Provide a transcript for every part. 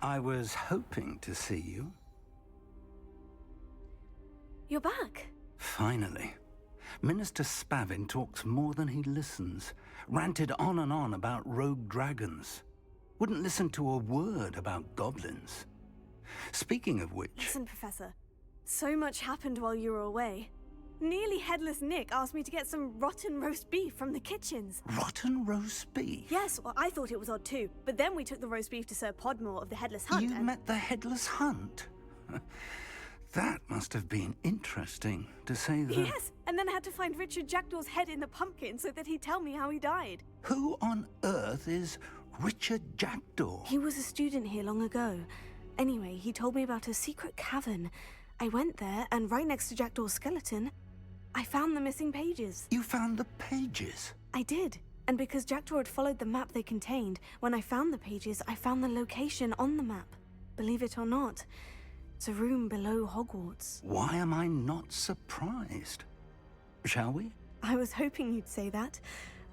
I was hoping to see you. You're back. Finally. Minister Spavin talks more than he listens. Ranted on and on about rogue dragons. Wouldn't listen to a word about goblins. Speaking of which... Listen, Professor. So much happened while you were away. Nearly Headless Nick asked me to get some rotten roast beef from the kitchens. Rotten roast beef? Yes, well, I thought it was odd too. But then we took the roast beef to Sir Podmore of the Headless Hunt. You met the Headless Hunt? That must have been interesting, to say the... Yes, and then I had to find Richard Jackdaw's head in the pumpkin so that he'd tell me how he died. Who on earth is Richard Jackdaw? He was a student here long ago. Anyway, he told me about a secret cavern. I went there, and right next to Jackdaw's skeleton, I found the missing pages. You found the pages? I did. And because Jackdaw had followed the map they contained, when I found the pages, I found the location on the map. Believe it or not, it's a room below Hogwarts. Why am I not surprised? Shall we? I was hoping you'd say that.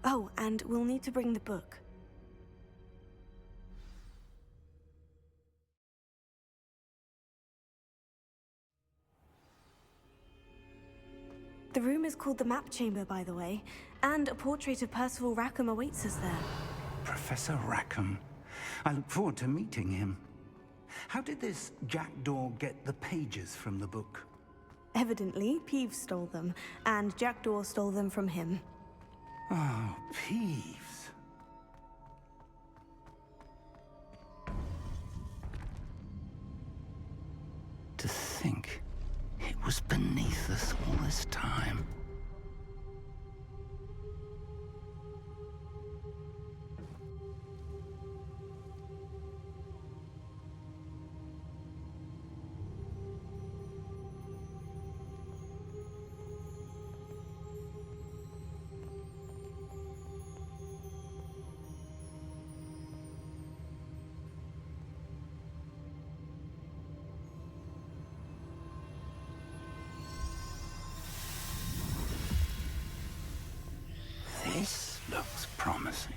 Oh, and we'll need to bring the book. The room is called the Map Chamber, by the way, and a portrait of Percival Rackham awaits us there. Professor Rackham. I look forward to meeting him. How did this Jackdaw get the pages from the book? Evidently, Peeves stole them, and Jackdaw stole them from him. Oh, Peeves. To think it was beneath us all this time. This looks promising.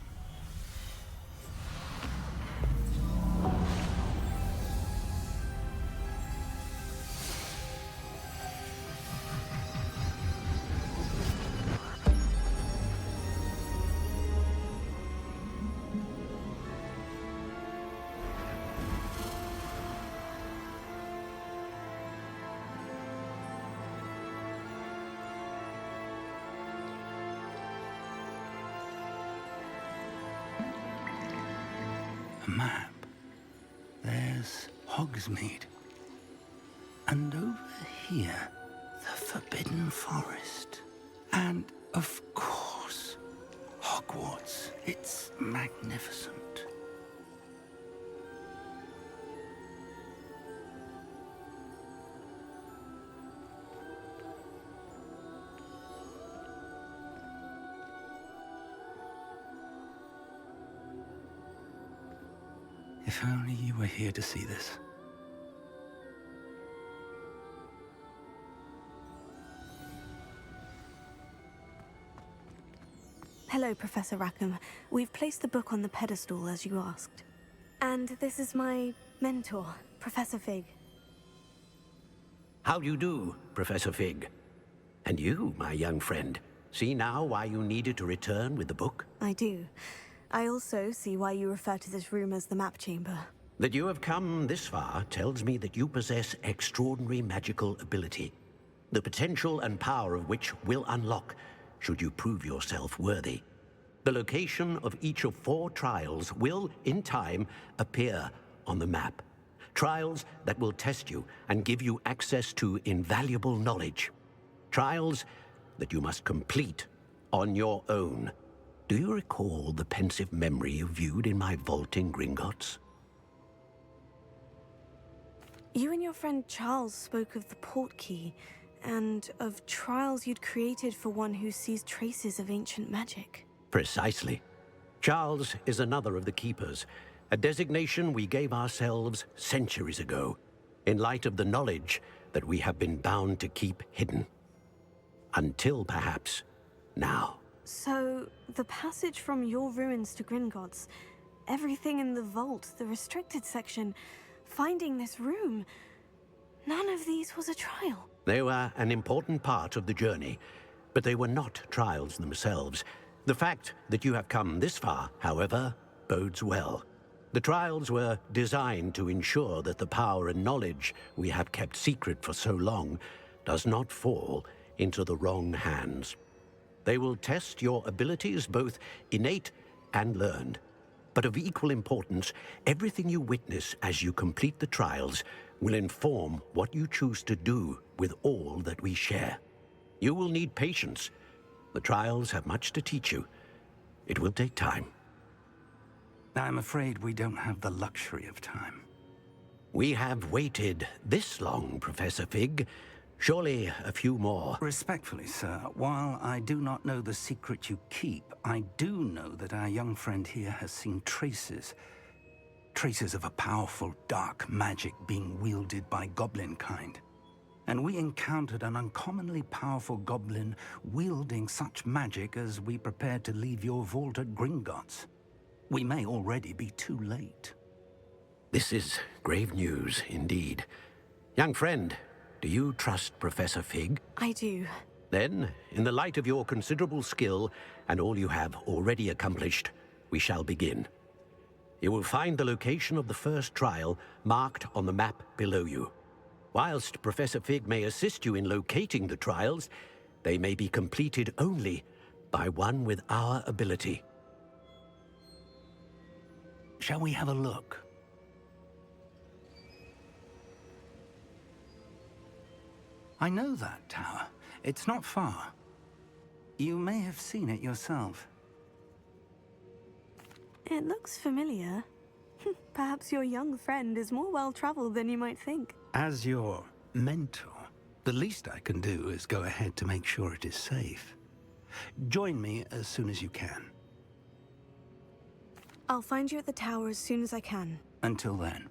A map. There's Hogsmeade. And over here, the Forbidden Forest. And, of course, Hogwarts. It's magnificent. If only you were here to see this. Hello, Professor Rackham. We've placed the book on the pedestal as you asked. And this is my mentor, Professor Fig. How do you do, Professor Fig? And you, my young friend, see now why you needed to return with the book? I do. I also see why you refer to this room as the map chamber. That you have come this far tells me that you possess extraordinary magical ability, the potential and power of which will unlock should you prove yourself worthy. The location of each of 4 trials will, in time, appear on the map. Trials that will test you and give you access to invaluable knowledge. Trials that you must complete on your own. Do you recall the pensive memory you viewed in my vault in Gringotts? You and your friend Charles spoke of the port key, and of trials you'd created for one who sees traces of ancient magic. Precisely. Charles is another of the Keepers, a designation we gave ourselves centuries ago, in light of the knowledge that we have been bound to keep hidden. Until, perhaps, now. So, the passage from your ruins to Gringotts, everything in the vault, the restricted section, finding this room, none of these was a trial. They were an important part of the journey, but they were not trials themselves. The fact that you have come this far, however, bodes well. The trials were designed to ensure that the power and knowledge we have kept secret for so long does not fall into the wrong hands. They will test your abilities, both innate and learned. But of equal importance, everything you witness as you complete the trials will inform what you choose to do with all that we share. You will need patience. The trials have much to teach you. It will take time. I'm afraid we don't have the luxury of time. We have waited this long, Professor Fig. Surely a few more. Respectfully, sir, while I do not know the secret you keep, I do know that our young friend here has seen traces of a powerful dark magic being wielded by goblin kind. And we encountered an uncommonly powerful goblin wielding such magic as we prepared to leave your vault at Gringotts. We may already be too late. This is grave news, indeed. Young friend, do you trust Professor Fig? I do. Then, in the light of your considerable skill and all you have already accomplished, we shall begin. You will find the location of the first trial marked on the map below you. Whilst Professor Fig may assist you in locating the trials, they may be completed only by one with our ability. Shall we have a look? I know that tower. It's not far. You may have seen it yourself. It looks familiar. Perhaps your young friend is more well-traveled than you might think. As your mentor, the least I can do is go ahead to make sure it is safe. Join me as soon as you can. I'll find you at the tower as soon as I can. Until then.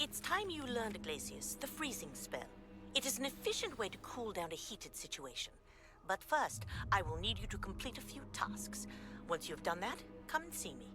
It's time you learned, Glacius, the freezing spell. It is an efficient way to cool down a heated situation. But first, I will need you to complete a few tasks. Once you've done that, come and see me.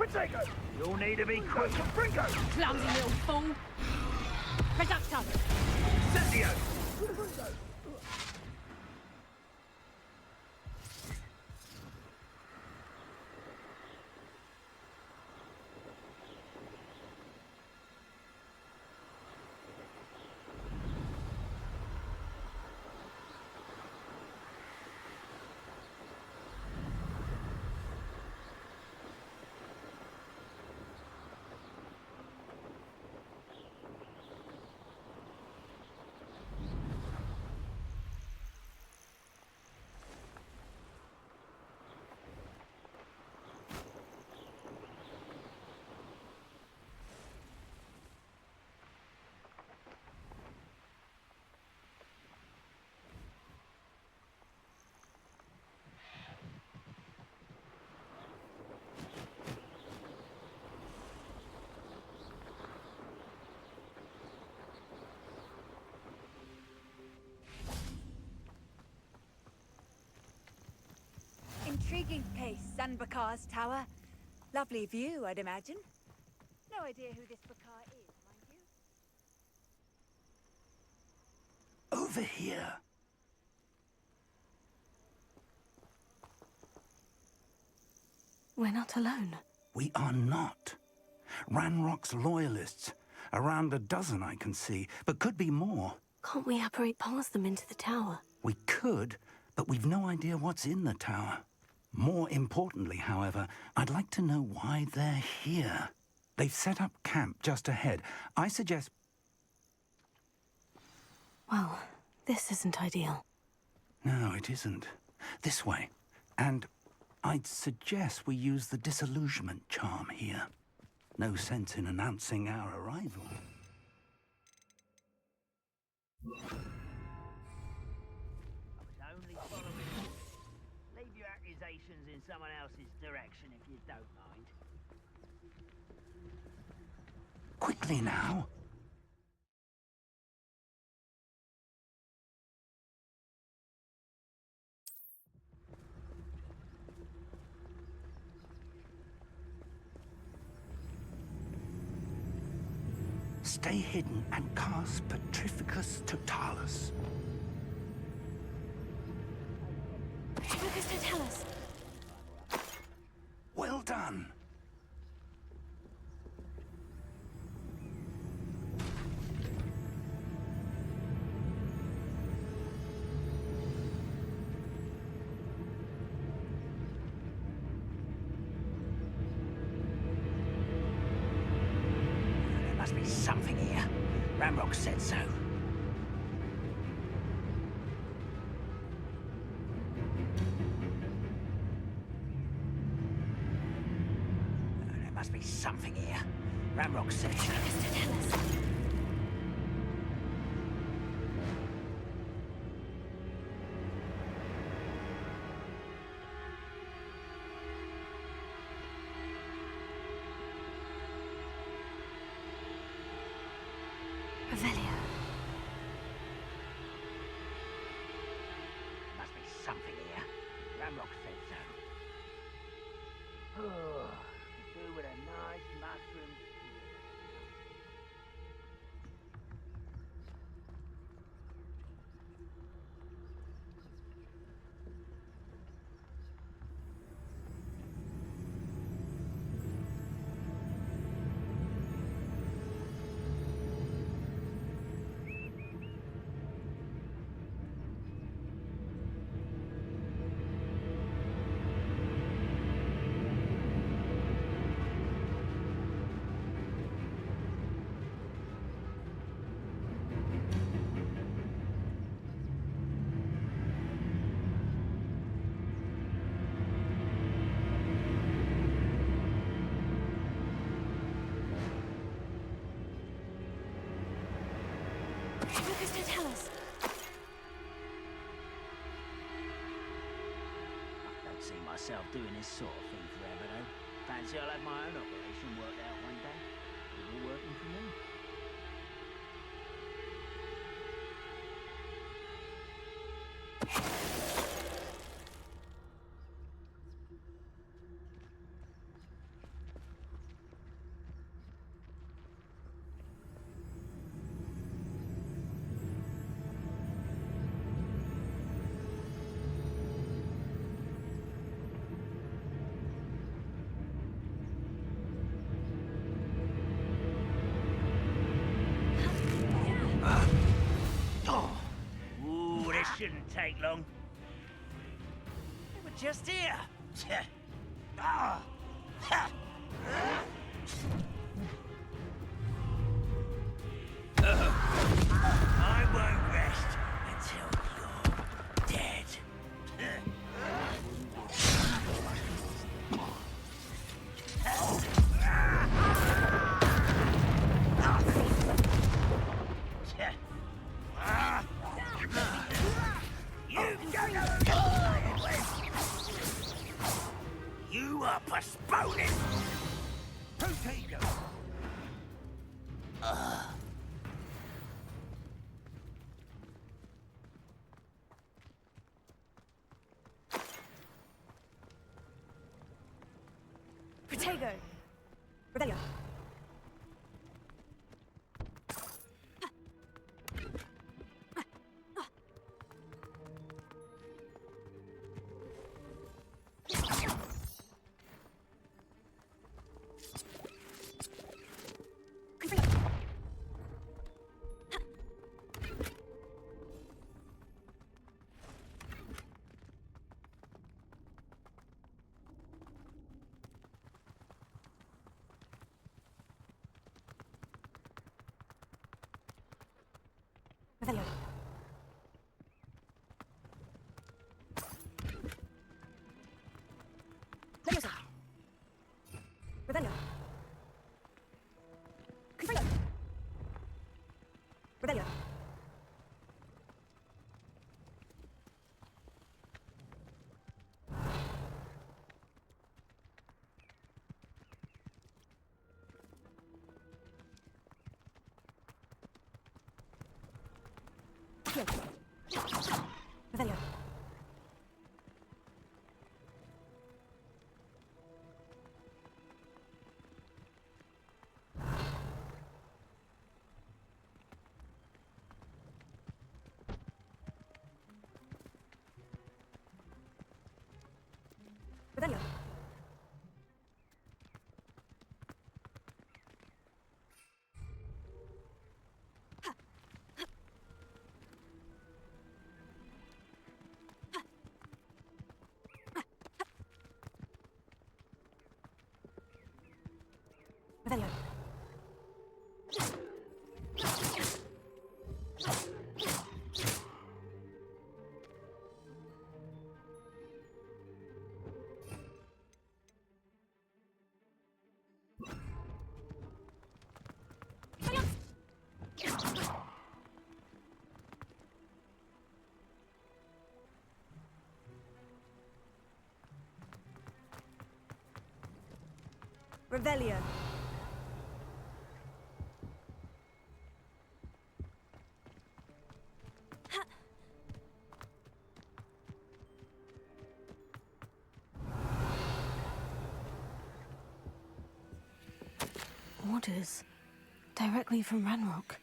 Potato! You'll need to be quick. Brinko! Clumsy little fool. Reducto. Incendio! Intriguing place, Sanbakar's tower. Lovely view, I'd imagine. No idea who this Bakar is, mind you. Over here. We're not alone. We are not. Ranrock's loyalists. Around a dozen I can see, but could be more. Can't we apparate past them into the tower? We could, but we've no idea what's in the tower. More importantly, however, I'd like to know why they're here. They've set up camp just ahead. I suggest... Well, this isn't ideal. No, it isn't. This way. And I'd suggest we use the disillusionment charm here. No sense in announcing our arrival. Only following orders. Leave your accusations in someone else's direction if you don't mind. Quickly now. Stay hidden and cast Petrificus Totalis. Focus to tell us. Well done. There must be something here. Ramrock said so. There must be something here. Ramrock said so. Focus to tell us. Revelio. Must be something here. Ramrock said so. Oh, do with a nice mushroom stew. Focus to tell us. I don't see myself doing this sort of thing forever, though. Fancy I'll have my own operation worked out one day. It's all working for me. Didn't take long. They were just here. Ah. Ha. I won't rest until you're dead. You are postponing. Potato. Protego! Rebellion! Rebellion! Leviosa! Rebellion! Confringo! Rebellion! Rebellion! Rebellion! Rebellion! Rebellion! Orders directly from Ranrock.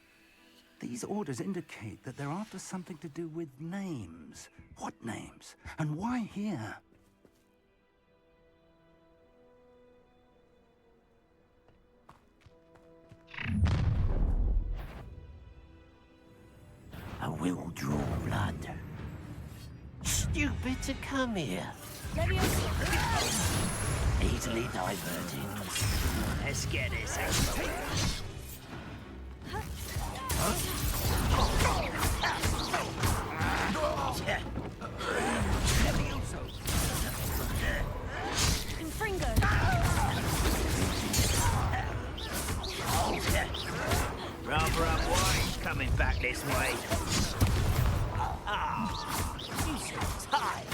These orders indicate that they're after something to do with names. What names? And why here? I will draw blood. Stupid to come here. Easily diverted. Let's get this over with. Confringo! Rather unwise coming back this way. Ah, you so tired.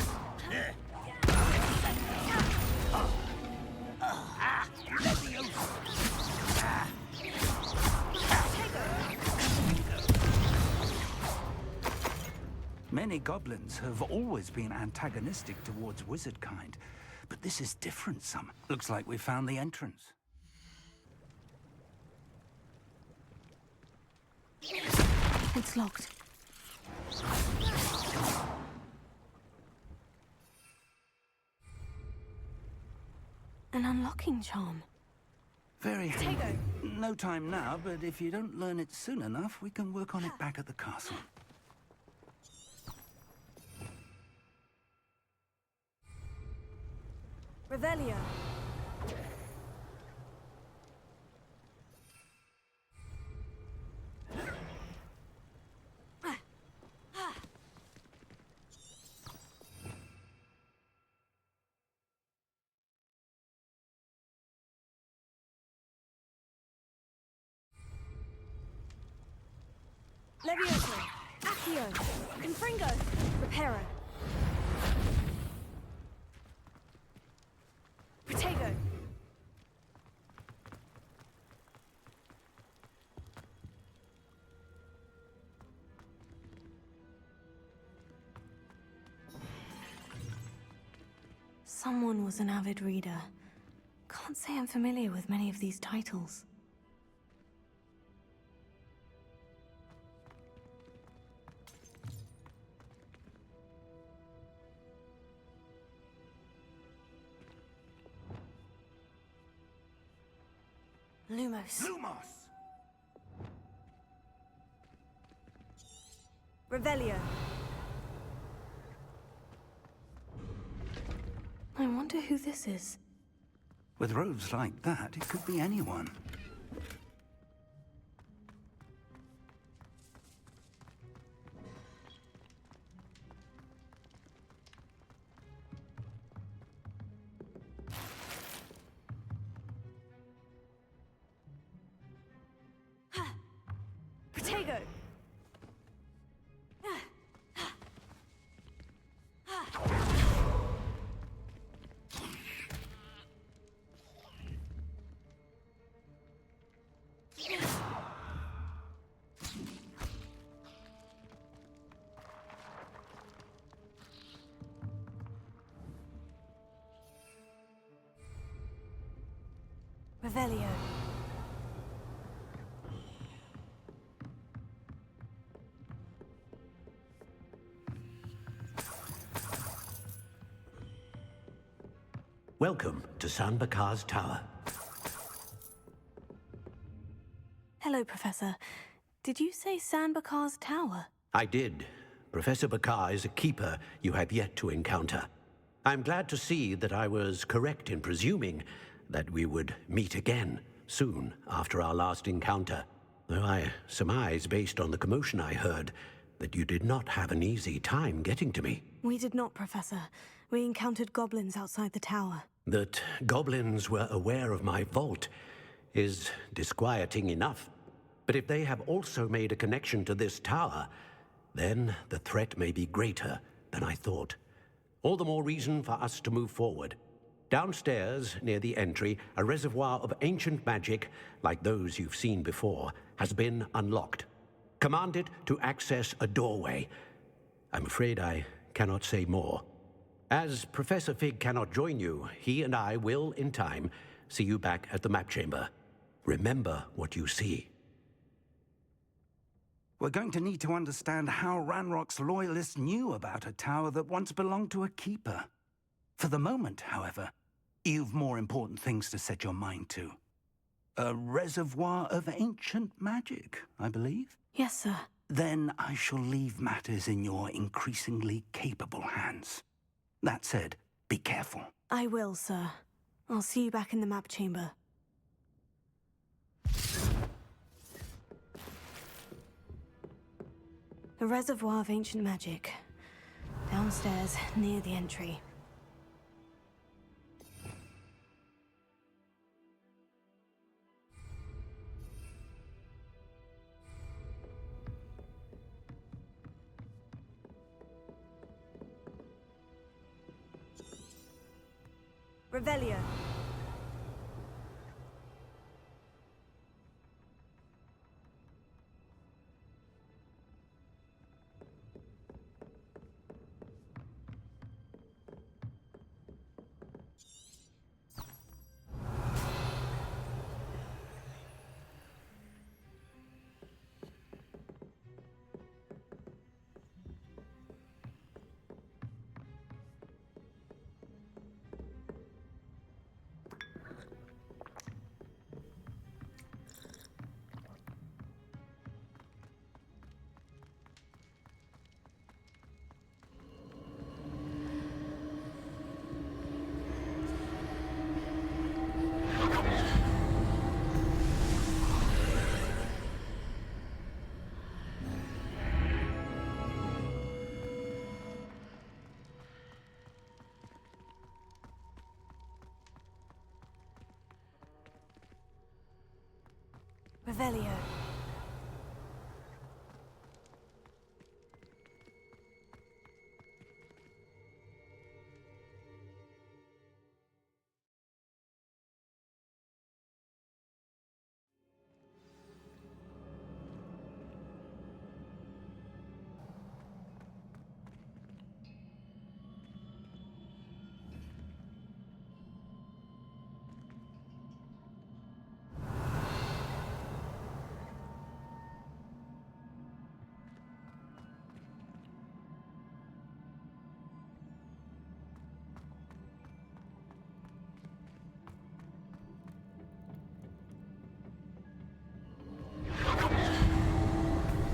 Many goblins have always been antagonistic towards wizard kind, but this is different some. Looks like we found the entrance. It's locked. An unlocking charm. Very Potato. handy. No time now, but if you don't learn it soon enough, we can work on it back at the castle. Revelio. Levioso. Accio. Confringo. Reparo. Protego. Someone was an avid reader. Can't say I'm familiar with many of these titles. Lumos. Lumos! Revelio. I wonder who this is. With robes like that, it could be anyone. Protego. Revelio. Welcome to San Bakar's Tower. Hello, Professor. Did you say San Bakar's Tower? I did. Professor Bakar is a keeper you have yet to encounter. I'm glad to see that I was correct in presuming that we would meet again soon after our last encounter, though I surmise, based on the commotion I heard, that you did not have an easy time getting to me. We did not, Professor. We encountered goblins outside the tower. That goblins were aware of my vault is disquieting enough. But if they have also made a connection to this tower, then the threat may be greater than I thought. All the more reason for us to move forward. Downstairs, near the entry, a reservoir of ancient magic, like those you've seen before, has been unlocked. Command it to access a doorway. I'm afraid I cannot say more. As Professor Fig cannot join you, he and I will, in time, see you back at the map chamber. Remember what you see. We're going to need to understand how Ranrock's loyalists knew about a tower that once belonged to a keeper. For the moment, however, you've more important things to set your mind to. A reservoir of ancient magic, I believe? Yes, sir. Then I shall leave matters in your increasingly capable hands. That said, be careful. I will, sir. I'll see you back in the map chamber. A reservoir of ancient magic. Downstairs, near the entry. Revelio. Revelio.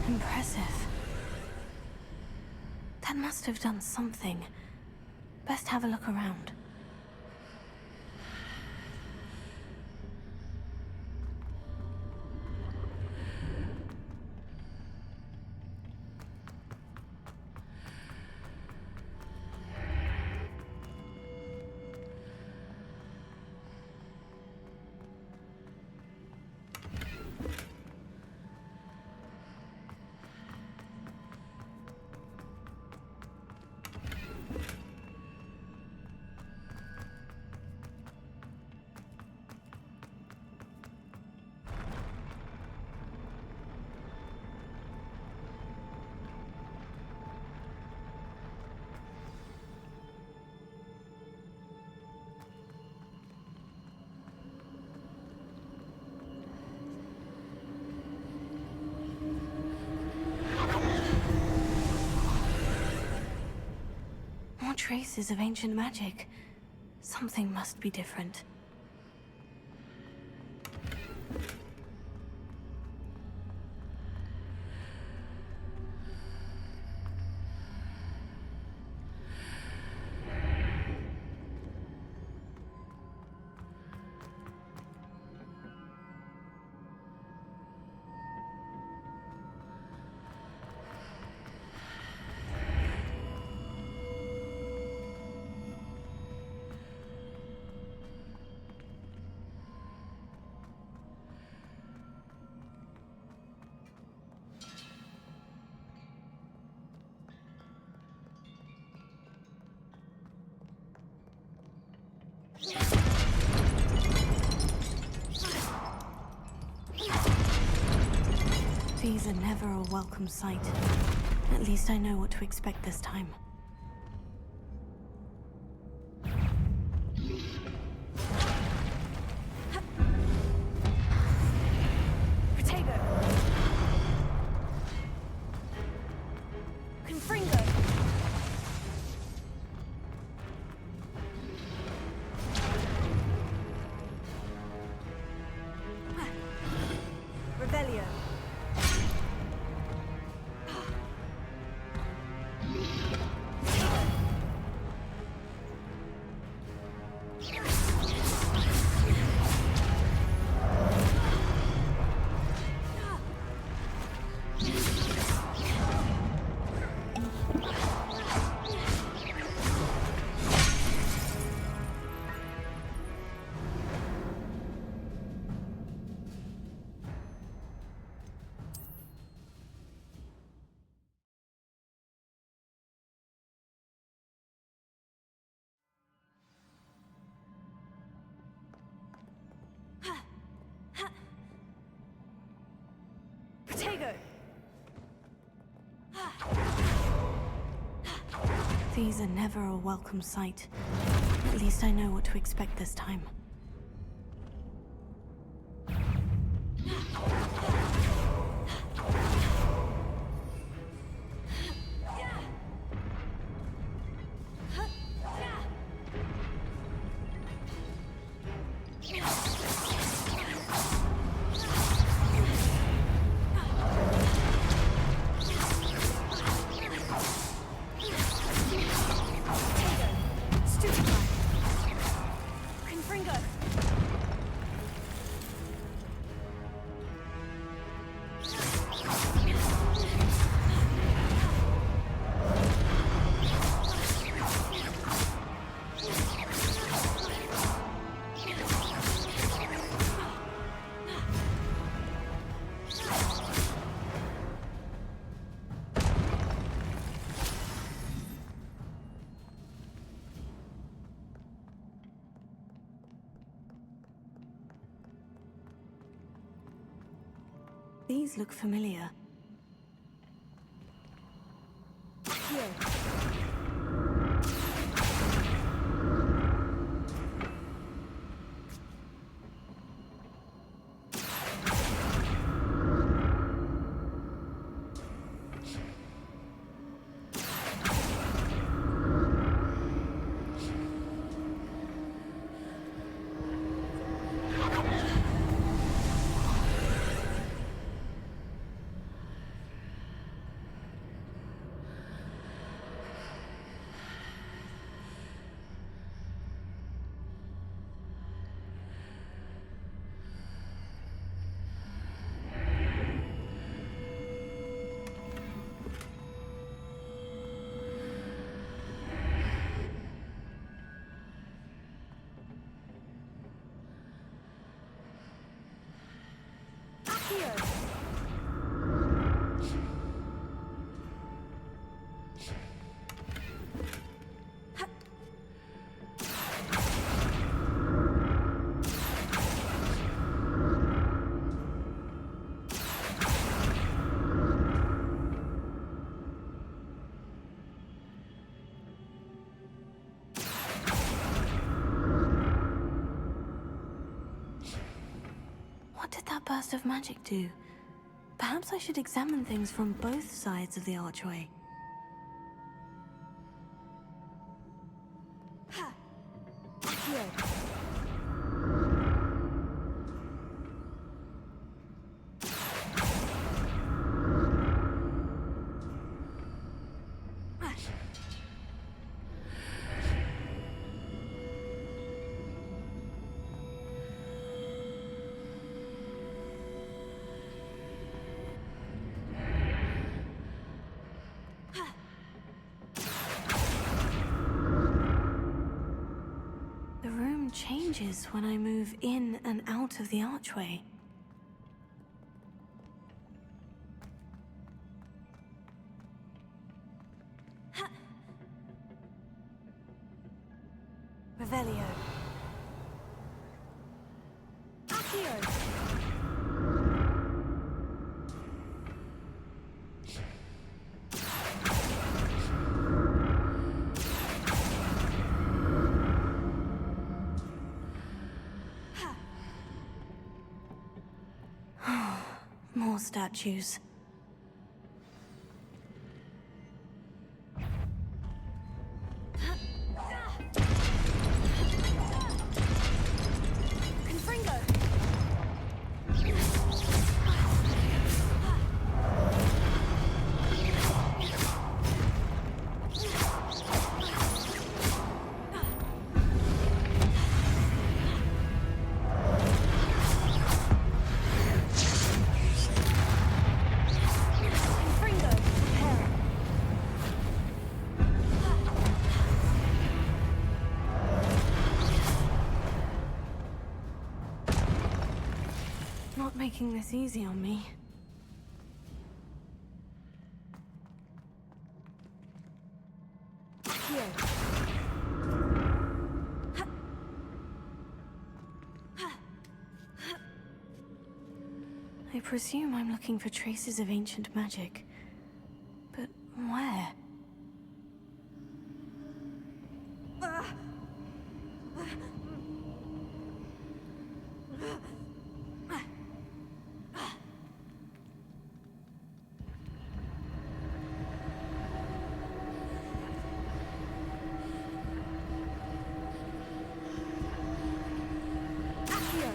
Impressive. That must have done something. Best have a look around. More traces of ancient magic. Something must be different. These are never a welcome sight. At least I know what to expect this time. Protego! Confringo! Revelio! Protego! These are never a welcome sight. At least I know what to expect this time. Confringo! These look familiar. Here. Here. What did that burst of magic do? Perhaps I should examine things from both sides of the archway. Here. The room changes when I move in and out of the archway. Revelio. Accio. More statues. Confringo. Confringo. Hell. Not making this easy on me. Accio. I presume I'm looking for traces of ancient magic. But where? Accio.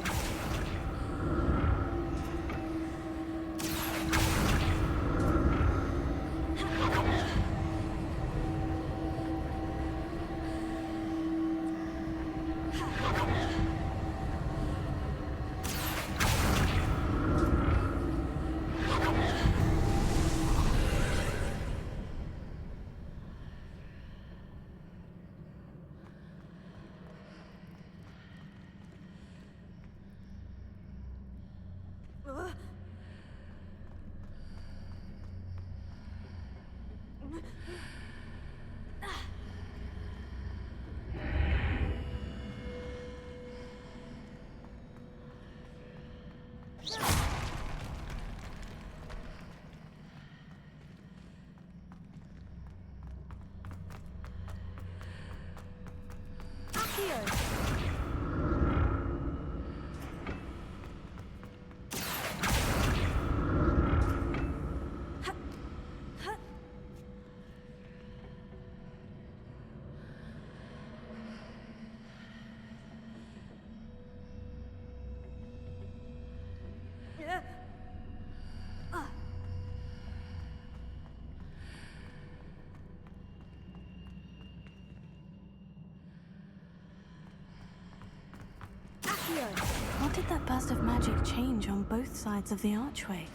What did that burst of magic change on both sides of the archway?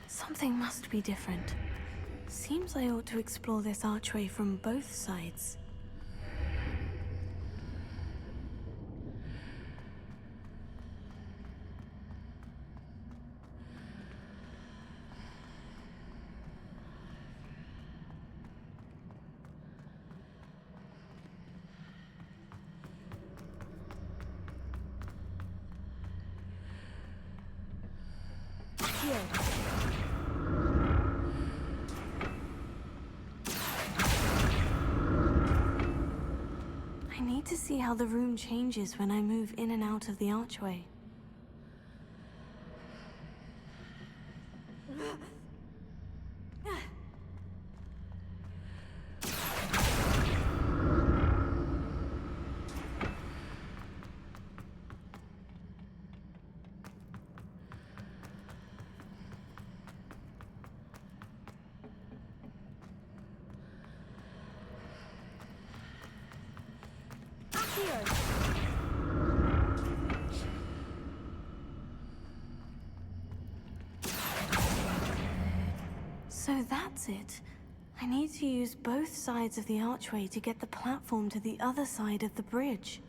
Something must be different. Seems I ought to explore this archway from both sides. I need to see how the room changes when I move in and out of the archway. So that's it. I need to use both sides of the archway to get the platform to the other side of the bridge.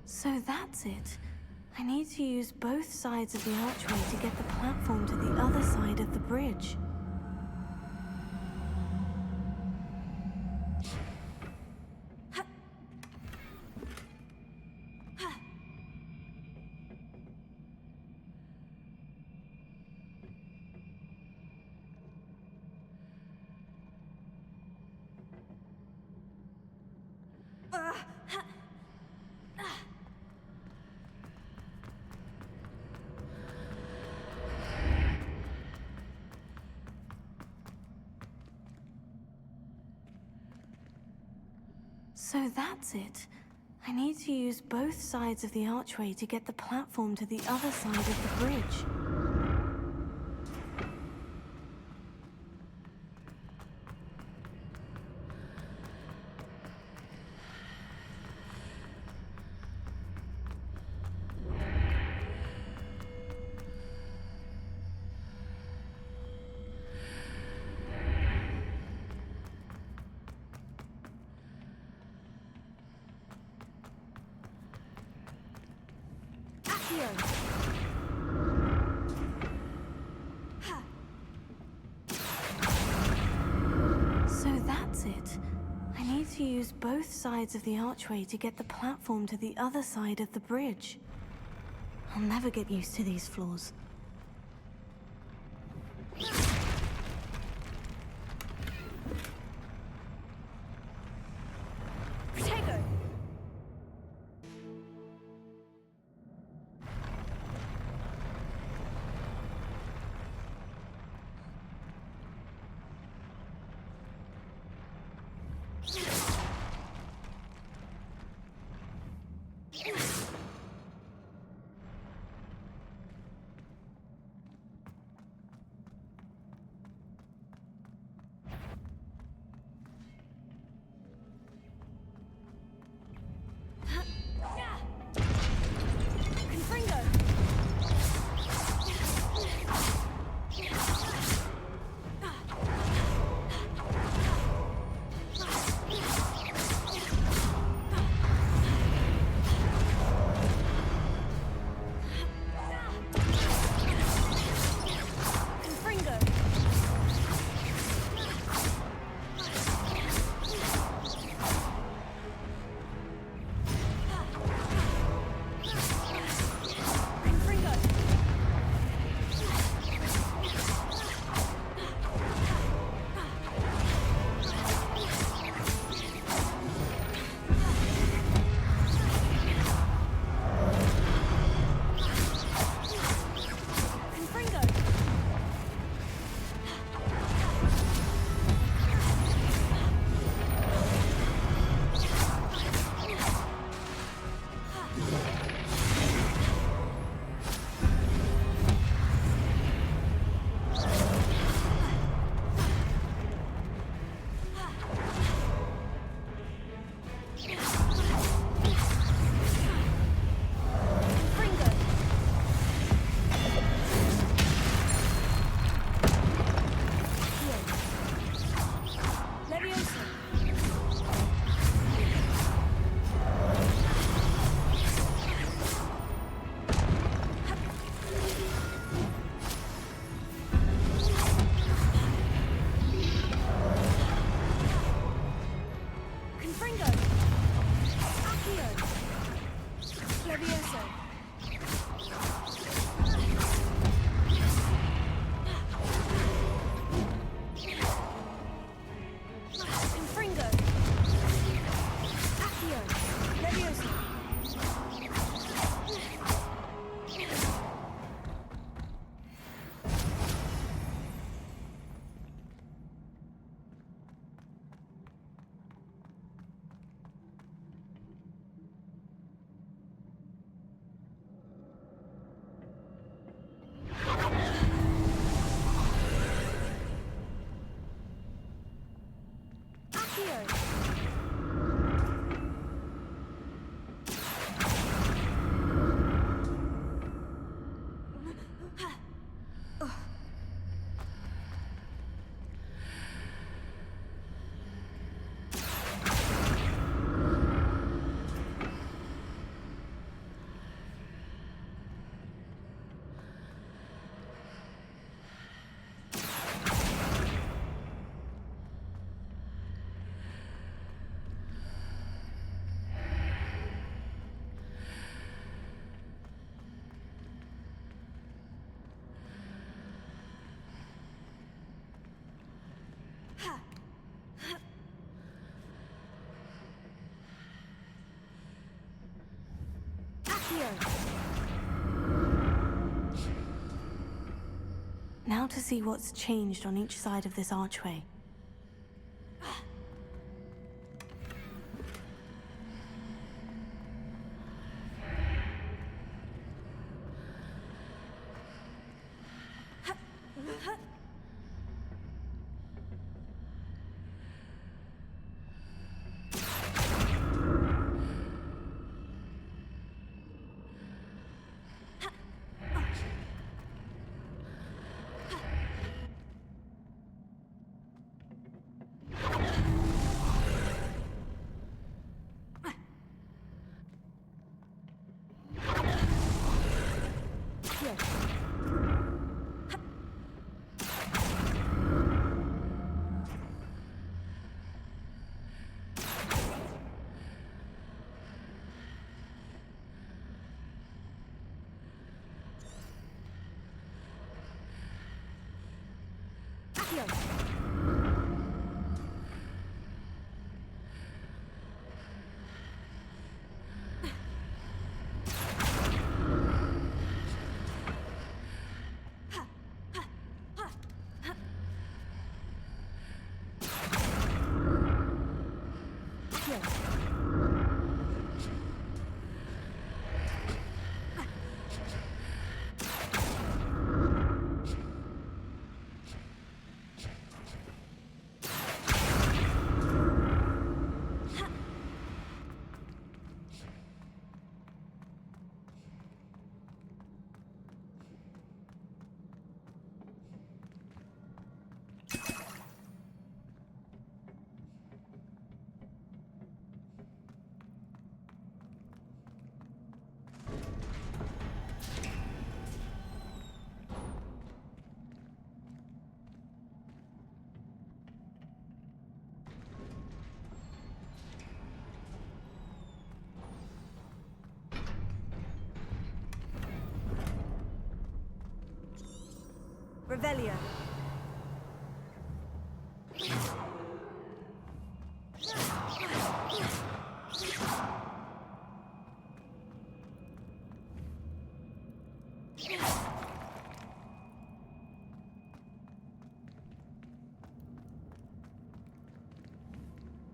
So that's it. I need to use both sides of the archway to get the platform to the other side of the bridge. So that's it. I need to use both sides of the archway to get the platform to the other side of the bridge. So that's it. I need to use both sides of the archway to get the platform to the other side of the bridge. I'll never get used to these floors. Now to see what's changed on each side of this archway. Revelio.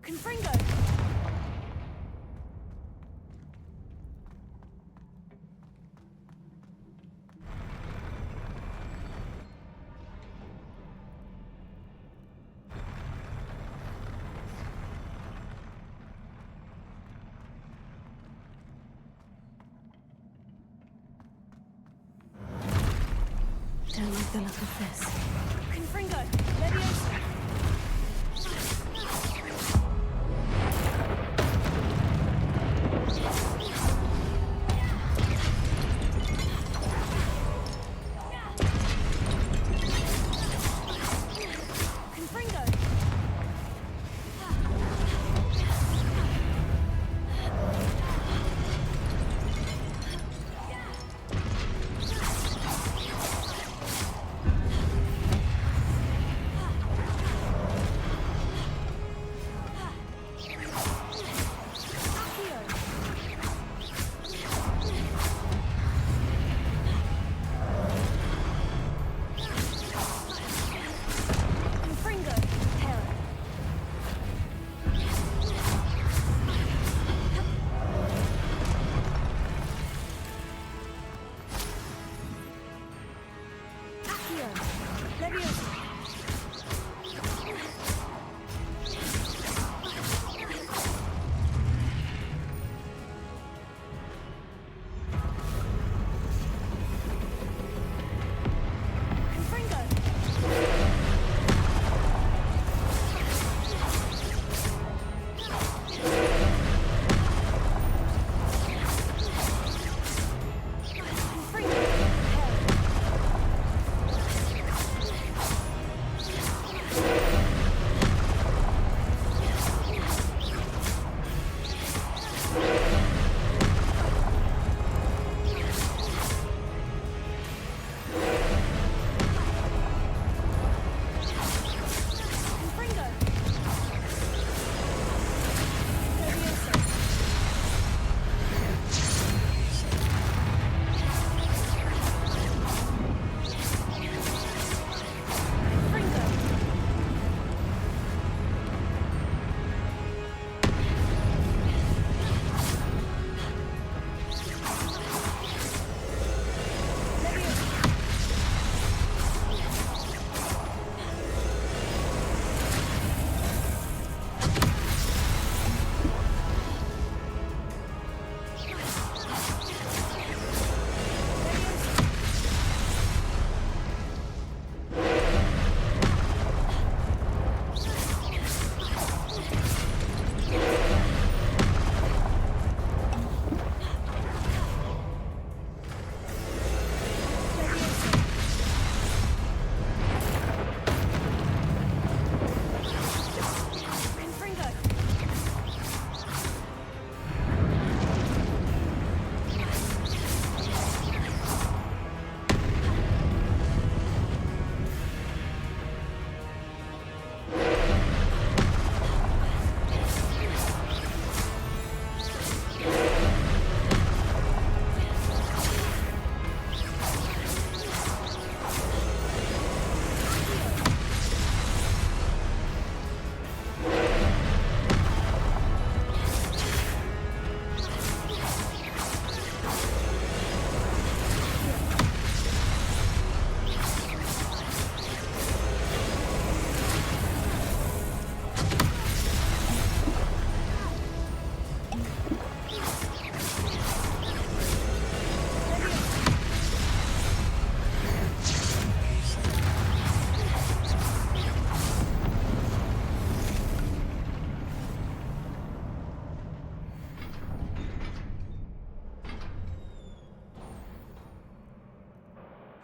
Confringo. Don't like the look of this. Confringo. Leviosa.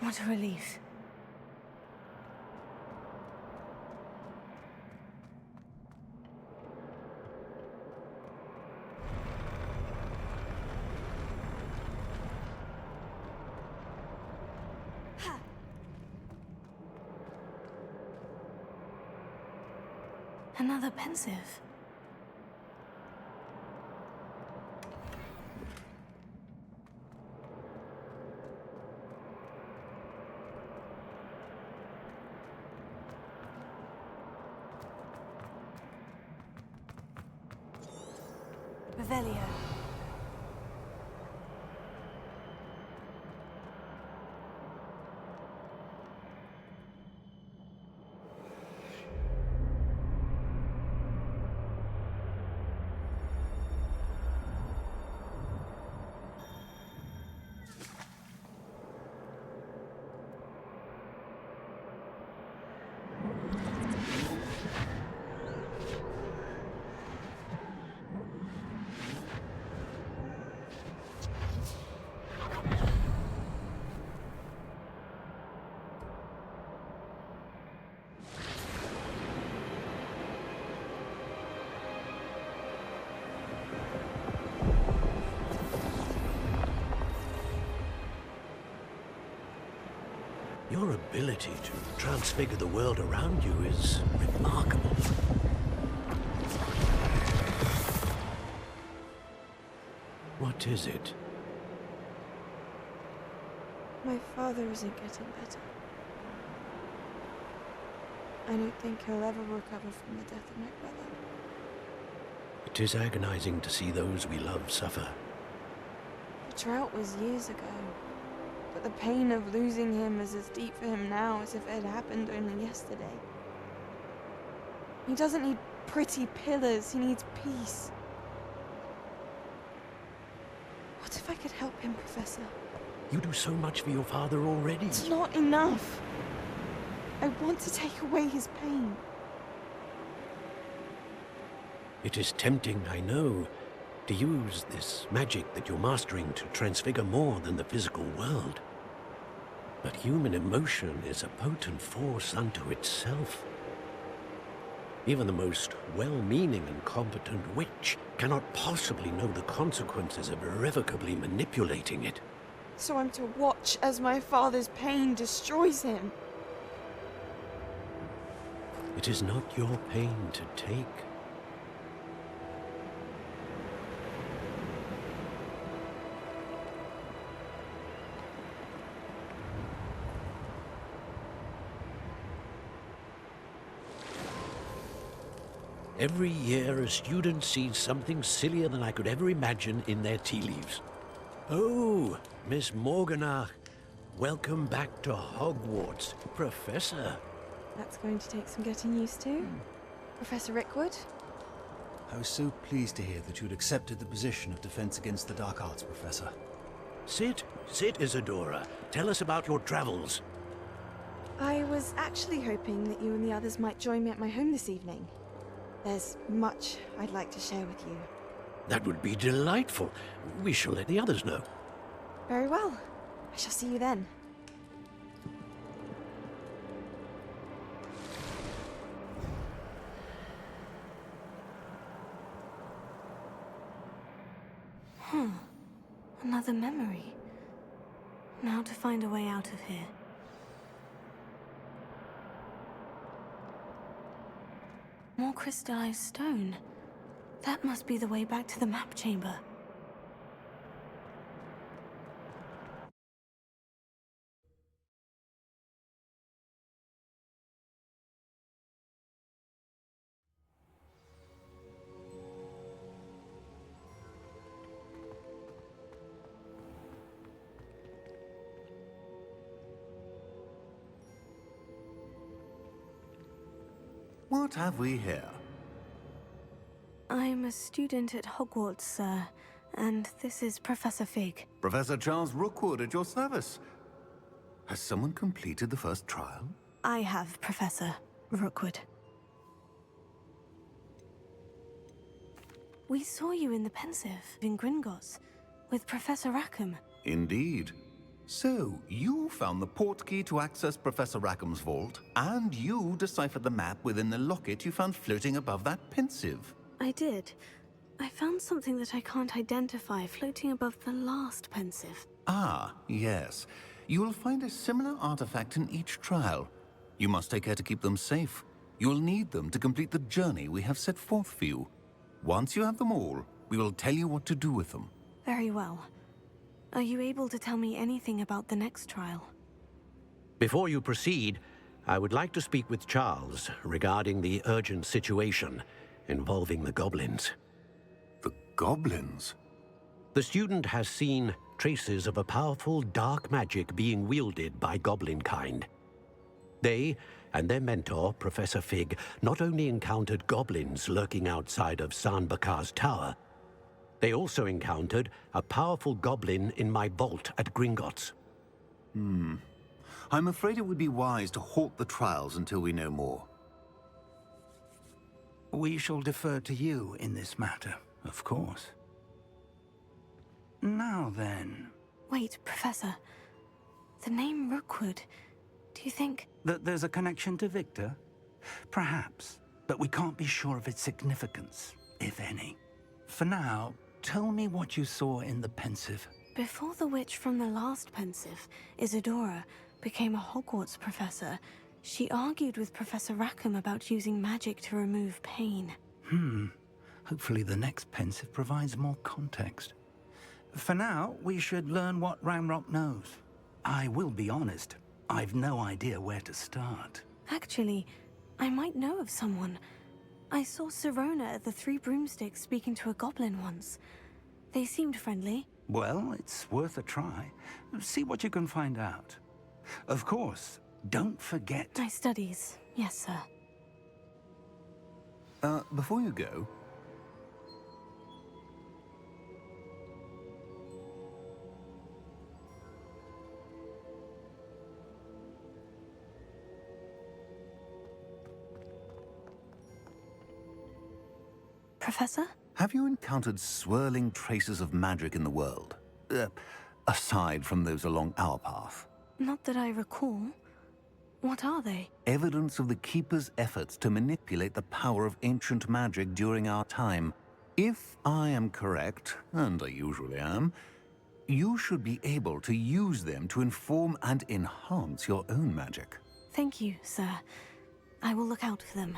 What a relief. Another pensive. Revelio. Your ability to transfigure the world around you is remarkable. What is it? My father isn't getting better. I don't think he'll ever recover from the death of my brother. It is agonizing to see those we love suffer. The drought was years ago, but the pain of losing him is as deep for him now as if it had happened only yesterday. He doesn't need pretty pillars, he needs peace. What if I could help him, Professor? You do so much for your father already. It's not enough. I want to take away his pain. It is tempting, I know, to use this magic that you're mastering to transfigure more than the physical world. But human emotion is a potent force unto itself. Even the most well-meaning and competent witch cannot possibly know the consequences of irrevocably manipulating it. So I'm to watch as my father's pain destroys him. It is not your pain to take. Every year, a student sees something sillier than I could ever imagine in their tea leaves. Oh, Miss Morganach, welcome back to Hogwarts, Professor. That's going to take some getting used to. Professor Rickwood? I was so pleased to hear that you'd accepted the position of Defense Against the Dark Arts, Professor. Sit, Isadora. Tell us about your travels. I was actually hoping that you and the others might join me at my home this evening. There's much I'd like to share with you. That would be delightful. We shall let the others know. Very well. I shall see you then. Another memory. Now to find a way out of here. More crystallized stone. That must be the way back to the map chamber. What have we here? I'm a student at Hogwarts, sir, and this is Professor Fig. Professor Charles Rookwood at your service. Has someone completed the first trial? I have, Professor Rookwood. We saw you in the Pensive in Gringotts with Professor Rackham. Indeed. So, you found the port key to access Professor Rackham's vault, and you deciphered the map within the locket you found floating above that pensive. I did. I found something that I can't identify floating above the last pensive. Ah, yes. You will find a similar artifact in each trial. You must take care to keep them safe. You will need them to complete the journey we have set forth for you. Once you have them all, we will tell you what to do with them. Very well. Are you able to tell me anything about the next trial? Before you proceed, I would like to speak with Charles regarding the urgent situation involving the goblins. The goblins? The student has seen traces of a powerful dark magic being wielded by goblin kind. They and their mentor, Professor Fig, not only encountered goblins lurking outside of Sanbakar's tower, they also encountered a powerful goblin in my vault at Gringotts. I'm afraid it would be wise to halt the trials until we know more. We shall defer to you in this matter, of course. Now then... Wait, Professor. The name Rookwood. Do you think... That there's a connection to Victor? Perhaps, but we can't be sure of its significance, if any. For now, tell me what you saw in the pensive. Before the witch from the last pensive, Isadora, became a Hogwarts professor, she argued with Professor Rackham about using magic to remove pain. Hopefully the next pensive provides more context. For now, we should learn what Ranrock knows. I will be honest, I've no idea where to start. Actually, I might know of someone. I saw Sirona at the Three Broomsticks speaking to a goblin once. They seemed friendly. Well, it's worth a try. See what you can find out. Of course, don't forget... My studies, yes, sir. Before you go... Professor? Have you encountered swirling traces of magic in the world? Aside from those along our path? Not that I recall. What are they? Evidence of the Keeper's efforts to manipulate the power of ancient magic during our time. If I am correct, and I usually am, you should be able to use them to inform and enhance your own magic. Thank you, sir. I will look out for them.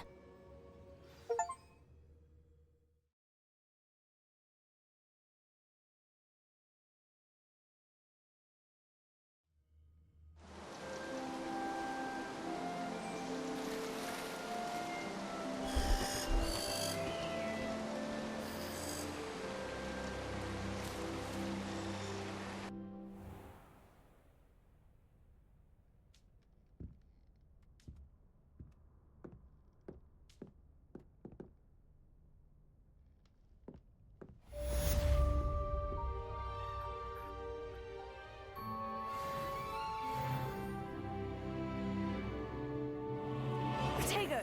Potato!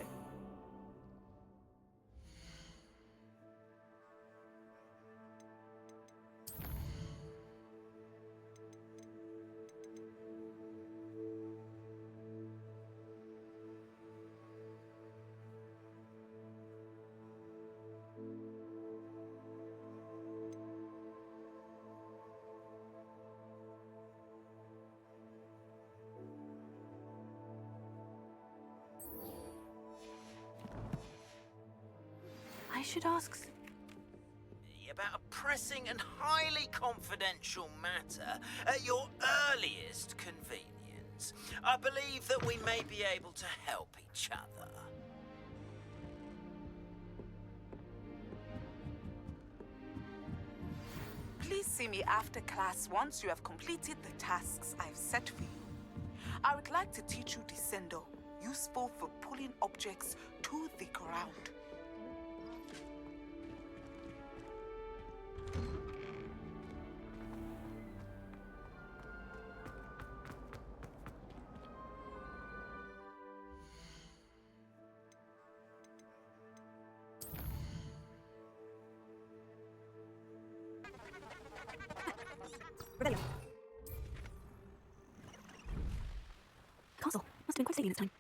I should ask... About a pressing and highly confidential matter at your earliest convenience. I believe that we may be able to help each other. Please see me after class once you have completed the tasks I've set for you. I would like to teach you Descendo, useful for pulling objects to the ground. take this time.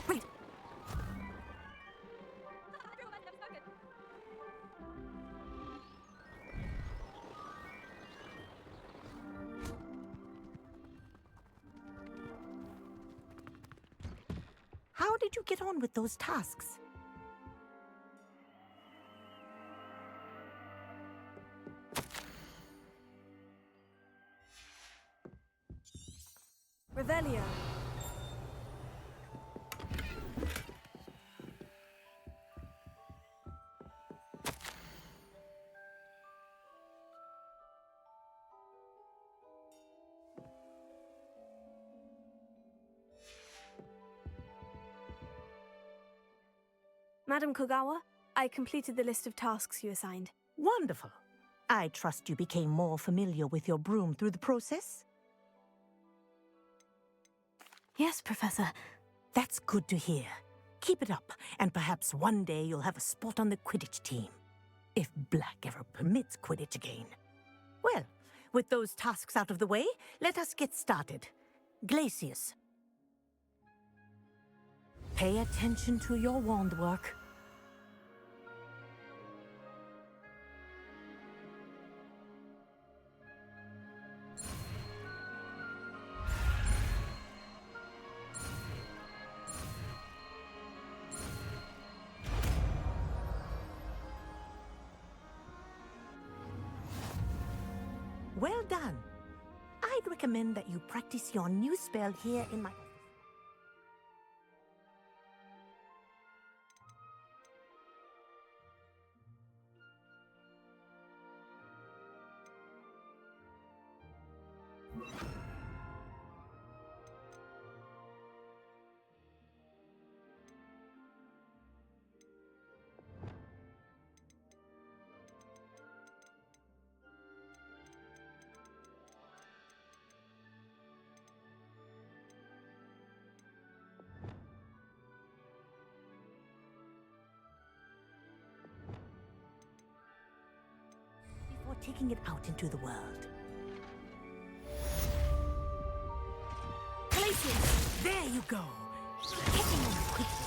Wait. How did you get on with those tasks? Revelio. Madam Kogawa, I completed the list of tasks you assigned. Wonderful. I trust you became more familiar with your broom through the process? Yes, Professor. That's good to hear. Keep it up, and perhaps one day you'll have a spot on the Quidditch team. If Black ever permits Quidditch again. Well, with those tasks out of the way, let us get started. Glacius. Pay attention to your wand work. Well done. I'd recommend that you practice your new spell here in my office. Before taking it out into the world. Glacius! There you go! Getting in quickly.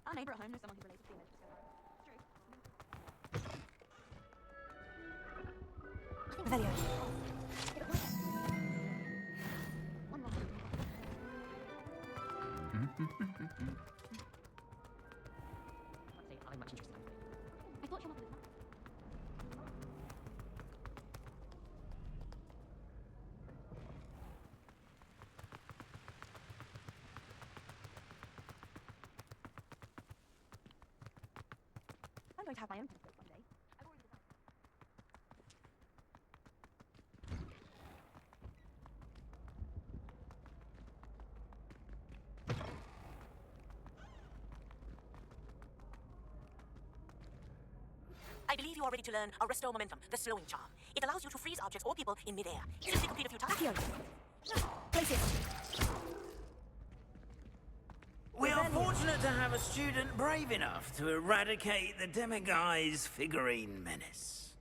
Our neighbor at home knows someone who's related to the alleged Revelio. I'm going to have my own telescope one day. I've already decided. I believe you are ready to learn a Restore Momentum, the slowing charm. It allows you to freeze objects or people in midair. Simply complete a few tasks. Place it. We are fortunate to have a student brave enough to eradicate the Demiguise figurine menace.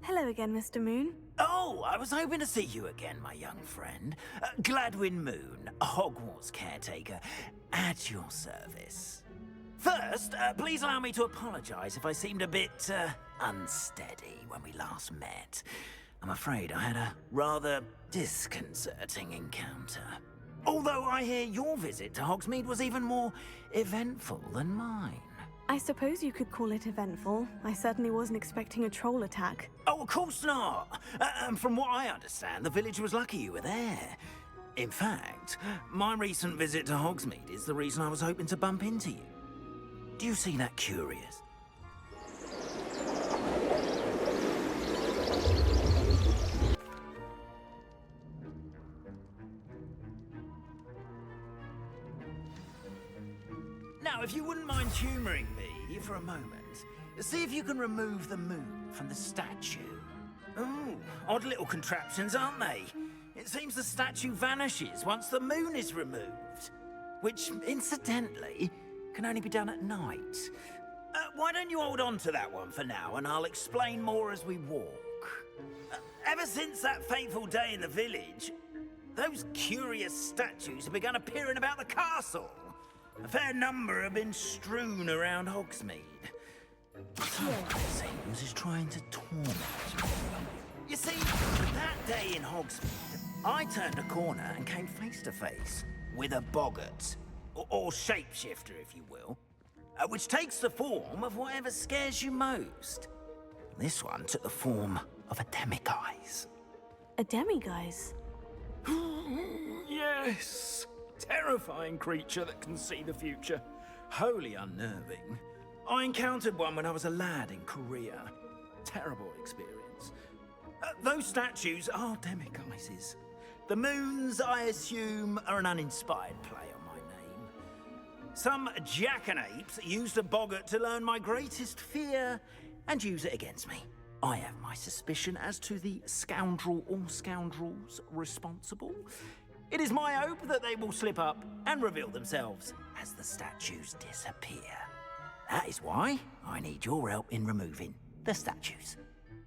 Hello again, Mr. Moon. Oh, I was hoping to see you again, my young friend. Gladwin Moon, Hogwarts caretaker, at your service. First, please allow me to apologize if I seemed a bit unsteady when we last met. I'm afraid I had a rather disconcerting encounter. Although I hear your visit to Hogsmeade was even more eventful than mine. I suppose you could call it eventful. I certainly wasn't expecting a troll attack. Oh, of course not. From what I understand, the village was lucky you were there. In fact, my recent visit to Hogsmeade is the reason I was hoping to bump into you. Do you see that curious? Now, if you wouldn't mind humouring me for a moment, see if you can remove the moon from the statue. Ooh, odd little contraptions, aren't they? It seems the statue vanishes once the moon is removed. Which, incidentally, can only be done at night. Why don't you hold on to that one for now, and I'll explain more as we walk. Ever since that fateful day in the village, those curious statues have begun appearing about the castle. A fair number have been strewn around Hogsmeade. Someone, it seems, is trying to torment me. You see, that day in Hogsmeade, I turned a corner and came face to face with a boggart, or shapeshifter, if you will, which takes the form of whatever scares you most. This one took the form of a demiguise. A demiguise? Yes! Terrifying creature that can see the future. Wholly unnerving. I encountered one when I was a lad in Korea. Terrible experience. Those statues are demiguises. The moons, I assume, are an uninspired play on my name. Some jackanapes used a boggart to learn my greatest fear and use it against me. I have my suspicion as to the scoundrel or scoundrels responsible. It is my hope that they will slip up and reveal themselves as the statues disappear. That is why I need your help in removing the statues.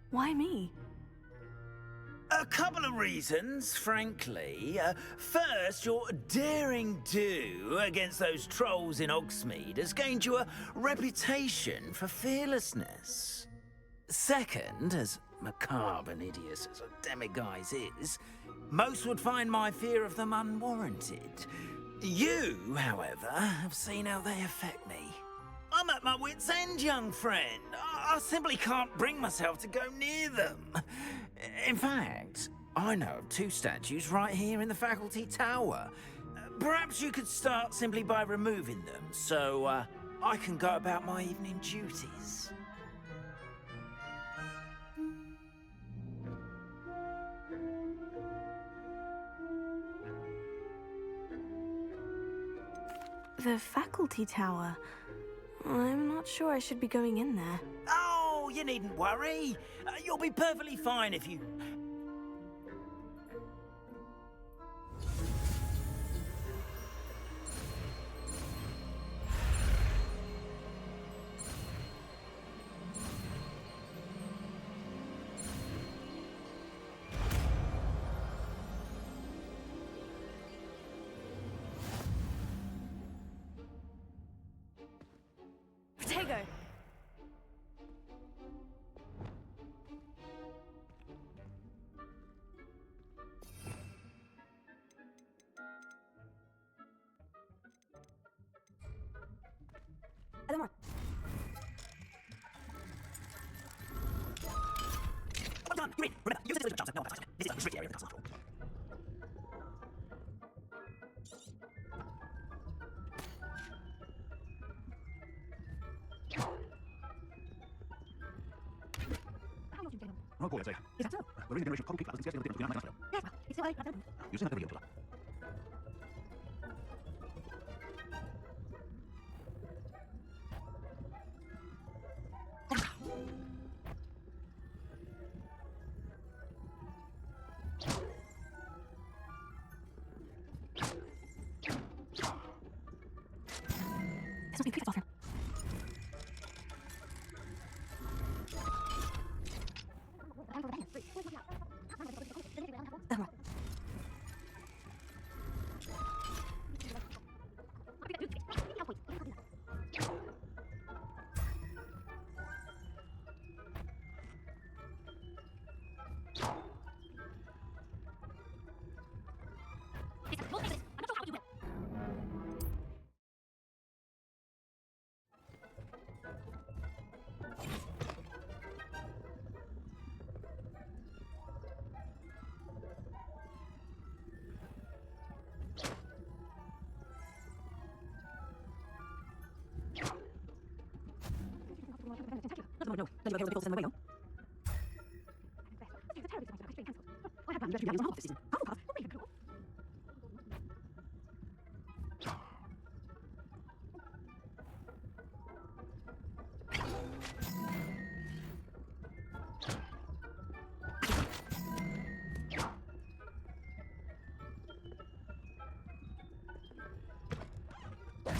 Why me? A couple of reasons, frankly. First, your daring do against those trolls in Hogsmeade has gained you a reputation for fearlessness. Second, as macabre and hideous as a demiguise is, most would find my fear of them unwarranted. You, however, have seen how they affect me. I'm at my wit's end, young friend. I simply can't bring myself to go near them. In fact, I know of two statues right here in the faculty tower. Perhaps you could start simply by removing them, so I can go about my evening duties. The faculty tower. I'm not sure I should be going in there. Oh, you needn't worry. You'll be perfectly fine if you... Potato! Well done! You're in! Remember, use this as a chance. No other faster. This is a restricted area of the castle after all. Oh boy, I say. Is that so? We're in the generation of common people, and scarcely able to difference between Yes, well, it's still early. You send that video to her. This must be the bathroom.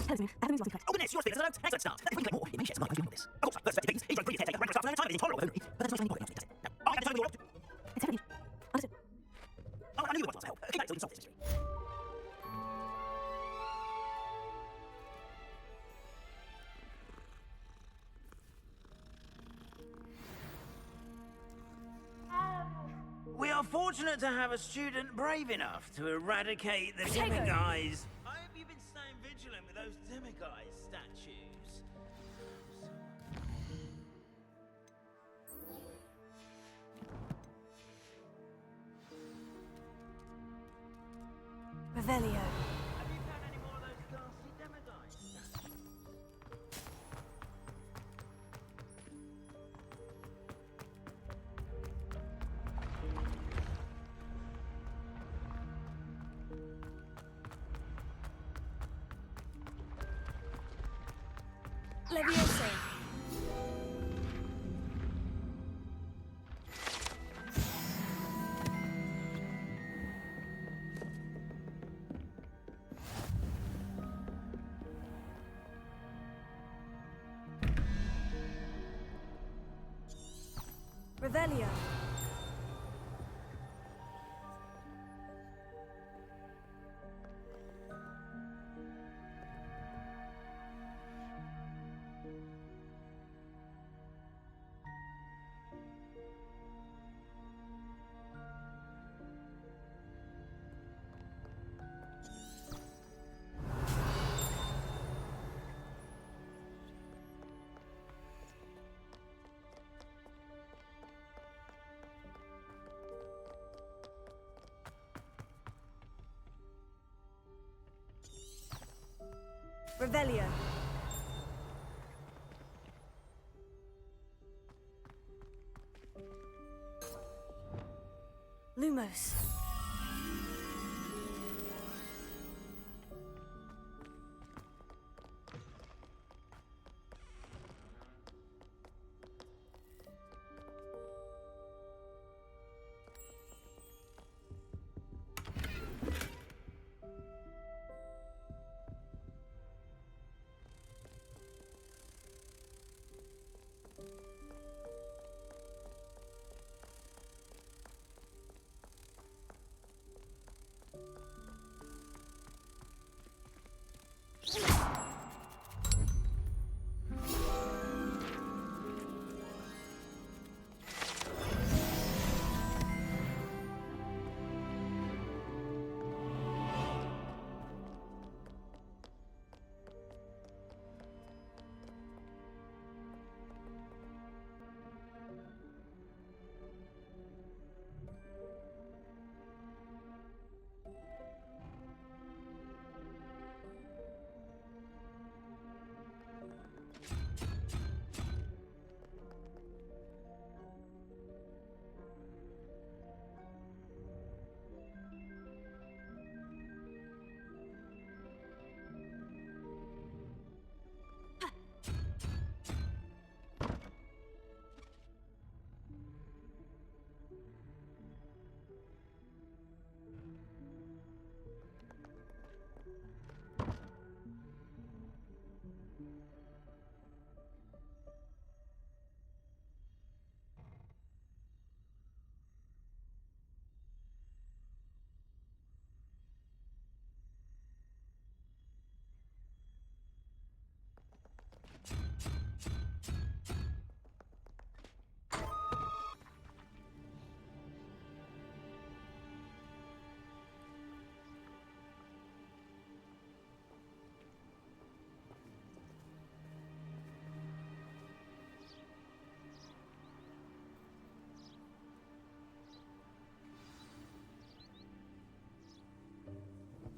Tells me, that means one thing. Oh, goodness, your speakers are out. Excellent start. If we can get more, it may shed some light on what's doing all this. Of course, first effective things, he's going to bring his head, take a rank for time, it's intolerable, but there's no point in it, does it? No, I have to tell you all. It's everything. Understood. Oh, I knew you would want to help. Keep back so we can solve this mystery. We are fortunate to have a student brave enough to eradicate the demiguise. I hope you've been staying vigilant with those demiguise statues. Revelio. Have you found any more of those ghastly demiguise statues? Leviosa. Revelio. Revelio. Lumos.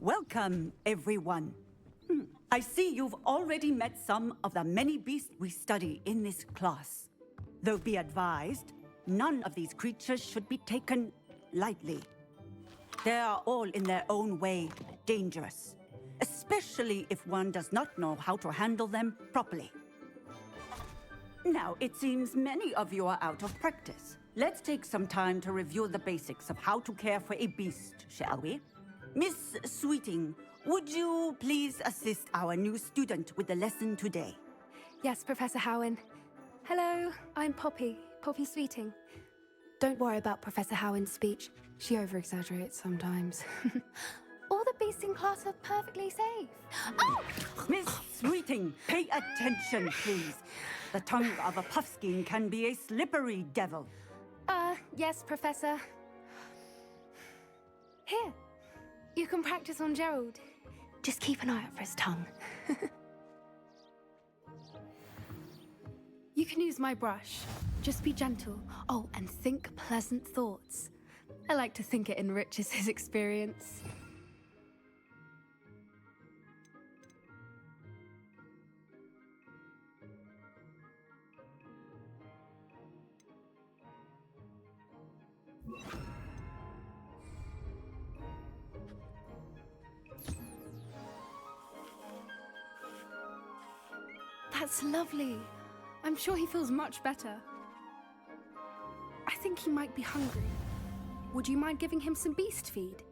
Welcome, everyone. I see you've already met some of the many beasts we study in this class. Though be advised, none of these creatures should be taken lightly. They are all in their own way dangerous, especially if one does not know how to handle them properly. Now, it seems many of you are out of practice. Let's take some time to review the basics of how to care for a beast, shall we? Miss Sweeting, would you please assist our new student with the lesson today? Yes, Professor Howen. Hello, I'm Poppy Sweeting. Don't worry about Professor Howen's speech. She over-exaggerates sometimes. All the beasts in class are perfectly safe. Oh! Miss Sweeting, pay attention, please. The tongue of a puffskein can be a slippery devil. Yes, Professor. Here, you can practice on Gerald. Just keep an eye out for his tongue. You can use my brush. Just be gentle. Oh, and think pleasant thoughts. I like to think it enriches his experience. That's lovely. I'm sure he feels much better. I think he might be hungry. Would you mind giving him some beast feed?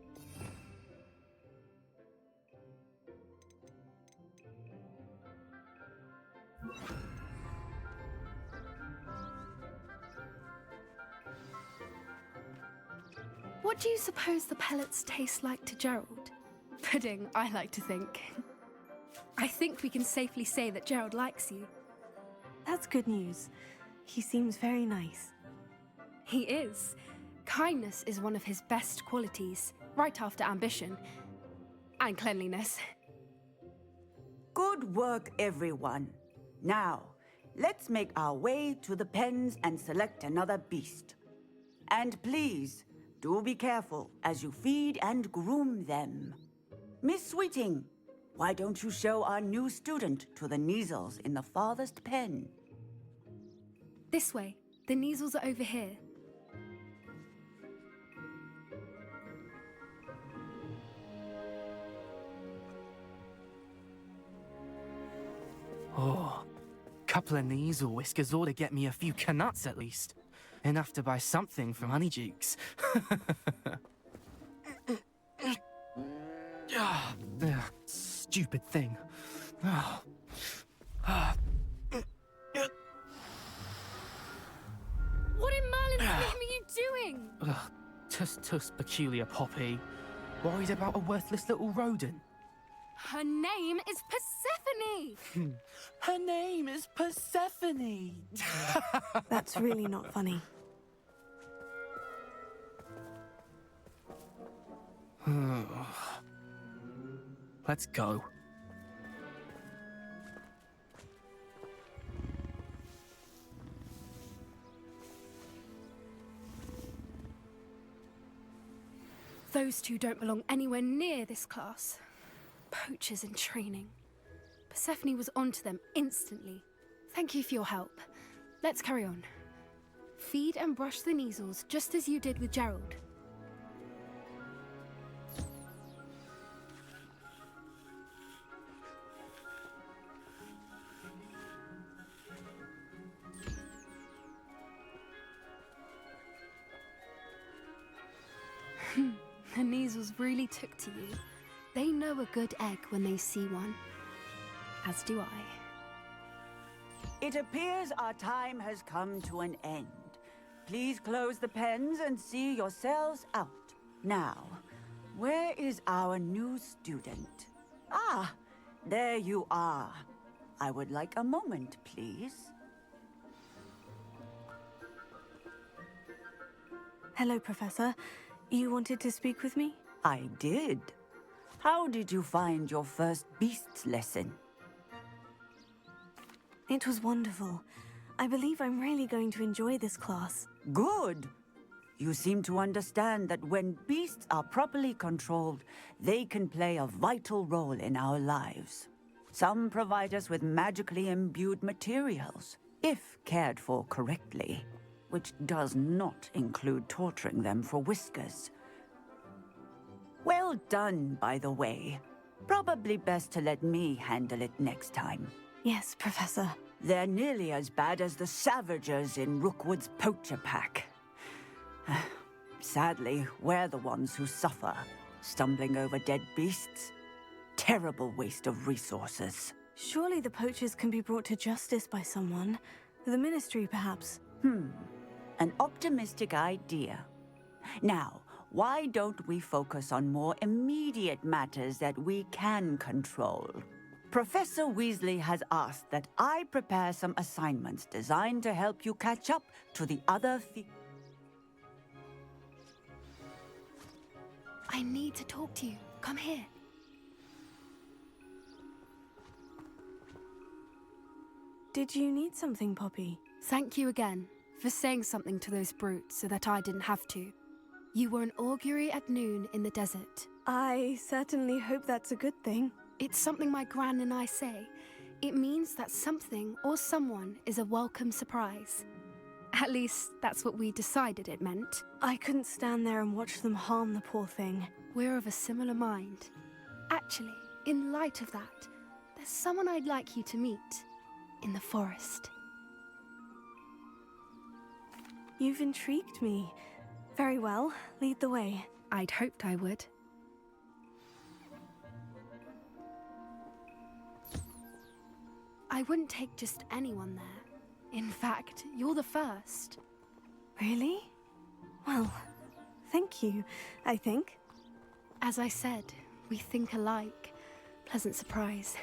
What do you suppose the pellets taste like to Gerald? Pudding, I like to think. I think we can safely say that Gerald likes you. That's good news. He seems very nice. He is. Kindness is one of his best qualities, right after ambition. And cleanliness. Good work, everyone. Now, let's make our way to the pens and select another beast. And please, do be careful as you feed and groom them. Miss Sweeting, why don't you show our new student to the Kneazles in the farthest pen? This way. The Kneazles are over here. Oh, couple of Kneazle whiskers ought to get me a few canuts at least. Enough to buy something from Honeydukes. Stupid thing. What in Merlin's name are you doing? Tuss peculiar Poppy. Worried about a worthless little rodent. Her name is Persephone! Her name is Persephone! That's really not funny. Let's go. Those two don't belong anywhere near this class. Poachers in training. Persephone was onto them instantly. Thank you for your help. Let's carry on. Feed and brush the Neasels just as you did with Gerald. The Neasels really took to you. They know a good egg when they see one. As do I. It appears our time has come to an end. Please close the pens and see yourselves out. Now, where is our new student? Ah, there you are. I would like a moment, please. Hello, Professor. You wanted to speak with me? I did. How did you find your first beasts lesson? It was wonderful. I believe I'm really going to enjoy this class. Good. You seem to understand that when beasts are properly controlled, they can play a vital role in our lives. Some provide us with magically imbued materials, if cared for correctly, which does not include torturing them for whiskers. Well done, by the way. Probably best to let me handle it next time. Yes, Professor. They're nearly as bad as the Savagers in Rookwood's poacher pack. Sadly, we're the ones who suffer, stumbling over dead beasts. Terrible waste of resources. Surely the poachers can be brought to justice by someone. The Ministry, perhaps. An optimistic idea. Now, why don't we focus on more immediate matters that we can control? Professor Weasley has asked that I prepare some assignments designed to help you catch up to the other I need to talk to you. Come here. Did you need something, Poppy? Thank you again for saying something to those brutes so that I didn't have to. You were an augury at noon in the desert. I certainly hope that's a good thing. It's something my gran and I say. It means that something or someone is a welcome surprise. At least, that's what we decided it meant. I couldn't stand there and watch them harm the poor thing. We're of a similar mind. Actually, in light of that, there's someone I'd like you to meet. In the forest. You've intrigued me. Very well, lead the way. I'd hoped I would. I wouldn't take just anyone there. In fact, you're the first. Really? Well, thank you, I think. As I said, we think alike. Pleasant surprise.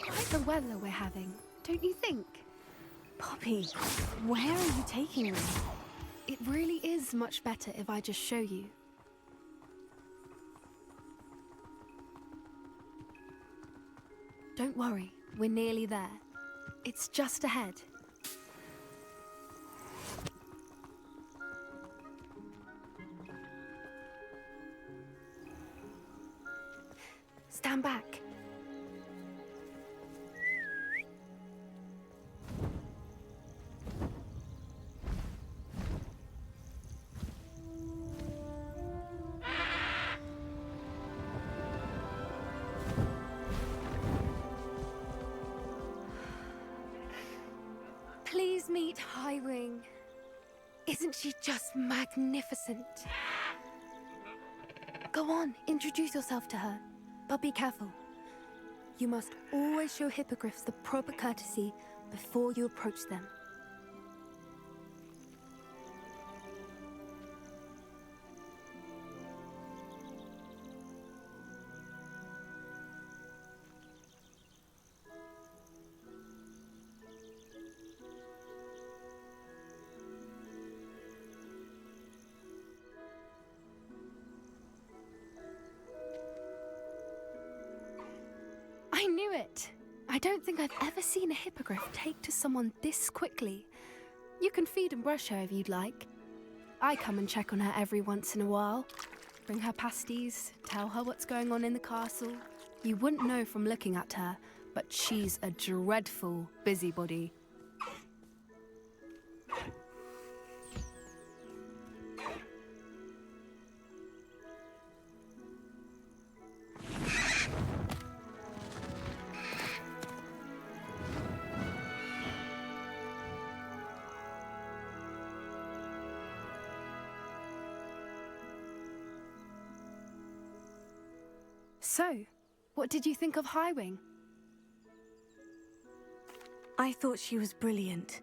Like the weather we're having, don't you think? Poppy, where are you taking me? It really is much better if I just show you. Don't worry, we're nearly there. It's just ahead. Stand back. Please meet Highwing. Isn't she just magnificent? Go on, introduce yourself to her. But be careful. You must always show hippogriffs the proper courtesy before you approach them. I knew it! I don't think I've ever seen a hippogriff take to someone this quickly. You can feed and brush her if you'd like. I come and check on her every once in a while. Bring her pasties, tell her what's going on in the castle. You wouldn't know from looking at her, but she's a dreadful busybody. So, what did you think of Highwing? I thought she was brilliant.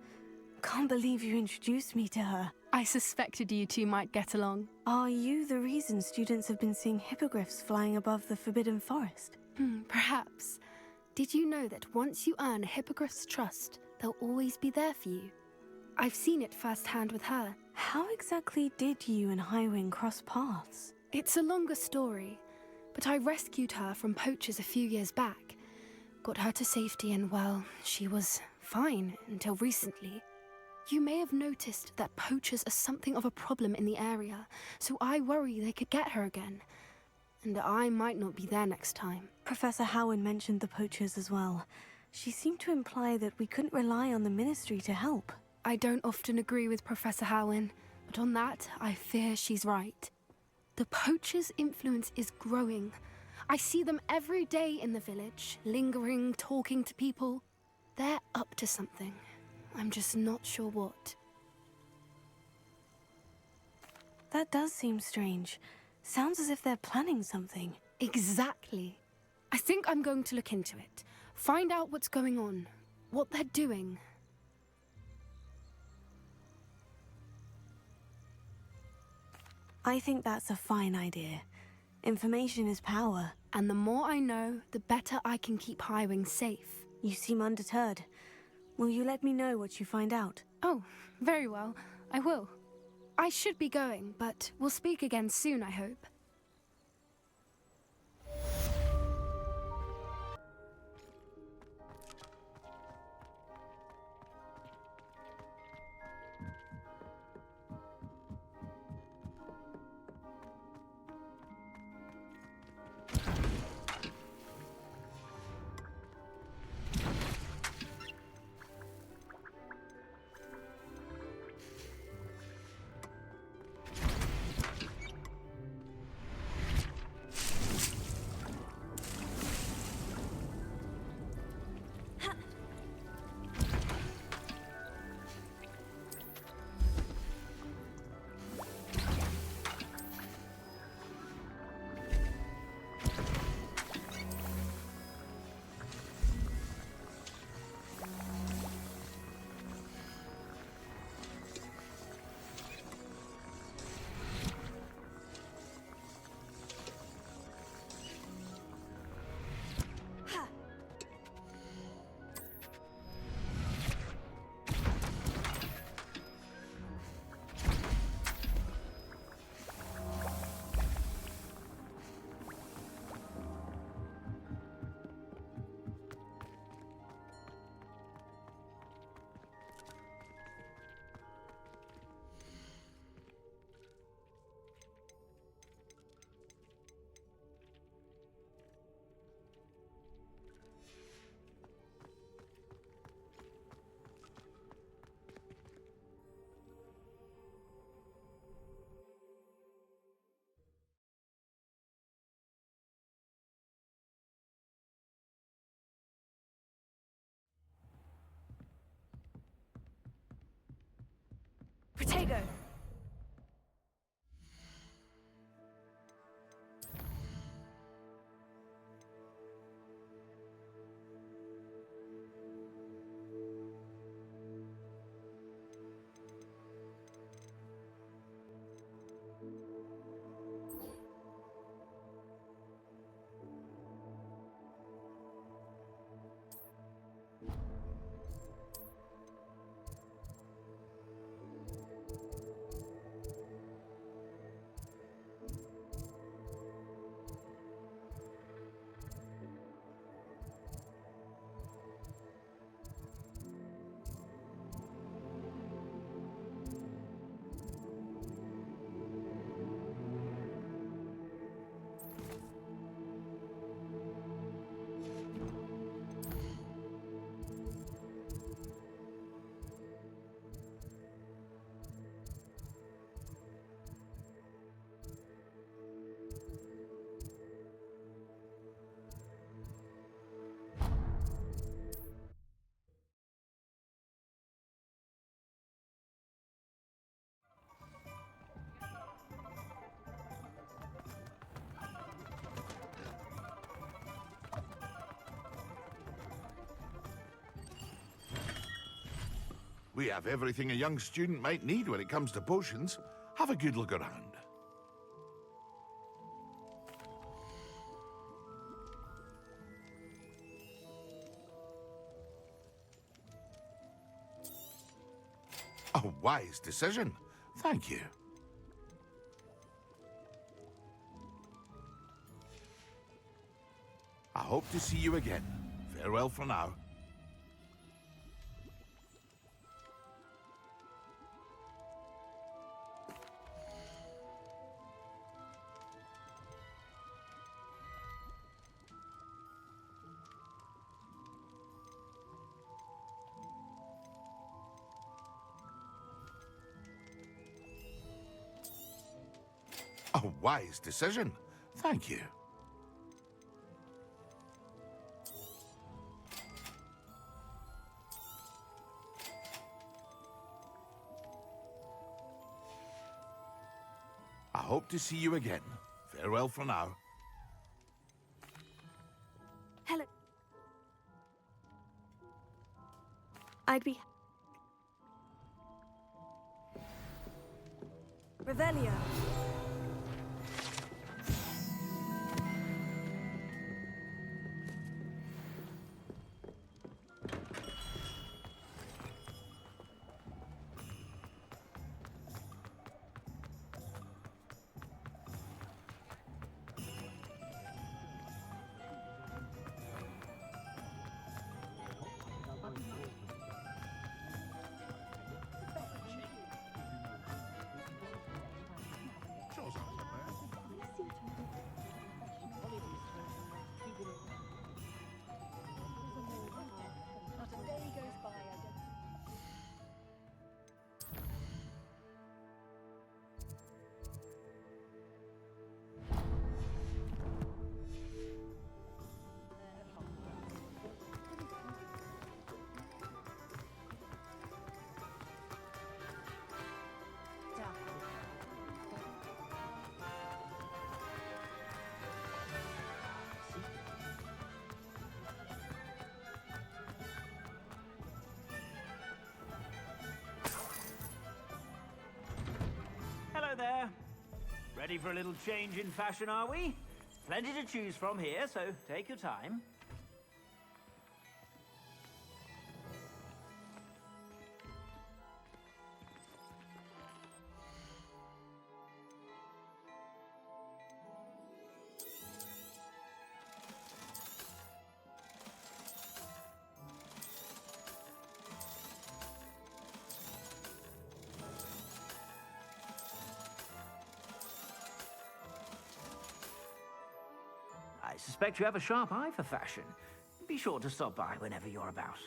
Can't believe you introduced me to her. I suspected you two might get along. Are you the reason students have been seeing hippogriffs flying above the Forbidden Forest? Perhaps. Did you know that once you earn a hippogriff's trust, they'll always be there for you? I've seen it firsthand with her. How exactly did you and Highwing cross paths? It's a longer story, but I rescued her from poachers a few years back. Got her to safety and, well, she was fine until recently. You may have noticed that poachers are something of a problem in the area, so I worry they could get her again. And I might not be there next time. Professor Howen mentioned the poachers as well. She seemed to imply that we couldn't rely on the Ministry to help. I don't often agree with Professor Howen, but on that, I fear she's right. The poachers' influence is growing. I see them every day in the village, lingering, talking to people. They're up to something. I'm just not sure what. That does seem strange. Sounds as if they're planning something. Exactly. I think I'm going to look into it. Find out what's going on, what they're doing. I think that's a fine idea. Information is power. And the more I know, the better I can keep Highwing safe. You seem undeterred. Will you let me know what you find out? Oh, very well. I will. I should be going, but we'll speak again soon, I hope. We have everything a young student might need when it comes to potions. Have a good look around. A wise decision. Thank you. I hope to see you again. Farewell for now. A wise decision. Thank you. I hope to see you again. Farewell for now. Hello. I'd be... Revelio. Hello there. Ready for a little change in fashion, are we? Plenty to choose from here, so take your time. I suspect you have a sharp eye for fashion. Be sure to stop by whenever you're about.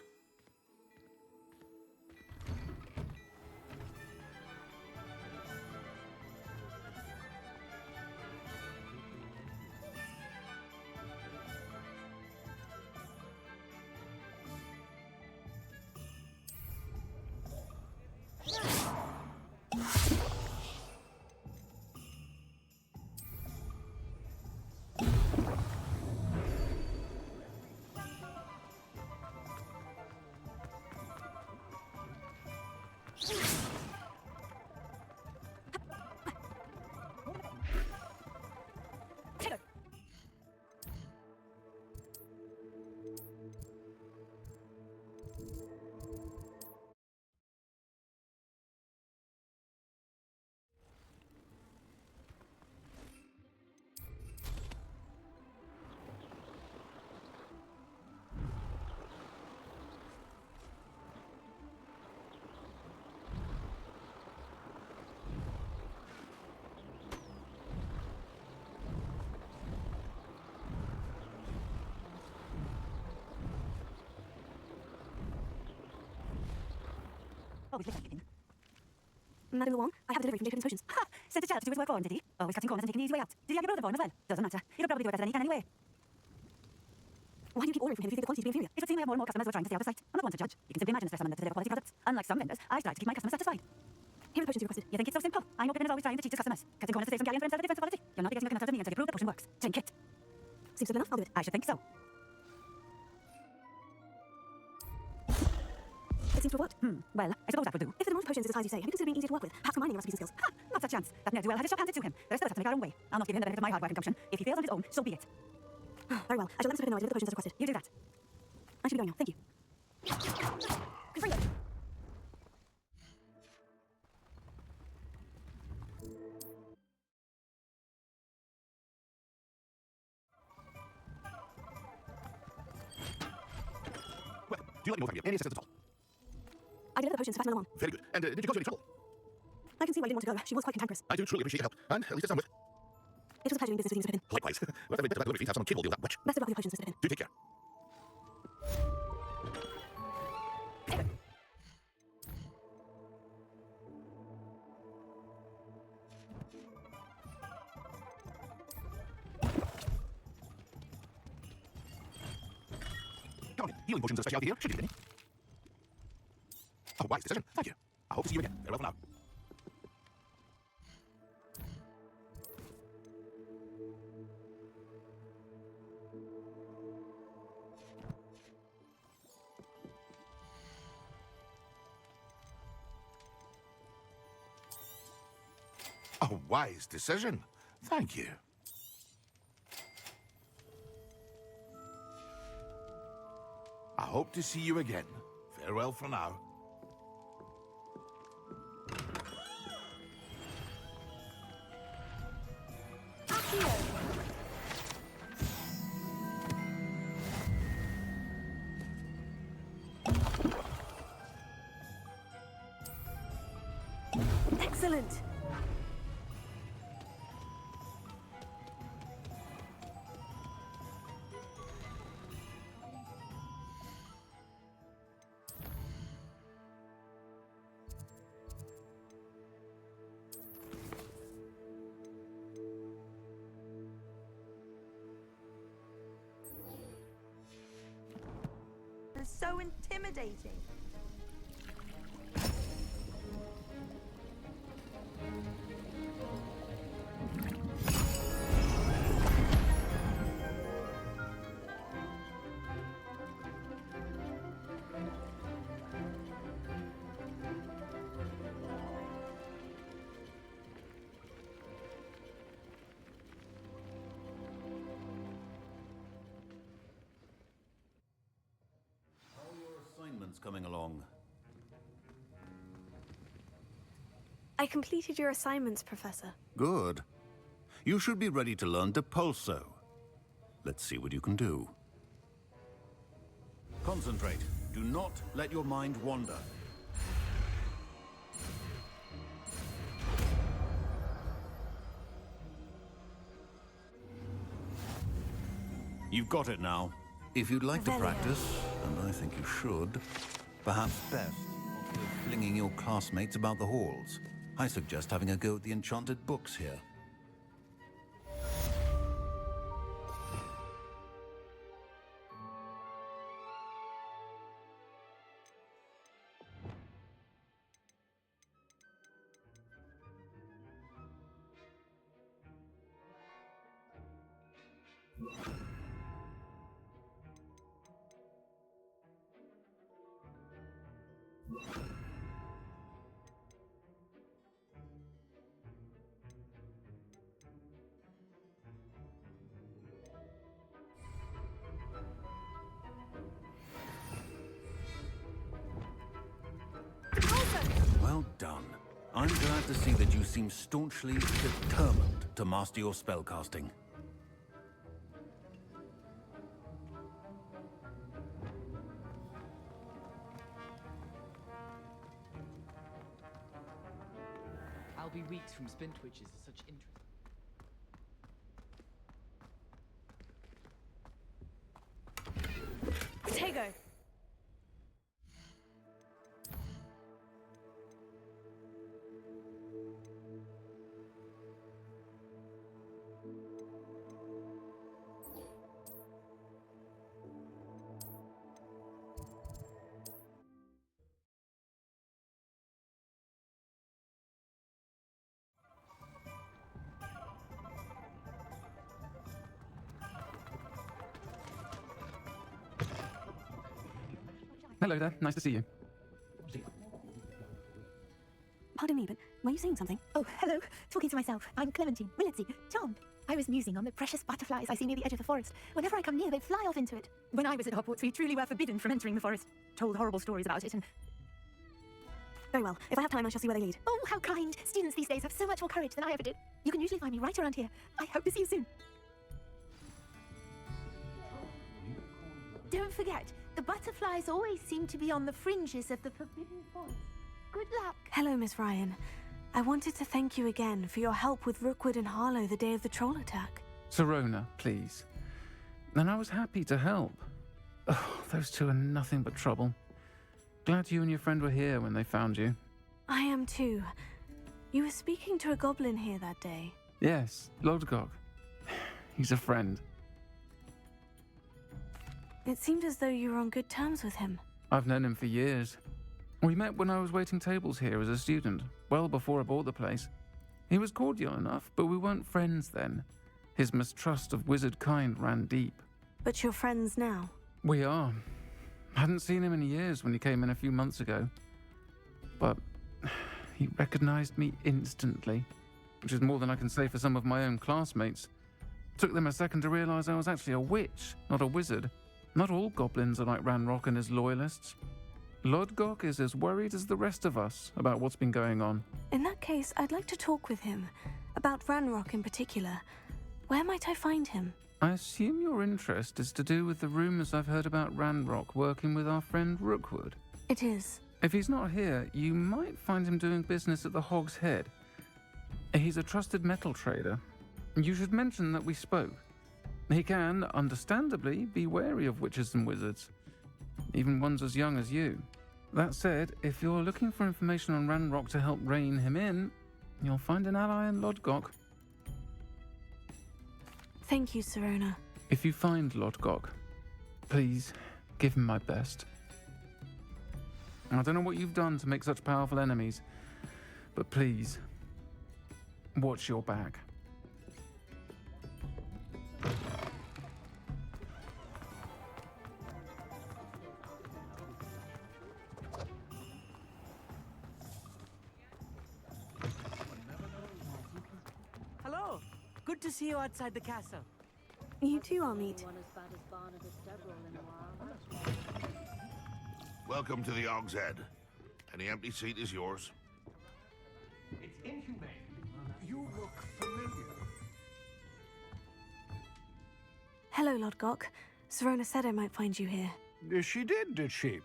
Always looking in. Madame Wong, I have a delivery from Jacob's Potions. Ha! Sent a chap to do his work for him, did he? Always cutting corners and taking the easy way out. Did he have your brother for him as well? Doesn't matter. He'll probably do it better than he can anyway. Why do you keep ordering from him if you think the quality to be inferior? It would seem we have more and more customers who are trying to stay out of sight. I'm not one to judge. You can simply imagine the stress I'm under to deliver quality products. Unlike some vendors, I strive to keep my customers satisfied. Here are the potions you requested. You think it's so simple? I know Pippin is always trying to cheat his customers. Cutting corners to save some galleon for himself at the expense of quality. You're not getting a consult of me until you prove the potion works. Drink it. Seems simple enough. I'll do it. I should think so. It's seems to have worked. Well, I suppose that would do. If the demand for potions is as high as you say, have you considered being easier to work with? Perhaps combining your recipes and skills? Ha! Not a chance. That ne'er-do-well had his shop handed to him. The rest of us have to make our own way. I'll not give him the benefit of my hard work and gumption. If he fails on his own, so be it. Very well. I shall let Mr. Pippin know I deliver the potions as requested. You do that. I should be going now. Thank you. Confringo! Well, do you let me know if I can be of any assistance at all? I delivered the potions to Fatima Lamont. Very good. And did you cause her any trouble? I can see why you didn't want to go. She was quite cantankerous. I do truly appreciate your help, and at least it's done with. It was a pleasure doing business with you, Mr. Pippin. Likewise. Well, every bit about delivery fees, have someone capable of deal with that witch. Best of luck with your potions, Mr. Pippin. Do take care. Come on in. Healing potions are a specialty here. Should you need any? A wise decision. Thank you. I hope to see you again. Farewell for now. A wise decision. Thank you. I hope to see you again. Farewell for now. Excellent! It's so intimidating. Assignments coming along. I completed your assignments, Professor. Good. You should be ready to learn Depulso. Let's see what you can do. Concentrate. Do not let your mind wander. You've got it now. If you'd like to practice, and I think you should, perhaps best after flinging your classmates about the halls. I suggest having a go at the enchanted books here. Well done. I'm glad to see that you seem staunchly determined to master your spellcasting. I'll be weeks from spin twitches are such interest. Tego! Hello there, nice to see you. pardon me, but were you saying something? Oh, hello. Talking to myself. I'm Clementine. Willetsy. Charmed. I was musing on the precious butterflies I see near the edge of the forest. Whenever I come near, they fly off into it. When I was at Hogwarts, we truly were forbidden from entering the forest. Told horrible stories about it and... Very well. If I have time, I shall see where they lead. Oh, how kind. Students these days have so much more courage than I ever did. You can usually find me right around here. I hope to see you soon. Don't forget, the butterflies always seem to be on the fringes of the forbidden forest. Good luck. Hello, Miss Ryan. I wanted to thank you again for your help with Rookwood and Harlow the day of the troll attack. Sirona, please. And I was happy to help. Oh, those two are nothing but trouble. Glad you and your friend were here when they found you. I am too. You were speaking to a goblin here that day. Yes, Lodgok. He's a friend. It seemed as though you were on good terms with him. I've known him for years. We met when I was waiting tables here as a student, well before I bought the place. He was cordial enough, but we weren't friends then. His mistrust of wizard kind ran deep. But you're friends now? We are. Hadn't seen him in years when he came in a few months ago. But he recognized me instantly, which is more than I can say for some of my own classmates. Took them a second to realize I was actually a witch, not a wizard. Not all goblins are like Ranrock and his loyalists. Lodgok is as worried as the rest of us about what's been going on. In that case, I'd like to talk with him. About Ranrock in particular. Where might I find him? I assume your interest is to do with the rumors I've heard about Ranrock working with our friend Rookwood. It is. If he's not here, you might find him doing business at the Hog's Head. He's a trusted metal trader. You should mention that we spoke. He can, understandably, be wary of witches and wizards, even ones as young as you. That said, if you're looking for information on Ranrock to help rein him in, you'll find an ally in Lodgok. Thank you, Sirona. If you find Lodgok, please give him my best. I don't know what you've done to make such powerful enemies, but please, watch your back. Hello. Good to see you outside the castle. You too, Amit. Welcome to the Hog's Head. Any empty seat is yours. It's inhumane. You look familiar. Hello, Lodgok. Sirona said I might find you here. She did she?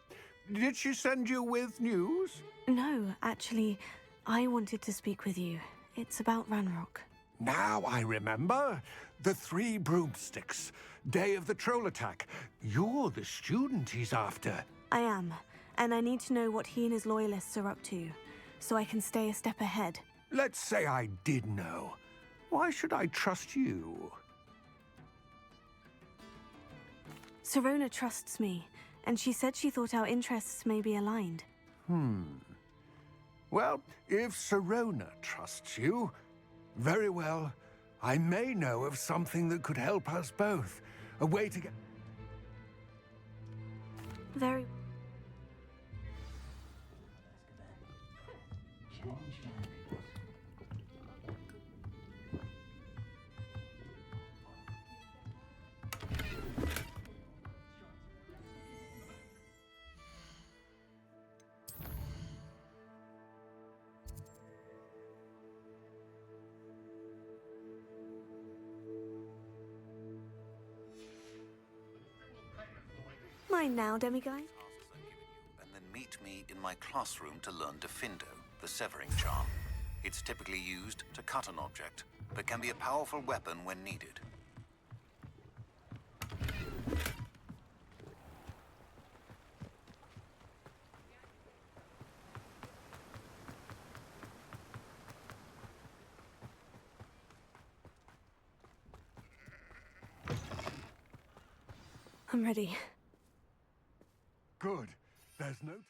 Did she send you with news? No, actually, I wanted to speak with you. It's about Ranrock. Now I remember. The 3 broomsticks. Day of the troll attack. You're the student he's after. I am, and I need to know what he and his loyalists are up to, so I can stay a step ahead. Let's say I did know. Why should I trust you? Sirona trusts me, and she said she thought our interests may be aligned. Well, if Sirona trusts you, very well. I may know of something that could help us both. A way to get... Very... Mine now, demiguise. And then meet me in my classroom to learn Defindo, the severing charm. It's typically used to cut an object, but can be a powerful weapon when needed. I'm ready. Good. There's no time.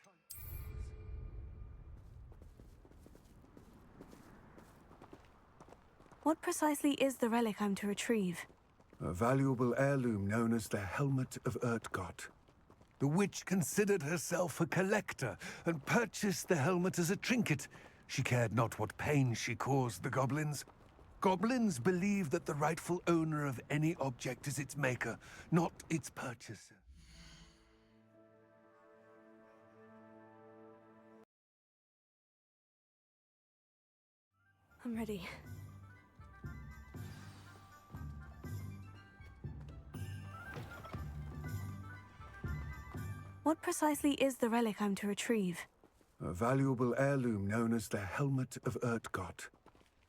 What precisely is the relic I'm to retrieve? A valuable heirloom known as the Helmet of Urtgott. The witch considered herself a collector and purchased the helmet as a trinket, She cared not what pain she caused the goblins. Goblins believe that the rightful owner of any object is its maker, not its purchaser. I'm ready. What precisely is the relic I'm to retrieve? A valuable heirloom known as the Helmet of Urtgott.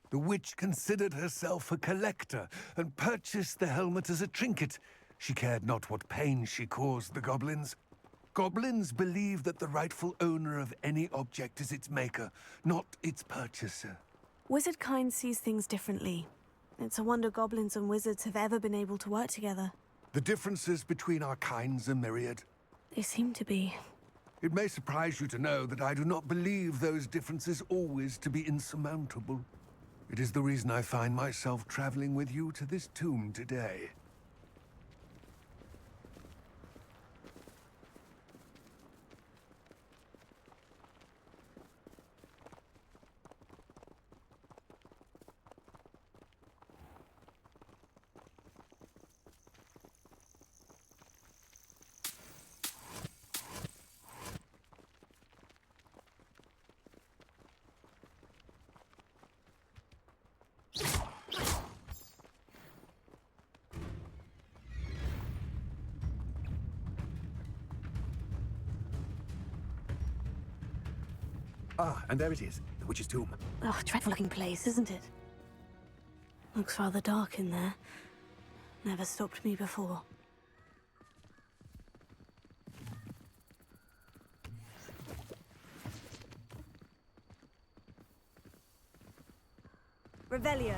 The witch considered herself a collector and purchased the helmet as a trinket. She cared not what pain she caused the goblins. Goblins believe that the rightful owner of any object is its maker, not its purchaser. Wizard kind sees things differently. It's a wonder goblins and wizards have ever been able to work together. The differences between our kinds are myriad. They seem to be. It may surprise you to know that I do not believe those differences always to be insurmountable. It is the reason I find myself traveling with you to this tomb today. Ah, and there it is, the witch's tomb. Oh, dreadful looking place, isn't it? Looks rather dark in there. Never stopped me before. Revelio.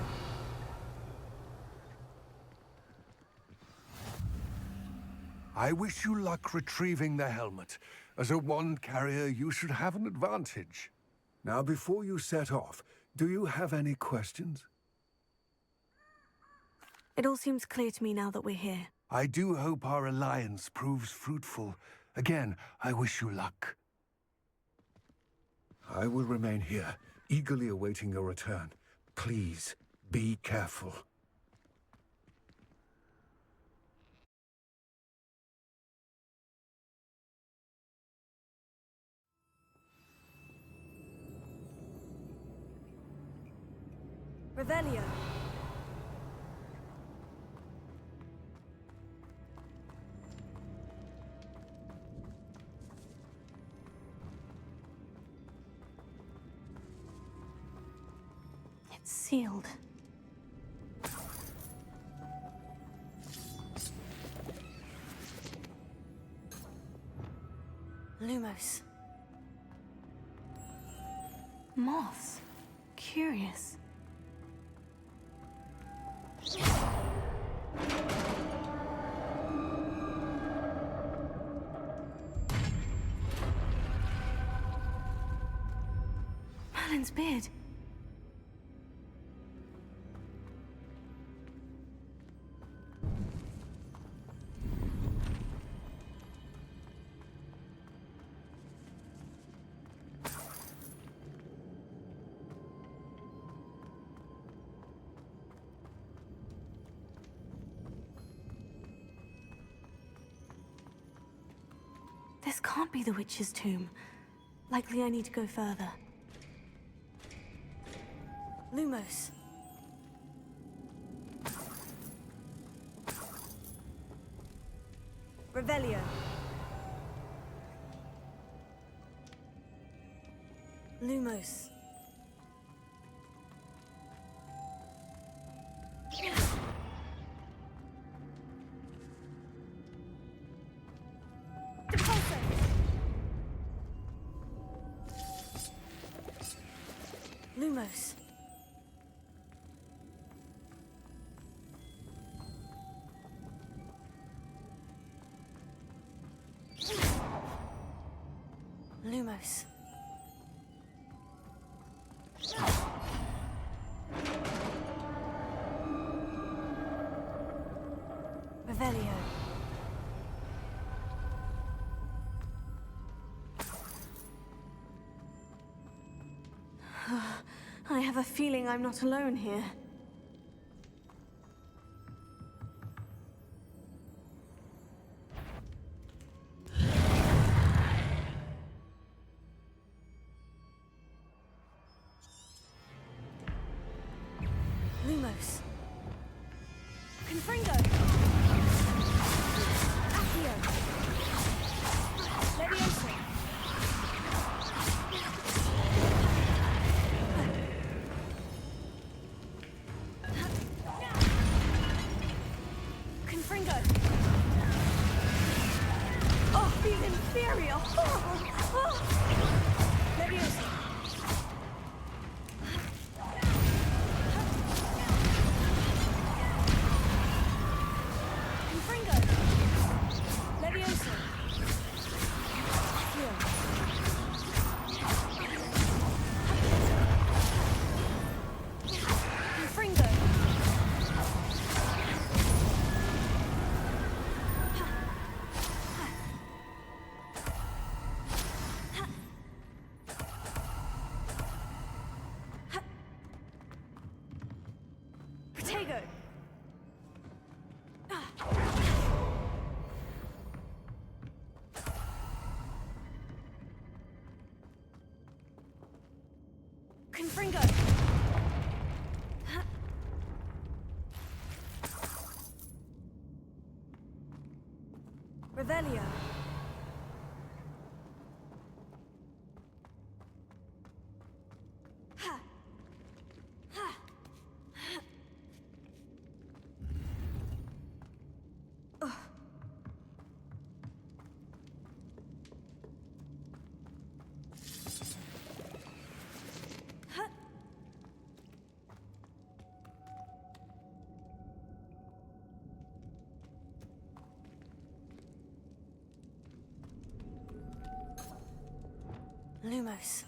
I wish you luck retrieving the helmet. As a wand carrier, you should have an advantage. Now, before you set off, do you have any questions? It all seems clear to me now that we're here. I do hope our alliance proves fruitful. Again, I wish you luck. I will remain here, eagerly awaiting your return. Please, be careful. Revelio. It's sealed. Lumos. Moths. Curious. Merlin's beard. This can't be the witch's tomb. Likely I need to go further. Lumos. Revelio. Lumos. Lumos. Lumos. Revelio. have a feeling I'm not alone here. Lumos. Confringo. Accio. Levioso. Confringo. Oh, he's inferior. Horrible. Oh. Levioso. Confringo. Levioso. Accio. Confringo. Protego. Confringo. Revelio. Lumos.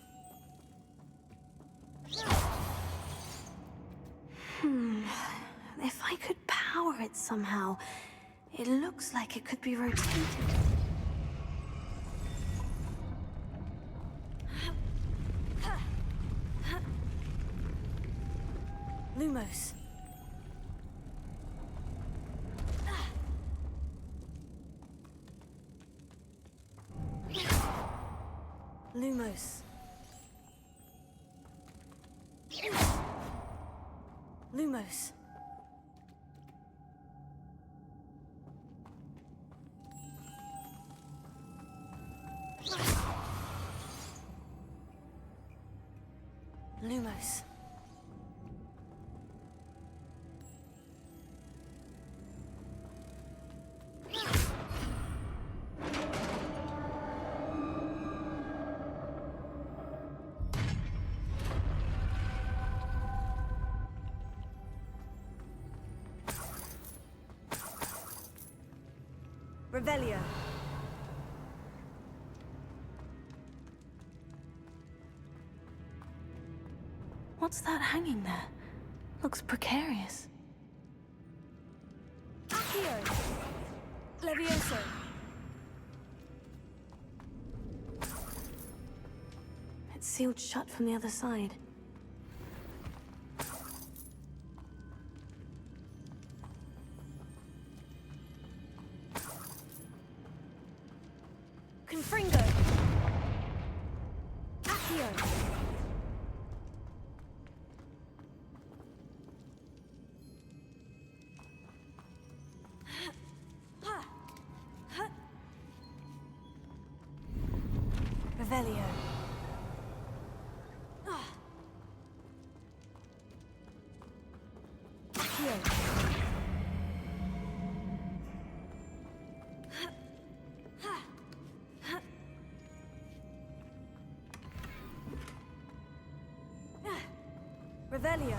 If I could power it somehow, it looks like it could be rotated. Lumos. Lumos. Lumos. Lumos. Revelio. What's that hanging there? Looks precarious. Accio. Levioso. It's sealed shut from the other side. Confringo. Accio. Revelio. Accio. Revelio.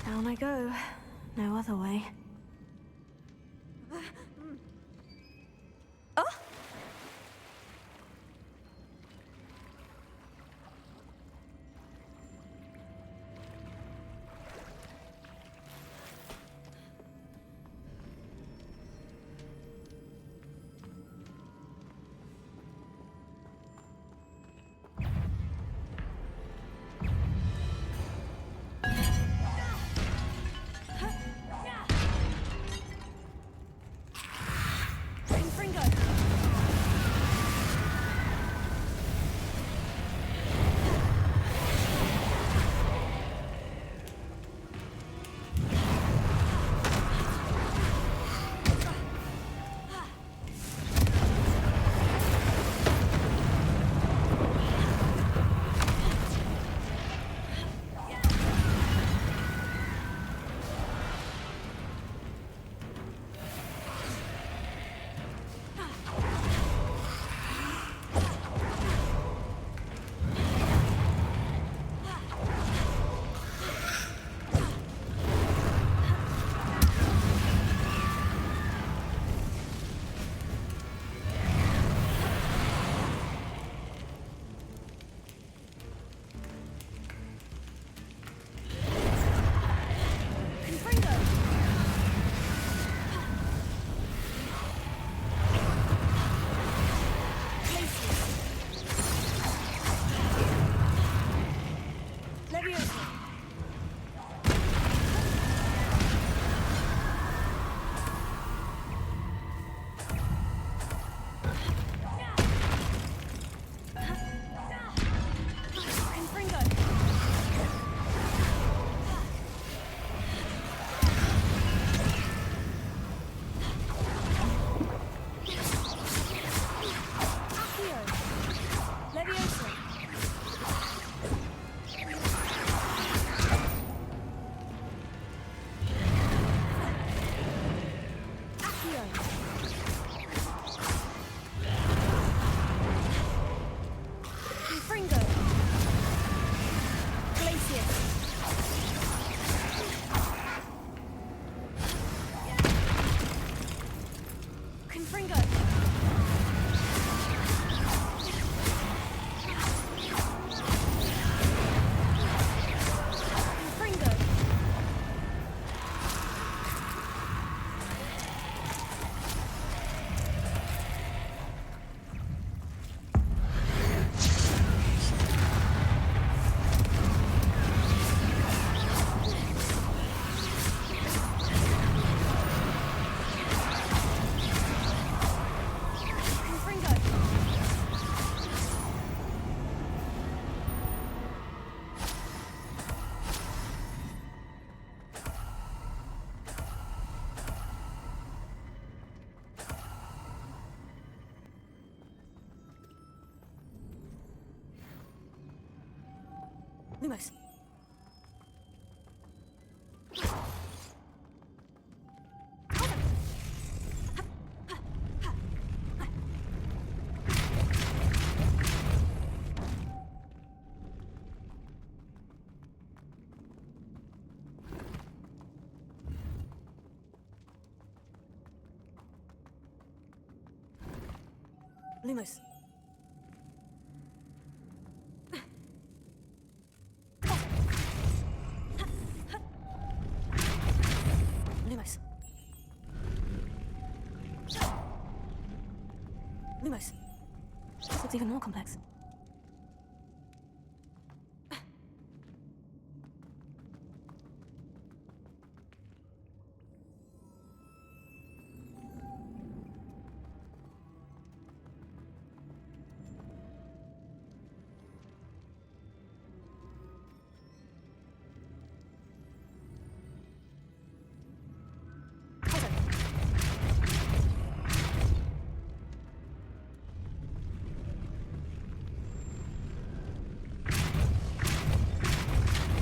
Down I go. No other way. Oh! Lumos. Lumos. Lumos. Lumos. This looks even more complex.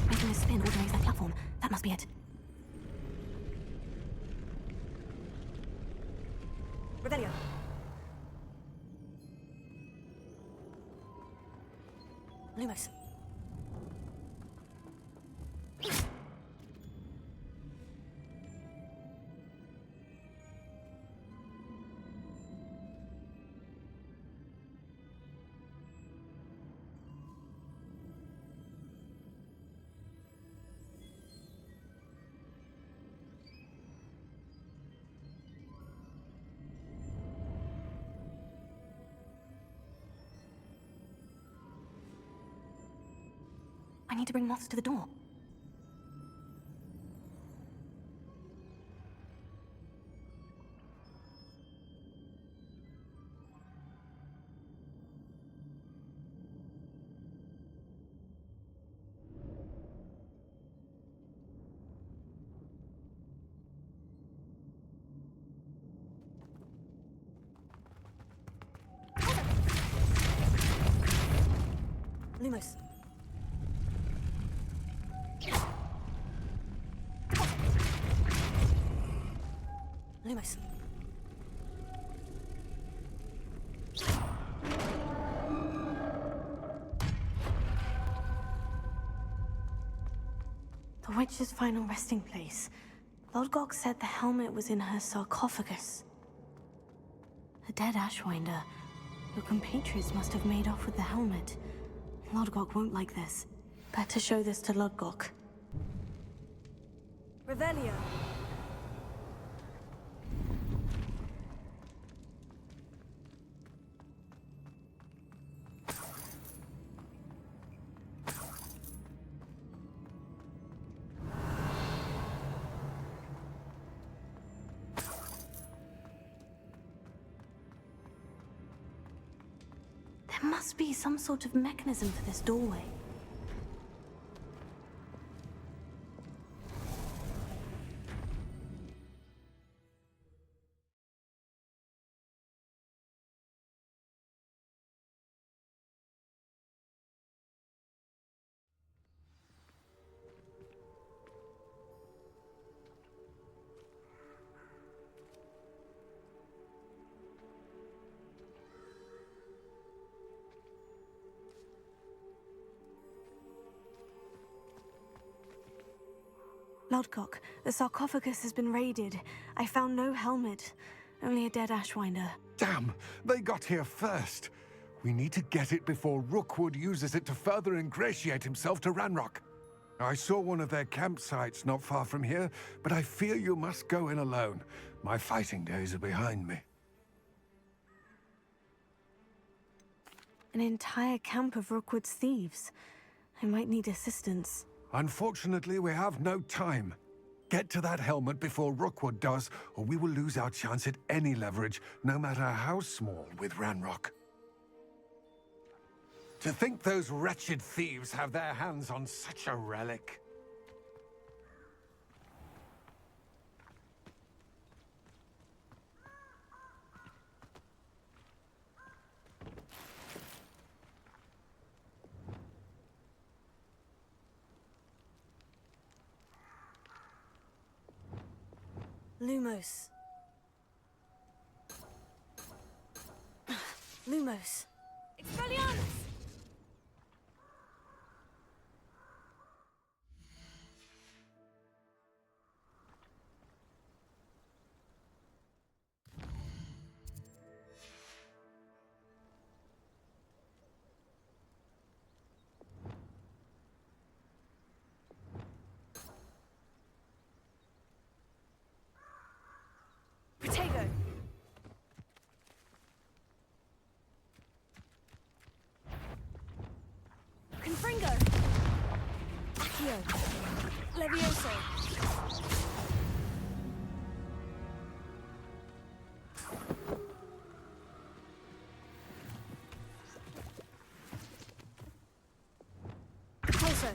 Making a spin all the way to that platform. That must be it. Revelio. Lumos. I need to bring moths to the door. Lumos. Lumos. The witch's final resting place. Lodgok said the helmet was in her sarcophagus. A dead Ashwinder. Your compatriots must have made off with the helmet. Lodgok won't like this. Better show this to Lodgok. Revelio. There must be some sort of mechanism for this doorway. Lodgok, the sarcophagus has been raided. I found no helmet, only a dead Ashwinder. Damn! They got here first. We need to get it before Rookwood uses it to further ingratiate himself to Ranrock. I saw one of their campsites not far from here, but I fear you must go in alone. My fighting days are behind me. An entire camp of Rookwood's thieves. I might need assistance. Unfortunately, we have no time. Get to that helmet before Rookwood does, or we will lose our chance at any leverage, no matter how small, with Ranrock. To think those wretched thieves have their hands on such a relic. Lumos. Lumos. Expelliarmus! Protego. Confringo. Accio. Levioso. Pulso.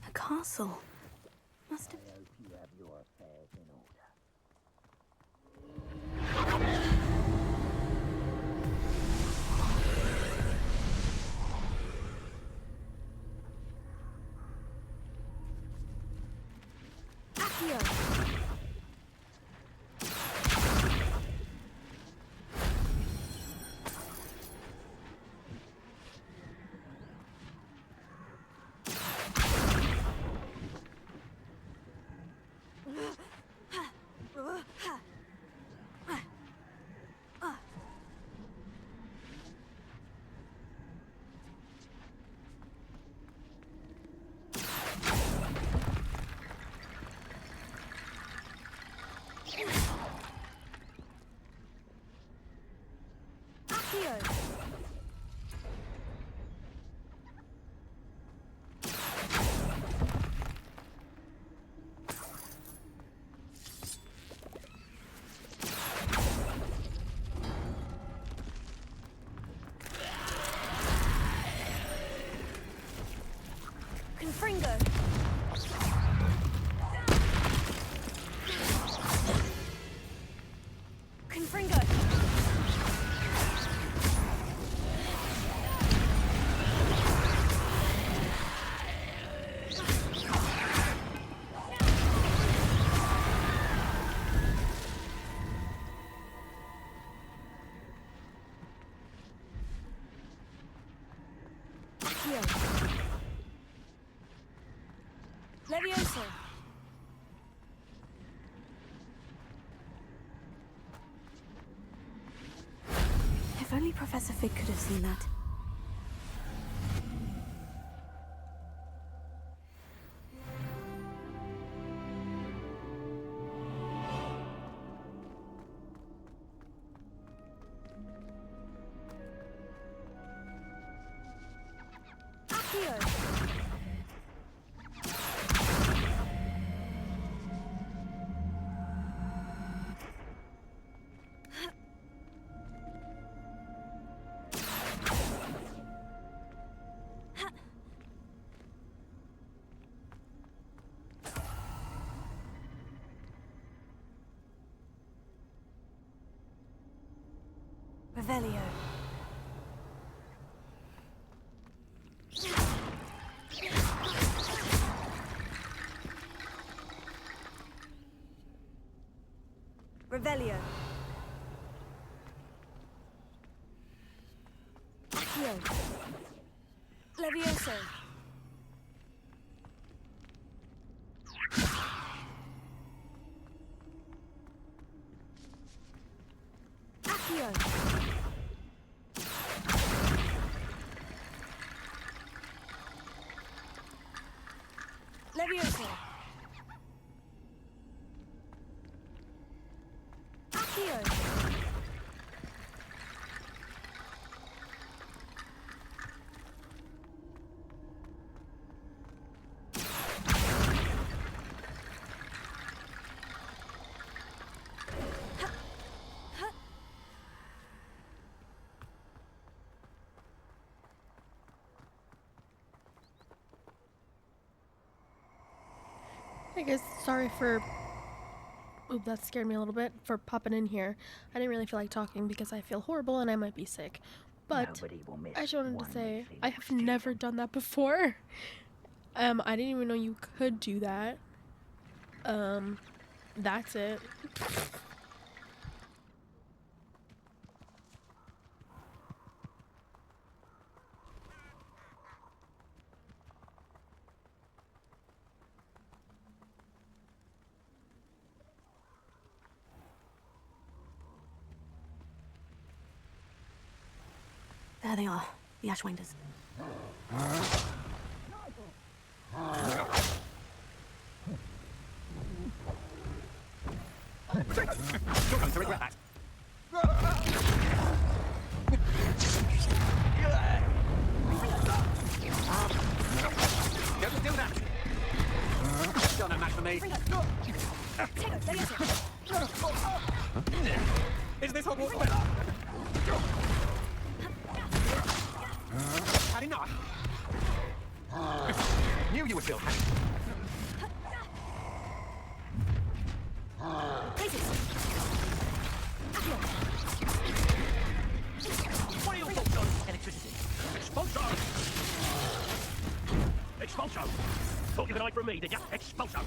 A castle. Must have. I hope you have your affairs in order. Accio. Accio. Confringo. Confringo. Accio. Levioso. If only Professor Fig could have seen that. Accio. Revelio. Revelio. Accio. Levioso. Accio. Levioso. Accio. Hey guys, sorry for... Oop, that scared me a little bit, for popping in here. I didn't really feel like talking because I feel horrible and I might be sick. But I just wanted to say, I have never done that before. I didn't even know you could do that. That's it. There they are, the Ashwinders. You're going to regret that. Don't do that. Still no match for me. Is this Hogwarts? Had enough? Knew you were still having. What are your thoughts on electricity? Expulso! Expulso! Thought you had an eye for me, did ya? Expulso!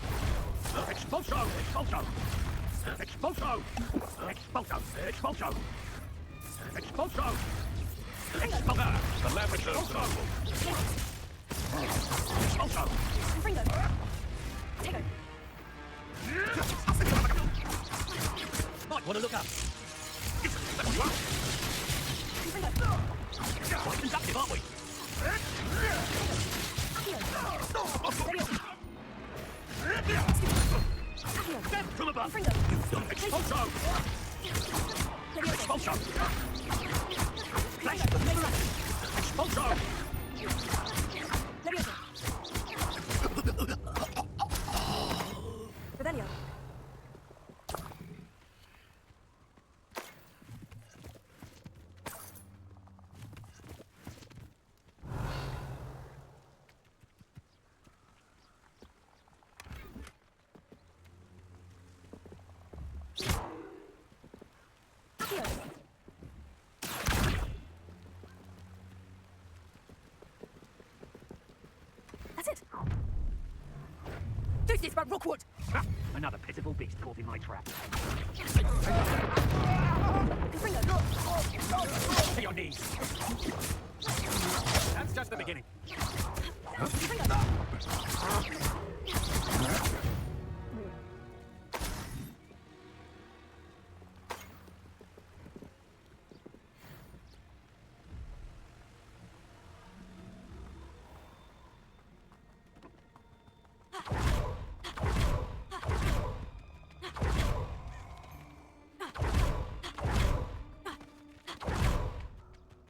Expulso! Expulso! Expulso! Expulso! Expulso! Expulso! Expulso! The lab reserves an article. Expulso! Fringo! Take it. Might want to look up. That's what you are. Quite conductive, aren't we? Step from above. Expulso! Expulso! Flash! Expulso! Revelio. That's it. Do this, but Rookwood! Another pitiful beast caught in my trap. To your knees. That's just the beginning.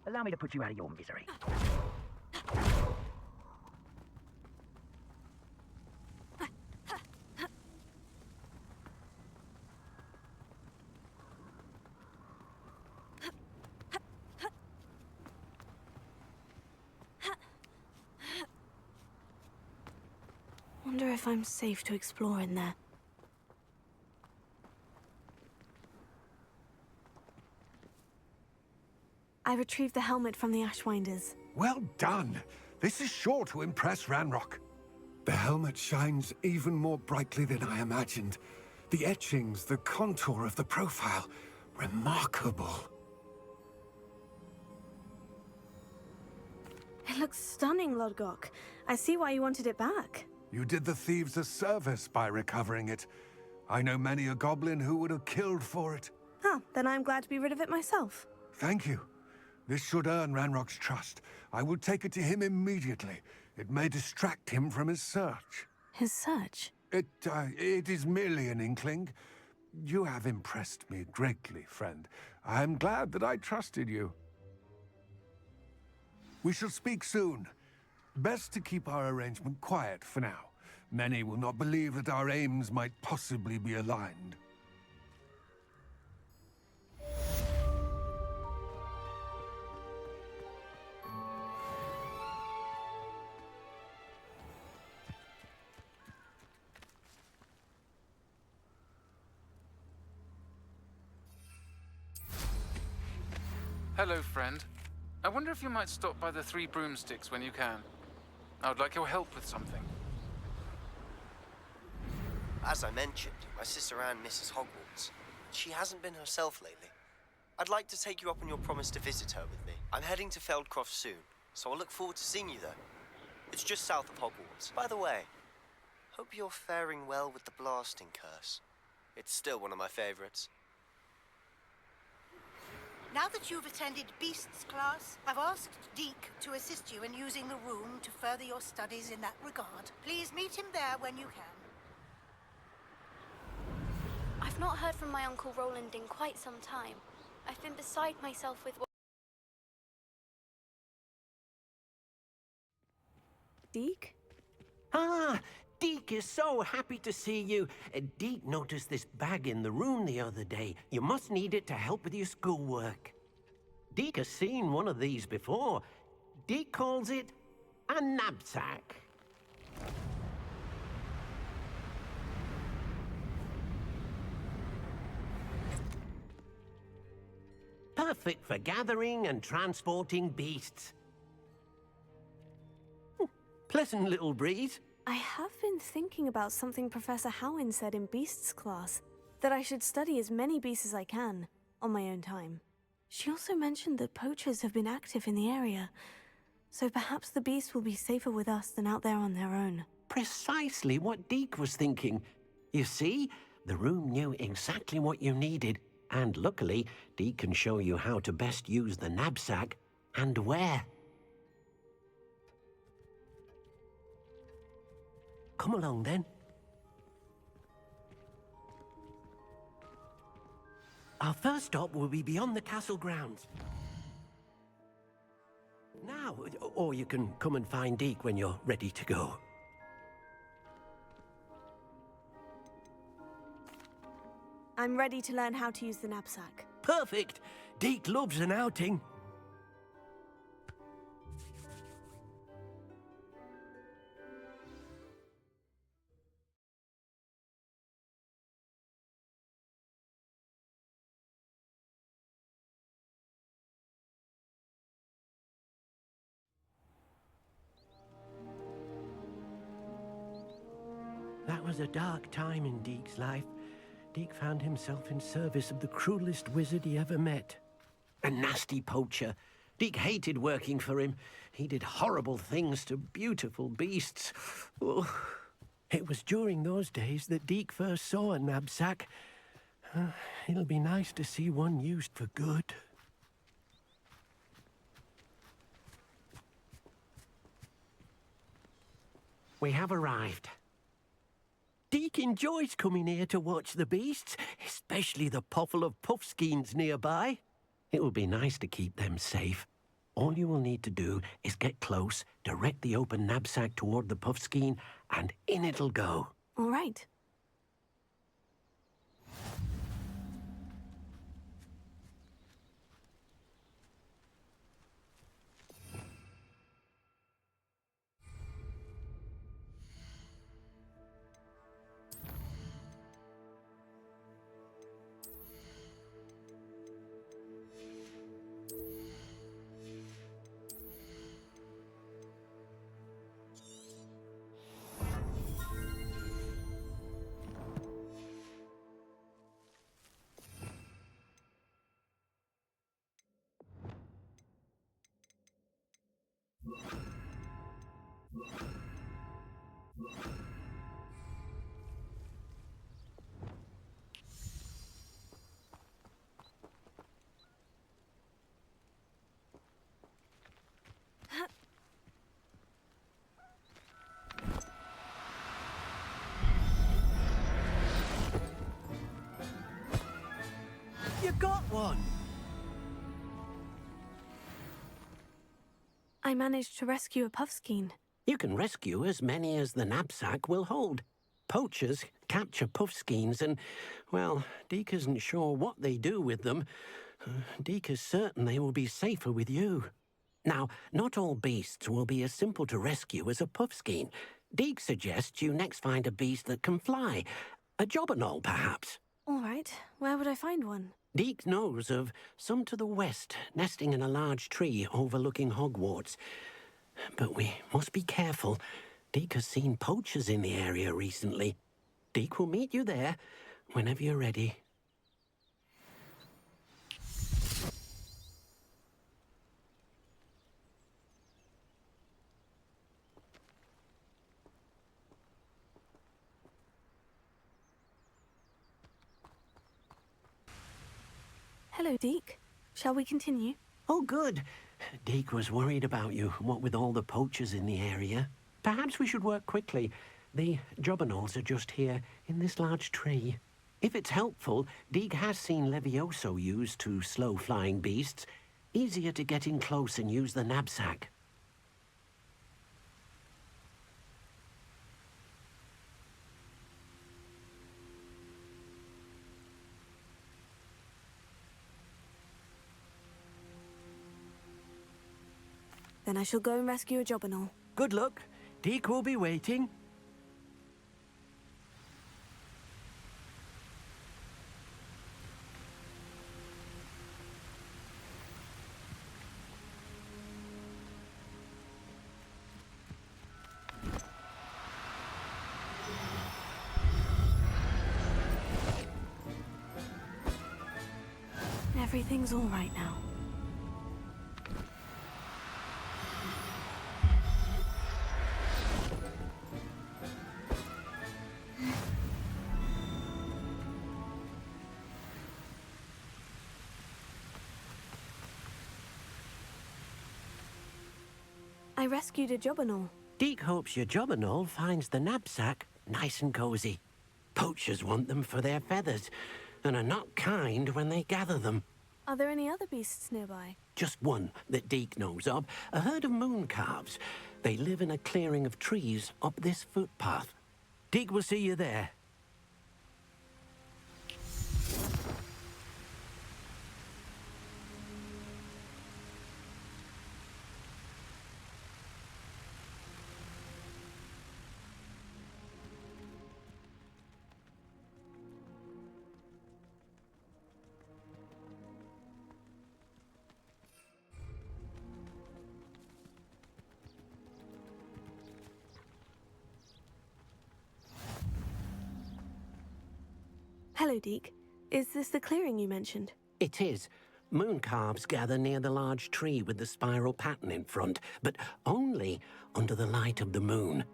Allow me to put you out of your misery. Wonder if I'm safe to explore in there. I retrieved the helmet from the Ashwinders. Well done. This is sure to impress Ranrock. The helmet shines even more brightly than I imagined. The etchings, the contour of the profile. Remarkable. It looks stunning, Lodgok. I see why you wanted it back. You did the thieves a service by recovering it. I know many a goblin who would have killed for it. Huh, then I'm glad to be rid of it myself. Thank you. This should earn Ranrock's trust. I will take it to him immediately. It may distract him from his search. His search? It is merely an inkling. You have impressed me greatly, friend. I am glad that I trusted you. We shall speak soon. Best to keep our arrangement quiet for now. Many will not believe that our aims might possibly be aligned. Hello, friend. I wonder if you might stop by the Three Broomsticks when you can. I would like your help with something. As I mentioned, my sister Anne misses Hogwarts. She hasn't been herself lately. I'd like to take you up on your promise to visit her with me. I'm heading to Feldcroft soon, so I'll look forward to seeing you there. It's just south of Hogwarts. By the way, hope you're faring well with the blasting curse. It's still one of my favorites. Now that you've attended Beasts class, I've asked Deke to assist you in using the room to further your studies in that regard. Please meet him there when you can. I've not heard from my Uncle Roland in quite some time. I've been beside myself with Deke? Ah, Deke is so happy to see you. Deke noticed this bag in the room the other day. You must need it to help with your schoolwork. Deke has seen one of these before. Deke calls it a knapsack. Perfect for gathering and transporting beasts. Pleasant little breeze. I have been thinking about something Professor Howin said in Beasts class, that I should study as many beasts as I can, on my own time. She also mentioned that poachers have been active in the area, so perhaps the beasts will be safer with us than out there on their own. Precisely what Deke was thinking. You see, the room knew exactly what you needed, and luckily, Deke can show you how to best use the knapsack and where. Come along, then. Our first stop will be beyond the castle grounds. Now, or you can come and find Deke when you're ready to go. I'm ready to learn how to use the knapsack. Perfect! Deke loves an outing. That was a dark time in Deke's life. Deke found himself in service of the cruelest wizard he ever met. A nasty poacher. Deke hated working for him. He did horrible things to beautiful beasts. Oh. It was during those days that Deke first saw a knapsack. It'll be nice to see one used for good. We have arrived. Deke enjoys coming here to watch the beasts, especially the potful of puffskeins nearby. It will be nice to keep them safe. All you will need to do is get close, direct the open knapsack toward the puffskein, and in it'll go. All right. You got one! I managed to rescue a puffskein. You can rescue as many as the knapsack will hold. Poachers capture puffskeins and, well, Deke isn't sure what they do with them. Deke is certain they will be safer with you. Now, not all beasts will be as simple to rescue as a puffskein. Deke suggests you next find a beast that can fly. A jobberknoll, perhaps. All right. Where would I find one? Deke knows of some to the west, nesting in a large tree overlooking Hogwarts. But we must be careful. Deke has seen poachers in the area recently. Deke will meet you there whenever you're ready. Hello, Deke. Shall we continue? Oh, good. Deke was worried about you, what with all the poachers in the area. Perhaps we should work quickly. The jobberknolls are just here, in this large tree. If it's helpful, Deke has seen Levioso used to slow flying beasts. Easier to get in close and use the knapsack. Then I shall go and rescue a jobberknoll. Good luck. Deke will be waiting. Everything's all right now. I rescued a jobberknoll. Deke hopes your jobberknoll finds the knapsack nice and cozy. Poachers want them for their feathers, and are not kind when they gather them. Are there any other beasts nearby? Just one that Deke knows of, a herd of moon calves. They live in a clearing of trees up this footpath. Deke will see you there. Hello, Deke. Is this the clearing you mentioned? It is. Moon calves gather near the large tree with the spiral pattern in front, but only under the light of the moon.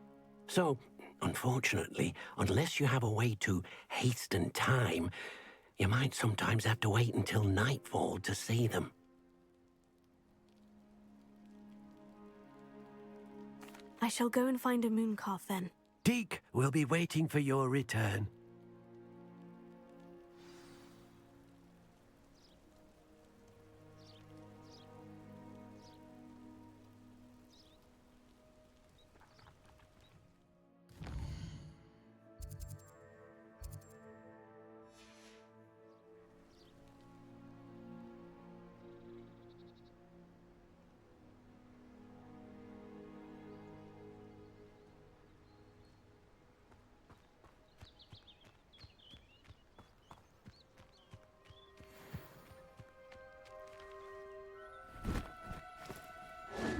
So, unfortunately, unless you have a way to hasten time, you might sometimes have to wait until nightfall to see them. I shall go and find a moon calf then. Deke will be waiting for your return.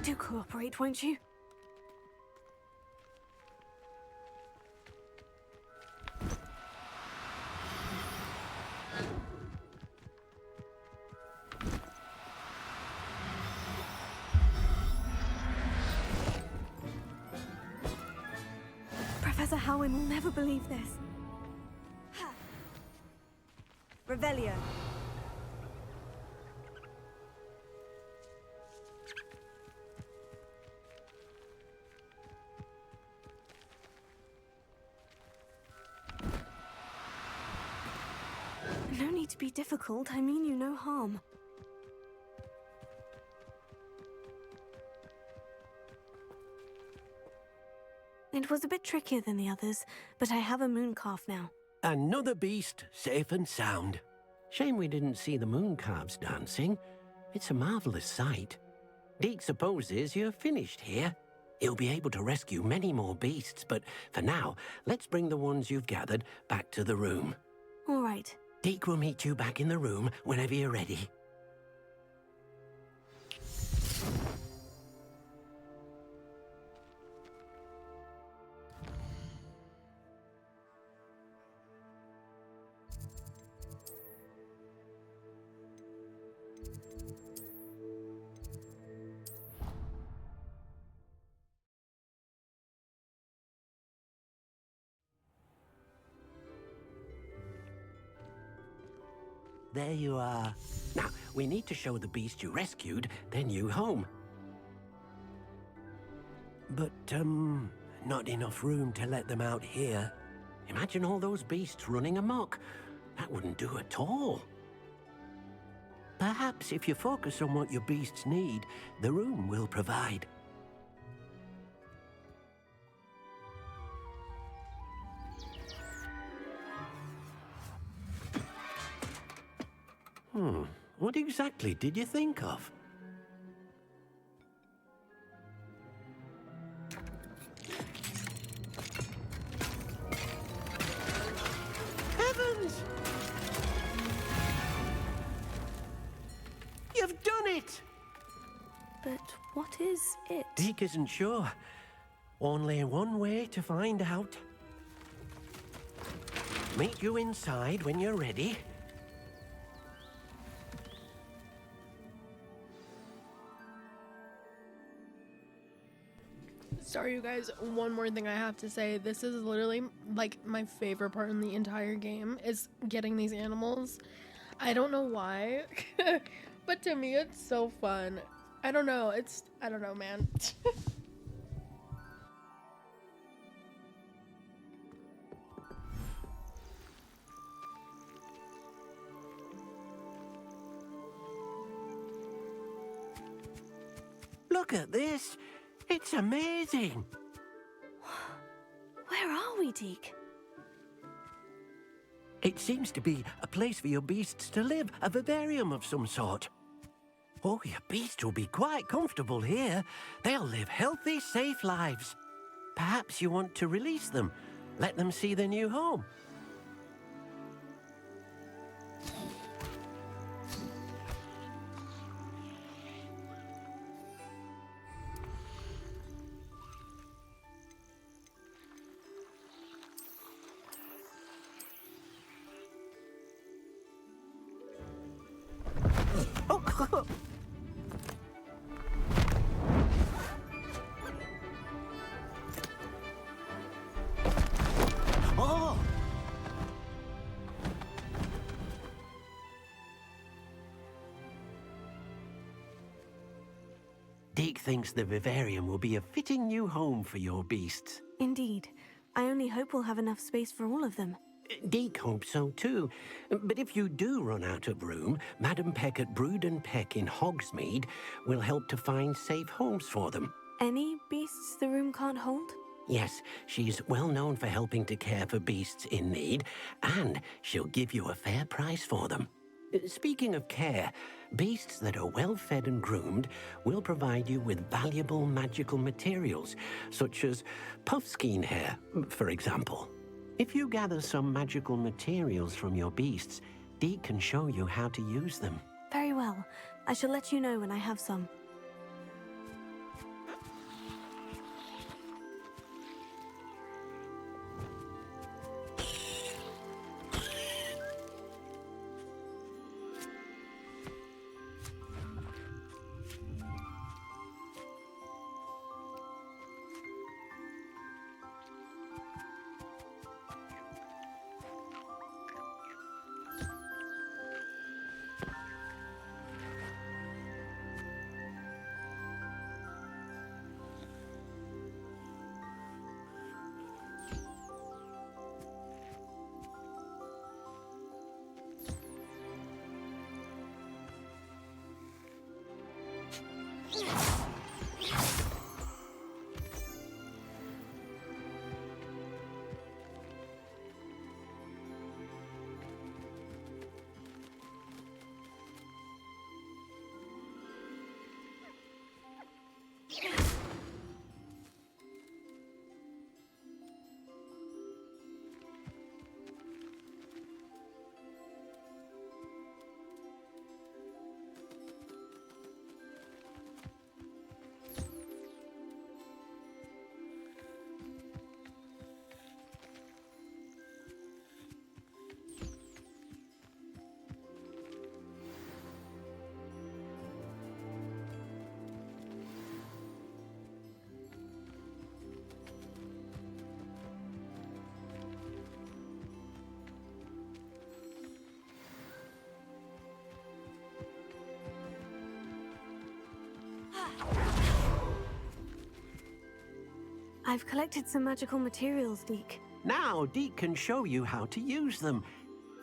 Do cooperate, won't you? Professor Howin will never believe this. Ha. Revelio. No need to be difficult. I mean you no harm. It was a bit trickier than the others, but I have a moon calf now. Another beast, safe and sound. Shame we didn't see the moon calves dancing. It's a marvelous sight. Deke supposes you're finished here. He'll be able to rescue many more beasts, but for now, let's bring the ones you've gathered back to the room. All right. Deke will meet you back in the room whenever you're ready. There you are. Now, we need to show the beast you rescued their new home. But, not enough room to let them out here. Imagine all those beasts running amok. That wouldn't do at all. Perhaps if you focus on what your beasts need, the room will provide. What exactly did you think of? Heavens! You've done it! But what is it? Deke isn't sure. Only one way to find out. Meet you inside when you're ready. Sorry, you guys. One more thing I have to say. This is literally like my favorite part in the entire game is getting these animals. I don't know why, but to me it's so fun. I don't know. I don't know, man. Look at this. It's amazing. Where are we, Deke? It seems to be a place for your beasts to live, a vivarium of some sort. Oh, your beasts will be quite comfortable here. They'll live healthy, safe lives. Perhaps you want to release them, let them see their new home. Deke thinks the vivarium will be a fitting new home for your beasts. Indeed. I only hope we'll have enough space for all of them. Deke hopes so too. But if you do run out of room, Madam Peck at Brood and Peck in Hogsmeade will help to find safe homes for them. Any beasts the room can't hold? Yes, she's well known for helping to care for beasts in need, and she'll give you a fair price for them. Speaking of care, beasts that are well fed and groomed will provide you with valuable magical materials, such as puffskein hair, for example. If you gather some magical materials from your beasts, Deke can show you how to use them. Very well. I shall let you know when I have some. I've collected some magical materials, Deke. Now, Deke can show you how to use them.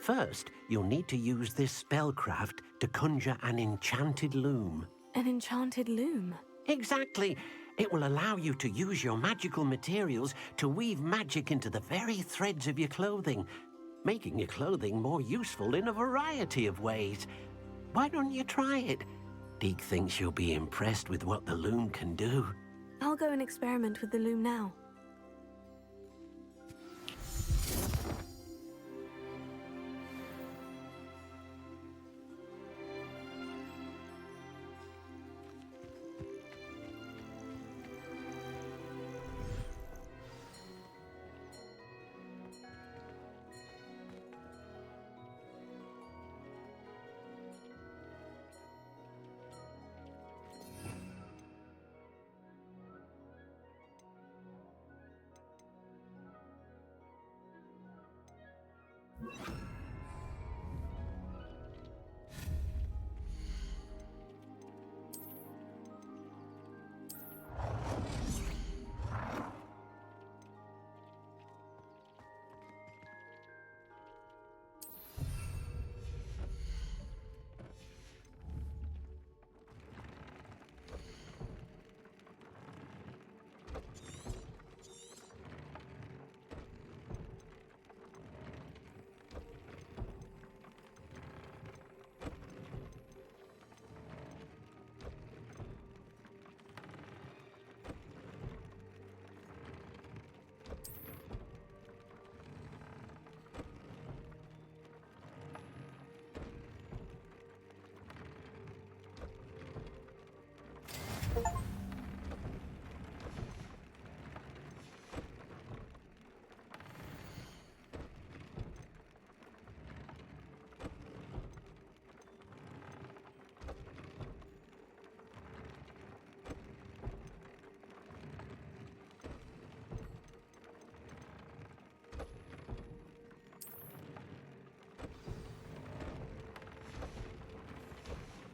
First, you'll need to use this spellcraft to conjure an enchanted loom. An enchanted loom? Exactly. It will allow you to use your magical materials to weave magic into the very threads of your clothing, making your clothing more useful in a variety of ways. Why don't you try it? Deke thinks you'll be impressed with what the loom can do. I'll go and experiment with the loom now.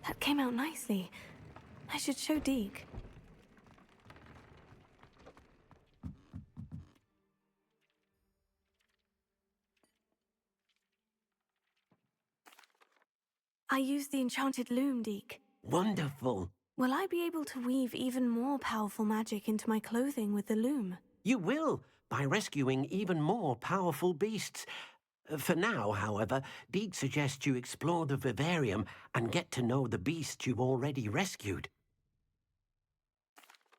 That came out nicely. I should show Deke. I used the enchanted loom, Deke. Wonderful. Will I be able to weave even more powerful magic into my clothing with the loom? You will, by rescuing even more powerful beasts. For now, however, Deke suggests you explore the vivarium and get to know the beasts you've already rescued.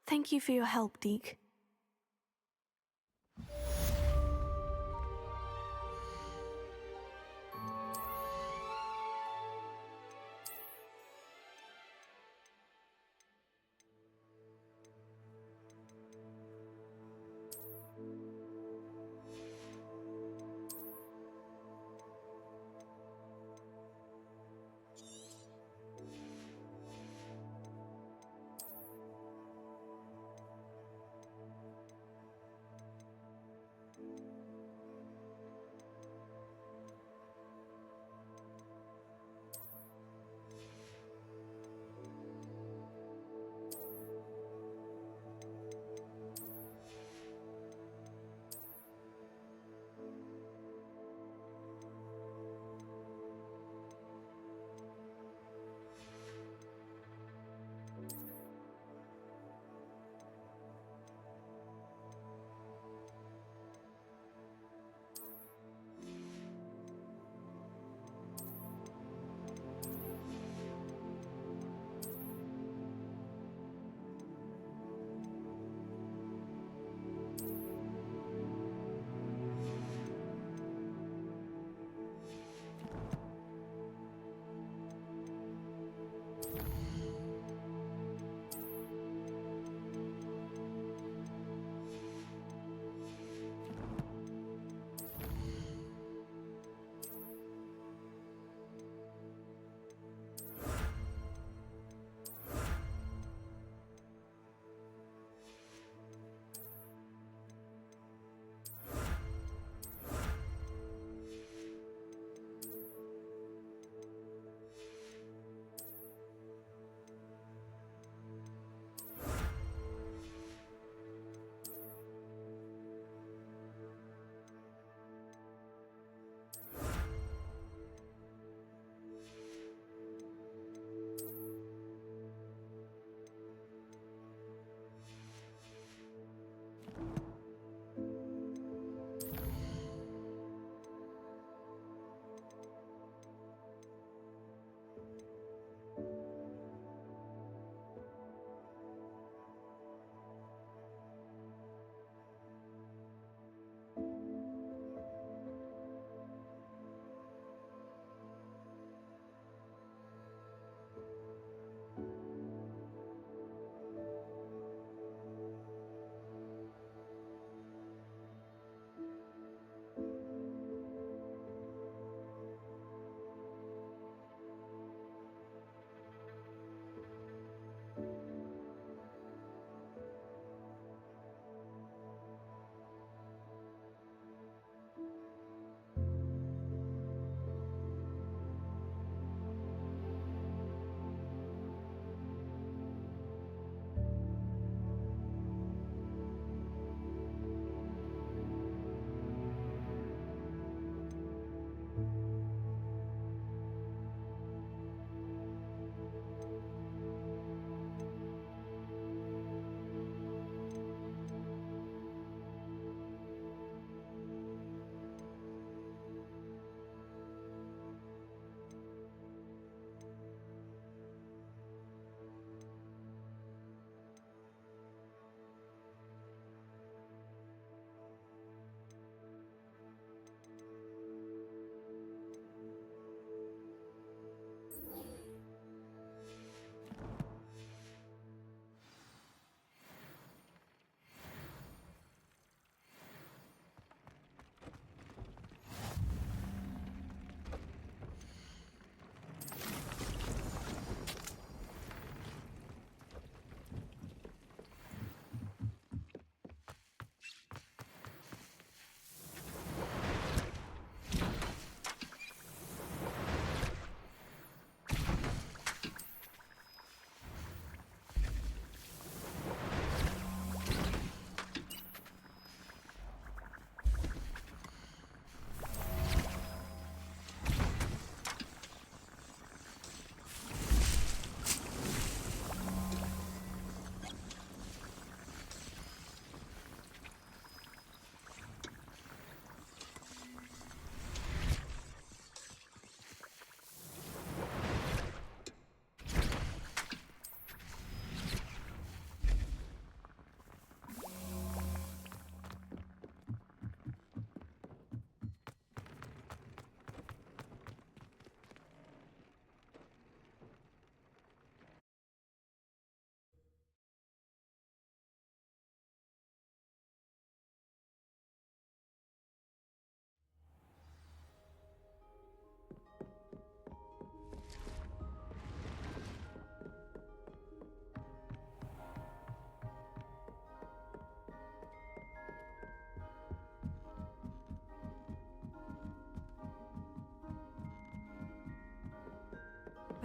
Thank you for your help, Deke.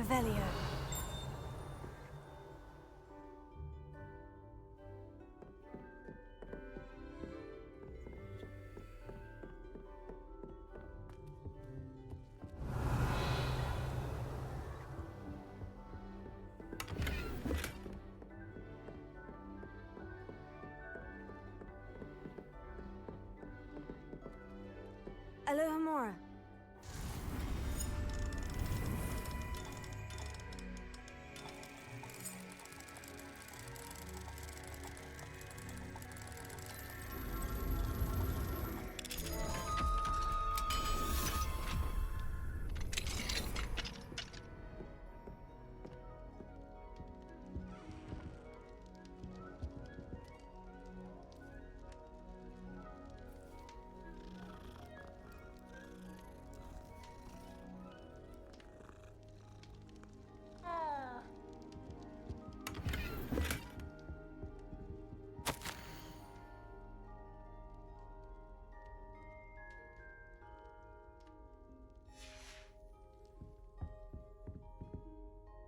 Revelio. Alohomora.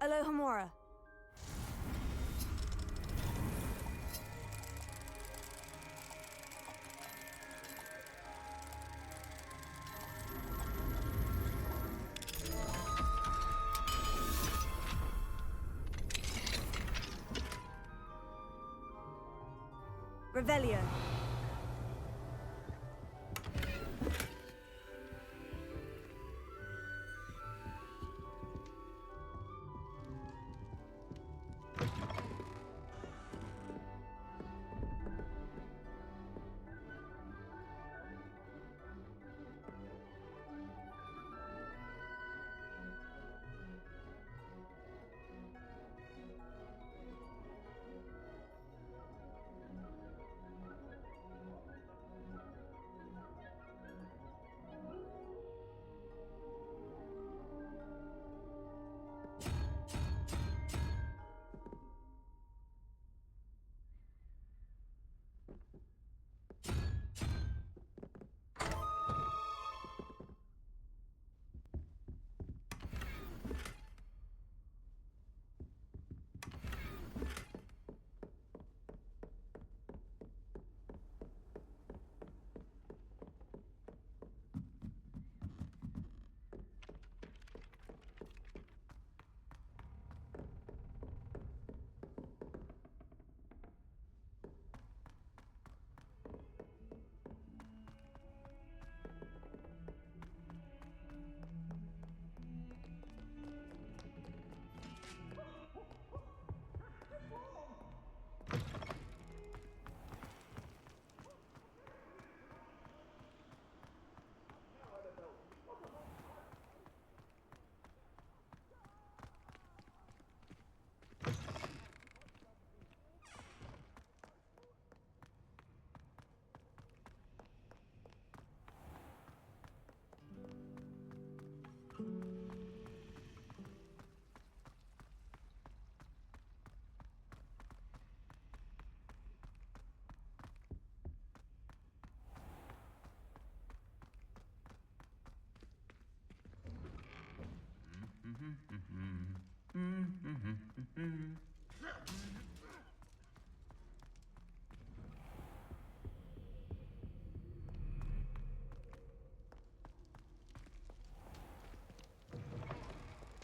Alohomora. Revelio.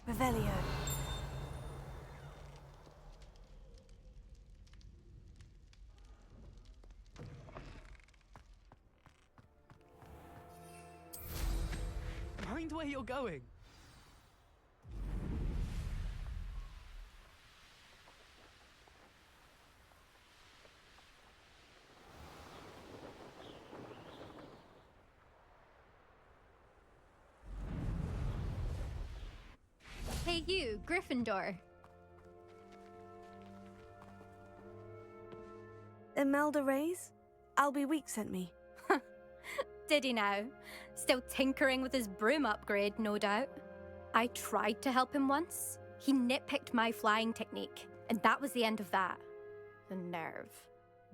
Revelio. Mind where you're going. Hey you, Gryffindor. Imelda Reyes? Albie Week sent me. Did he now? Still tinkering with his broom upgrade, no doubt. I tried to help him once. He nitpicked my flying technique, and that was the end of that. The nerve.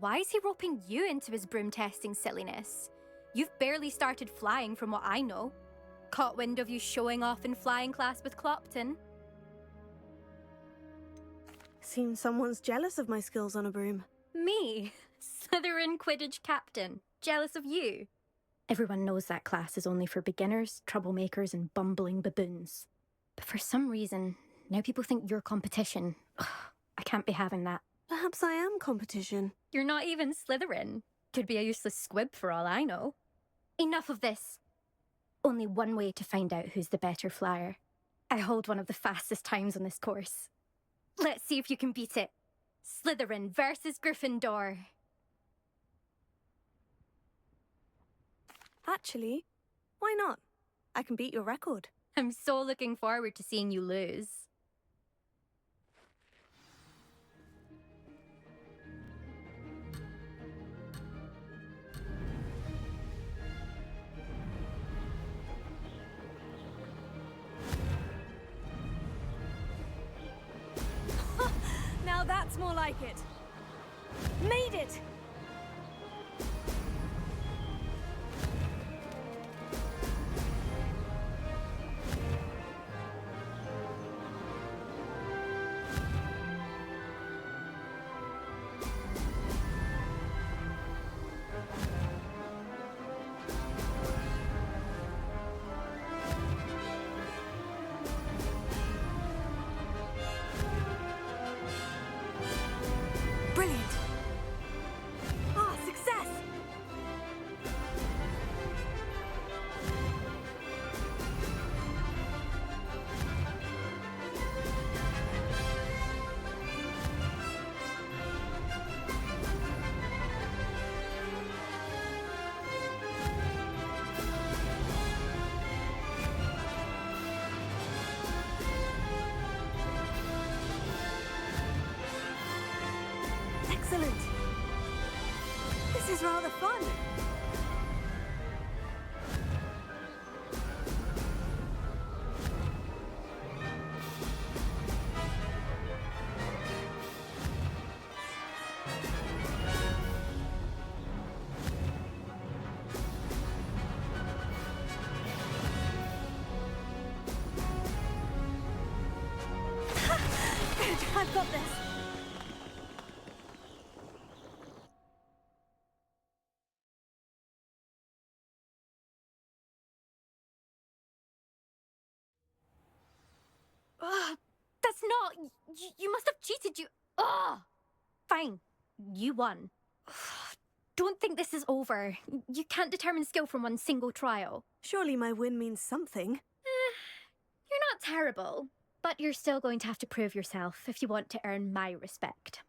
Why is he roping you into his broom testing silliness? You've barely started flying from what I know. Caught wind of you showing off in flying class with Clopton. Seems someone's jealous of my skills on a broom. Me? Slytherin Quidditch captain. Jealous of you? Everyone knows that class is only for beginners, troublemakers, and bumbling baboons. But for some reason, now people think you're competition. Ugh, I can't be having that. Perhaps I am competition. You're not even Slytherin. Could be a useless squib for all I know. Enough of this. Only one way to find out who's the better flyer. I hold one of the fastest times on this course. Let's see if you can beat it. Slytherin versus Gryffindor. Actually, why not? I can beat your record. I'm so looking forward to seeing you lose. Now that's more like it. Made it! Brilliant! Ah, success! Excellent! This is rather fun! Good, I've got this! Ugh, that's not... You must have cheated, you... Ugh! Fine. You won. Ugh, don't think this is over. You can't determine skill from one single trial. Surely my win means something. You're not terrible, but you're still going to have to prove yourself if you want to earn my respect.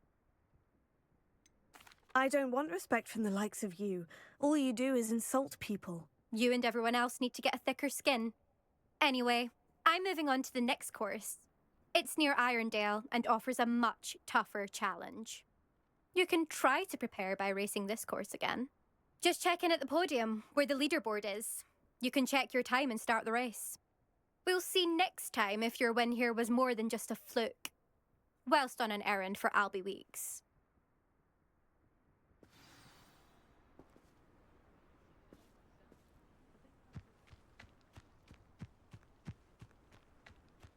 I don't want respect from the likes of you. All you do is insult people. You and everyone else need to get a thicker skin. Anyway, I'm moving on to the next course. It's near Irondale and offers a much tougher challenge. You can try to prepare by racing this course again. Just check in at the podium, where the leaderboard is. You can check your time and start the race. We'll see next time if your win here was more than just a fluke. Whilst on an errand for Albie Weeks.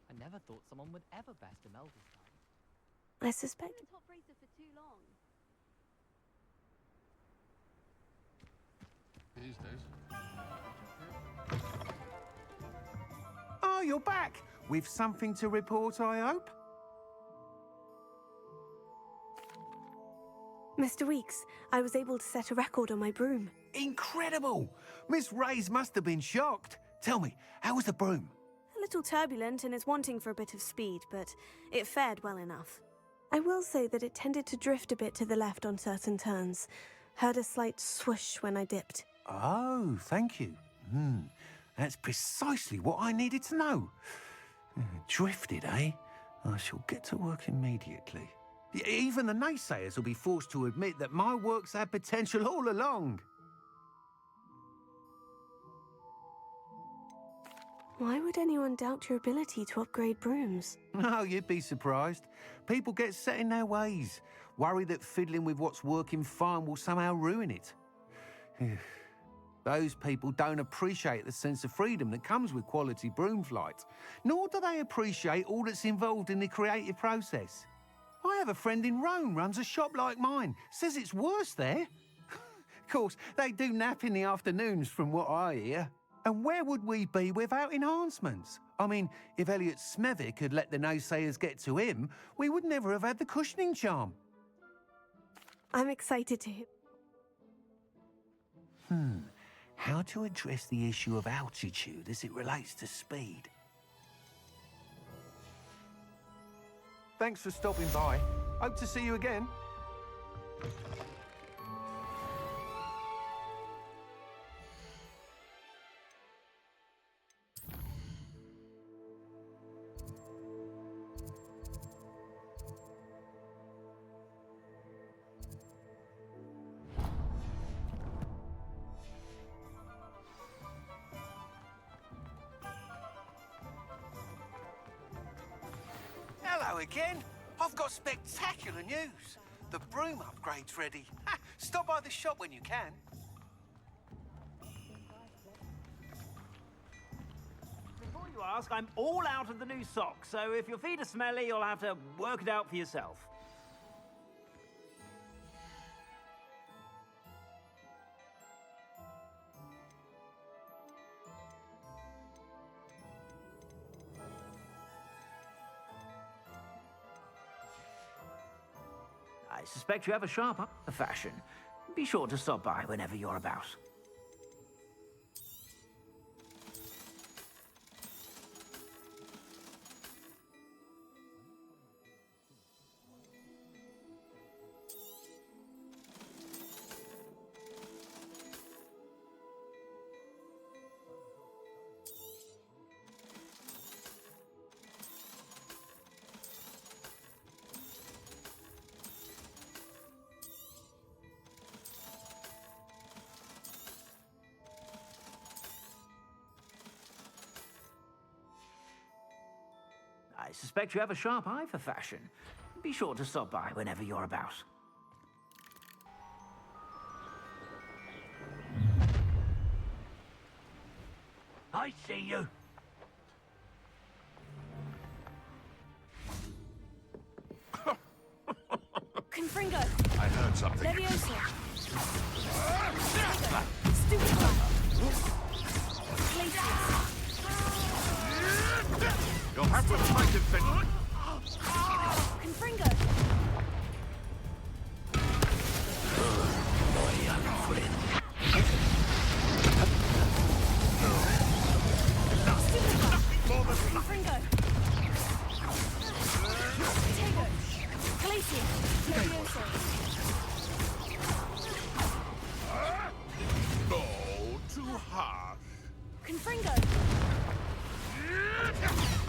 I never thought someone would ever best Imelda's time. I suspect... top racer for too long. These days. Oh, you're back! With something to report, I hope? Mr. Weeks, I was able to set a record on my broom. Incredible! Miss Reyes must have been shocked. Tell me, how was the broom? A little turbulent and is wanting for a bit of speed, but it fared well enough. I will say that it tended to drift a bit to the left on certain turns. Heard a slight swoosh when I dipped. Oh, thank you. That's precisely what I needed to know. Drifted, eh? I shall get to work immediately. Even the naysayers will be forced to admit that my work's had potential all along. Why would anyone doubt your ability to upgrade brooms? Oh, you'd be surprised. People get set in their ways, worry that fiddling with what's working fine will somehow ruin it. Those people don't appreciate the sense of freedom that comes with quality broom flight, nor do they appreciate all that's involved in the creative process. I have a friend in Rome runs a shop like mine. Says it's worse there. Of course, they do nap in the afternoons from what I hear. And where would we be without enhancements? I mean, if Elliot Smethwick had let the naysayers get to him, we would never have had the cushioning charm. I'm excited to... How to address the issue of altitude as it relates to speed? Thanks for stopping by. Hope to see you again. Hello again. I've got spectacular news. The broom upgrade's ready. Ha, stop by the shop when you can. Before you ask, I'm all out of the new socks, so if your feet are smelly, you'll have to work it out for yourself. I suspect you have a sharp eye for fashion. Be sure to stop by whenever you're about. I suspect you have a sharp eye for fashion. Be sure to stop by whenever you're about. I see you. Confringo! I heard something. Leviosa! You'll have to fight it, Finch. Confringo! Confringo! Tego! Glacier! Leviosa! No, too harsh. Confringo!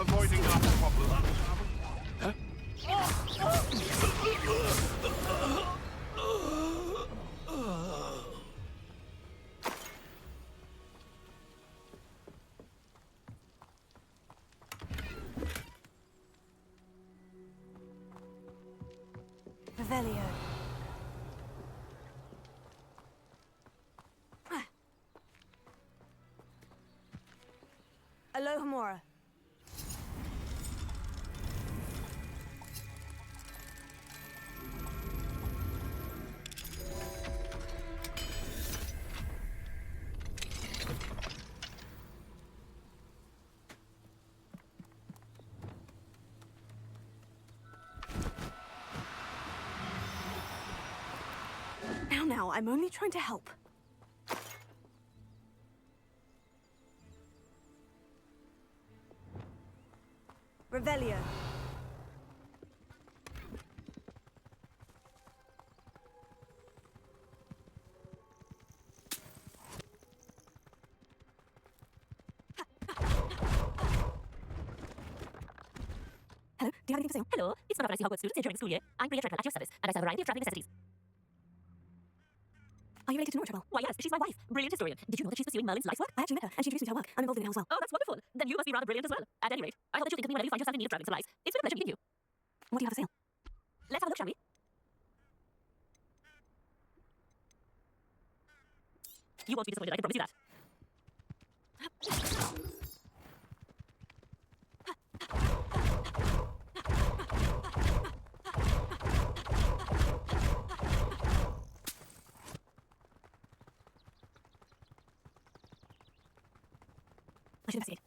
Avoiding our problem. Huh? Revelio. Alohomora. Now, I'm only trying to help. Revelio. Hello, do you have anything to say? Hello, it's one of our Hogwarts students here during the school year. I'm Priya Treadwell at your service, and I serve a variety of traveling necessities. Are you related to Nora Treadwell? Why, yes, she's my wife. Brilliant historian. Did you know that she's pursuing Merlin's life work? I actually met her, and she introduced me to her work. I'm involved in it now as well. Oh, that's wonderful. Then you must be rather brilliant as well. At any rate, I hope that you'll think of me whenever you find yourself in need of traveling supplies. It's been a pleasure meeting you. What do you have for sale? Let's have a look, shall we? You won't be disappointed, I can promise you that. I should investigate.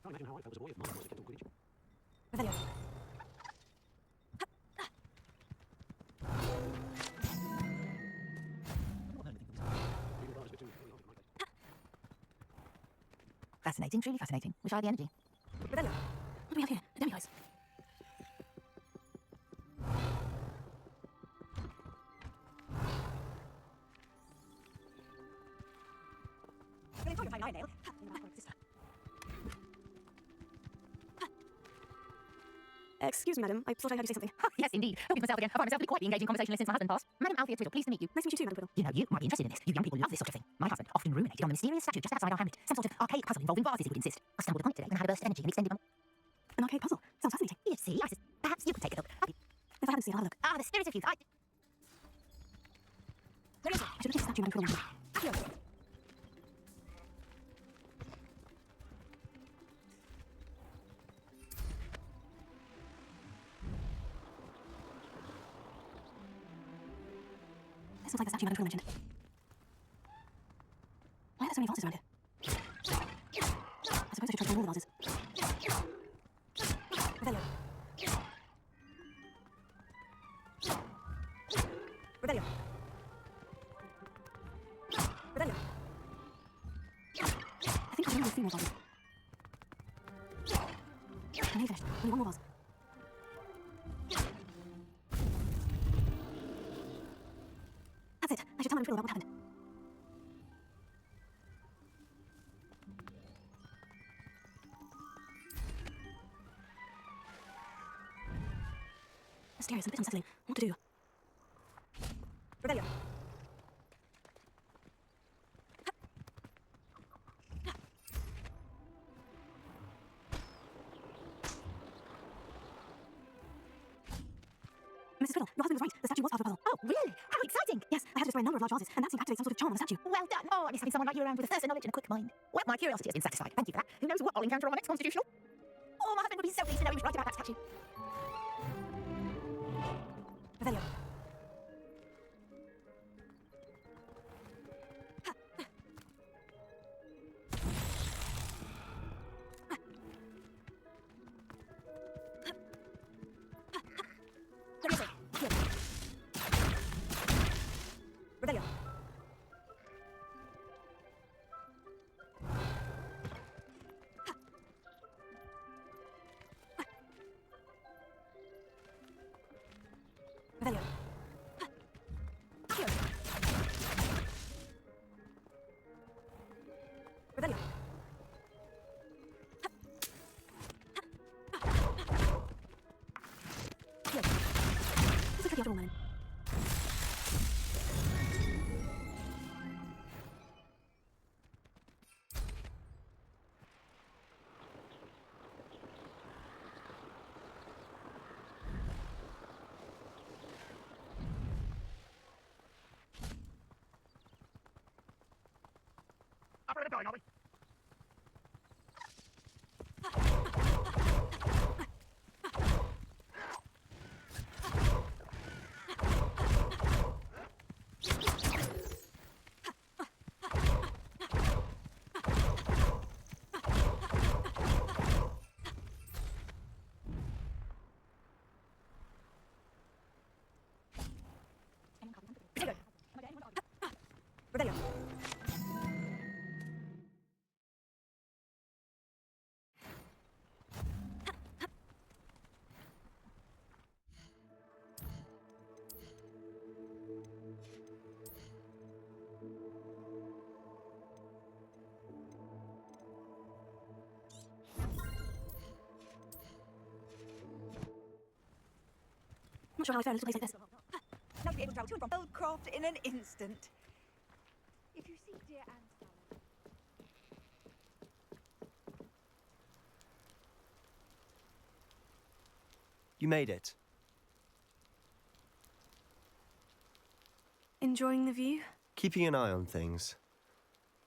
Can't imagine how I felt as a boy if mine was a gentle Quidditch. Revelio. Fascinating, truly fascinating. Wish I had the energy. Revelio. What do we have here? A demi-guise. We'll enjoy your fine iron nail. Excuse me, madam. I thought I heard you say something. Yes, indeed. Talking to myself again. I find myself to be quite the engaging conversationalist since my husband passed. Madam Althea Twiddle, pleased to meet you. Nice to meet you too, Madam Twiddle. You know, you might be interested in this. You young people love this sort of thing. My husband often ruminated on the mysterious statue just outside our hamlet. Some sort of archaic puzzle involving vases, he would insist. I stumbled upon it today when I had a burst of energy and extended my... An arcade puzzle. Sounds fascinating. Yes, see, I said, perhaps you could take a look. If I haven't seen it, I'll have a look. Ah, the spirit of youth. Where is it? I should have taken the statue, Madam Twiddle. This looks like the statue Madam Twiddle mentioned. Why are there so many vases around here? I suppose I should try to find all the vases. Revelio. Revelio. Revelio. I think I remember 3 more vases. I'm nearly finished. Only 1 more vase. That's it. I should tell Madam Twiddle about what happened. Mysterious and a bit unsettling. What to do? Revelio. Mrs. Twiddle, your husband was right. The statue was part of the puzzle. Oh, really? How exciting! Yes, I had to destroy a number of large vases, and that seemed to activate some sort of charm on the statue. Well done. Oh, I miss having someone like you around with a thirst for knowledge and a quick mind. Well, my curiosity has been satisfied. Thank you for that. Who knows what I'll encounter on my next constitutional? Oh, my husband would be so pleased to know he was right about that statue. Revelio. Revelio. Revelio. Revelio. This is tricky after all, Merlin. Up for the going, are we? Revelio. Not sure how I fare in a little place like this. Now to be able to travel to and from Feldcroft in an instant. If you seek dear Anne's flower. You made it. Enjoying the view? Keeping an eye on things.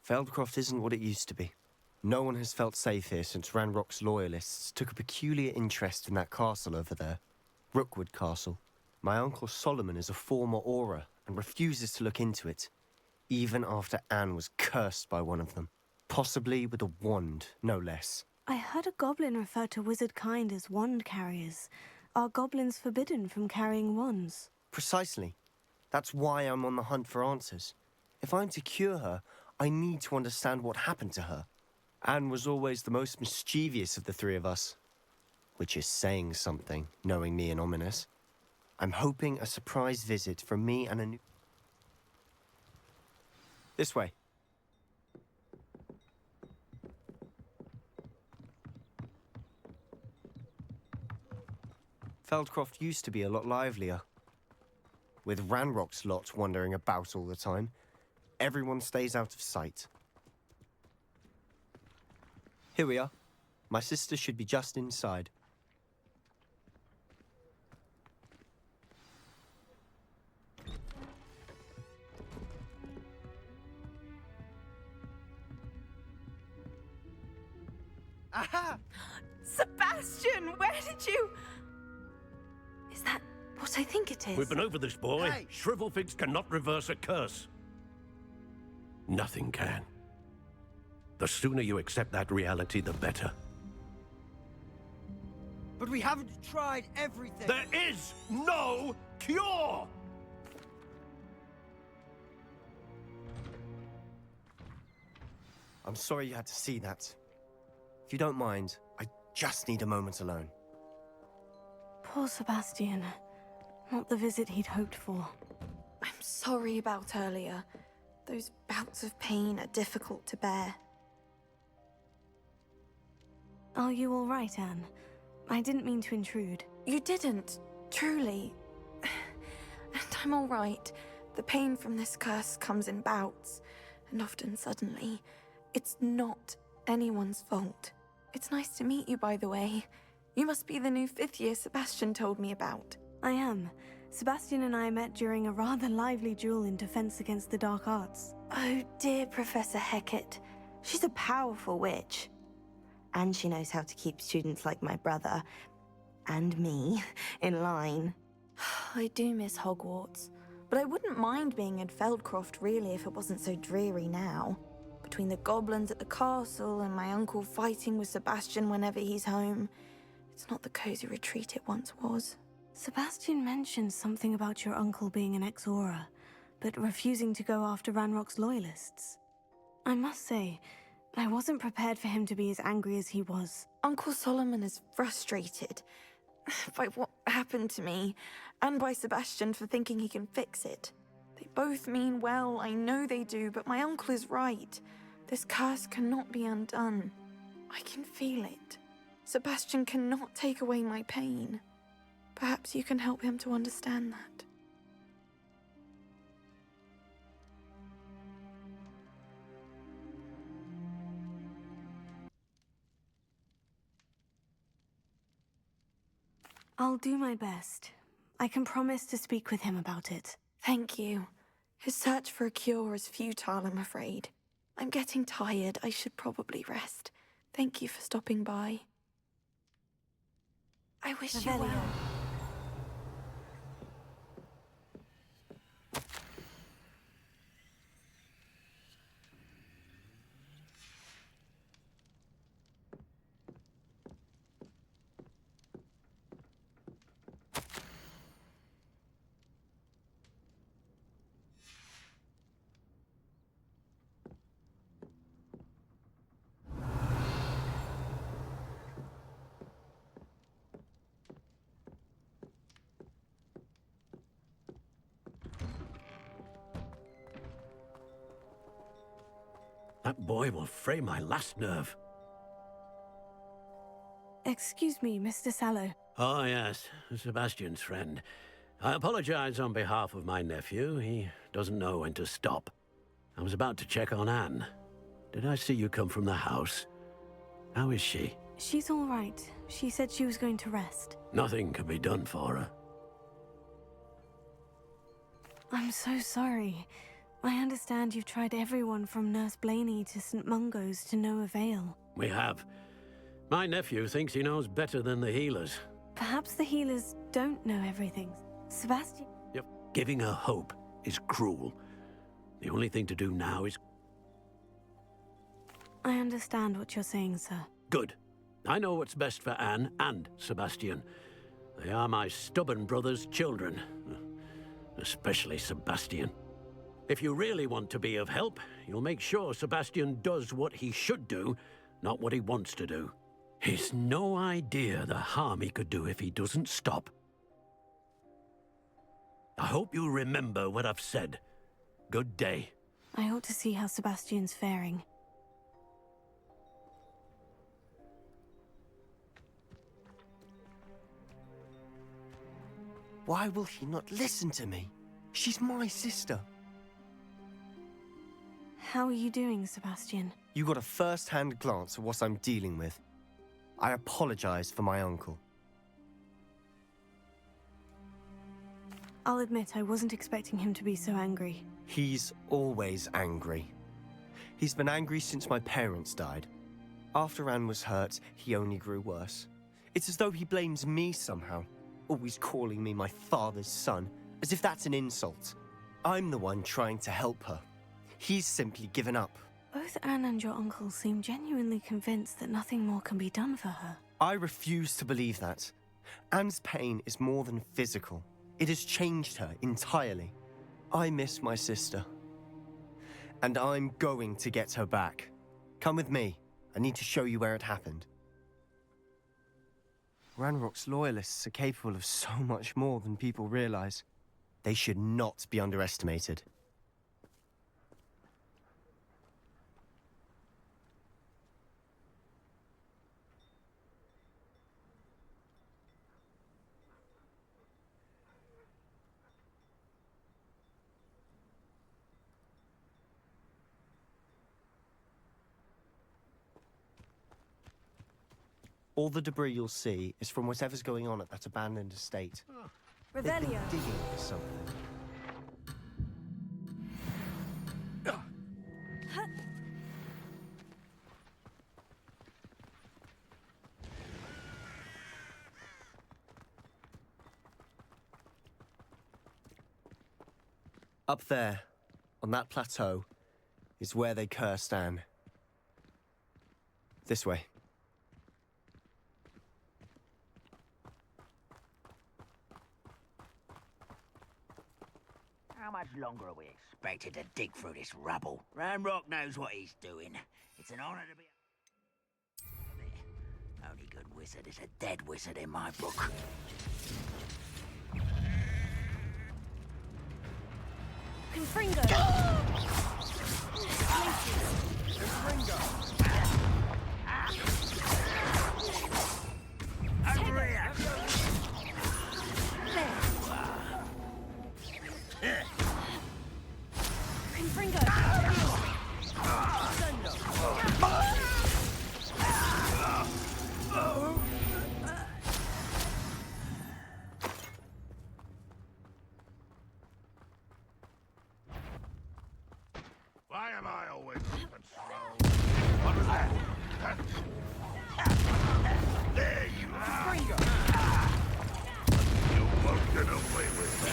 Feldcroft isn't what it used to be. No one has felt safe here since Ranrock's loyalists took a peculiar interest in that castle over there. Rookwood Castle. My uncle Solomon is a former Auror and refuses to look into it, even after Anne was cursed by one of them. Possibly with a wand, no less. I heard a goblin refer to wizard kind as wand carriers. Are goblins forbidden from carrying wands? Precisely. That's why I'm on the hunt for answers. If I'm to cure her, I need to understand what happened to her. Anne was always the most mischievous of the three of us. Which is saying something, knowing me and Ominous. I'm hoping a surprise visit from me and a new... This way. Feldcroft used to be a lot livelier. With Ranrock's lot wandering about all the time, everyone stays out of sight. Here we are. My sister should be just inside. Aha! Sebastian, where did you... Is that what I think it is? We've been over this, boy. Hey. Shrivelfigs cannot reverse a curse. Nothing can. The sooner you accept that reality, the better. But we haven't tried everything. There is no cure! I'm sorry you had to see that. If you don't mind, I just need a moment alone. Poor Sebastian. Not the visit he'd hoped for. I'm sorry about earlier. Those bouts of pain are difficult to bear. Are you all right, Anne? I didn't mean to intrude. You didn't, truly. And I'm all right. The pain from this curse comes in bouts, and often suddenly. It's not anyone's fault. It's nice to meet you, by the way. You must be the new 5th year Sebastian told me about. I am. Sebastian and I met during a rather lively duel in defense against the dark arts. Oh dear, Professor Hecat. She's a powerful witch. And she knows how to keep students like my brother, and me, in line. I do miss Hogwarts, but I wouldn't mind being in Feldcroft really if it wasn't so dreary now. Between the goblins at the castle and my uncle fighting with Sebastian whenever he's home, it's not the cozy retreat it once was. Sebastian mentioned something about your uncle being an ex-Aura, but refusing to go after Ranrock's loyalists. I must say, I wasn't prepared for him to be as angry as he was. Uncle Solomon is frustrated by what happened to me, and by Sebastian for thinking he can fix it. They both mean well, I know they do, but my uncle is right. This curse cannot be undone. I can feel it. Sebastian cannot take away my pain. Perhaps you can help him to understand that. I'll do my best. I can promise to speak with him about it. Thank you. His search for a cure is futile, I'm afraid. I'm getting tired. I should probably rest. Thank you for stopping by. I wish you well. That boy will fray my last nerve. Excuse me, Mr. Sallow. Oh, yes, Sebastian's friend. I apologize on behalf of my nephew. He doesn't know when to stop. I was about to check on Anne. Did I see you come from the house? How is she? She's all right. She said she was going to rest. Nothing can be done for her. I'm so sorry. I understand you've tried everyone from Nurse Blaney to St. Mungo's to no avail. We have. My nephew thinks he knows better than the healers. Perhaps the healers don't know everything. Sebastian... Yep. Giving her hope is cruel. The only thing to do now is... I understand what you're saying, sir. Good. I know what's best for Anne and Sebastian. They are my stubborn brother's children. Especially Sebastian. If you really want to be of help, you'll make sure Sebastian does what he should do, not what he wants to do. He's no idea the harm he could do if he doesn't stop. I hope you remember what I've said. Good day. I ought to see how Sebastian's faring. Why will he not listen to me? She's my sister. How are you doing, Sebastian? You got a first-hand glance at what I'm dealing with. I apologize for my uncle. I'll admit I wasn't expecting him to be so angry. He's always angry. He's been angry since my parents died. After Anne was hurt, he only grew worse. It's as though he blames me somehow, always calling me my father's son, as if that's an insult. I'm the one trying to help her. He's simply given up. Both Anne and your uncle seem genuinely convinced that nothing more can be done for her. I refuse to believe that. Anne's pain is more than physical. It has changed her entirely. I miss my sister. And I'm going to get her back. Come with me. I need to show you where it happened. Ranrock's loyalists are capable of so much more than people realize. They should not be underestimated. All the debris you'll see is from whatever's going on at that abandoned estate. They've been Revelio. digging for something. Up there, on that plateau, is where they cursed Anne. This way. How much longer are we expected to dig through this rubble? Ranrock knows what he's doing. It's an honor to be... There. Only good wizard is a dead wizard in my book. Confringo! Over here! Confringo! Why am I always in control? What was that? There you are! You won't get away with it.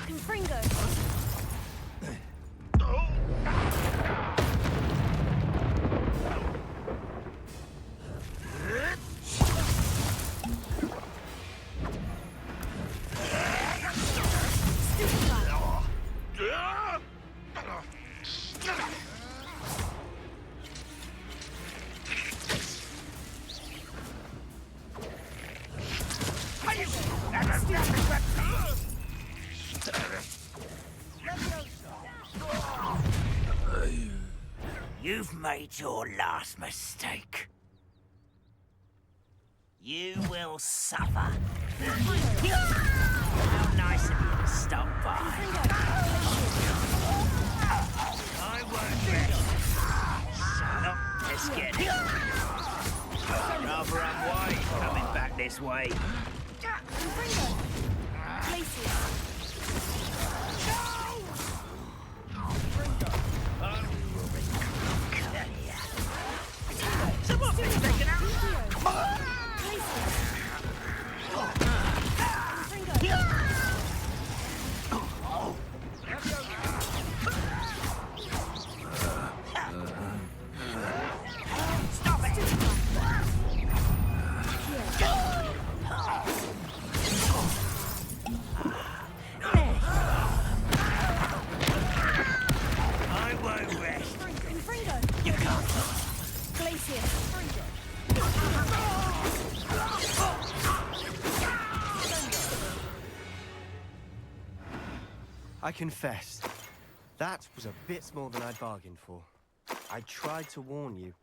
Confringo! You've made your last mistake. You will suffer. How nice of you to stop by. I won't rest. Shut up, let's get it. Rather unwise coming back this way. Someone been taken out! I confess, that was a bit more than I'd bargained for. I tried to warn you.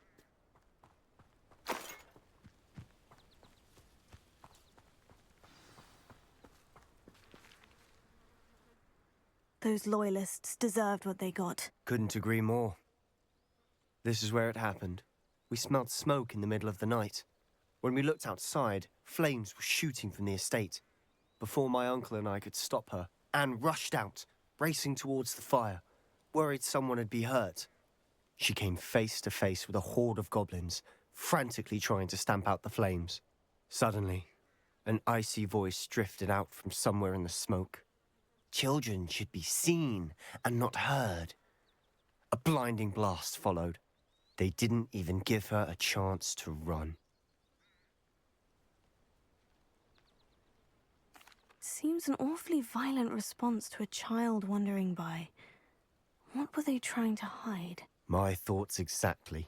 Those loyalists deserved what they got. Couldn't agree more. This is where it happened. We smelled smoke in the middle of the night. When we looked outside, flames were shooting from the estate. Before my uncle and I could stop her, Anne rushed out, racing towards the fire, worried someone had been hurt. She came face to face with a horde of goblins, frantically trying to stamp out the flames. Suddenly, an icy voice drifted out from somewhere in the smoke. Children should be seen and not heard. A blinding blast followed. They didn't even give her a chance to run. Seems an awfully violent response to a child wandering by. What were they trying to hide? My thoughts exactly.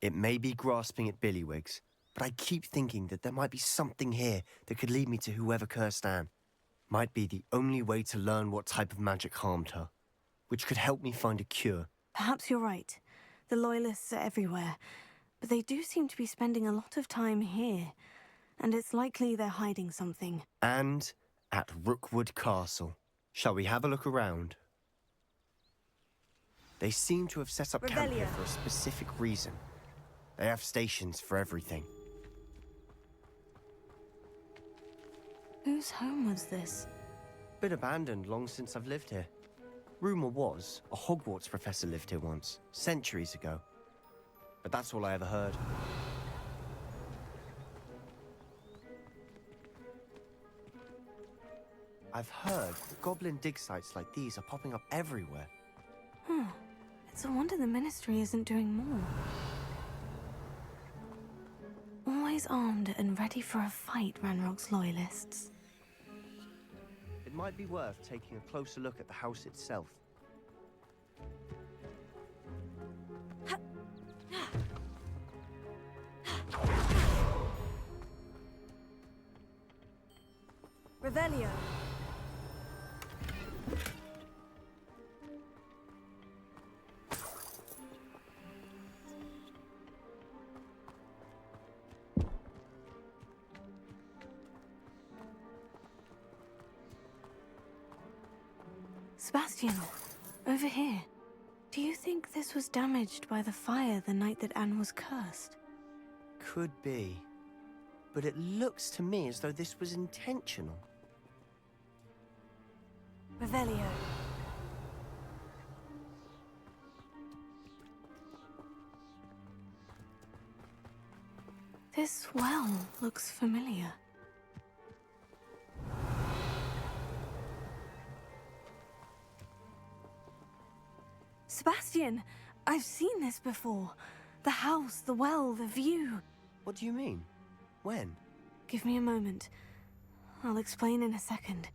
It may be grasping at Billywigs, but I keep thinking that there might be something here that could lead me to whoever cursed Anne. Might be the only way to learn what type of magic harmed her, which could help me find a cure. Perhaps you're right. The Loyalists are everywhere, but they do seem to be spending a lot of time here, and it's likely they're hiding something. And at Rookwood Castle. Shall we have a look around? They seem to have set up camp here for a specific reason. They have stations for everything. Whose home was this? Been abandoned long since I've lived here. Rumour was a Hogwarts professor lived here once, centuries ago. But that's all I ever heard. I've heard that goblin dig sites like these are popping up everywhere. It's a wonder the Ministry isn't doing more. Always armed and ready for a fight, Ranrock's Loyalists. It might be worth taking a closer look at the house itself. Revelio. Sebastian, over here. Do you think this was damaged by the fire the night that Anne was cursed? Could be. But it looks to me as though this was intentional. Revelio. This well looks familiar. Sebastian, I've seen this before. The house, the well, the view. What do you mean? When? Give me a moment. I'll explain in a second.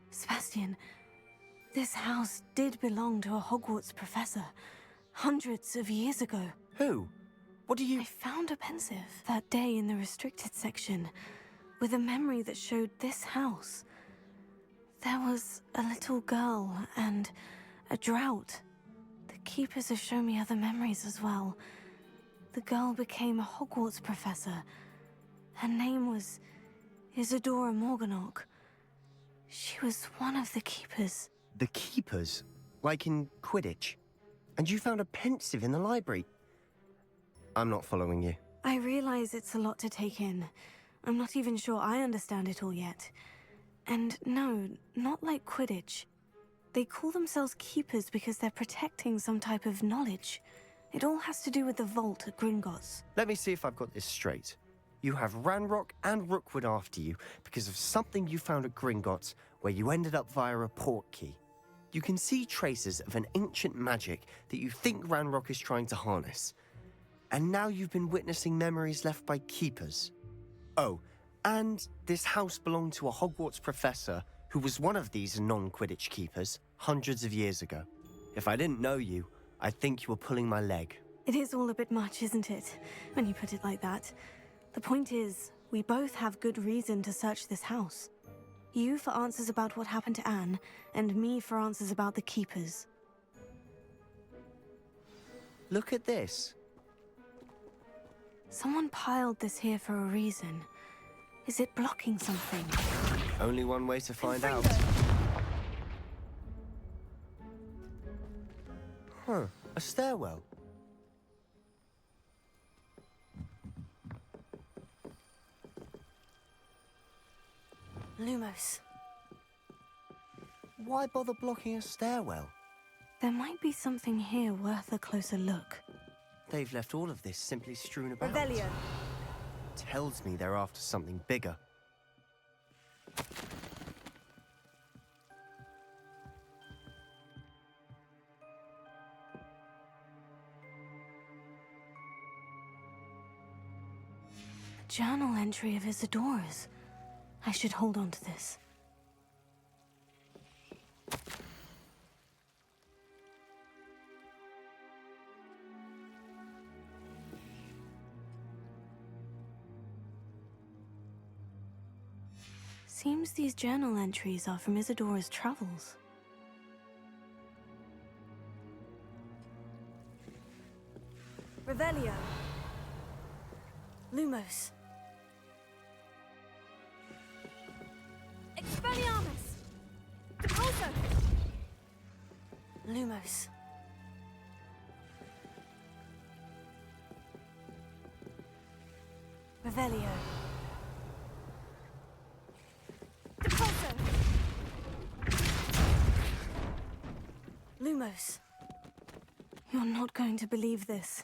Sebastian, this house did belong to a Hogwarts professor, hundreds of years ago. Who? What do you... I found a pensive that day in the restricted section, with a memory that showed this house. There was a little girl and a drought. The keepers have shown me other memories as well. The girl became a Hogwarts professor. Her name was Isadora Morganach. She was one of the keepers. The keepers? Like in Quidditch? And you found a pensive in the library? I'm not following you. I realize it's a lot to take in. I'm not even sure I understand it all yet. And no, not like Quidditch. They call themselves keepers because they're protecting some type of knowledge. It all has to do with the vault at Gringotts. Let me see if I've got this straight. You have Ranrock and Rookwood after you because of something you found at Gringotts where you ended up via a port key. You can see traces of an ancient magic that you think Ranrock is trying to harness. And now you've been witnessing memories left by keepers. Oh, and this house belonged to a Hogwarts professor who was one of these non-Quidditch keepers hundreds of years ago. If I didn't know you, I'd think you were pulling my leg. It is all a bit much, isn't it? When you put it like that. The point is, we both have good reason to search this house. You for answers about what happened to Anne, and me for answers about the Keepers. Look at this. Someone piled this here for a reason. Is it blocking something? Only one way to find out. Huh, a stairwell. Lumos. Why bother blocking a stairwell? There might be something here worth a closer look. They've left all of this simply strewn about. Revelio. Tells me they're after something bigger. A journal entry of Isadora's. I should hold on to this. Seems these journal entries are from Isadora's travels. Revelio. Lumos. Expelliarmus! Depulso! Lumos. Revelio. Depulso! Lumos. You're not going to believe this.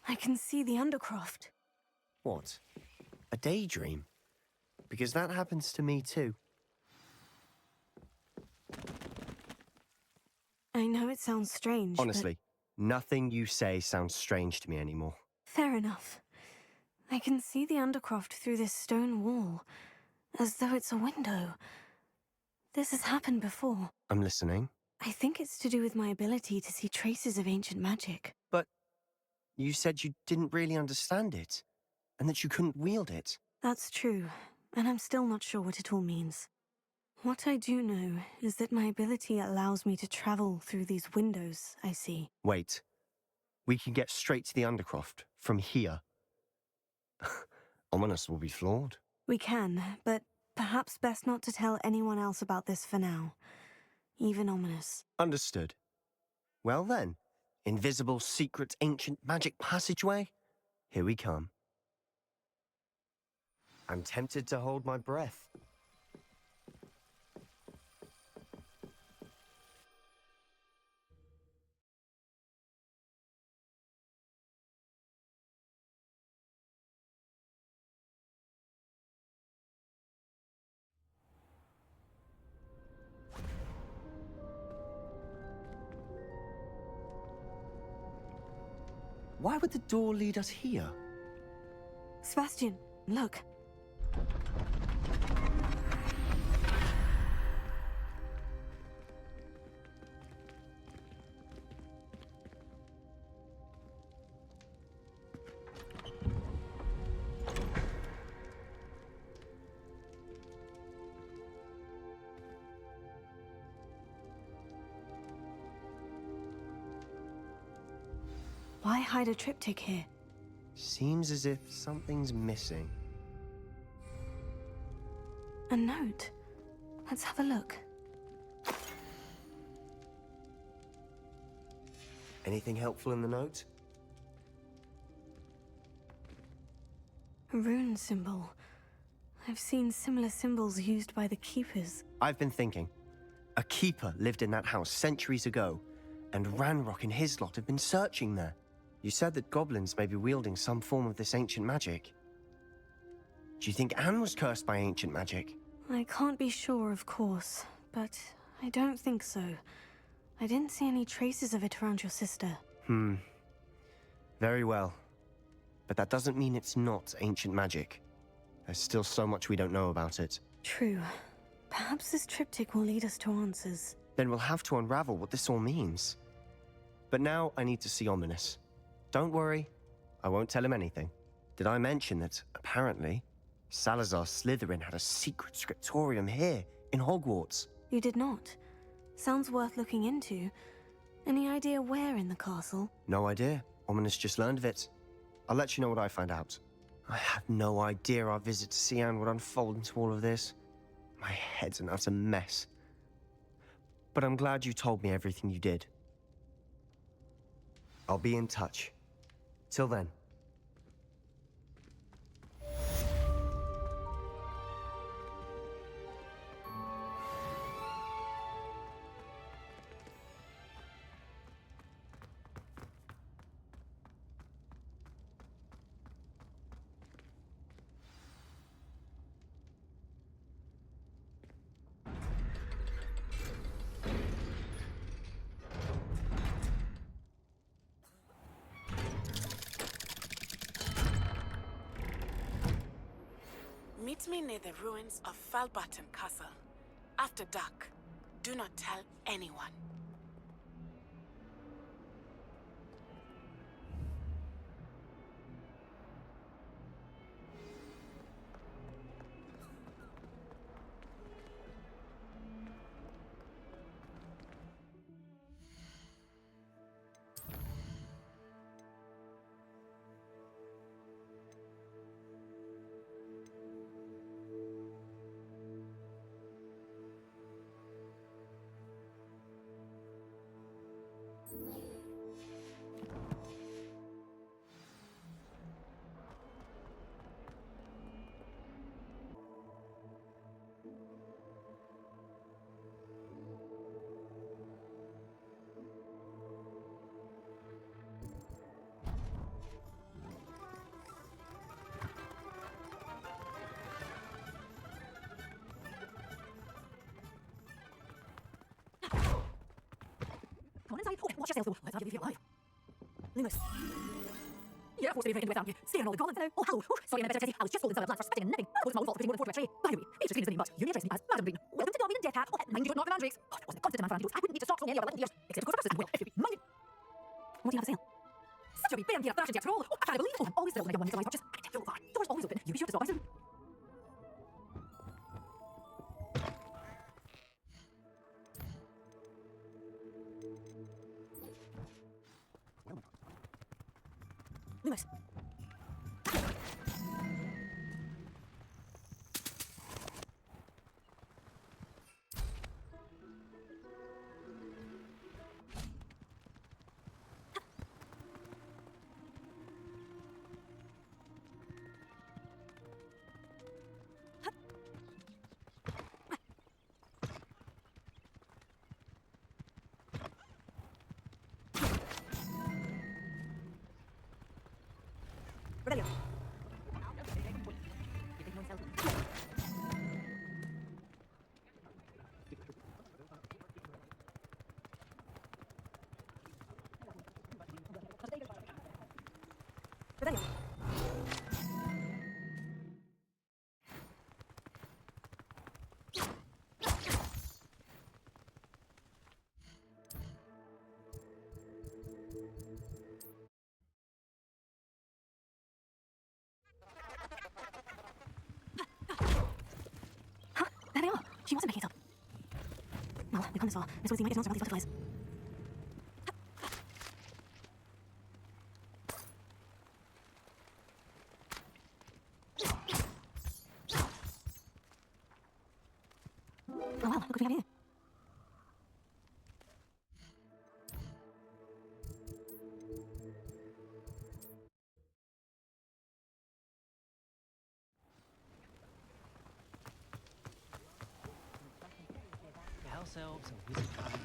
I can see the Undercroft. What? A daydream? Because that happens to me too. I know it sounds strange, Honestly, nothing you say sounds strange to me anymore. Fair enough. I can see the Undercroft through this stone wall, as though it's a window. This has happened before. I'm listening. I think it's to do with my ability to see traces of ancient magic. But you said you didn't really understand it, and that you couldn't wield it. That's true, and I'm still not sure what it all means. What I do know is that my ability allows me to travel through these windows I see. Wait. We can get straight to the Undercroft from here. Ominous will be floored. We can, but perhaps best not to tell anyone else about this for now. Even Ominous. Understood. Well then, invisible, secret, ancient magic passageway? Here we come. I'm tempted to hold my breath. Why would the door lead us here? Sebastian, look. Why hide a triptych here? Seems as if something's missing. A note. Let's have a look. Anything helpful in the note? A rune symbol. I've seen similar symbols used by the Keepers. I've been thinking. A keeper lived in that house centuries ago, and Ranrock and his lot have been searching there. You said that goblins may be wielding some form of this ancient magic. Do you think Anne was cursed by ancient magic? I can't be sure, of course, but I don't think so. I didn't see any traces of it around your sister. Very well. But that doesn't mean it's not ancient magic. There's still so much we don't know about it. True. Perhaps this triptych will lead us to answers. Then we'll have to unravel what this all means. But now I need to see Ominous. Don't worry, I won't tell him anything. Did I mention that, apparently, Salazar Slytherin had a secret scriptorium here, in Hogwarts? You did not. Sounds worth looking into. Any idea where in the castle? No idea. Ominous just learned of it. I'll let you know what I find out. I had no idea our visit to Cian would unfold into all of this. My head's an utter mess. But I'm glad you told me everything you did. I'll be in touch. Till then. Meet me near the ruins of Falbaton Castle. After dark. Do not tell anyone. Come on inside. Oh, watch yourself, though. Let's have you if you're alive. Loomis. Yeah, forced to be afraid without you. Staring all the goblins. Oh, hello. Oh, sorry, I'm a better Tessie. I was just holding some blood for spitting and nipping. It was my own fault for putting more than 4 to a tray. By the way, it's just clean as the name, but you may address me as Madam Green. Welcome to Darwin and Death Cat. Oh, mind you don't knock the mandrakes. Oh, it wasn't a constant demand for antidotes. I wouldn't need to stock so many other years. Except of course for well, if you be minded. What do you have to sale? Such a wee bit of fashion after all. Oh, I can't believe it. Oh, I'm always thrilled when I get one of these watches. I can tell you far. Doors always open. You be sure to stop by soon. Loomis. Rebellion. Rebellion. There they are. She wasn't making it up. Well, we've gone this far. Miss Woodsy might get an answer about these butterflies. Oh well, look what we have here. The house elves and wizard kinds best.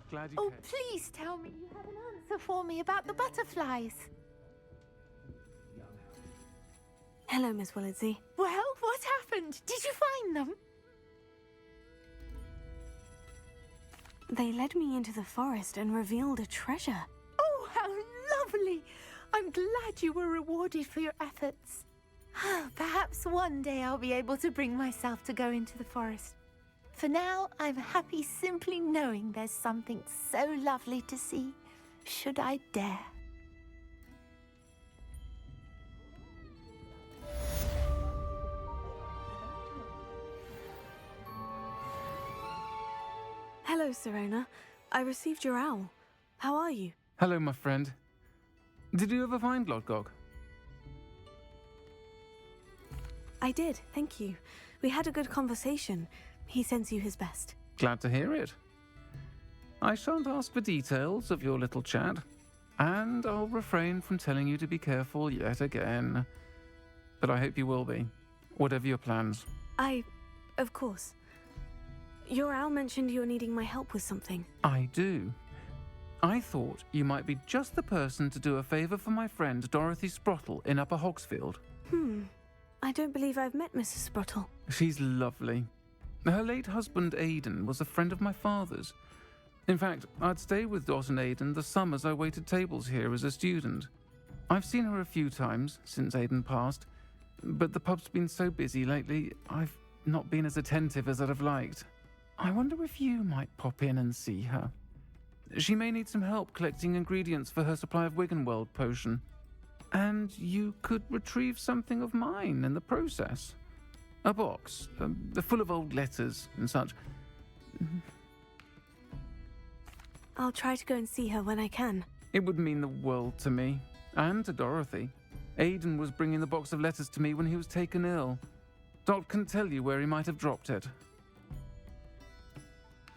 Glad you Oh, came. please tell me you have an answer for me about the butterflies. Hello, Miss Willitsey. Well, what happened? Did you find them? They led me into the forest and revealed a treasure. Oh, how lovely! I'm glad you were rewarded for your efforts. Perhaps one day I'll be able to bring myself to go into the forest. For now, I'm happy simply knowing there's something so lovely to see, should I dare. Hello, Serona. I received your owl. How are you? Hello, my friend. Did you ever find Lodgok? I did, thank you. We had a good conversation. He sends you his best. Glad to hear it. I shan't ask for details of your little chat, and I'll refrain from telling you to be careful yet again. But I hope you will be, whatever your plans. Of course. Your owl mentioned you're needing my help with something. I do. I thought you might be just the person to do a favour for my friend Dorothy Sprottle in Upper Hogsfield. I don't believe I've met Mrs. Sprottle. She's lovely. Her late husband Aidan was a friend of my father's. In fact, I'd stay with Dot and Aidan the summers I waited tables here as a student. I've seen her a few times since Aidan passed, but the pub's been so busy lately, I've not been as attentive as I'd have liked. I wonder if you might pop in and see her. She may need some help collecting ingredients for her supply of Wiggenweld potion. And you could retrieve something of mine in the process. A box, full of old letters and such. I'll try to go and see her when I can. It would mean the world to me, and to Dorothy. Aidan was bringing the box of letters to me when he was taken ill. Dot can tell you where he might have dropped it.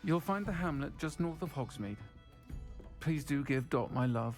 You'll find the hamlet just north of Hogsmeade. Please do give Dot my love.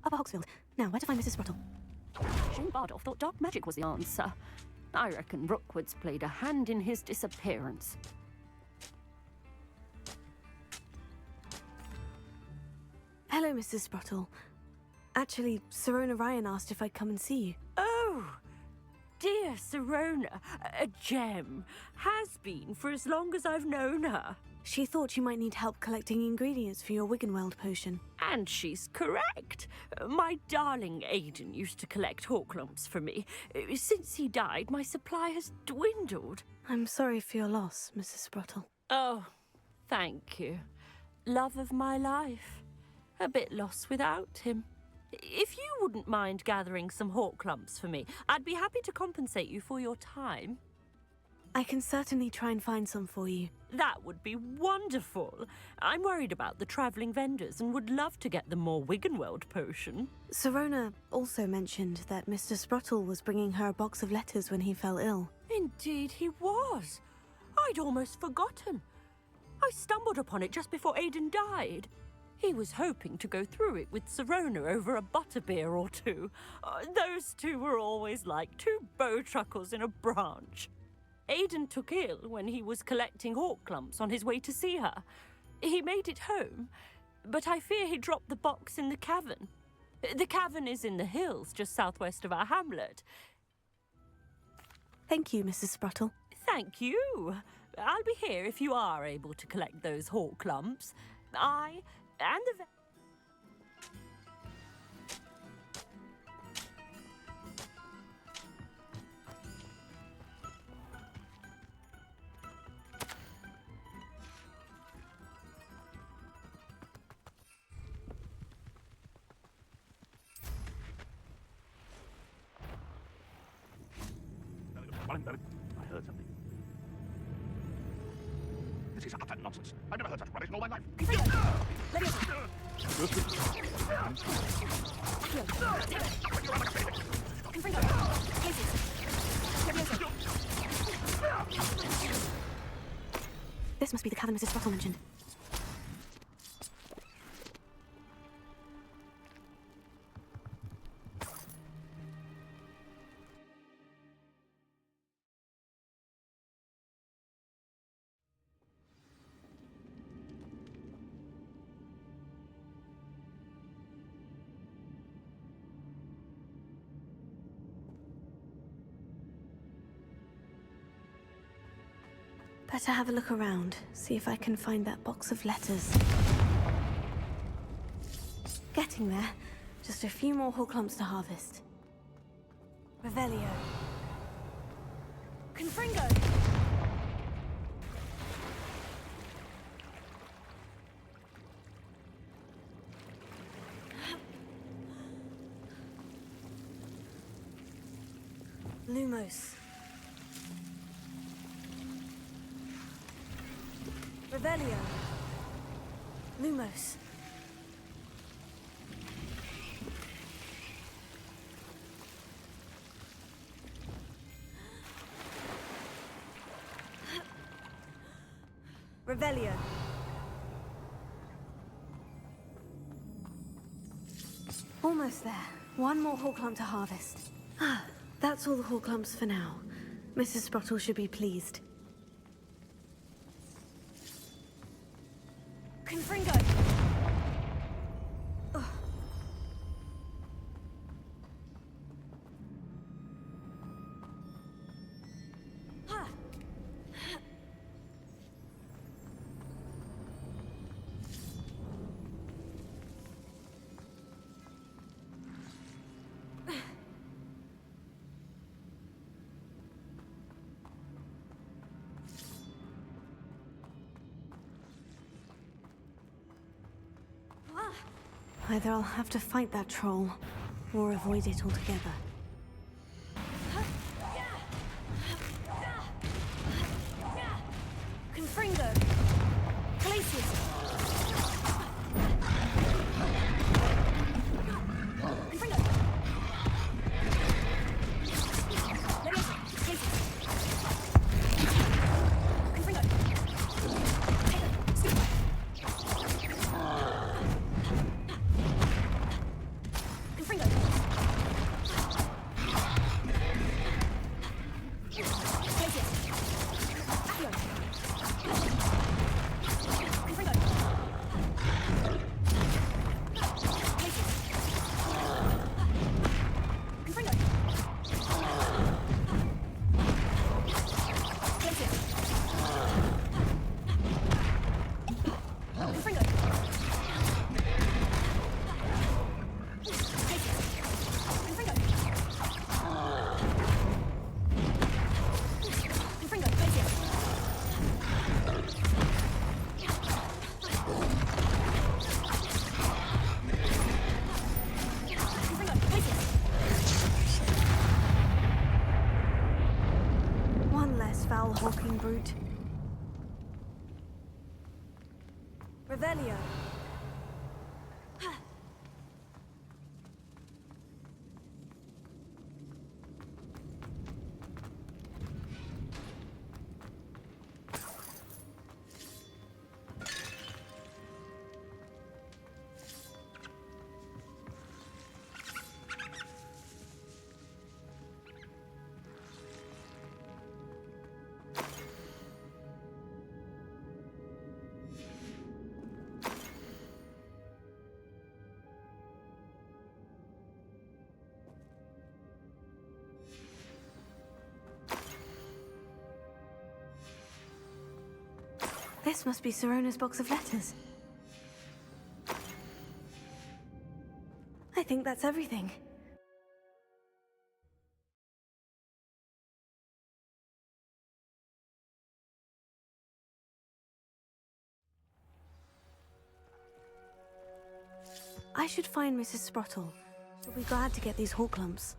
Upper Hogsfield. Now, where to find Mrs. Sprottle? Shane Bardolph thought dark magic was the answer. I reckon Rookwood's played a hand in his disappearance. Hello, Mrs. Sprottle. Actually, Serona Ryan asked if I'd come and see you. Oh, dear Serona, a gem. Has been for as long as I've known her. She thought you might need help collecting ingredients for your Wiggenweld potion. And she's correct. My darling Aidan used to collect hawk lumps for me. Since he died, my supply has dwindled. I'm sorry for your loss, Mrs. Sprottle. Oh, thank you. Love of my life. A bit lost without him. If you wouldn't mind gathering some hawk lumps for me, I'd be happy to compensate you for your time. I can certainly try and find some for you. That would be wonderful. I'm worried about the travelling vendors and would love to get them more Wiggenweld potion. Serona also mentioned that Mr. Sprottle was bringing her a box of letters when he fell ill. Indeed he was. I'd almost forgotten. I stumbled upon it just before Aidan died. He was hoping to go through it with Serona over a butterbeer or two. Those two were always like two bowtruckles in a branch. Aidan took ill when he was collecting hawk lumps on his way to see her. He made it home, but I fear he dropped the box in the cavern. The cavern is in the hills just southwest of our hamlet. Thank you, Mrs. Sprottle. Thank you. I'll be here if you are able to collect those hawk lumps. I and the... Darling, I heard something. This is utter nonsense. I've never heard such rubbish in all my life. This must be the cabin Mrs. Sprottle mentioned. Better have a look around, see if I can find that box of letters. Getting there. Just a few more whole clumps to harvest. Revelio. Confringo! Lumos. Revelio. Lumos. Revelio. Almost there. One more whole clump to harvest. Ah, that's all the whole clumps for now. Mrs. Sprottle should be pleased. Confringo! Ugh. Ha! Either I'll have to fight that troll, or avoid it altogether. Confringo! Glacius! Confringo! Leviosa! Glacius! Confringo! Super! Confringo! Glacius! Accio! Confringo! Glacius! Confringo! Glacius! Confringo! One less foul-hawking brute. Revelio. This must be Sirona's box of letters. I think that's everything. I should find Mrs. Sprottle. She'll be glad to get these whole clumps.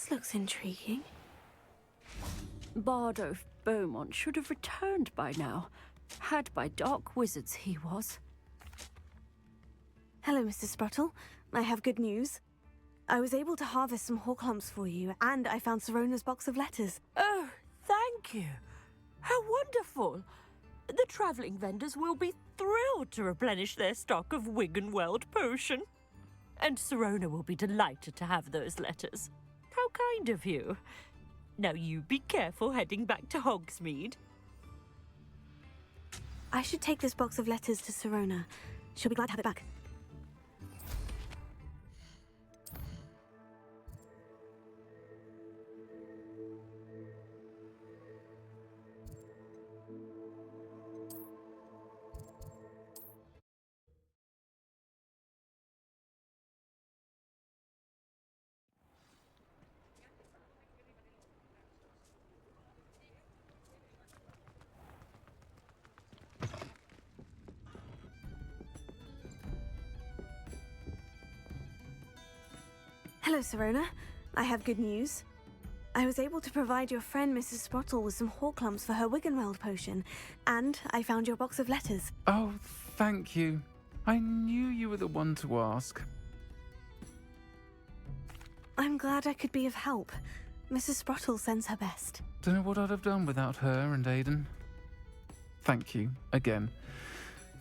This looks intriguing. Bardo Beaumont should have returned by now. Had by dark wizards, he was. Hello, Mrs. Spruttle. I have good news. I was able to harvest some horklumps for you, and I found Sirona's box of letters. Oh, thank you. How wonderful. The travelling vendors will be thrilled to replenish their stock of Wiggenweld potion. And Sirona will be delighted to have those letters. How kind of you. Now you be careful heading back to Hogsmeade. I should take this box of letters to Sirona. She'll be glad to have it back. Hello, Sirona. I have good news. I was able to provide your friend Mrs. Sprottle with some horklumps for her Wiggenweld potion, and I found your box of letters. Oh, thank you. I knew you were the one to ask. I'm glad I could be of help. Mrs. Sprottle sends her best. Don't know what I'd have done without her and Aidan. Thank you, again,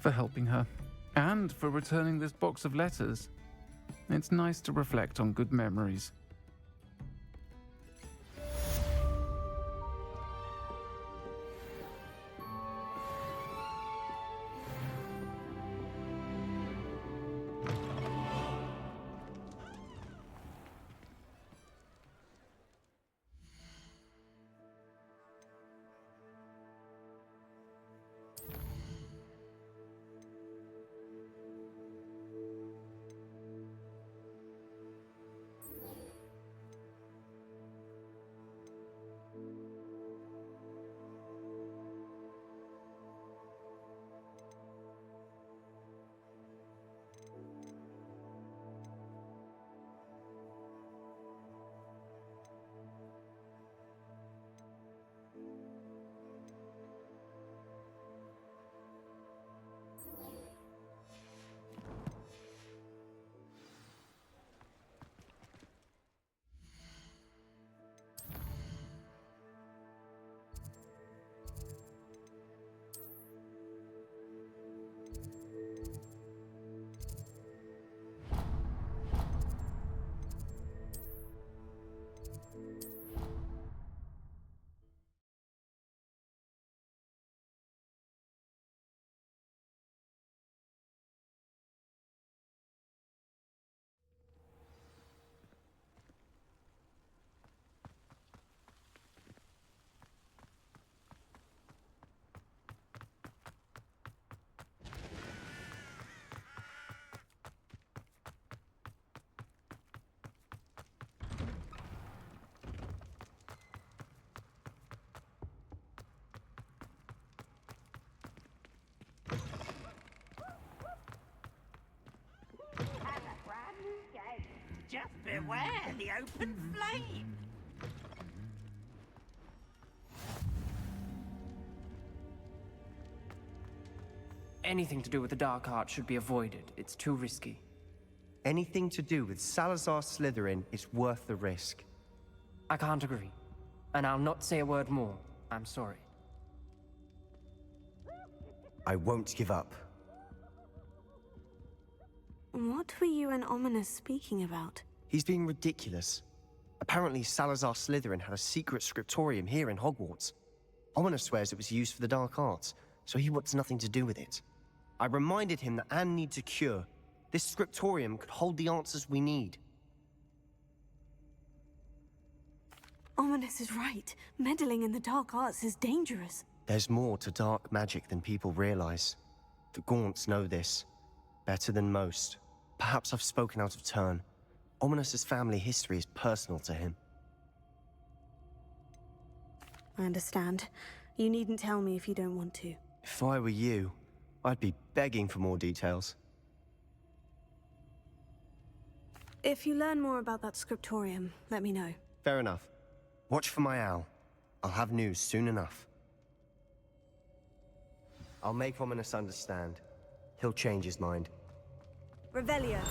for helping her, and for returning this box of letters. It's nice to reflect on good memories. Just beware the open flame. Anything to do with the dark art should be avoided. It's too risky. Anything to do with Salazar Slytherin is worth the risk. I can't agree. And I'll not say a word more. I'm sorry. I won't give up. What were you and Ominous speaking about? He's being ridiculous. Apparently, Salazar Slytherin had a secret scriptorium here in Hogwarts. Ominous swears it was used for the dark arts, so he wants nothing to do with it. I reminded him that Anne needs a cure. This scriptorium could hold the answers we need. Ominous is right. Meddling in the dark arts is dangerous. There's more to dark magic than people realize. The Gaunts know this. Better than most. Perhaps I've spoken out of turn. Ominous's family history is personal to him. I understand. You needn't tell me if you don't want to. If I were you, I'd be begging for more details. If you learn more about that scriptorium, let me know. Fair enough. Watch for my owl. I'll have news soon enough. I'll make Ominous understand. He'll change his mind. Revelio.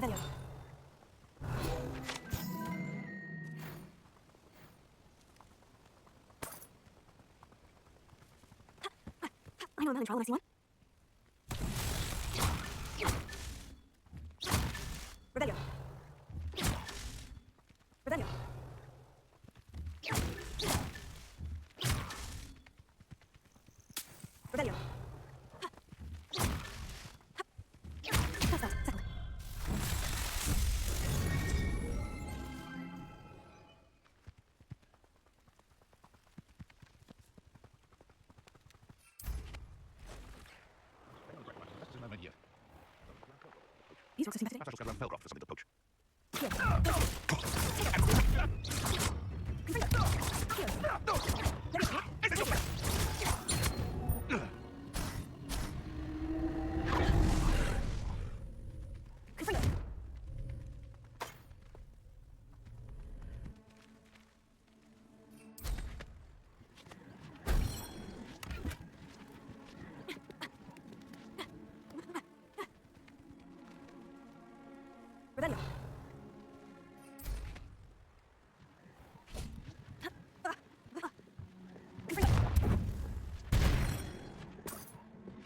Revelio. I know a melon trial when I see one. Revelio. Revelio. Revelio. That's that. Settled. These rocks seem better today. Fell off for something to poach. Here.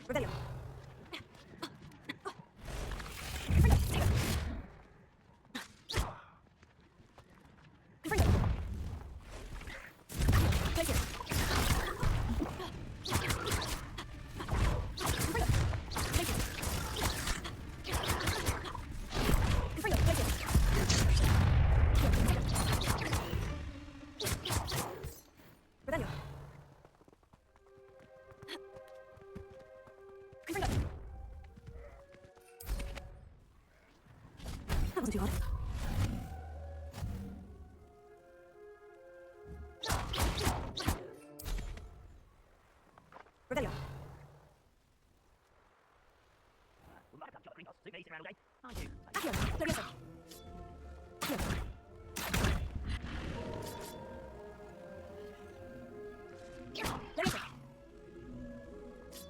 Revelio. Revelio. That wasn't too hard. Revelio. Accio. Levioso. Accio. Levioso.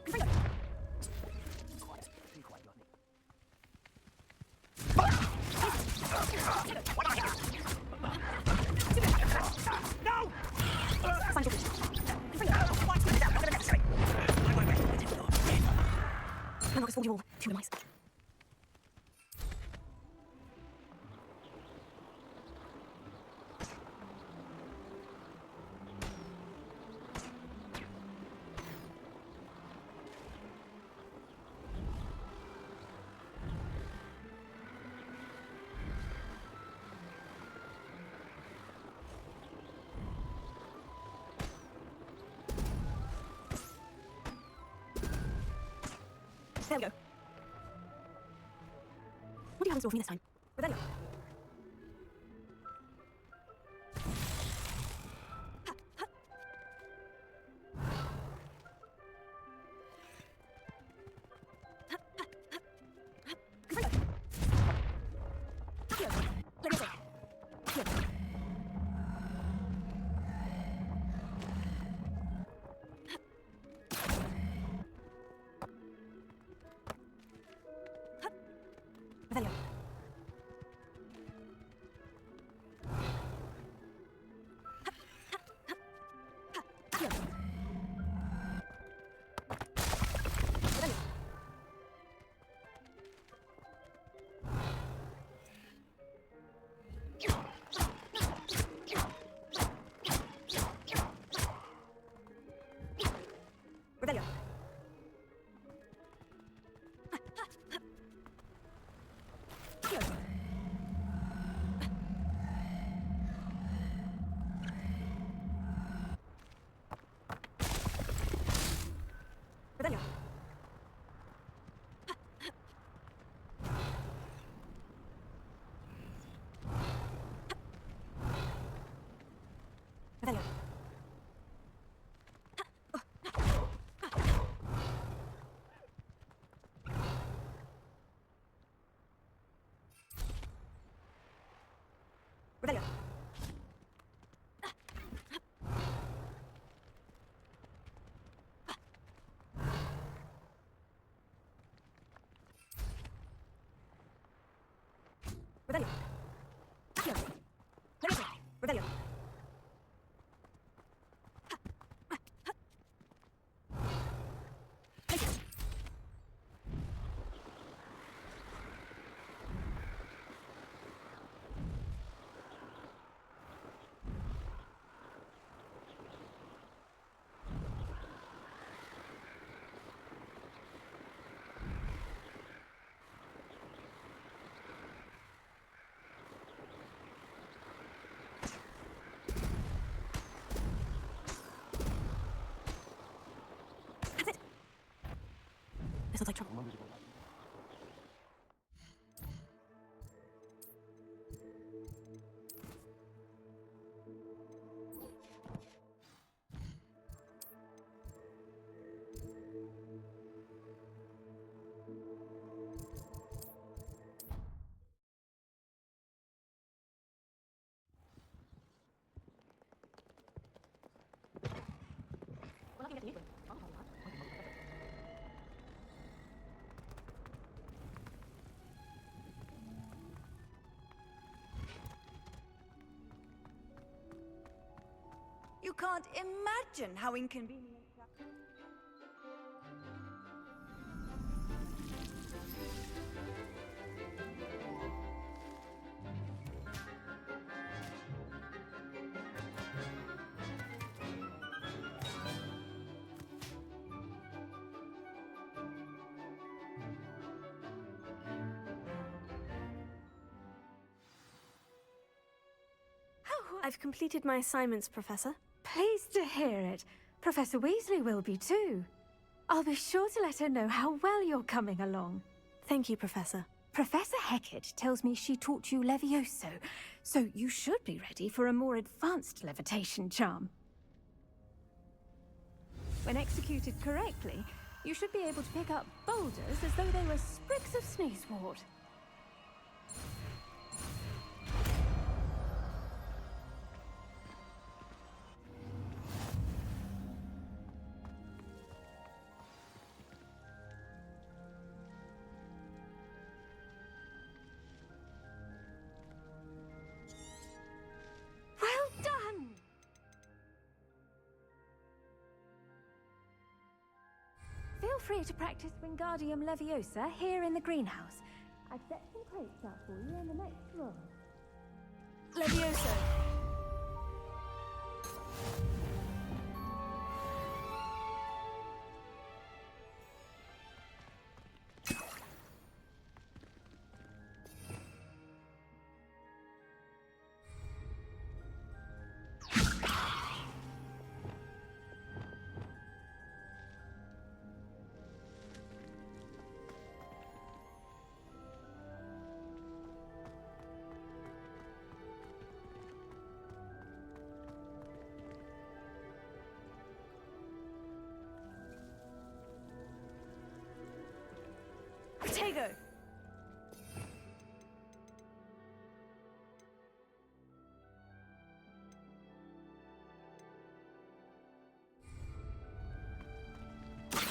Confringo. No! Landmark has fooled you all. Too am I. There we go. What do you have in store for me this time? Revelio. Revelio. Revelio. Revelio. Revelio. Revelio. Revelio. This looks like trouble. You can't imagine how inconvenient that is. Oh, I've completed my assignments, Professor. Pleased to hear it. Professor Weasley will be too. I'll be sure to let her know how well you're coming along. Thank you, Professor. Professor Hecat tells me she taught you Levioso, so you should be ready for a more advanced levitation charm. When executed correctly, you should be able to pick up boulders as though they were sprigs of sneezewort. Well done! Feel free to practice Wingardium Leviosa here in the greenhouse. I've set some crates out for you in the next room. Leviosa!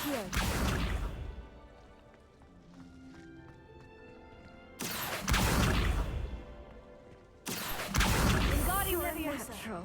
Here. Wingardium Leviosa.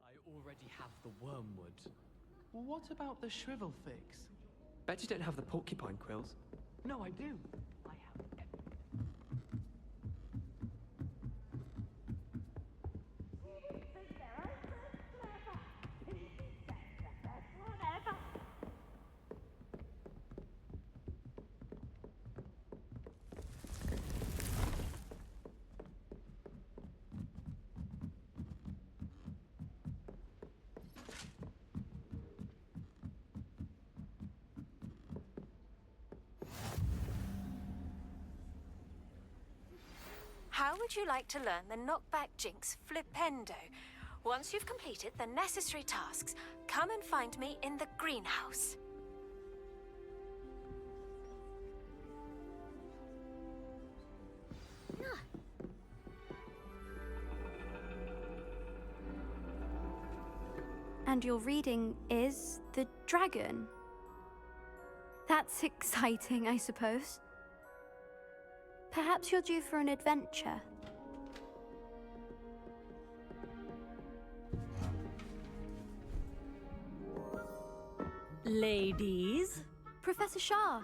I already have the wormwood. What about the shrivel fix? Bet you don't have the porcupine quills. No, I do. I have How would you like to learn the knockback jinx flipendo? Once you've completed the necessary tasks, come and find me in the greenhouse. And your reading is the dragon. That's exciting, I suppose. Perhaps you're due for an adventure. Ladies, Professor Shah.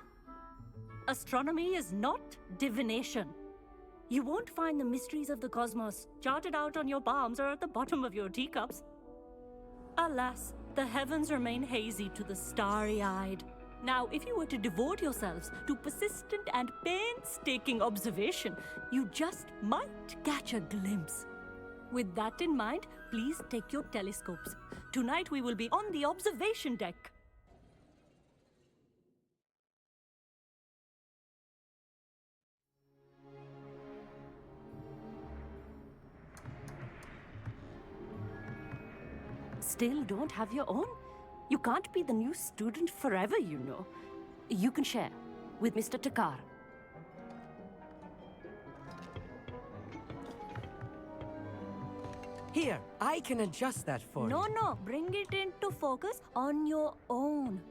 astronomy is not divination. You won't find the mysteries of the cosmos charted out on your palms or at the bottom of your teacups. Alas, the heavens remain hazy to the starry-eyed. Now, if you were to devote yourselves to persistent and painstaking observation, you just might catch a glimpse. With that in mind, please take your telescopes. Tonight we will be on the observation deck. Still don't have your own? You can't be the new student forever, you know. You can share with Mr. Takar. Here, I can adjust that for you. No, bring it into focus on your own.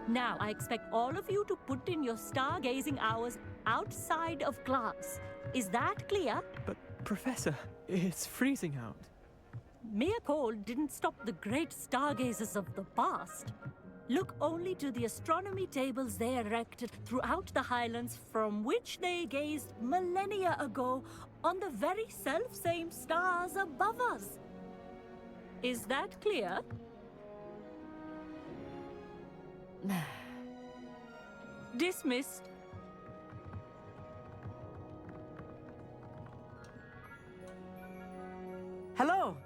Now, I expect all of you to put in your stargazing hours outside of class. Is that clear? But, Professor, it's freezing out. Mere cold didn't stop the great stargazers of the past. Look only to the astronomy tables they erected throughout the highlands from which they gazed millennia ago on the very self-same stars above us. Is that clear? Dismissed. Hello.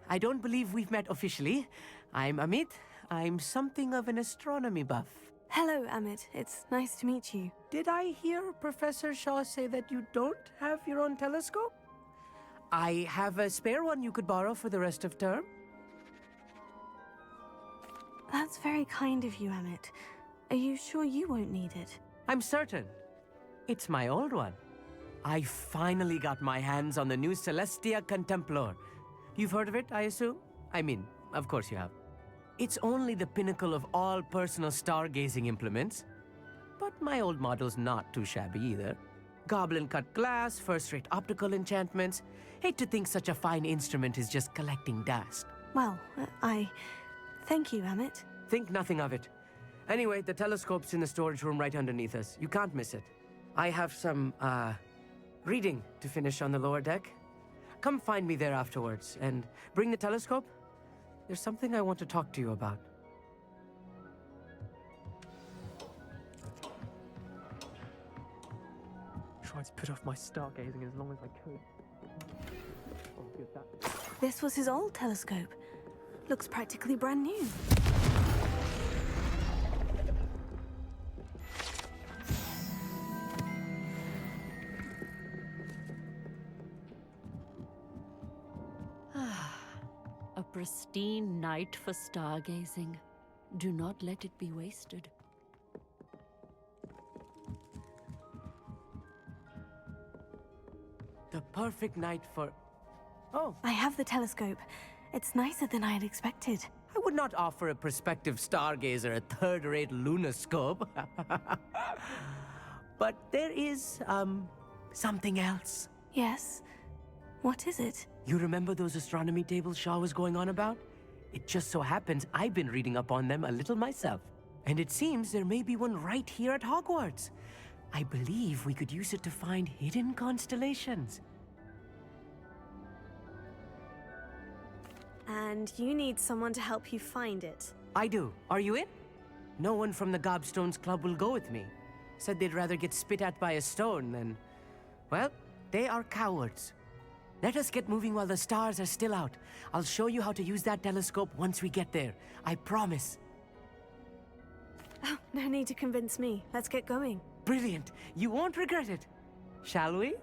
I don't believe we've met officially. I'm Amit. I'm something of an astronomy buff. Hello, Amit. It's nice to meet you. Did I hear Professor Shaw say that you don't have your own telescope? I have a spare one you could borrow for the rest of term. That's very kind of you, Amit. Are you sure you won't need it? I'm certain. It's my old one. I finally got my hands on the new Celestia Contemplor. You've heard of it, I assume? I mean, of course you have. It's only the pinnacle of all personal stargazing implements. But my old model's not too shabby either. Goblin-cut glass, first-rate optical enchantments. Hate to think such a fine instrument is just collecting dust. Well, thank you, Amit. Think nothing of it. Anyway, the telescope's in the storage room right underneath us. You can't miss it. I have some, reading to finish on the lower deck. Come find me there afterwards, and bring the telescope. There's something I want to talk to you about. Tried to put off my stargazing as long as I could. Oh, good, that. This was his old telescope. Looks practically brand new. A pristine night for stargazing. Do not let it be wasted. The perfect night for... Oh. I have the telescope. It's nicer than I had expected. I would not offer a prospective stargazer a third-rate lunoscope. But there is, something else. Yes? What is it? You remember those astronomy tables Shaw was going on about? It just so happens I've been reading up on them a little myself. And it seems there may be one right here at Hogwarts. I believe we could use it to find hidden constellations. And you need someone to help you find it. I do. Are you in? No one from the Gobstones Club will go with me. Said they'd rather get spit at by a stone than... Well, they are cowards. Let us get moving while the stars are still out. I'll show you how to use that telescope once we get there. I promise. Oh, no need to convince me. Let's get going. Brilliant. You won't regret it. Shall we?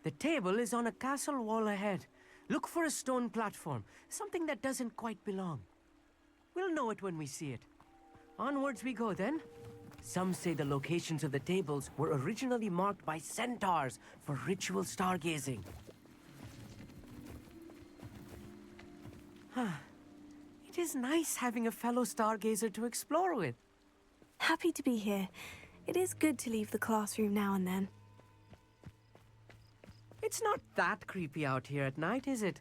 The table is on a castle wall ahead. Look for a stone platform, something that doesn't quite belong. We'll know it when we see it. Onwards we go then. Some say the locations of the tables were originally marked by centaurs for ritual stargazing. It is nice having a fellow stargazer to explore with. Happy to be here. It is good to leave the classroom now and then. It's not that creepy out here at night, is it?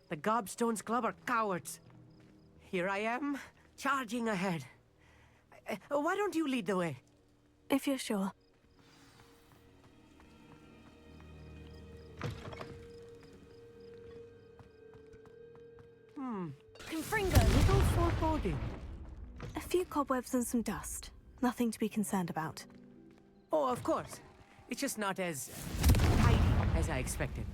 The Gobstones Club are cowards. Here I am, charging ahead. Why don't you lead the way? If you're sure. Confringo! Little foreboding. A few cobwebs and some dust. Nothing to be concerned about. Oh, of course. It's just not as tidy as I expected.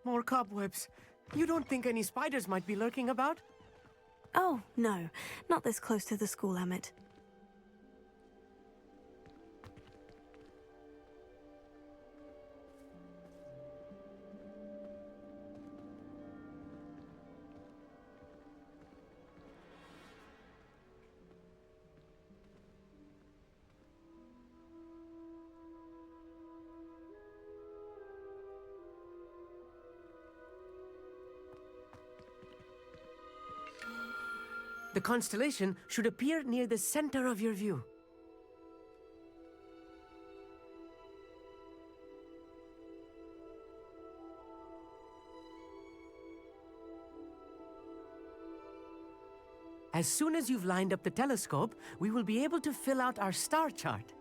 More cobwebs. You don't think any spiders might be lurking about? Oh, no. Not this close to the school, Emmett. The constellation should appear near the center of your view. As soon as you've lined up the telescope, we will be able to fill out our star chart.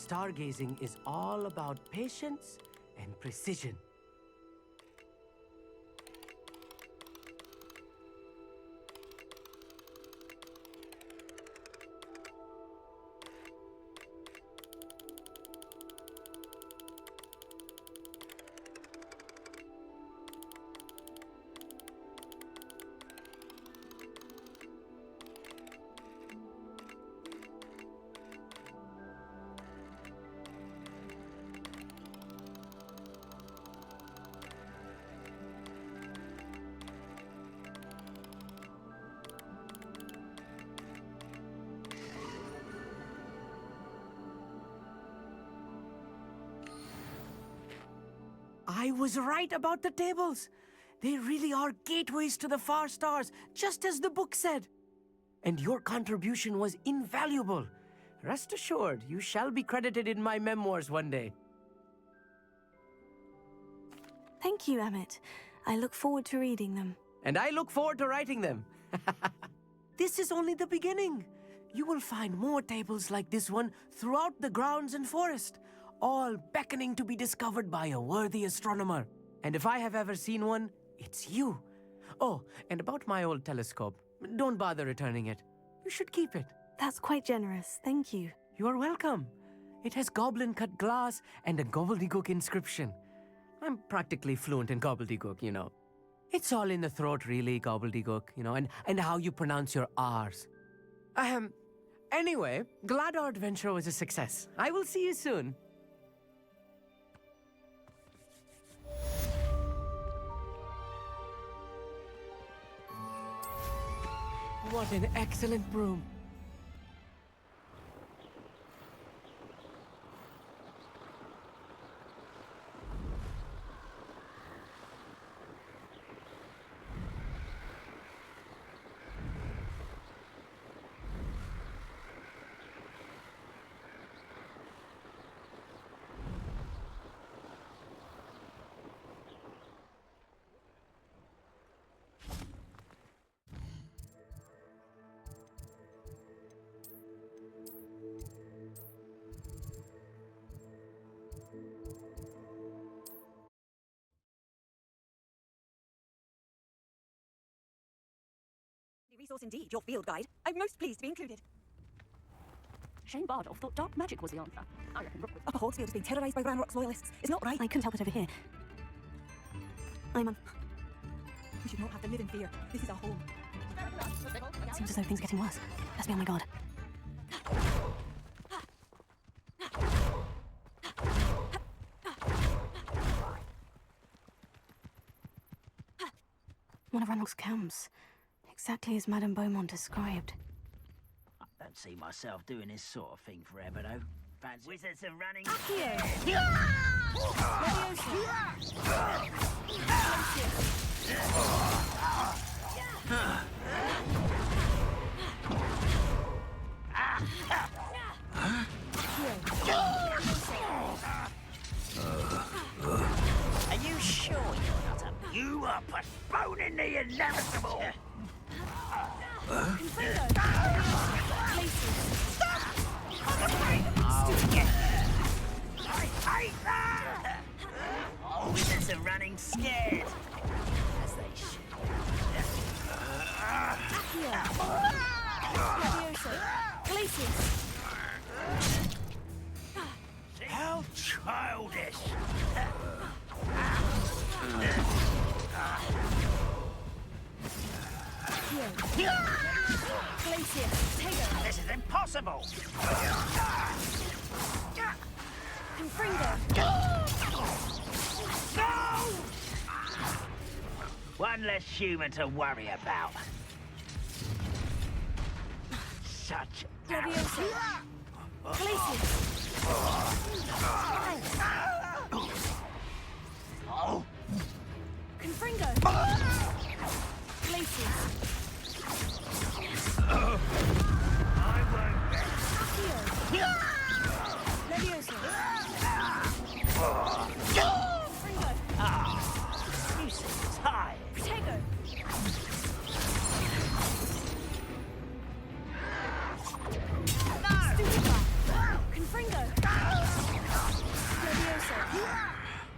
Stargazing is all about patience and precision. I was right about the tables. They really are gateways to the far stars, just as the book said. And your contribution was invaluable. Rest assured, you shall be credited in my memoirs one day. Thank you, Emmett. I look forward to reading them. And I look forward to writing them. This is only the beginning. You will find more tables like this one throughout the grounds and forest, all beckoning to be discovered by a worthy astronomer. And if I have ever seen one, it's you. Oh, and about my old telescope, don't bother returning it. You should keep it. That's quite generous. Thank you. You're welcome. It has goblin-cut glass and a gobbledygook inscription. I'm practically fluent in gobbledygook, you know. It's all in the throat, really, gobbledygook, you know, and how you pronounce your R's. Anyway, glad our adventure was a success. I will see you soon. What an excellent broom. Resource indeed, your field guide. I'm most pleased to be included. Shane Bardolph thought dark magic was the answer. I reckon Rookwood. Upper Hawksfield is being terrorised by Ranrock's loyalists. It's not right. I couldn't help it over here. I'm on. We should not have to live in fear. This is our home. Seems as though things are getting worse. Let's be on my guard. One of Ranrock's camps. Exactly as Madame Beaumont described. I don't see myself doing this sort of thing forever, though. Fancy wizards are running. Are you sure you're not a... You are postponing the inevitable! I hate that! Wizards are running scared. As they should. How childish! This is impossible! No! One less human to worry about. Such Oh! Confringo! Glacius! I won't Leviosa! You seem tired. Protego! Confringo! Leviosa!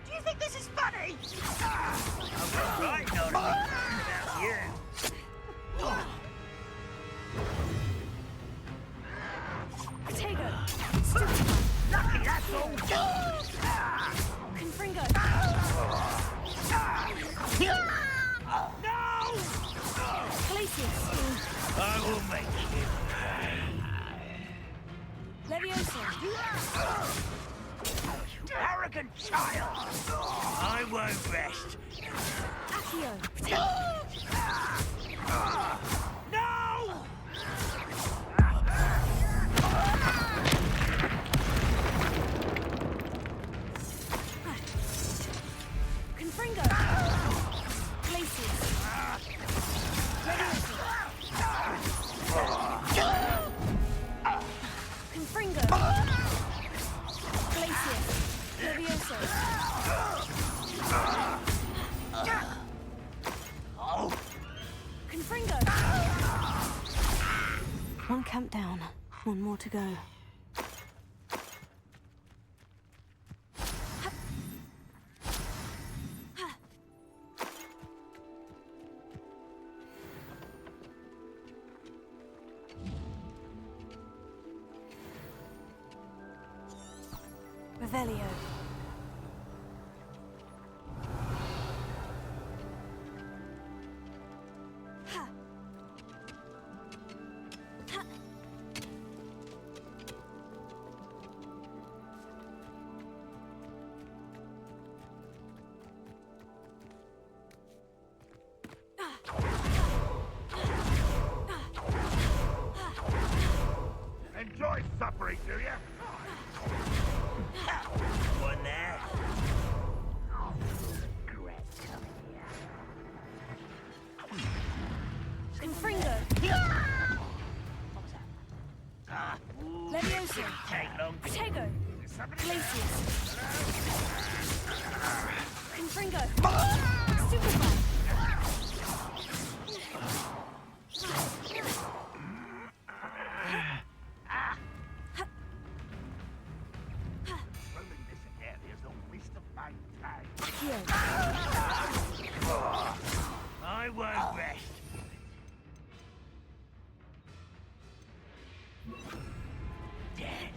Do you think this is funny? I've got right on about you. Protego! Lucky, that's all. Confringo! No! Glacius! I will make you pay. Leviosa! Arrogant child! I won't rest. Accio! No! Levioso! Confringo! One camp down, one more to go. Revelio. Ha. Ha. Enjoy suffering, do you? One there. Regret coming here. Confringo. Levioso. Take long. Protego. Glacius. Confringo. Superfly. Roaming this area is a waste of my time. I won't rest. Dead.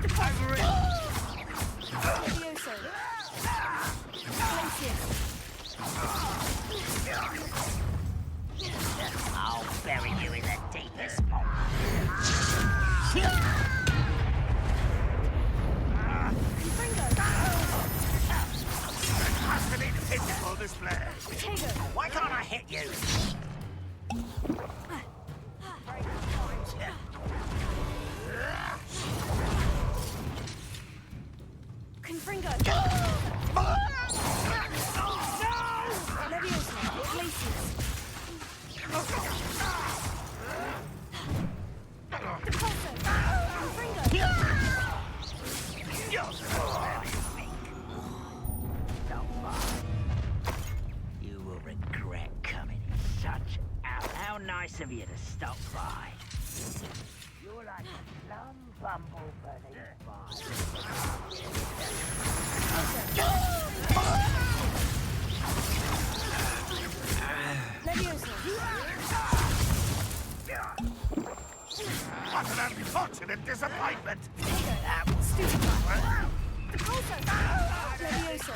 Over it. Levioso. Glacius. I'll bury you in the deepest pond. Has to be the physical display. Why can't I hit you? Confringo. Levioso. Glacius. Repulso. Confringo. You will regret coming in such out. How nice of you to stop by. You're like a plum bumble beneath Levioso. What an unfortunate disappointment! Stupefy. Repulso. Levioso.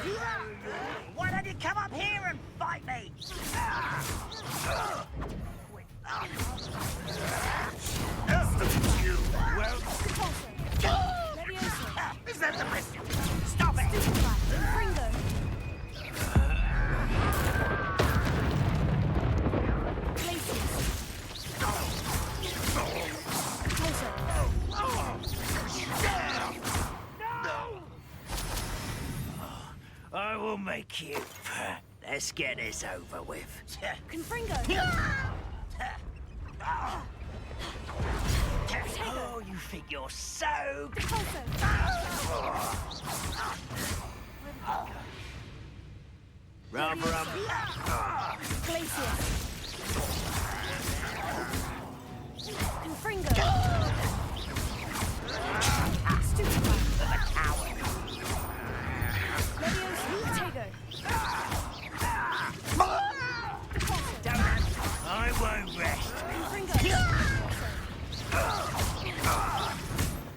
Why don't you come up here and fight me? You, well... Levioso. Is that the best? Stop it! Stupefy. Confringo. Glacius. Repulso. I will make you. Let's get this over with. Confringo. Oh, you think you're so... Rather Glacius. Confringo. Stupefy. Levioso. Protego. I won't rest. Confringo.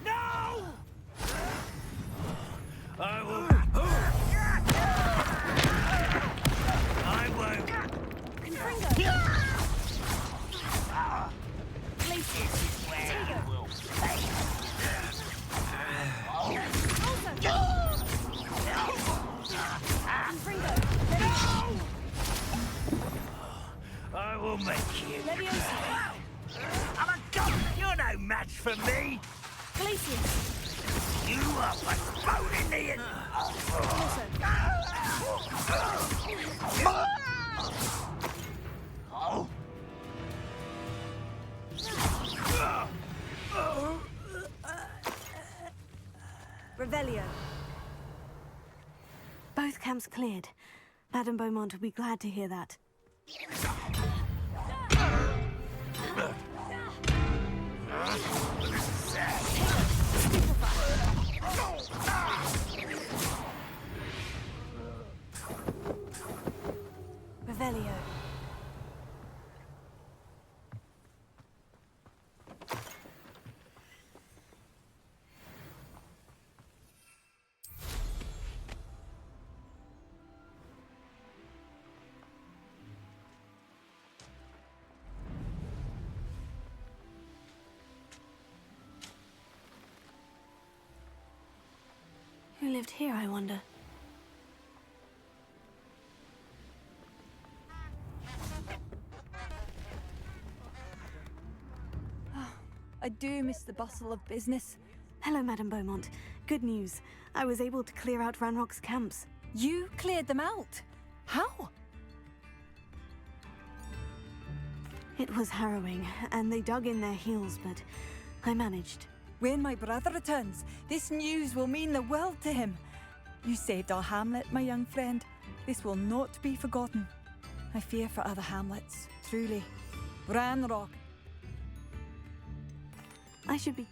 No! I will... I won't... Confringo. Glacius. Protego. Confringo. I will make you. Levioso. I'm a god! You're no match for me! Glacius. You are but bone in the end! Revelio. Both camps cleared. Madame Beaumont will be glad to hear that. Revelio. Who lived here, I wonder? I do miss the bustle of business. Hello, Madame Beaumont. Good news. I was able to clear out Ranrock's camps. You cleared them out? How? It was harrowing, and they dug in their heels, but I managed. When my brother returns, this news will mean the world to him. You saved our hamlet, my young friend. This will not be forgotten. I fear for other hamlets, truly. Ranrock. I should be...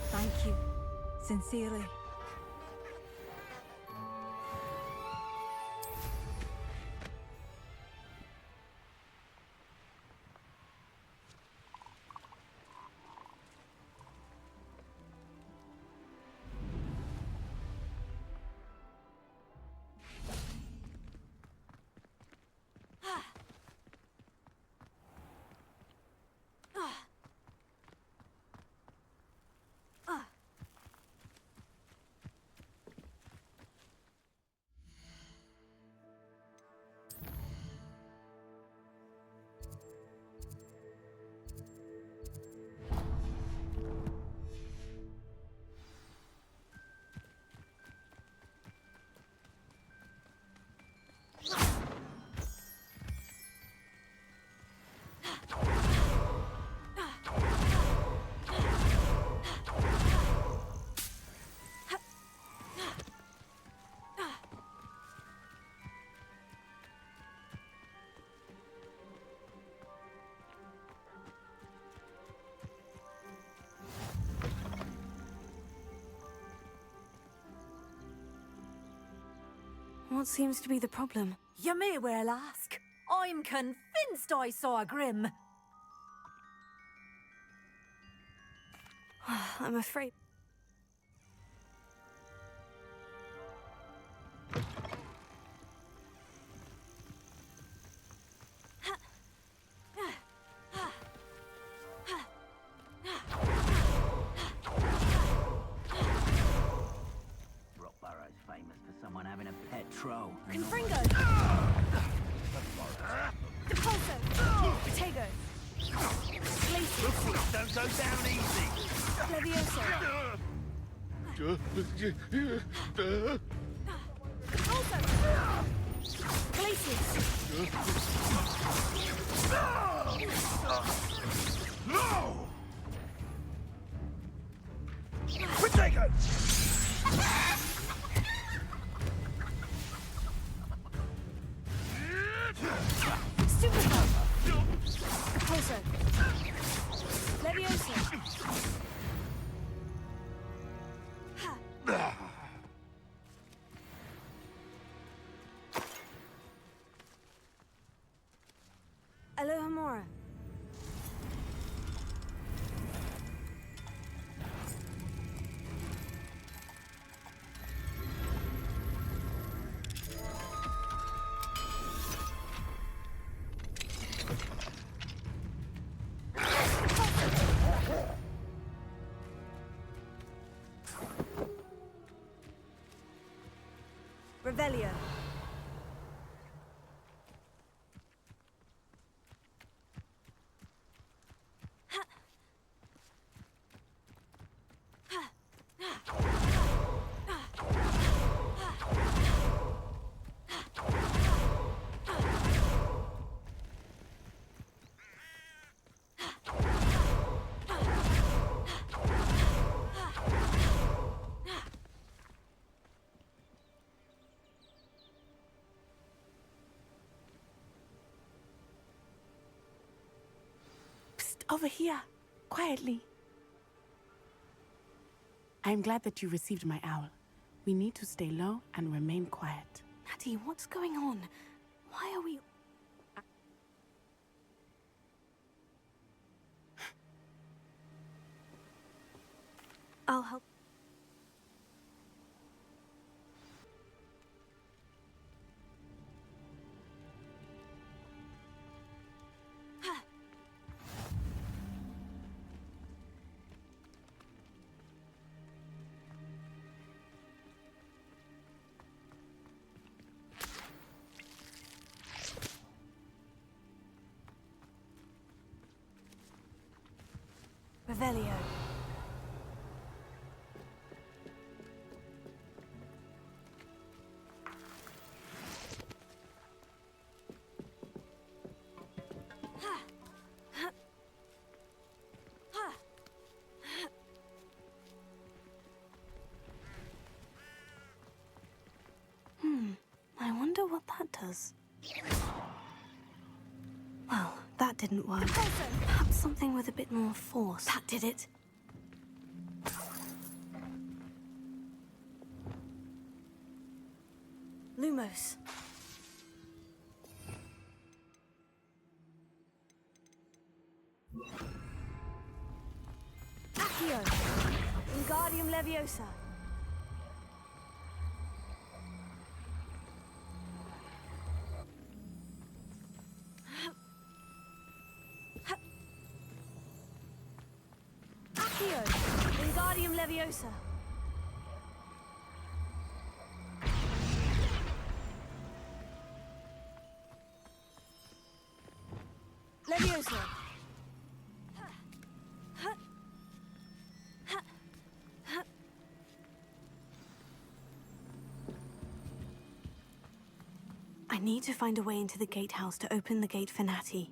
Thank you. Sincerely. What seems to be the problem? You may well ask. I'm convinced I saw a Grim. I'm afraid... Rockborough's famous for someone having a pet troll. Confringo! Depulso! Protego! Glacius! Don't go down easy! Levioso! Depulso! Glacius! No! Protego! Superfo! Depulso! Levioso! Alohomora. Revelio. Over here, quietly. I am glad that you received my owl. We need to stay low and remain quiet. Natty, what's going on? Why are we... I'll help. Revelio. I wonder what that does. Well, that didn't work. Perhaps something with a bit more force. That did it. Lumos. Accio. Wingardium Leviosa. Accio. Wingardium Leviosa. Leviosa. I need to find a way into the gatehouse to open the gate for Natty.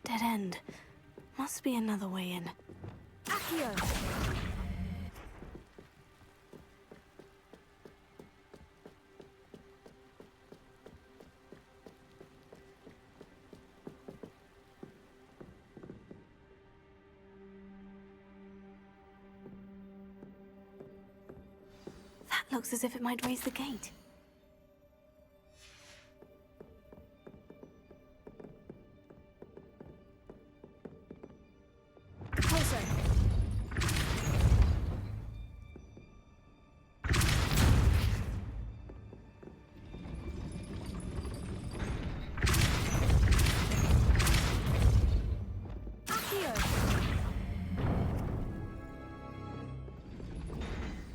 Dead end. Must be another way in. Accio! That looks as if it might raise the gate.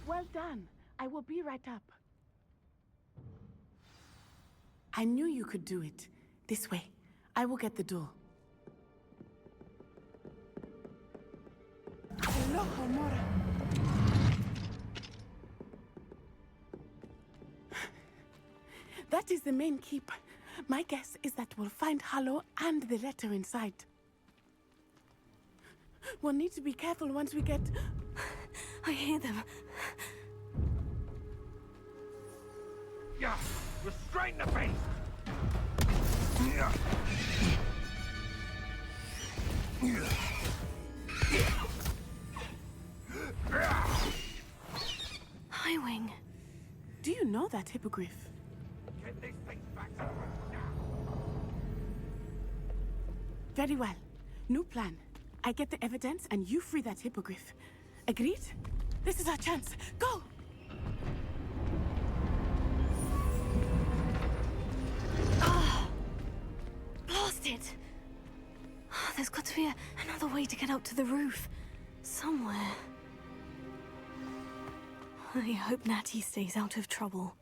Well done. I will be right up. I knew you could do it. This way. I will get the door. Hello, Homora. That is the main keep. My guess is that we'll find Hallow and the letter inside. We'll need to be careful once we get... I hear them. Yeah, restrain the beast! Highwing. Do you know that hippogriff? Get these things back to work now! Very well. New plan. I get the evidence and you free that hippogriff. Agreed? This is our chance. Go! Blasted! There's got to be another way to get up to the roof. Somewhere. I hope Natty stays out of trouble.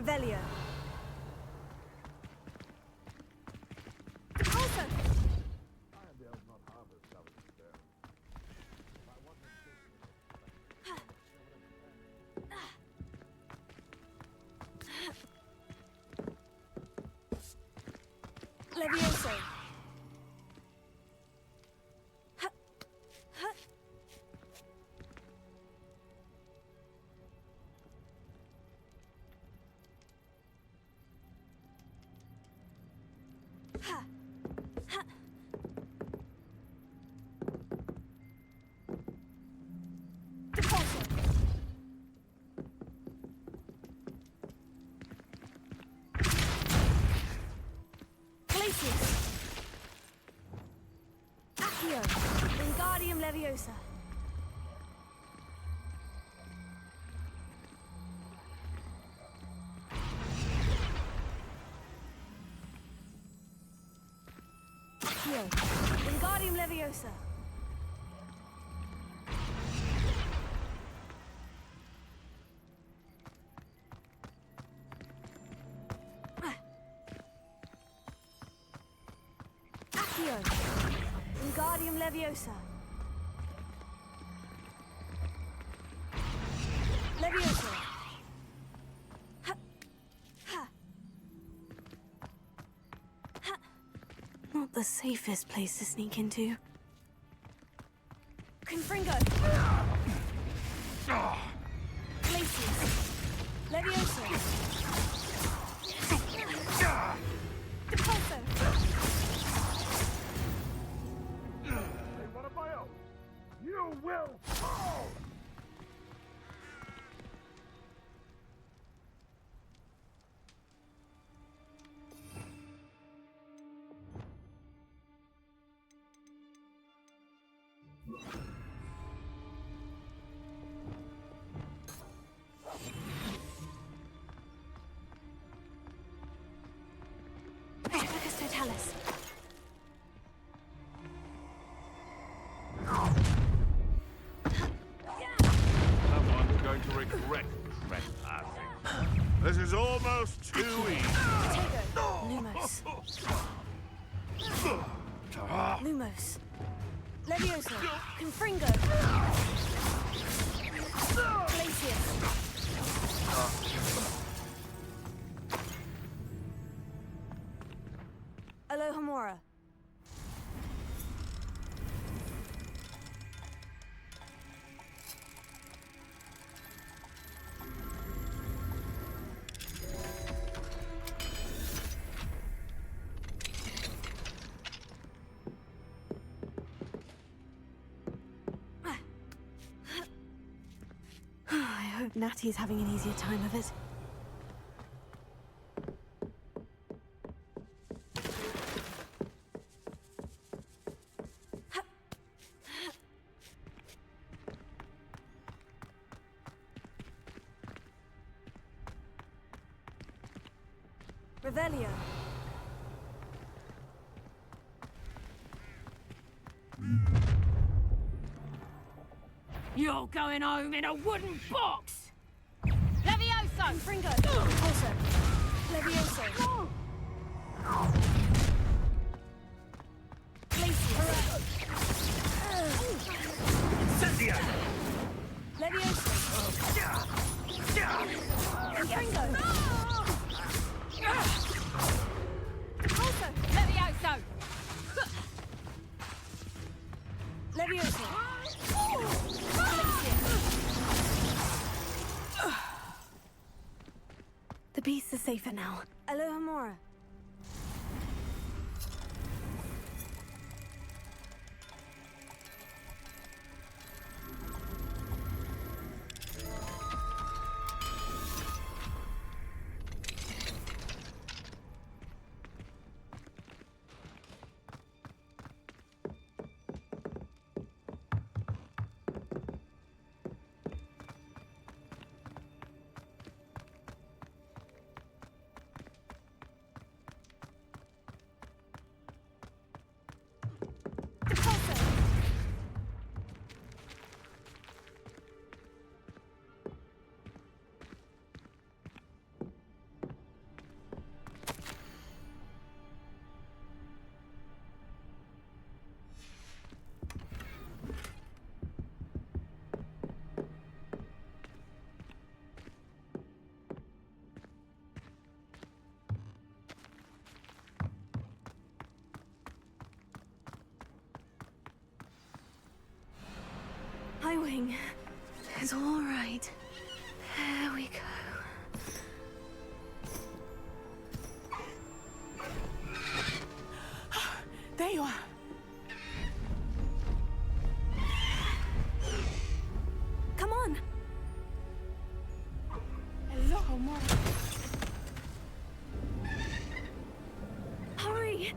Revelio. Also. Levioso. Accio. Wingardium Leviosa. Accio. Wingardium Leviosa. Accio. Wingardium Leviosa. Leviosa. Not the safest place to sneak into. Confringo. Glacius. Leviosa. Depulso. You will fall! Epicus Totalis. Someone's going to regret trespassing. This is almost too easy. Lumos. Lumos. Leviosa. Confringo. Glacius. Alohomora. I hope Natty's having an easier time of it. Revelio. You're going home in a wooden box! Levioso! Confringo. Also. Levioso. Glacius. Incendio! Levioso. Confringo. Also. Levioso! Levioso. The beasts are safer now. Alohomora. going. It's all right. There we go. There you are. Come on. Hello, Mom. Hurry.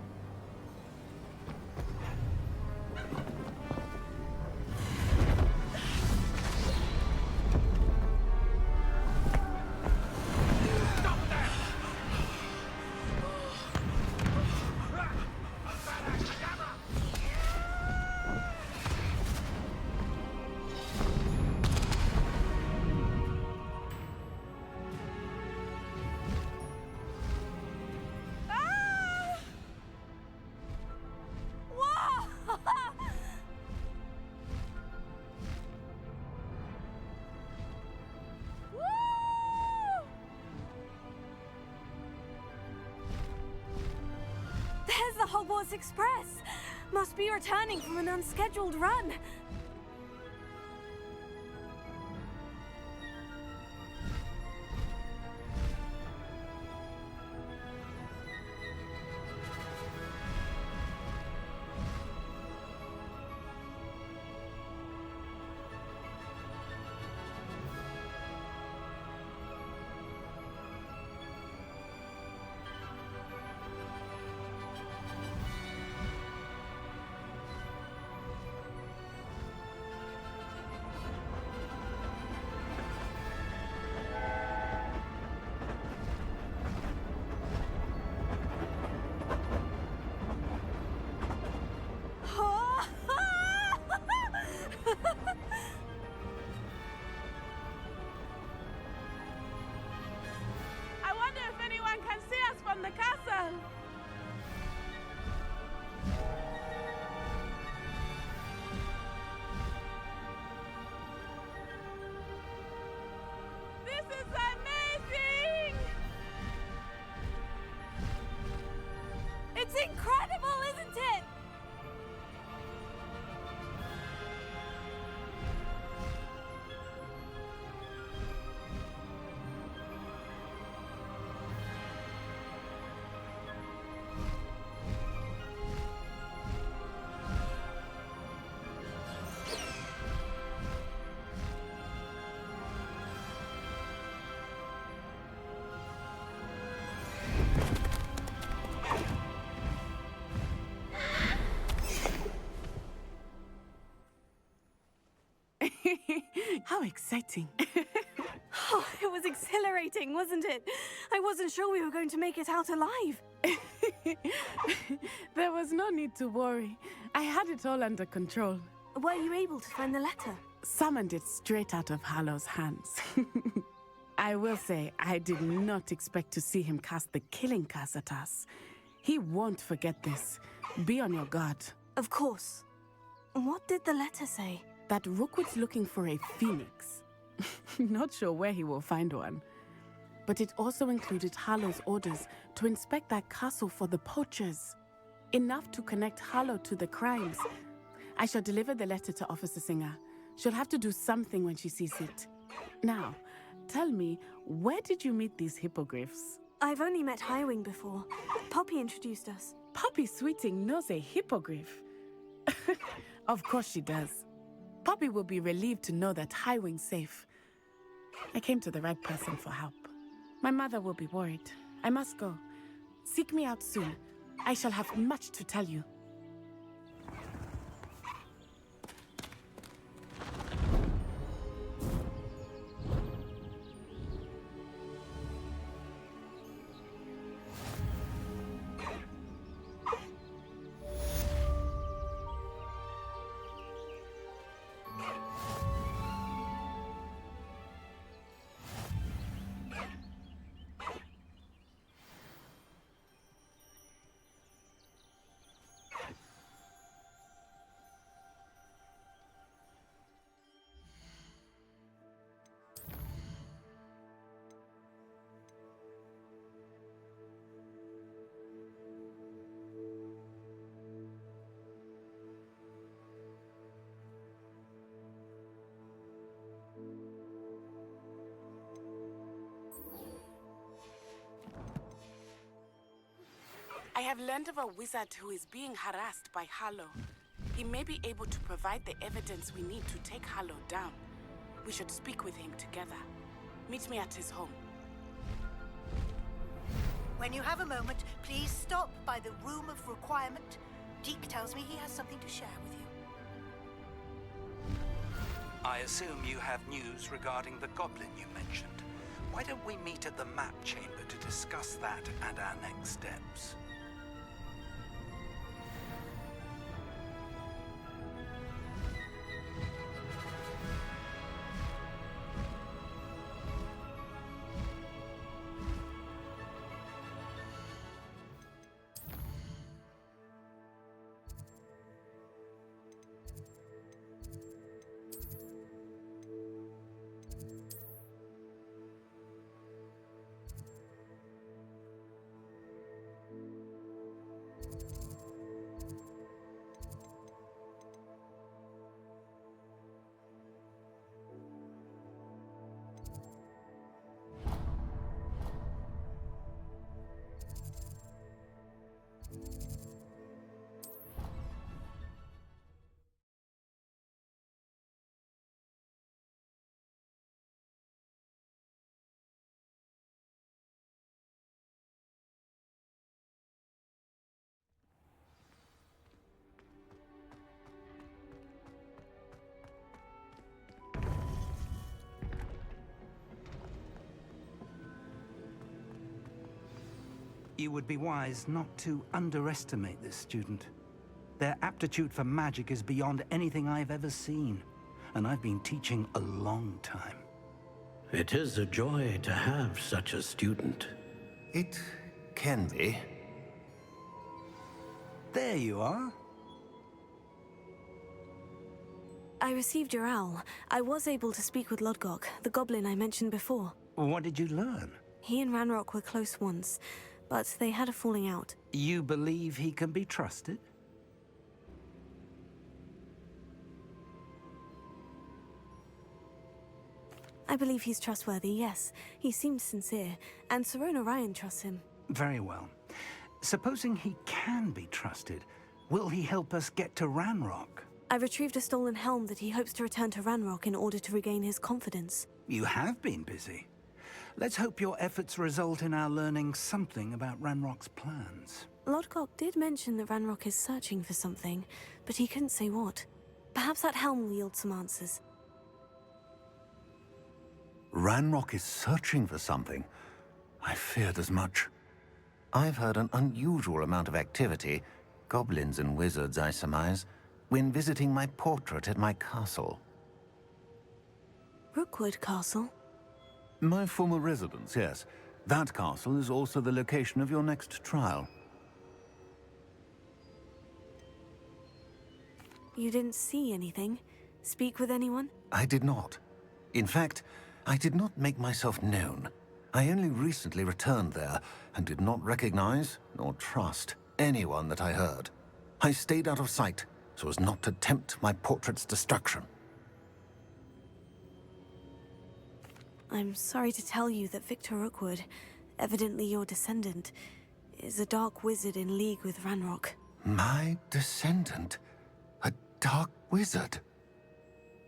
There's the Hogwarts Express! Must be returning from an unscheduled run. I wonder if anyone can see us from the castle. This is amazing! It's incredible, isn't it? How exciting. Oh, it was exhilarating, wasn't it? I wasn't sure we were going to make it out alive. There was no need to worry. I had it all under control. Were you able to find the letter? Summoned it straight out of Hallow's hands. I will say, I did not expect to see him cast the killing curse at us. He won't forget this. Be on your guard. Of course. What did the letter say? That Rookwood's looking for a phoenix. Not sure where he will find one. But it also included Hallow's orders to inspect that castle for the poachers. Enough to connect Hallow to the crimes. I shall deliver the letter to Officer Singer. She'll have to do something when she sees it. Now, tell me, where did you meet these hippogriffs? I've only met Highwing before. Poppy introduced us. Poppy Sweeting knows a hippogriff. Of course she does. Poppy will be relieved to know that Highwing's safe. I came to the right person for help. My mother will be worried. I must go. Seek me out soon. I shall have much to tell you. I have learned of a wizard who is being harassed by Harlow. He may be able to provide the evidence we need to take Harlow down. We should speak with him together. Meet me at his home. When you have a moment, please stop by the Room of Requirement. Deke tells me he has something to share with you. I assume you have news regarding the goblin you mentioned. Why don't we meet at the map chamber to discuss that and our next steps? You would be wise not to underestimate this student. Their aptitude for magic is beyond anything I've ever seen, and I've been teaching a long time. It is a joy to have such a student. It can be. There you are. I received your owl. I was able to speak with Lodgok, the goblin I mentioned before. What did you learn? He and Ranrock were close once, but they had a falling out. You believe he can be trusted? I believe he's trustworthy, yes. He seems sincere, and Sirona Ryan trusts him. Very well. Supposing he can be trusted, will he help us get to Ranrock? I retrieved a stolen helm that he hopes to return to Ranrock in order to regain his confidence. You have been busy. Let's hope your efforts result in our learning something about Ranrock's plans. Lodgok did mention that Ranrock is searching for something, but he couldn't say what. Perhaps that helm will yield some answers. Ranrock is searching for something. I feared as much. I've heard an unusual amount of activity, goblins and wizards, I surmise, when visiting my portrait at my castle. Rookwood Castle? My former residence, yes. That castle is also the location of your next trial. You didn't see anything? Speak with anyone? I did not. In fact, I did not make myself known. I only recently returned there and did not recognize nor trust anyone that I heard. I stayed out of sight so as not to tempt my portrait's destruction. I'm sorry to tell you that Victor Rookwood, evidently your descendant, is a dark wizard in league with Ranrock. My descendant? A dark wizard?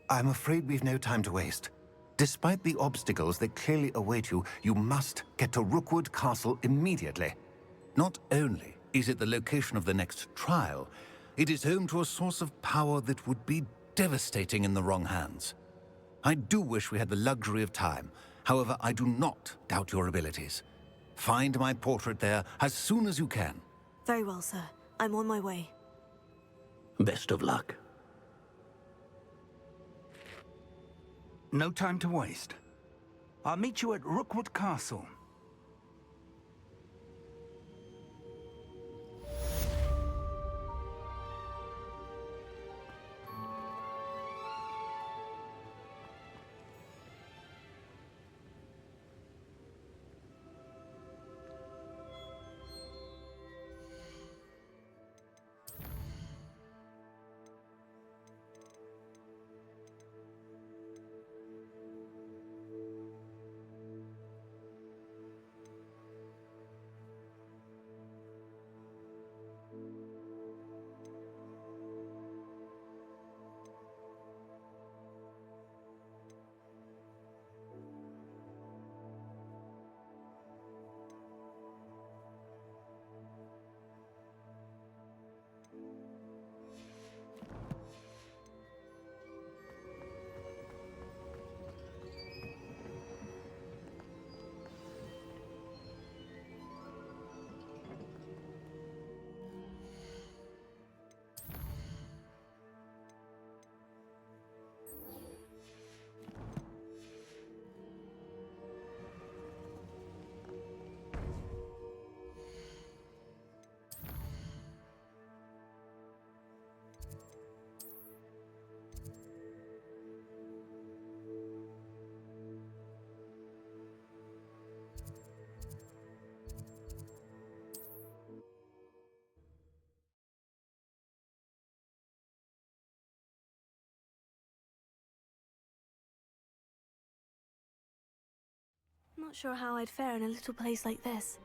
I'm afraid we've no time to waste. Despite the obstacles that clearly await you, you must get to Rookwood Castle immediately. Not only is it the location of the next trial, it is home to a source of power that would be devastating in the wrong hands. I do wish we had the luxury of time. However, I do not doubt your abilities. Find my portrait there as soon as you can. Very well, sir. I'm on my way. Best of luck. No time to waste. I'll meet you at Rookwood Castle. not sure how I'd fare in a little place like this.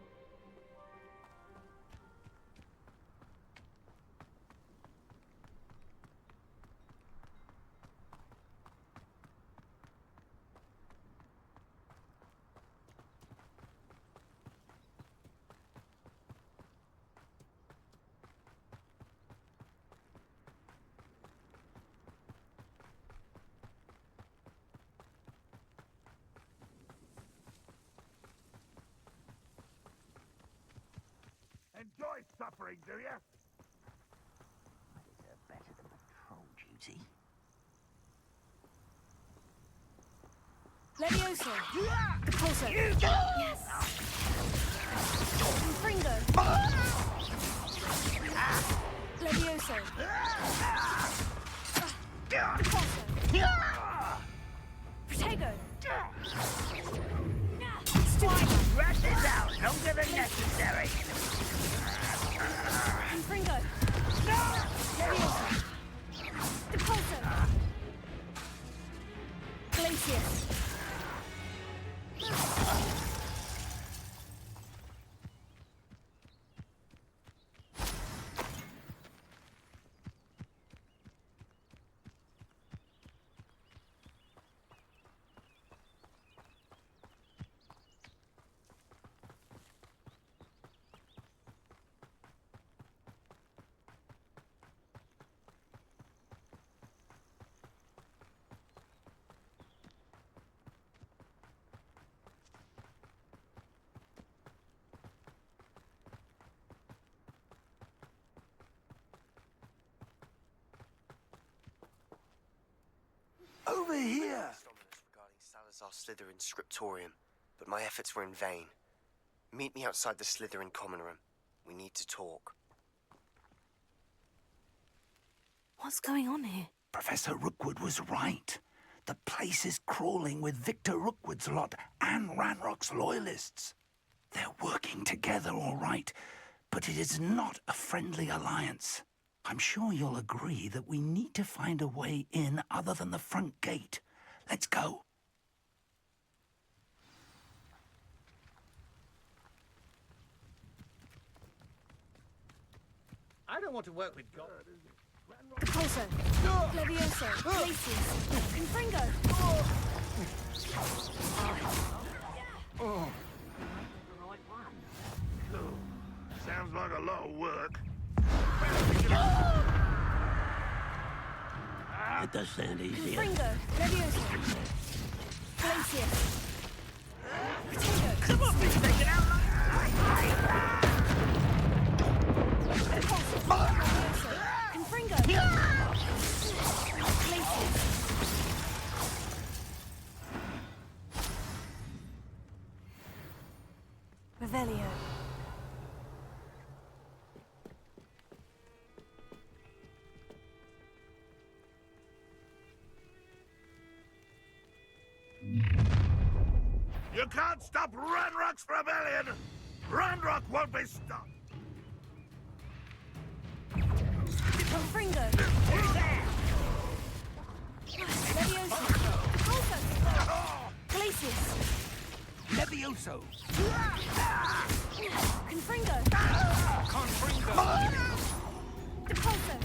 Enjoy suffering, do you? I deserve better than patrol duty. Levioso! Depulso! Yes! Confringo! Levioso! Depulso! Protego! Rush this out longer than necessary. Confringo! Levioso! Depulso! Glacius! Over here! Regarding Salazar's Slytherin scriptorium, but my efforts were in vain. Meet me outside the Slytherin common room. We need to talk. What's going on here? Professor Rookwood was right. The place is crawling with Victor Rookwood's lot and Ranrock's loyalists. They're working together, all right, but it is not a friendly alliance. I'm sure you'll agree that we need to find a way in other than the front gate. Let's go. I don't want to work with God. Depulso! Levioso! Glacius! Confringo! Sounds like a lot of work. It does sound easier. Confringo! Levioso! Glacius! Protego! Come on, please take it out. Depulso! Levioso! Confringo! Glacius! Revelio. You can't stop Ranrock's rebellion! Ranrock won't be stopped! Confringo! Levioso! Depulso! Glacius! Levioso! Confringo! Confringo! Depulso!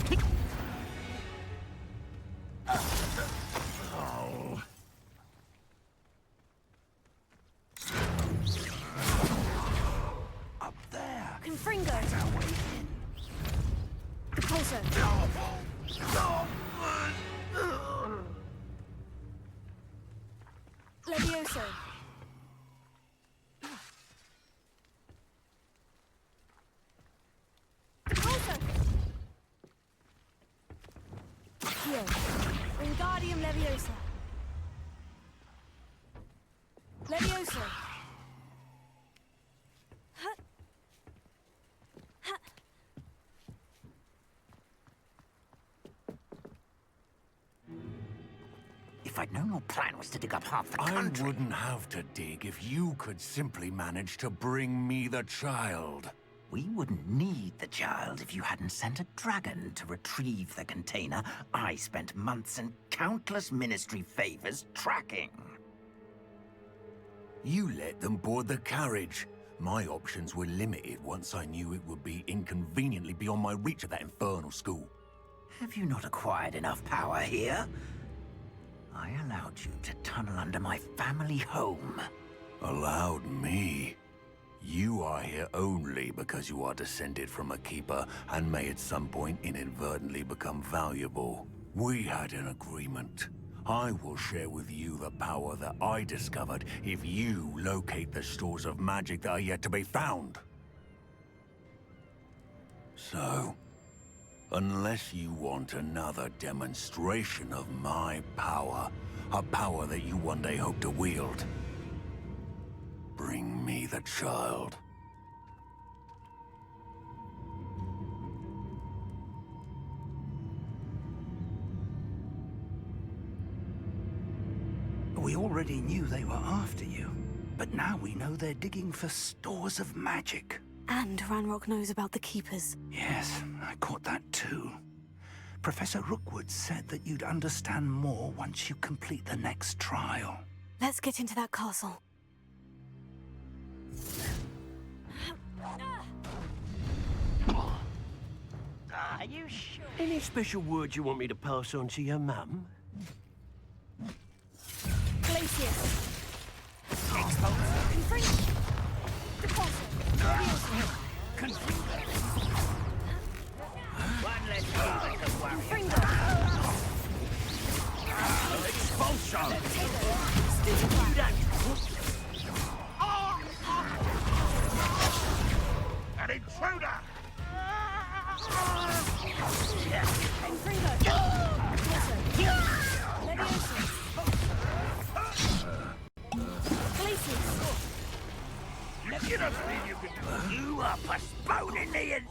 Oh. Up there! Confringo! That's our way in. Depulso! Levioso! Depulso! Here. Wingardium Leviosa! Levioso! Huh. Huh. If I'd known your plan was to dig up half the country... I wouldn't have to dig if you could simply manage to bring me the child. We wouldn't need the child if you hadn't sent a dragon to retrieve the container I spent months and countless ministry favors tracking. You let them board the carriage. My options were limited once I knew it would be inconveniently beyond my reach at that infernal school. Have you not acquired enough power here? I allowed you to tunnel under my family home. Allowed me? You are here only because you are descended from a keeper and may at some point inadvertently become valuable. We had an agreement. I will share with you the power that I discovered if you locate the stores of magic that are yet to be found. So, unless you want another demonstration of my power, a power that you one day hope to wield, bring me the child. We already knew they were after you, but now we know they're digging for stores of magic. And Ranrock knows about the Keepers. Yes, I caught that too. Professor Rookwood said that you'd understand more once you complete the next trial. Let's get into that castle. Are you sure? Any special words you want me to pass on to your mum? Glacius. Confringo. Deposit. One less thing that can worry. Confringo. Expulsion! An intruder! Confringo. Leviosa. You don't think you can... You are postponing the in...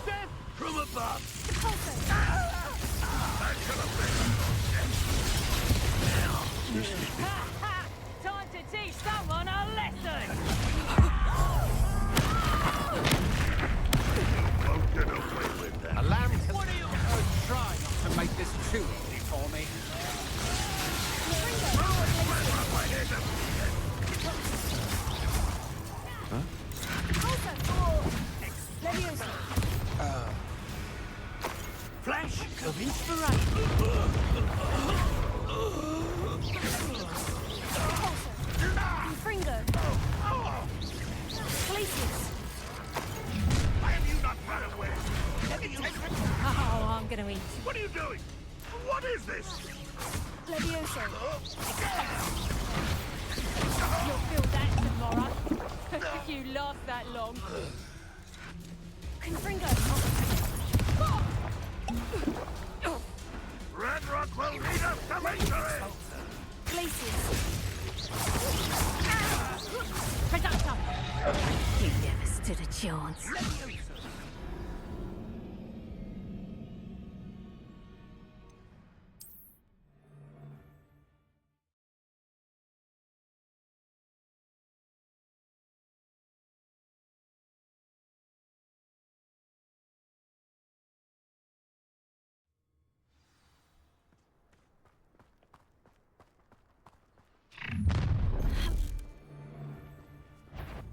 Death from above! Time to teach someone a lesson! Won't get away with that. Allow me to... What are you... Oh, try not to make this too easy for me. Flash of inspiration. Confringo. Glacius. Why have you not run away? Let me take it. Oh, I'm gonna eat. What are you doing? What is this? Leviosa. You'll feel that tomorrow. If you last that long. Confringo. Ranrock will lead us to victory! Glacius. Presumption. You never stood a chance.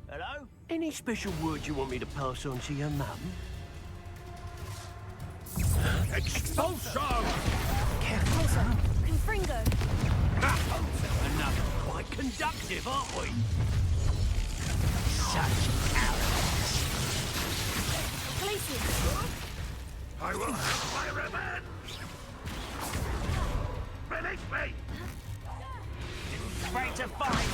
Hello? Any special words you want me to pass on to your mum? Expulsion! Confringo. Another. Quite conductive, aren't we? Such arrogance. Glacius. I will have my revenge! Release me! Afraid to fight!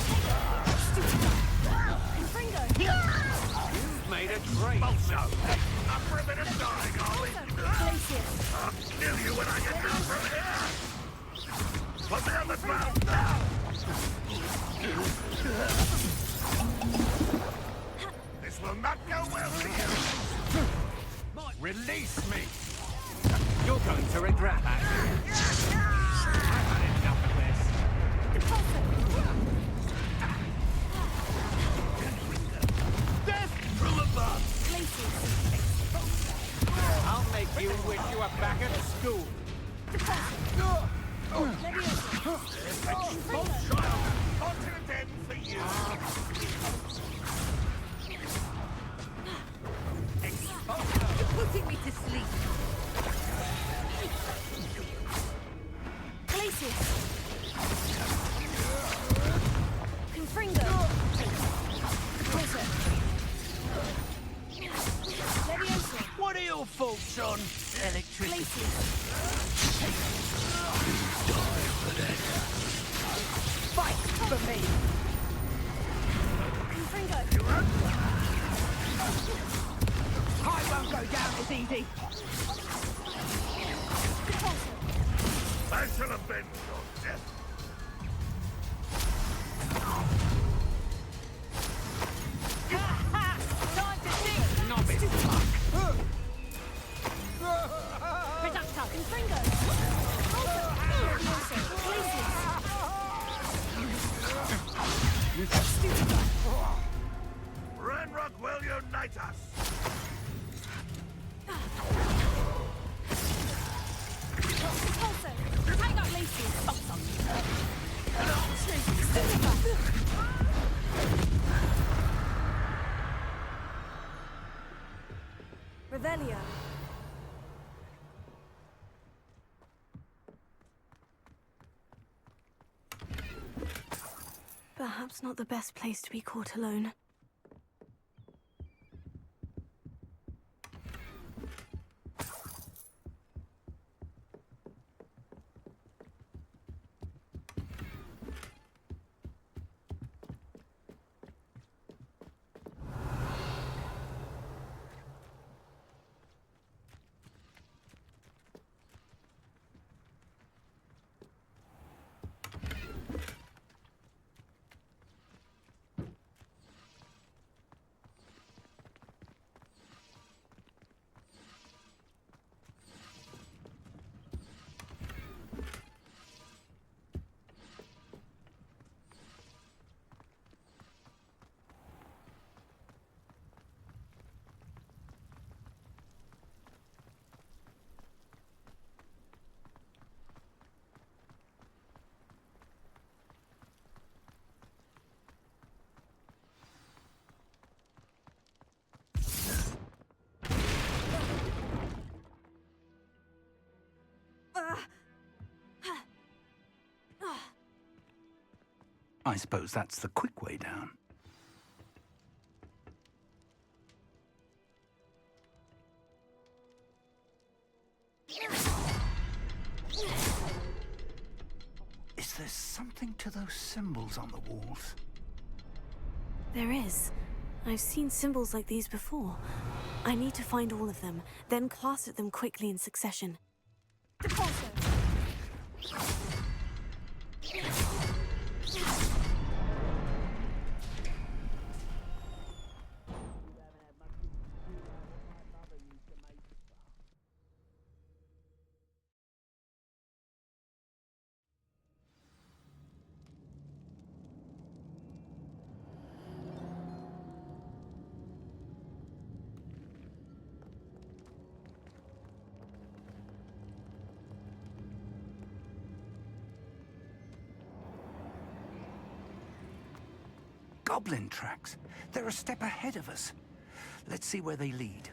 Confringo. You've made a great Expulsion! Up for a bit of dying, are we? Glacius. I'll kill you when I get down from here! Put me on the ground now! This will not go well for you! Release me! You're going to regret that. I've had enough of this. Death from above! I'll make you wish you were back at school. Continent for you! You're putting me to sleep. Glacius! Confringo! Closer! Leviosa! What are your thoughts on electricity? Fight for me. Confringo! I won't go down as easy. I shall avenge your death. Time to dig. Novice Reductor. Confringo! Leviosa! Glacius! Ranrock will unite us! Repulsor! Take out Glacius! Revelio! Perhaps not the best place to be caught alone. I suppose that's the quick way down. Is there something to those symbols on the walls? There is. I've seen symbols like these before. I need to find all of them, then cast at them quickly in succession. Repulsor! Goblin tracks. They're a step ahead of us. Let's see where they lead.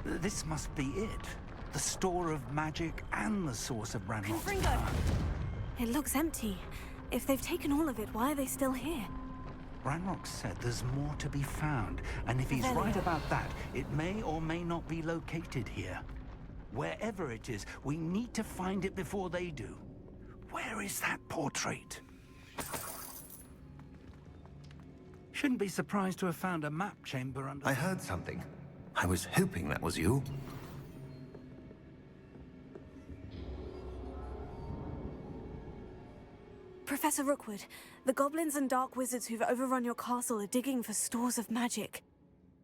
This must be it. The store of magic and the source of Ranrock's Confringo! power. It looks empty. If they've taken all of it, why are they still here? Ranrock said there's more to be found, and if he's right about that, it may or may not be located here. Wherever it is, we need to find it before they do. Where is that portrait? Shouldn't be surprised to have found a map chamber under... I heard something. I was hoping that was you. Professor Rookwood, the goblins and dark wizards who've overrun your castle are digging for stores of magic,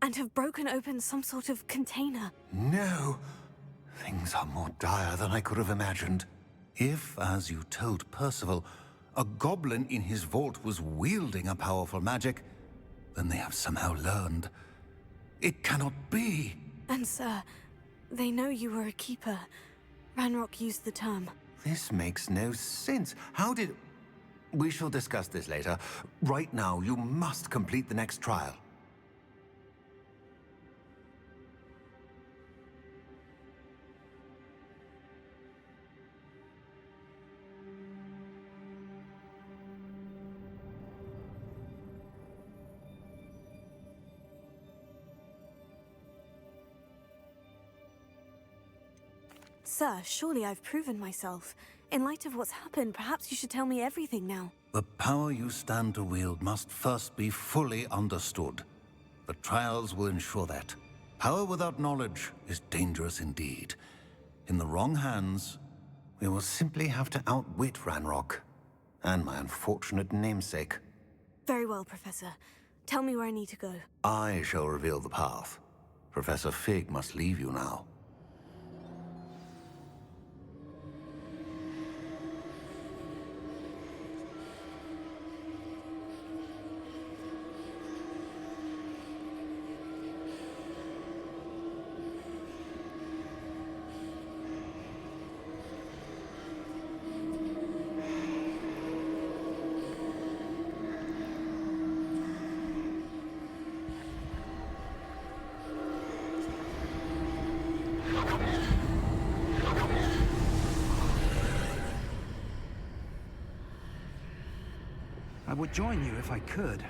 and have broken open some sort of container. No! Things are more dire than I could have imagined. If, as you told Percival, a goblin in his vault was wielding a powerful magic, then they have somehow learned. It cannot be. And sir, they know you were a keeper. Ranrock used the term. This makes no sense. How did... We shall discuss this later. Right now, you must complete the next trial. Sir, surely I've proven myself. In light of what's happened, perhaps you should tell me everything now. The power you stand to wield must first be fully understood. The trials will ensure that. Power without knowledge is dangerous indeed. In the wrong hands, we will simply have to outwit Ranrock and my unfortunate namesake. Very well, Professor. Tell me where I need to go. I shall reveal the path. Professor Fig must leave you now. I would join you if I could.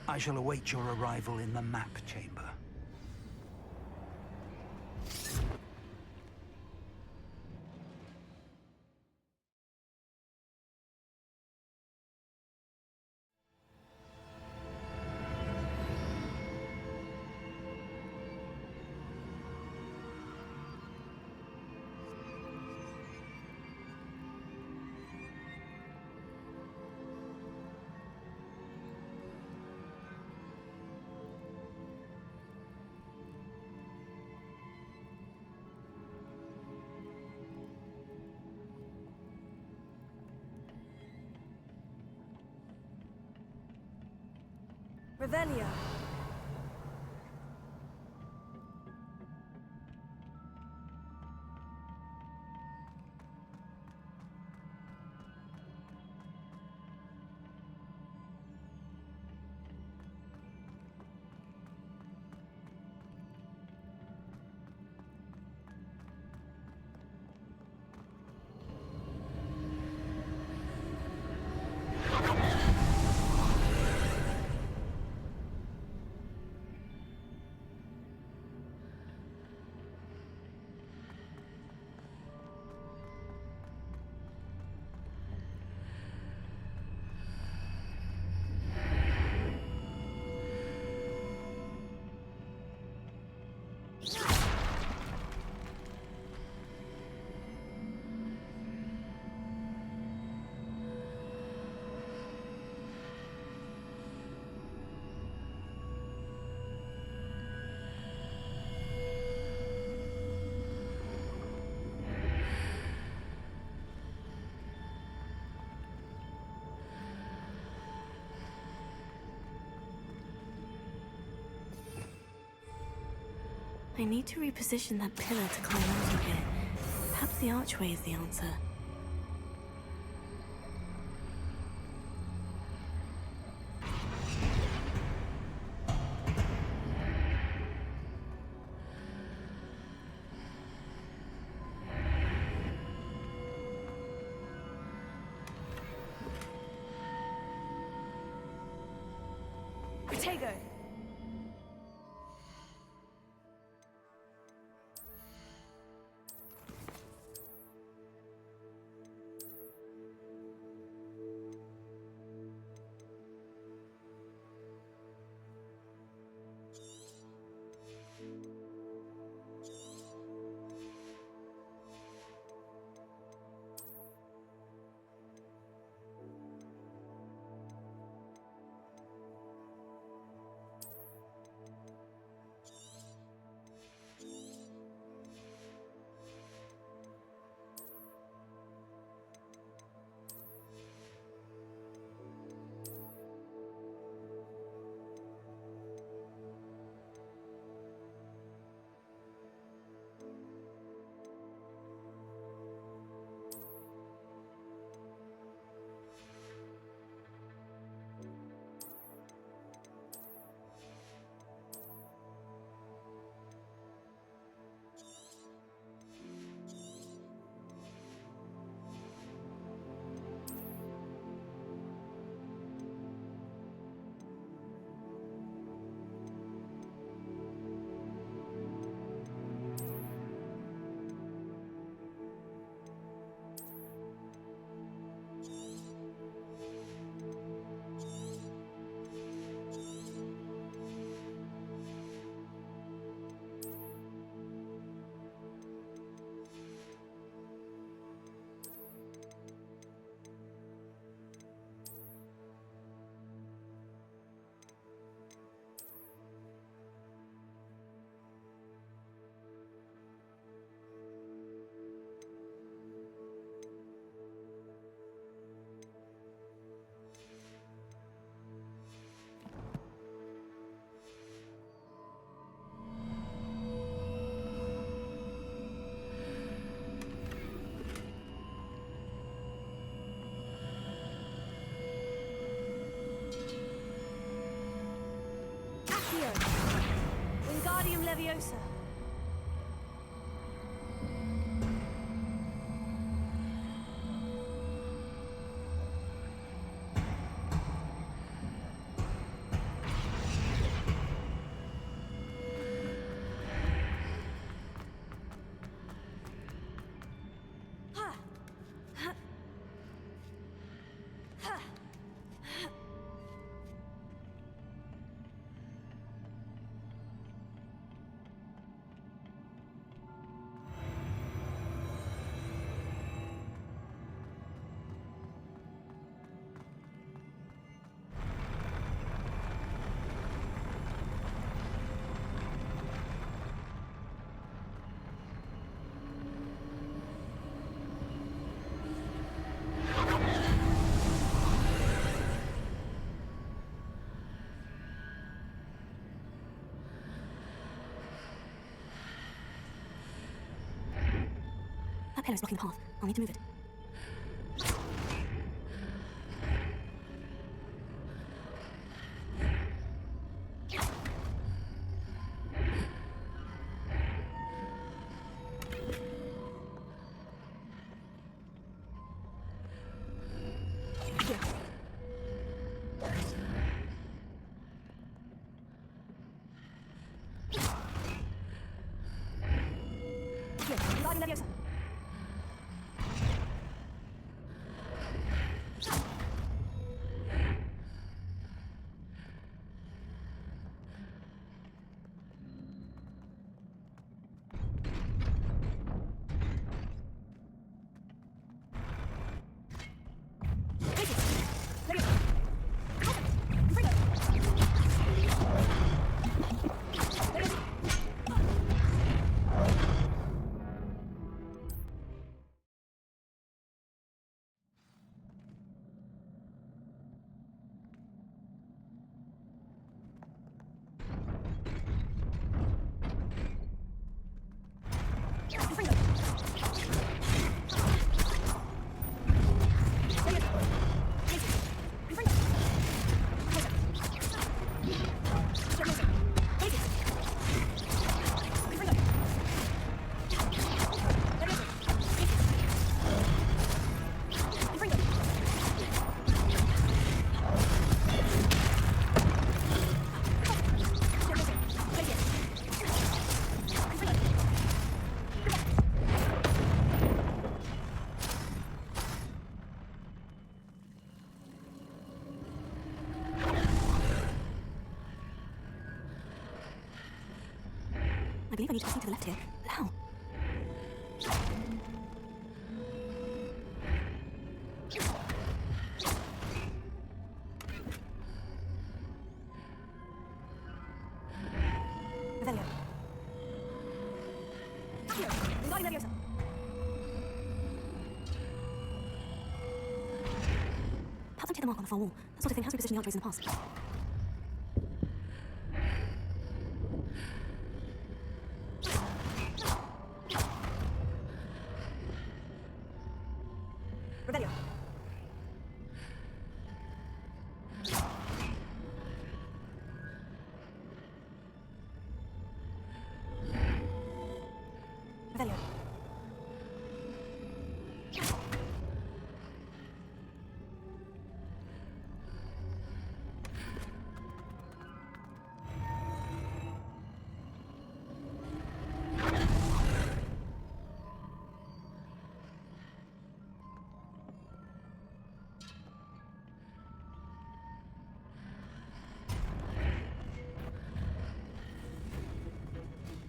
I shall await your arrival in the map chamber. Revelio. I need to reposition that pillar to climb out of here. Perhaps the archway is the answer. Protego! Wingardium Leviosa. That pillar's blocking the path. I'll need to move it. Wingardium Leviosa. I believe I need to proceed to the left here, but how? Revelio. Accio! Wingardium Leviosa. Perhaps unclear the mark on the far wall. That sort of thing has repositioned the archways in the past. Revelio. Revelio.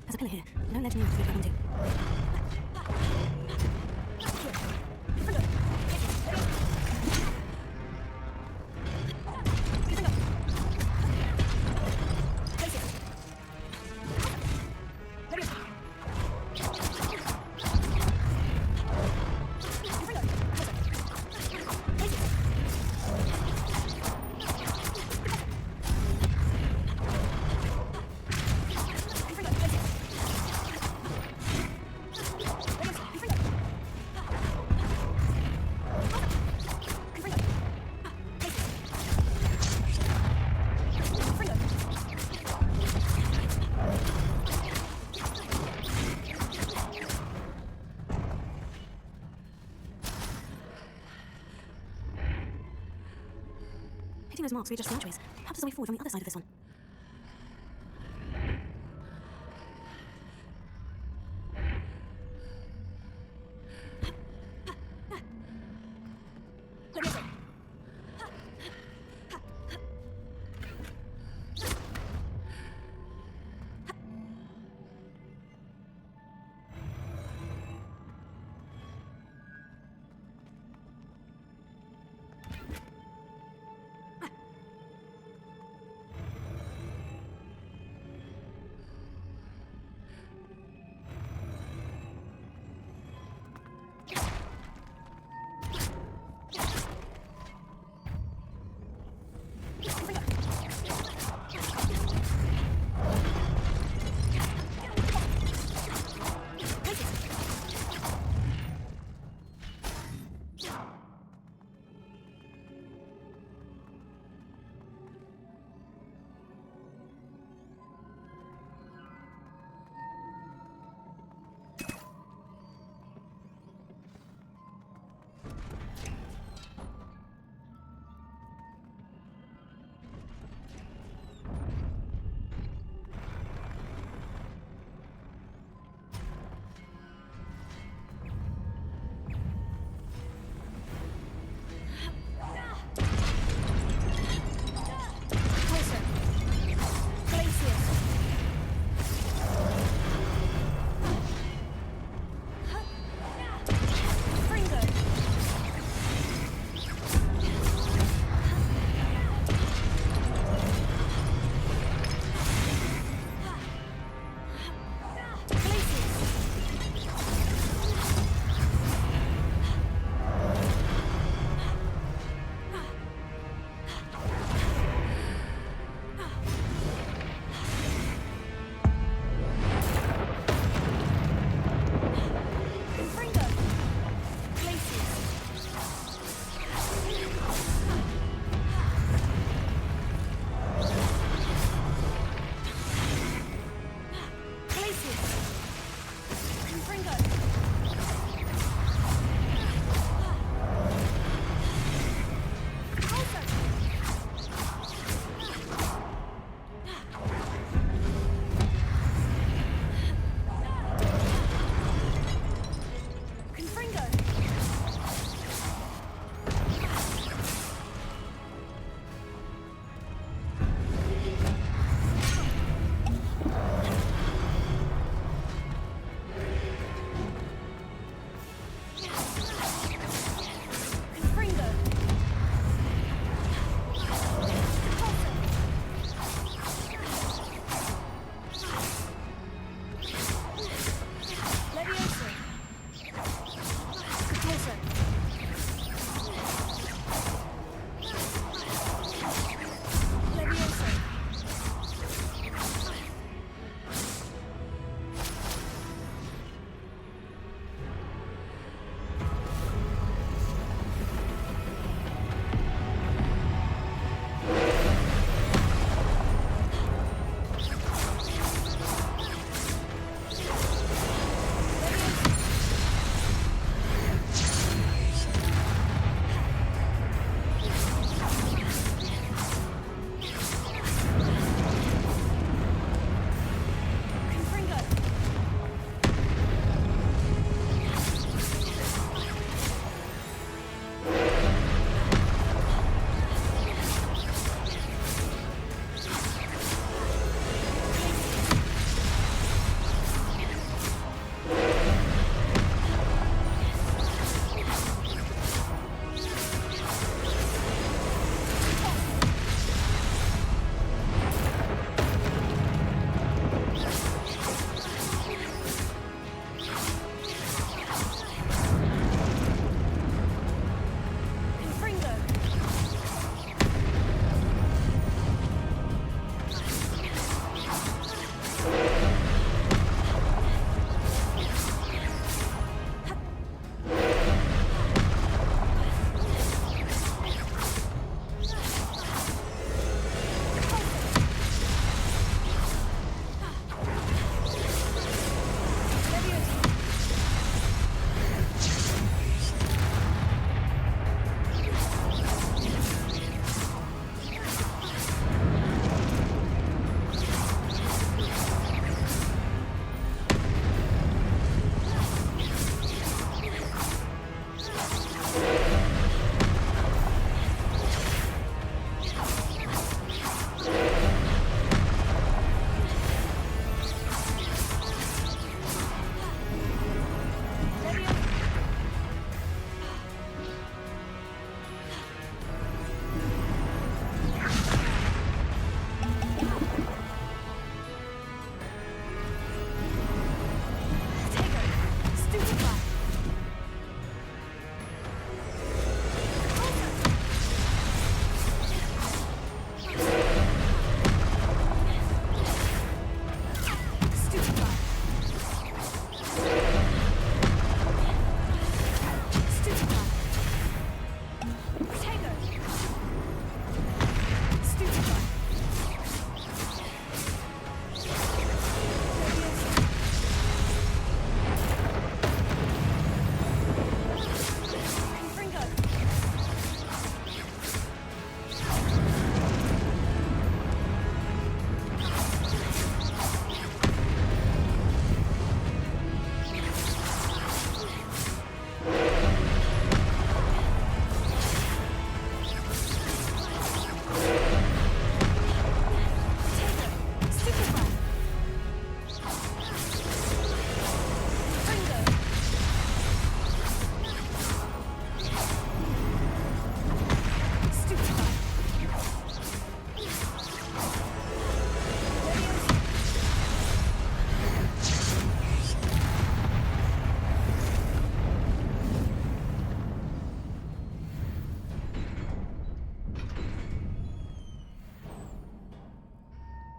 There's a pillar here. No ledge near it to lead into. Hitting those marks readjust the archways. Perhaps there's a way forward on the other side of this one.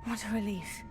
What a relief.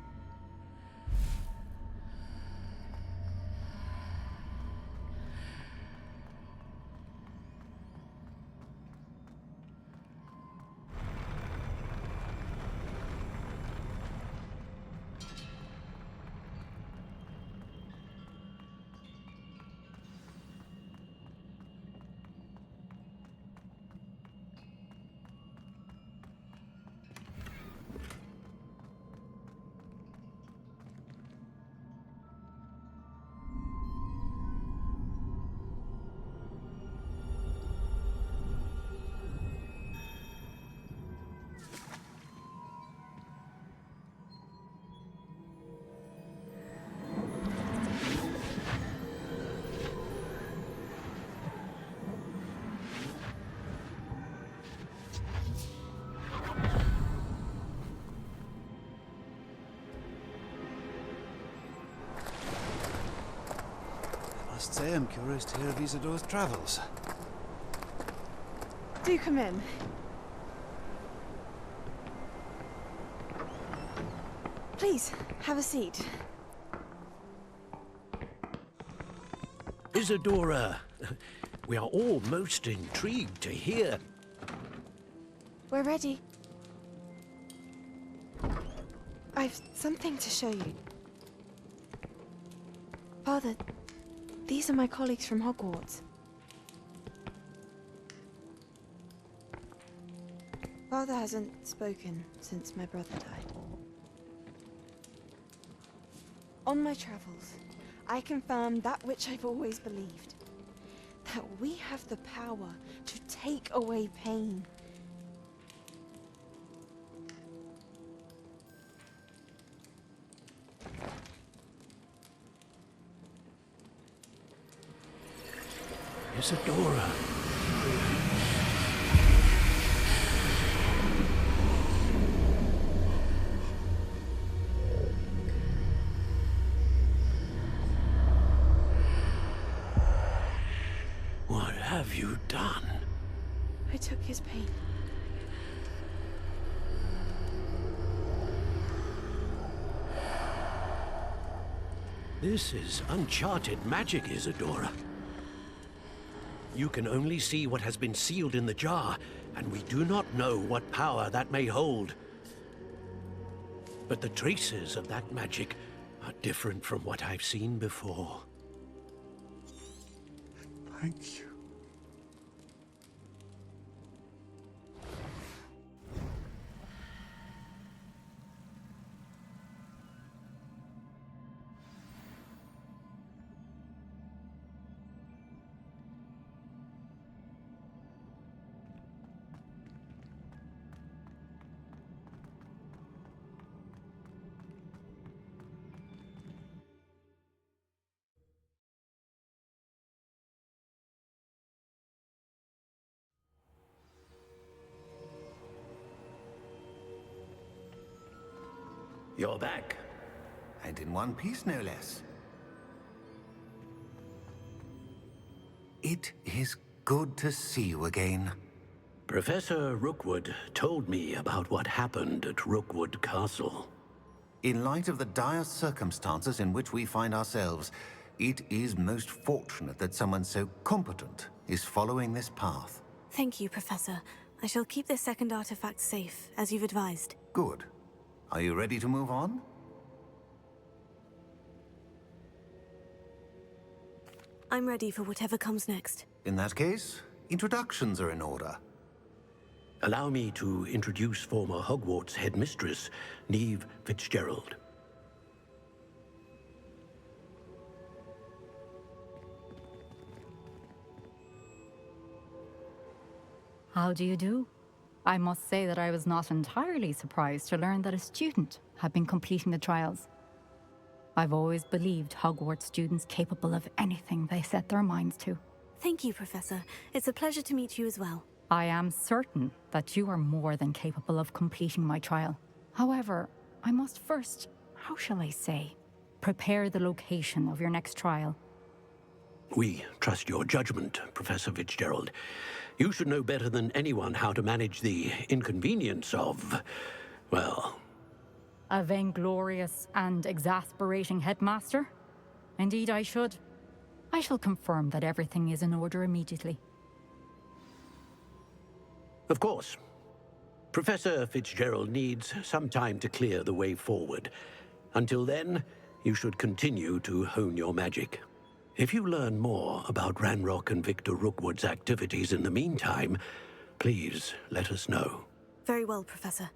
I must say I'm curious to hear of Isidore's travels. Do come in. Please, have a seat. Isadora, we are all most intrigued to hear. We're ready. I've something to show you. Father, these are my colleagues from Hogwarts. Father hasn't spoken since my brother died. On my travels, I confirmed that which I've always believed. That we have the power to take away pain. Isadora. What have you done? I took his pain. This is uncharted magic, Isadora. You can only see what has been sealed in the jar, and we do not know what power that may hold. But the traces of that magic are different from what I've seen before. Thank you. You're back. And in one piece, no less. It is good to see you again. Professor Rookwood told me about what happened at Rookwood Castle. In light of the dire circumstances in which we find ourselves, it is most fortunate that someone so competent is following this path. Thank you, Professor. I shall keep this second artifact safe, as you've advised. Good. Are you ready to move on? I'm ready for whatever comes next. In that case, introductions are in order. Allow me to introduce former Hogwarts headmistress, Neve Fitzgerald. How do you do? I must say that I was not entirely surprised to learn that a student had been completing the trials. I've always believed Hogwarts students capable of anything they set their minds to. Thank you, Professor. It's a pleasure to meet you as well. I am certain that you are more than capable of completing my trial. However, I must first, how shall I say, prepare the location of your next trial. We trust your judgment, Professor Fitzgerald. You should know better than anyone how to manage the inconvenience of, well, A vainglorious and exasperating headmaster? Indeed, I should. I shall confirm that everything is in order immediately. Of course. Professor Fitzgerald needs some time to clear the way forward. Until then, you should continue to hone your magic. If you learn more about Ranrock and Victor Rookwood's activities in the meantime, please let us know. Very well, Professor.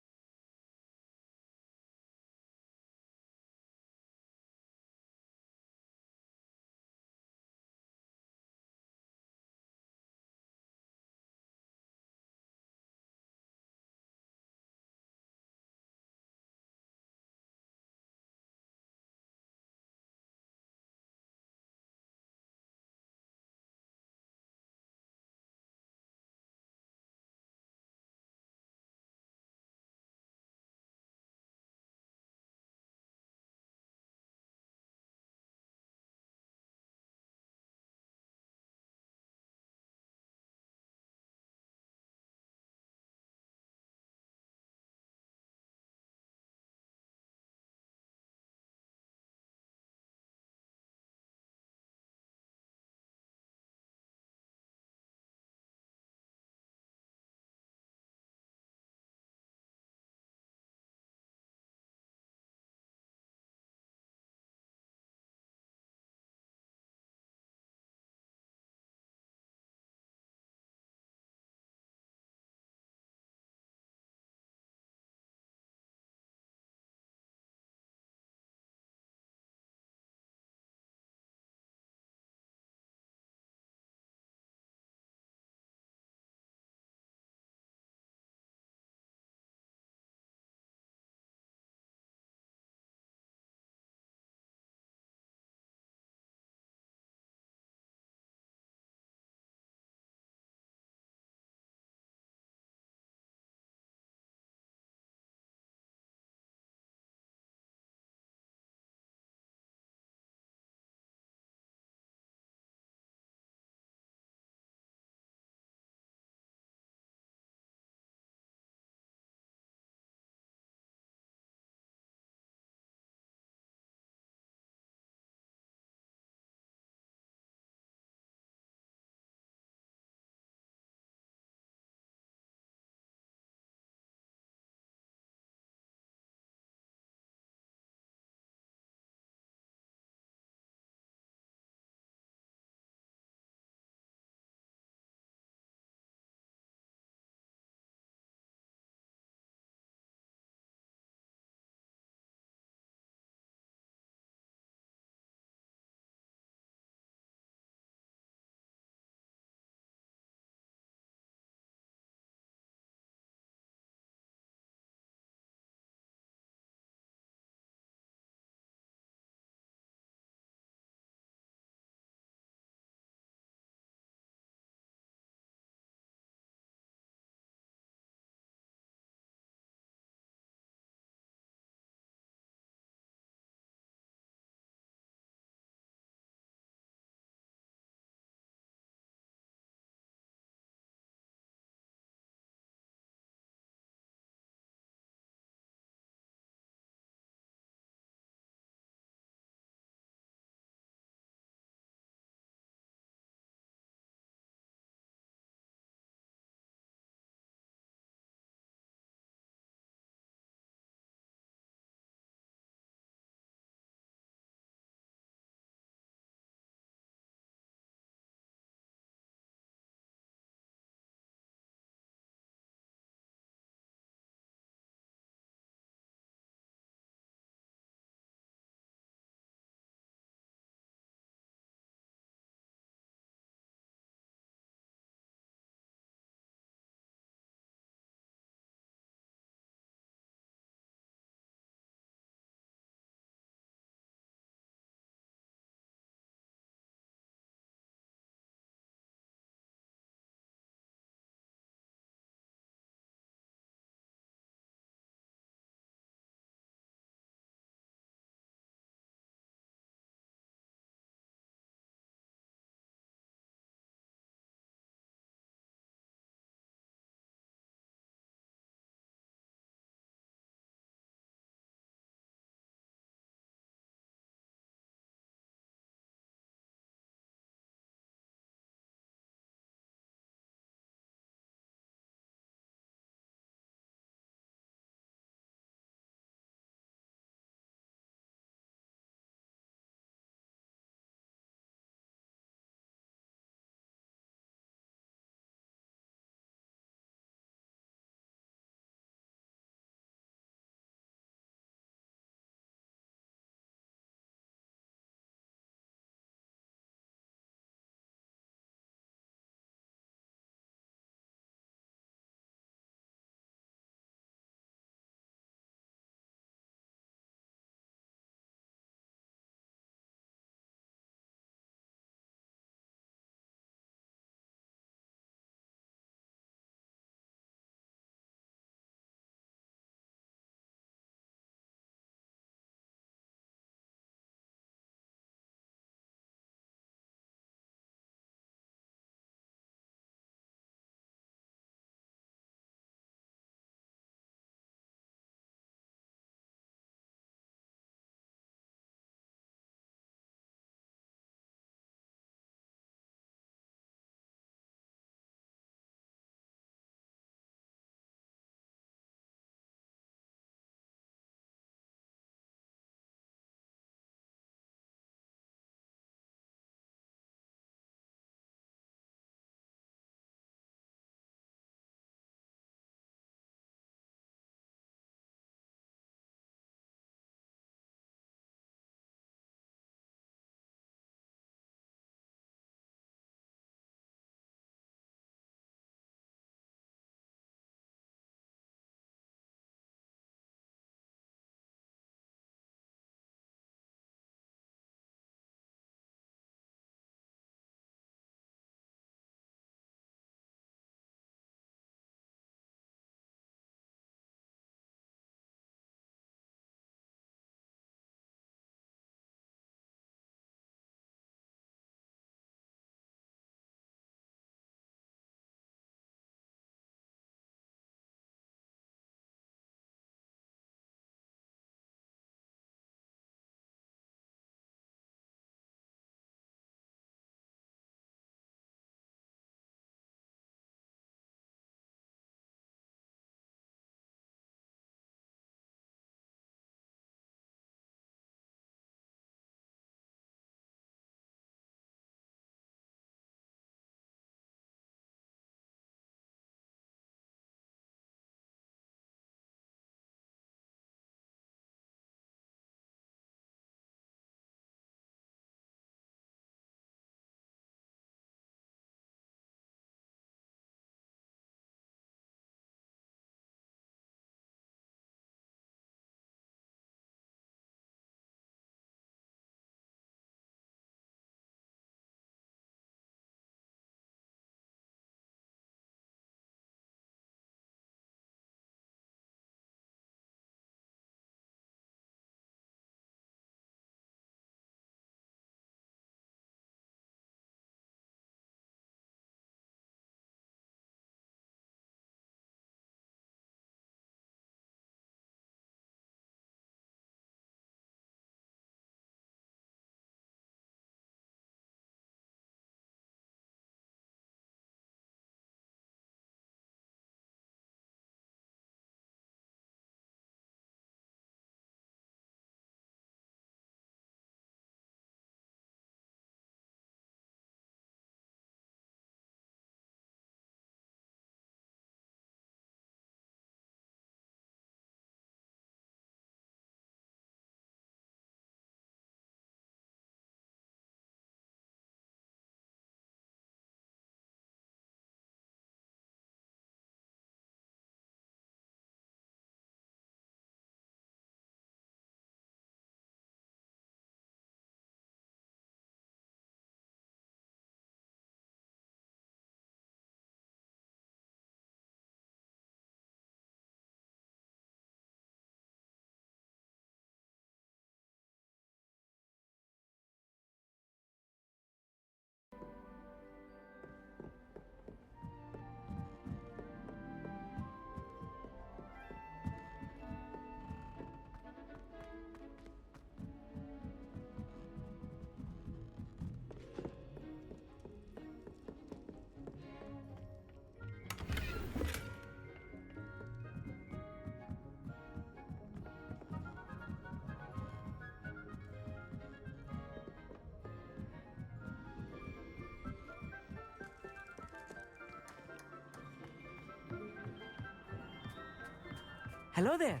Hello there.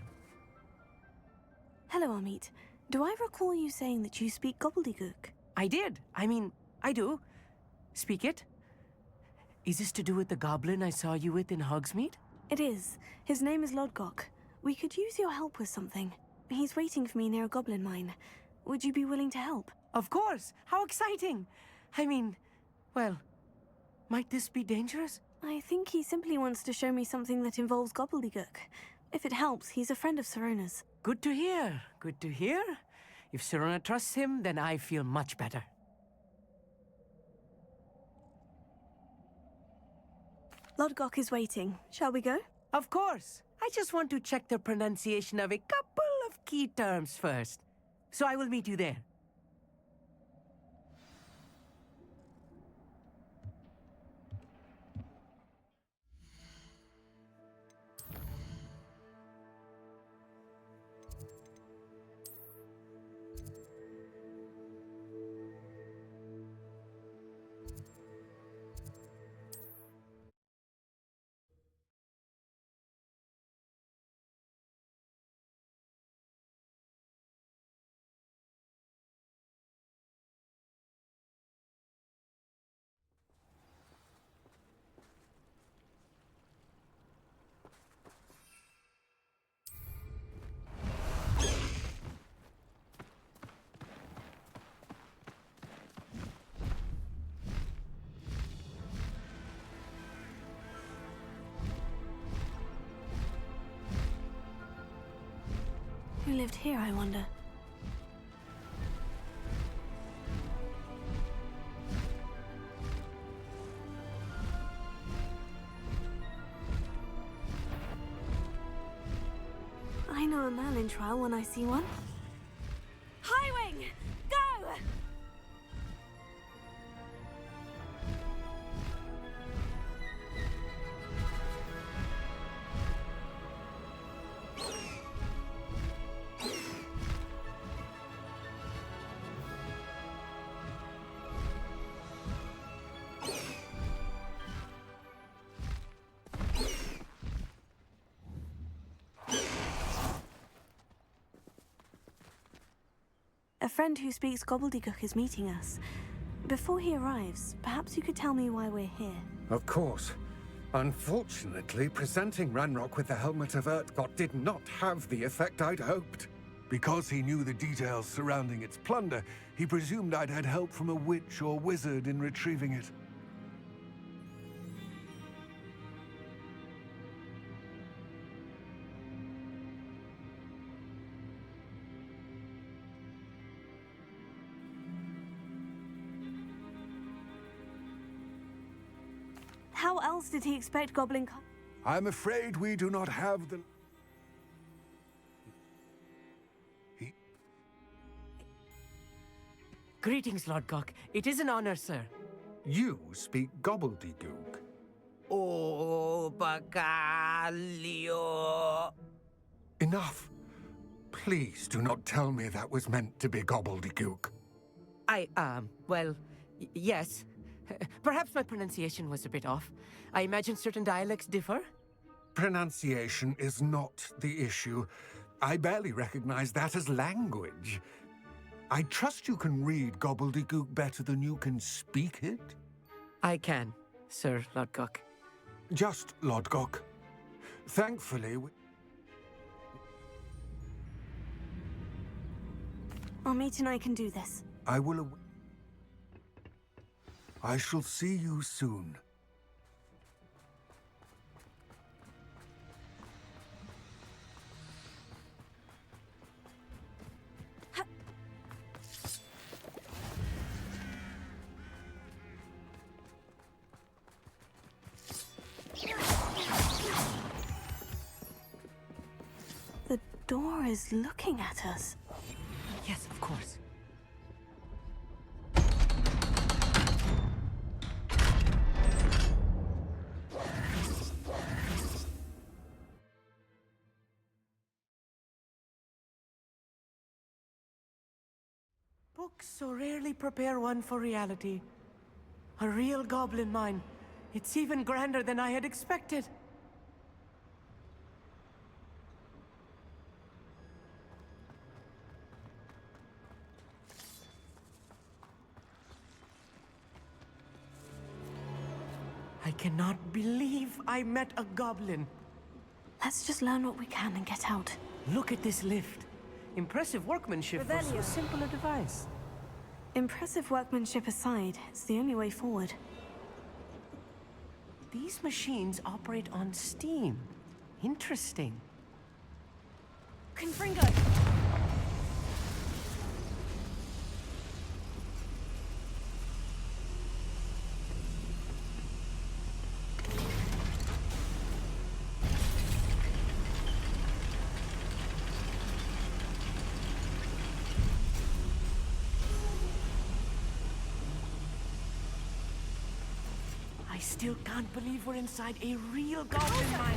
Hello, Amit. Do I recall you saying that you speak gobbledygook? I did. I mean, I do. Speak it. Is this to do with the goblin I saw you with in Hogsmeade? It is. His name is Lodgok. We could use your help with something. He's waiting for me near a goblin mine. Would you be willing to help? Of course! How exciting! I mean, well, might this be dangerous? I think he simply wants to show me something that involves gobbledygook. If it helps, he's a friend of Sirona's. Good to hear. Good to hear. If Sirona trusts him, then I feel much better. Lodgok is waiting. Shall we go? Of course. I just want to check the pronunciation of a couple of key terms first. So I will meet you there. Who lived here, I wonder? I know a Merlin trial when I see one. Highwing! Go! A friend who speaks gobbledygook is meeting us. Before he arrives, perhaps you could tell me why we're here. Of course. Unfortunately, presenting Ranrock with the Helmet of Urtkot did not have the effect I'd hoped. Because he knew the details surrounding its plunder, he presumed I'd had help from a witch or wizard in retrieving it. How else did he expect Goblin... I'm afraid we do not have the... Greetings, Lord Gok. It is an honor, sir. You speak gobbledygook. Oh, Bacalio. Enough. Please do not tell me that was meant to be gobbledygook. Well, yes. Perhaps my pronunciation was a bit off. I imagine certain dialects differ? Pronunciation is not the issue. I barely recognize that as language. I trust you can read gobbledygook better than you can speak it? I can, Sir Lodgok. Just Lodgok. Thankfully... Amit and I can do this. I will... I shall see you soon. The door is looking at us. Yes, of course. Books so rarely prepare one for reality. A real goblin mine. It's even grander than I had expected. I cannot believe I met a goblin. Let's just learn what we can and get out. Look at this lift. Impressive workmanship for so simple a device. Impressive workmanship aside, it's the only way forward. These machines operate on steam. Interesting. Confringo! I still can't believe we're inside a real goblin mine.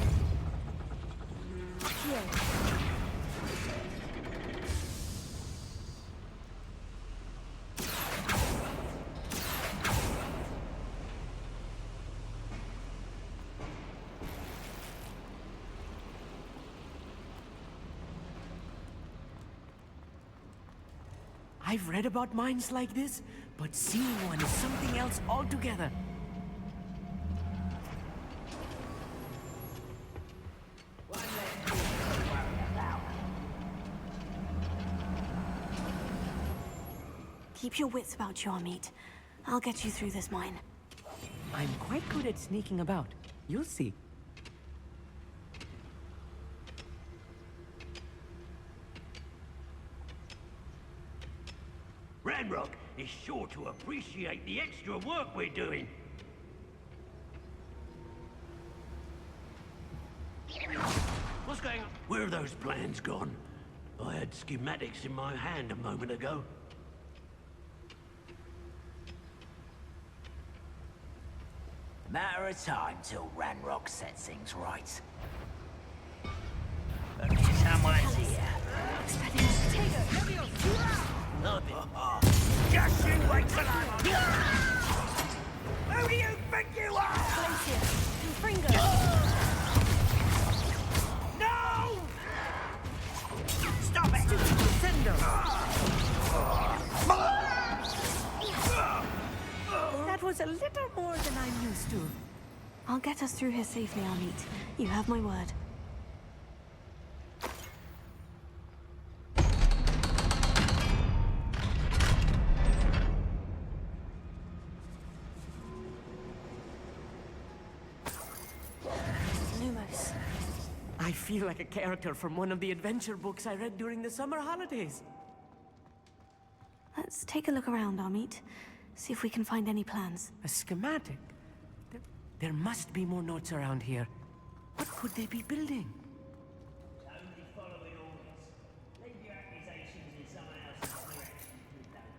I've read about mines like this, but seeing one is something else altogether. Keep your wits about you, Amit. I'll get you through this mine. I'm quite good at sneaking about. You'll see. Ranrock is sure to appreciate the extra work we're doing. What's going on? Where are those plans gone? I had schematics in my hand a moment ago. Matter of time till Ranrock sets things right. Look, someone's here. Just you wait till I'm on. Who do you think you are? No! Stop it! That was a little more than I'm used to. I'll get us through here safely, Amit. You have my word. Lumos. I feel like a character from one of the adventure books I read during the summer holidays. Let's take a look around, Amit. See if we can find any plans. A schematic? There must be more notes around here. What could they be building? Only following orders. Leave your accusations in someone else's direction if you don't.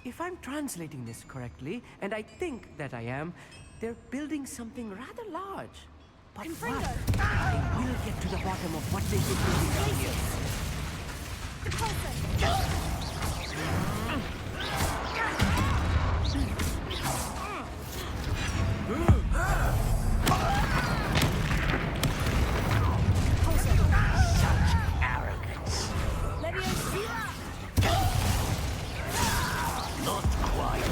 If I'm translating this correctly, and I think that I am, they're building something rather large. But what? They will get to the bottom of what they've been building out Such arrogance. Not quite.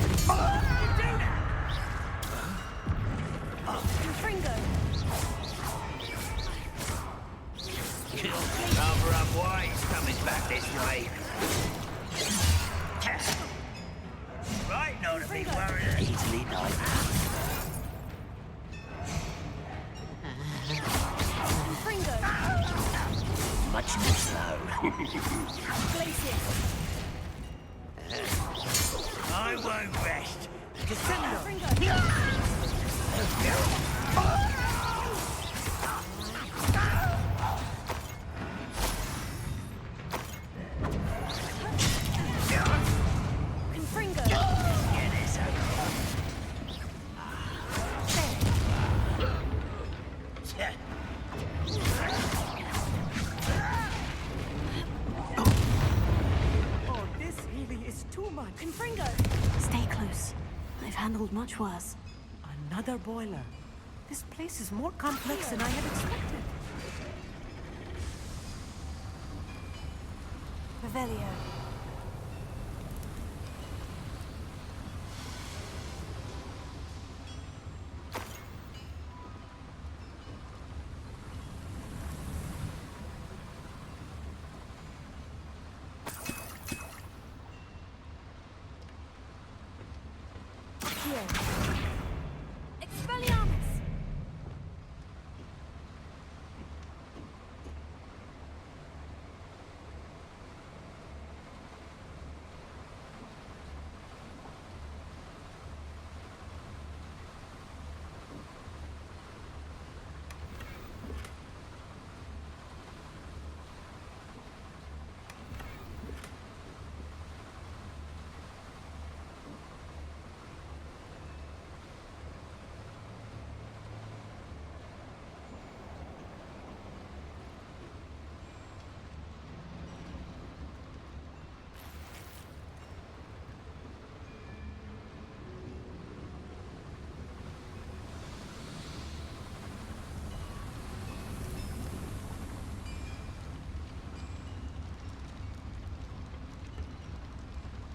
Cover up why he's coming back this way. Right, not a big worry. Easily done. Much too slow. I won't rest. Oh, this really is too much. Stay close. I've handled much worse. Another boiler. This place is more complex than I had expected. Revelio.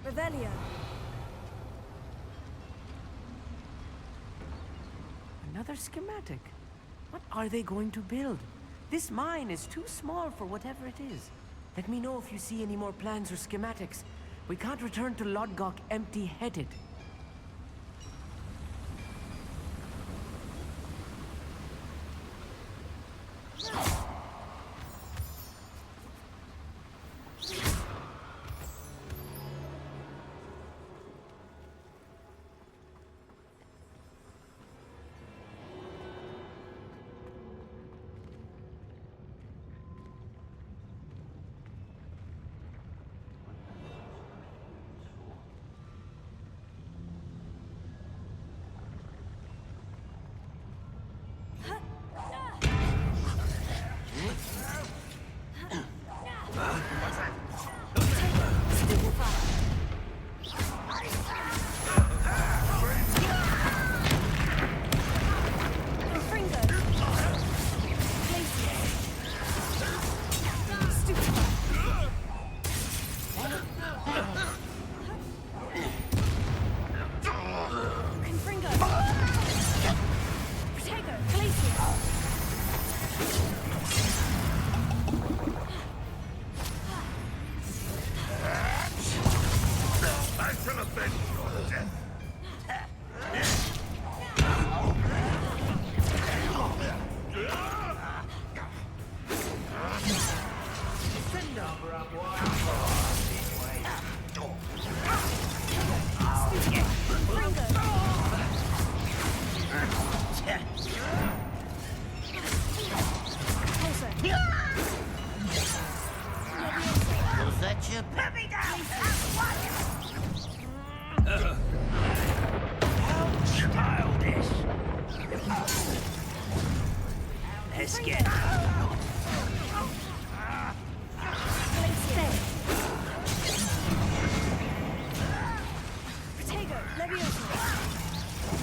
Revelio. Another schematic. What are they going to build? This mine is too small for whatever it is. Let me know if you see any more plans or schematics. We can't return to Lodgok empty-headed. Let's get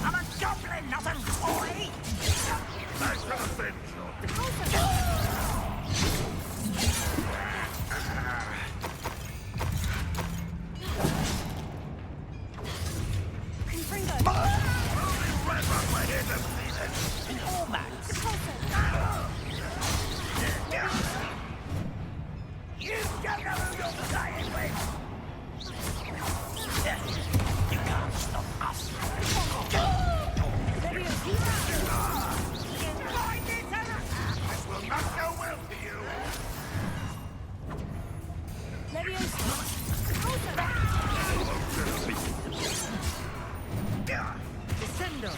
I'm a goblin, not a toy! Nice to avenge You don't know who you're playing with! You can't stop us! This will not go well for you! Descendo!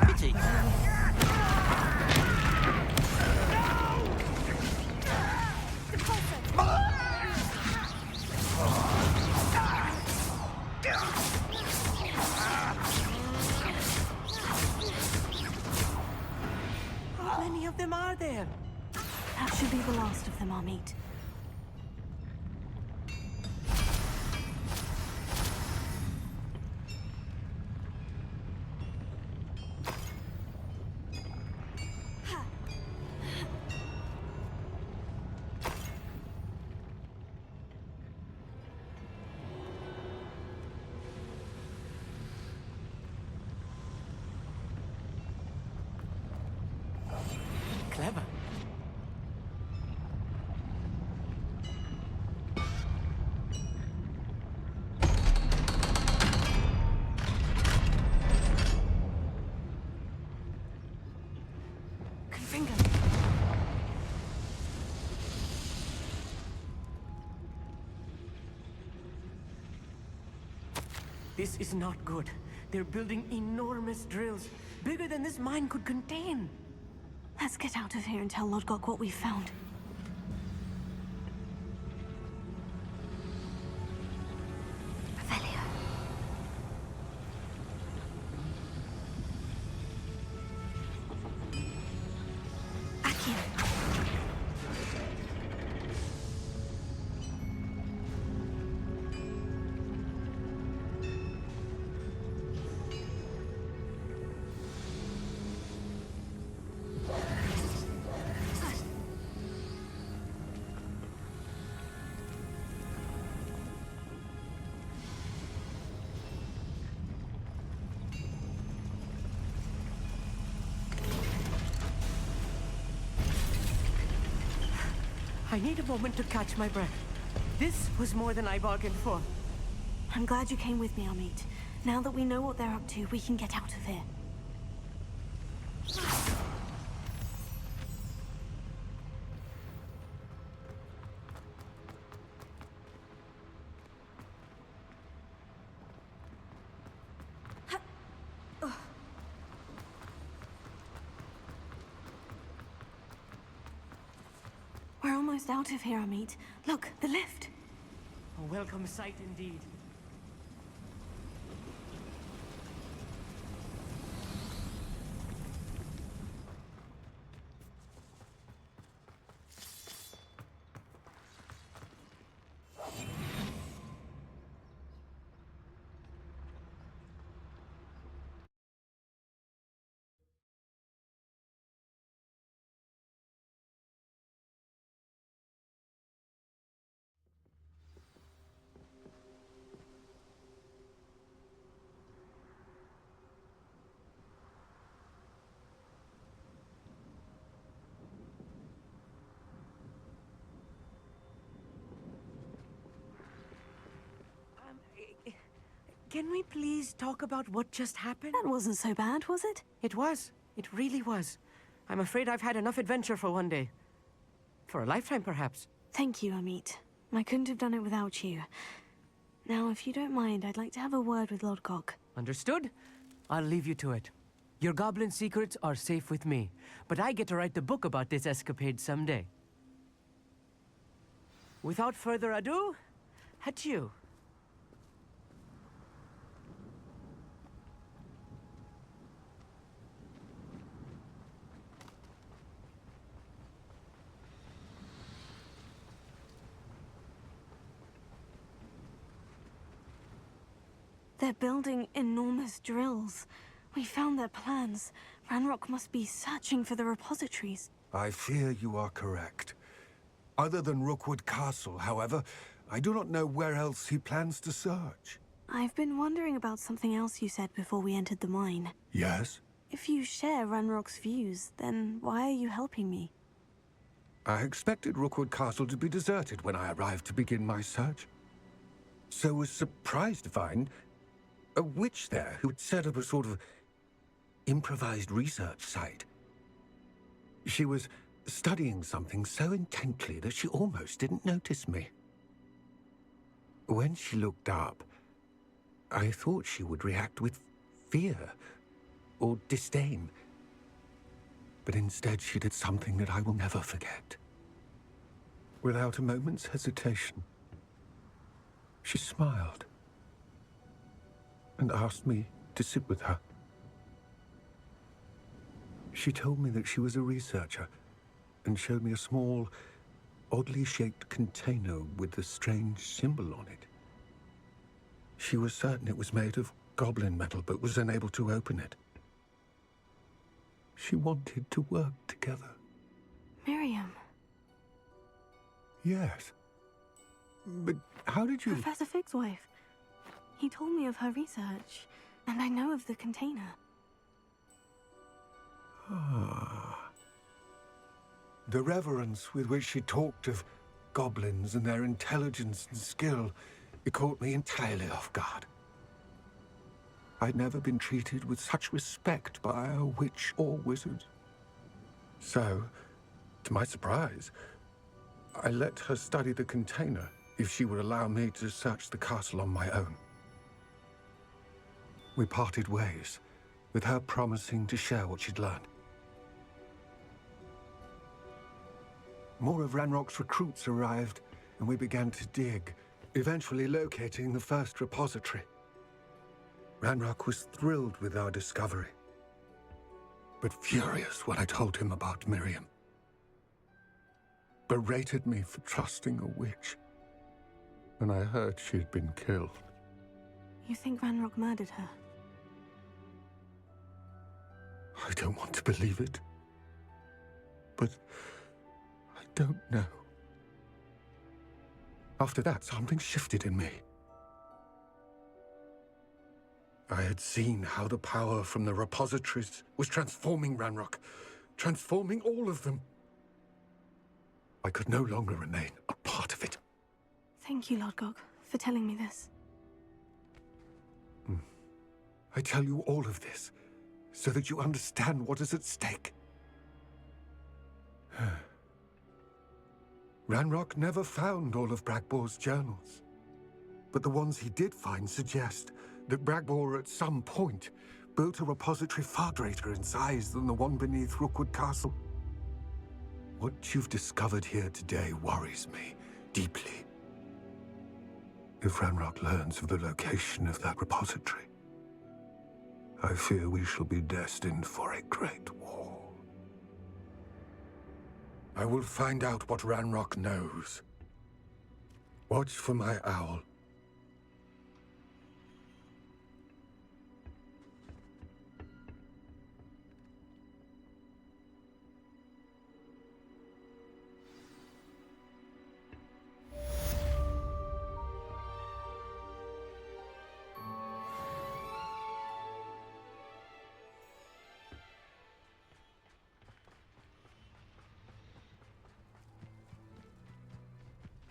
Pity. How many of them are there? That should be the last of them I'll meet. This is not good. They're building enormous drills, bigger than this mine could contain. Let's get out of here and tell Lodgok what we found. I need a moment to catch my breath. This was more than I bargained for. I'm glad you came with me, Amit. Now that we know what they're up to, we can get out of here. We're almost out of here, Amit. Look, the lift. A welcome sight indeed. Can we please talk about what just happened? That wasn't so bad, was it? It was. It really was. I'm afraid I've had enough adventure for one day. For a lifetime, perhaps. Thank you, Amit. I couldn't have done it without you. Now, if you don't mind, I'd like to have a word with Lodgok. Understood? I'll leave you to it. Your goblin secrets are safe with me, but I get to write the book about this escapade someday. Without further ado, adieu. They're building enormous drills. We found their plans. Ranrock must be searching for the repositories. I fear you are correct. Other than Rookwood Castle, however, I do not know where else he plans to search. I've been wondering about something else you said before we entered the mine. Yes? If you share Ranrock's views, then why are you helping me? I expected Rookwood Castle to be deserted when I arrived to begin my search. So was surprised to find a witch there who had set up a sort of improvised research site. She was studying something so intently that she almost didn't notice me. When she looked up, I thought she would react with fear or disdain. But instead she did something that I will never forget. Without a moment's hesitation, she smiled and asked me to sit with her. She told me that she was a researcher and showed me a small, oddly shaped container with a strange symbol on it. She was certain it was made of goblin metal, but was unable to open it. She wanted to work together. Miriam. Yes. But how did you... Professor Fig's wife. He told me of her research, and I know of the container. Ah. The reverence with which she talked of goblins and their intelligence and skill, it caught me entirely off guard. I'd never been treated with such respect by a witch or wizard. So, to my surprise, I let her study the container if she would allow me to search the castle on my own. We parted ways, with her promising to share what she'd learned. More of Ranrock's recruits arrived, and we began to dig, eventually locating the first repository. Ranrock was thrilled with our discovery, but furious when I told him about Miriam. Berated me for trusting a witch when I heard she'd been killed. You think Ranrock murdered her? I don't want to believe it, but I don't know. After that, something shifted in me. I had seen how the power from the repositories was transforming Ranrock, transforming all of them. I could no longer remain a part of it. Thank you, Lord Gog, for telling me this. I tell you all of this so that you understand what is at stake. Ranrock never found all of Bragbor's journals, but the ones he did find suggest that Bragbor at some point built a repository far greater in size than the one beneath Rookwood Castle. What you've discovered here today worries me deeply. If Ranrock learns of the location of that repository, I fear we shall be destined for a great war. I will find out what Ranrock knows. Watch for my owl.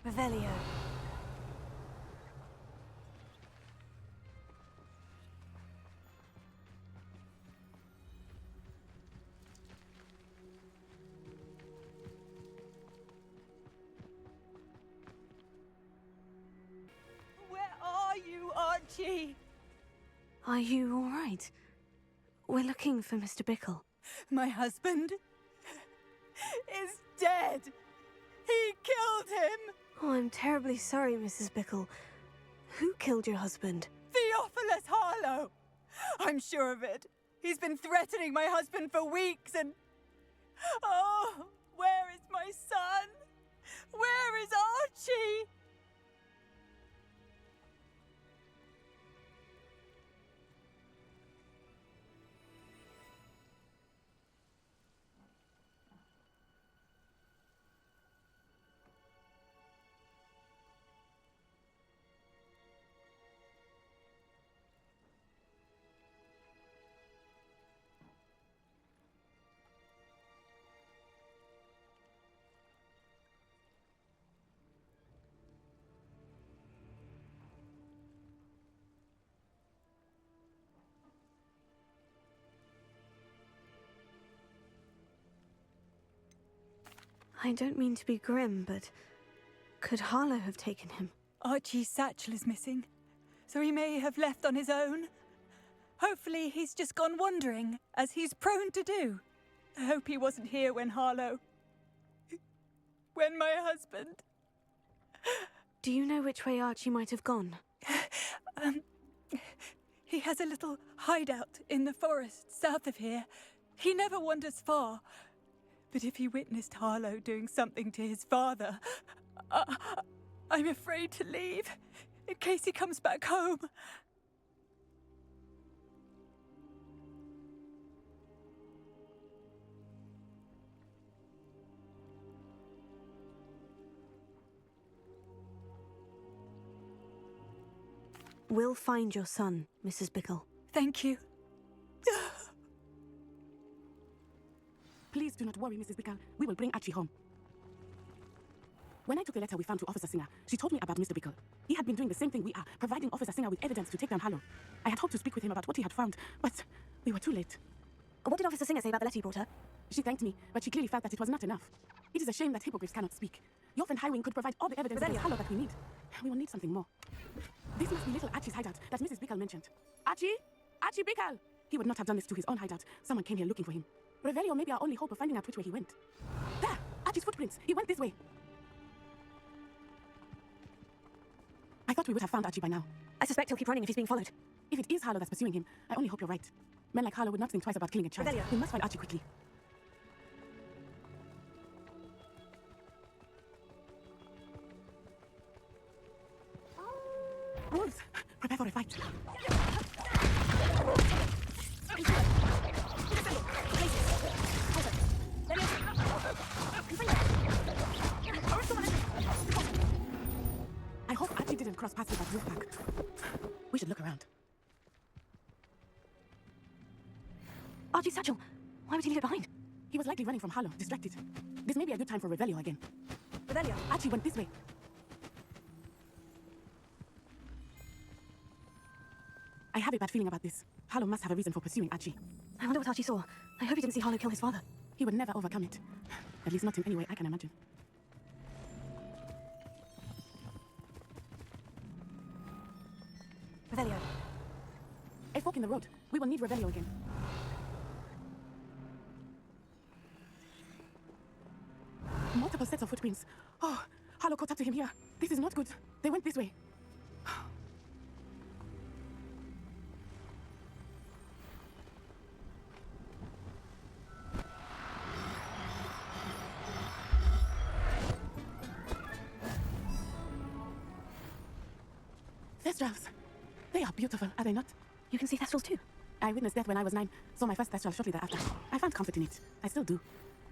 Revelio. Where are you, Archie? Are you all right? We're looking for Mr. Bickle. My husband is dead. He killed him. Oh, I'm terribly sorry, Mrs. Bickle. Who killed your husband? Theophilus Harlow. I'm sure of it. He's been threatening my husband for weeks and... Oh, where is my son? Where is Archie? I don't mean to be grim, but could Harlow have taken him? Archie's satchel is missing, so he may have left on his own. Hopefully he's just gone wandering, as he's prone to do. I hope he wasn't here when Harlow... when my husband... Do you know which way Archie might have gone? He has a little hideout in the forest south of here. He never wanders far. But if he witnessed Harlow doing something to his father, I'm afraid to leave, in case he comes back home. We'll find your son, Mrs. Bickle. Thank you. Please do not worry, Mrs. Bickle. We will bring Archie home. When I took the letter we found to Officer Singer, she told me about Mr. Bickle. He had been doing the same thing we are, providing Officer Singer with evidence to take down Harlow. I had hoped to speak with him about what he had found, but we were too late. What did Officer Singer say about the letter you brought her? She thanked me, but she clearly felt that it was not enough. It is a shame that hippogriffs cannot speak. Your friend Highwing could provide all the evidence against Harlow that we need. We will need something more. This must be little Archie's hideout that Mrs. Bickle mentioned. Archie? Archie Bickle! He would not have done this to his own hideout. Someone came here looking for him. Revelio may be our only hope of finding out which way he went. There! Archie's footprints! He went this way! I thought we would have found Archie by now. I suspect he'll keep running if he's being followed. If it is Harlow that's pursuing him, I only hope you're right. Men like Harlow would not think twice about killing a child. Revelio. We must find Archie quickly. Wolves! Prepare for a fight. I hope Archie didn't cross paths with that wolf pack. We should look around. Archie's satchel. Why would he leave it behind? He was likely running from Harlow, distracted. This may be a good time for Revelio again. Revelio. Archie went this way. I have a bad feeling about this. Harlow must have a reason for pursuing Archie. I wonder what Archie saw. I hope he didn't see Harlow kill his father. He would never overcome it. At least not in any way I can imagine. Revelio. A fork in the road. We will need Revelio again. Multiple sets of footprints. Oh, Harlow caught up to him here. This is not good. They went this way. Thestrals. They are beautiful, are they not? You can see Thestrals too. I witnessed death when I was 9, saw my first Thestral shortly thereafter. I found comfort in it. I still do.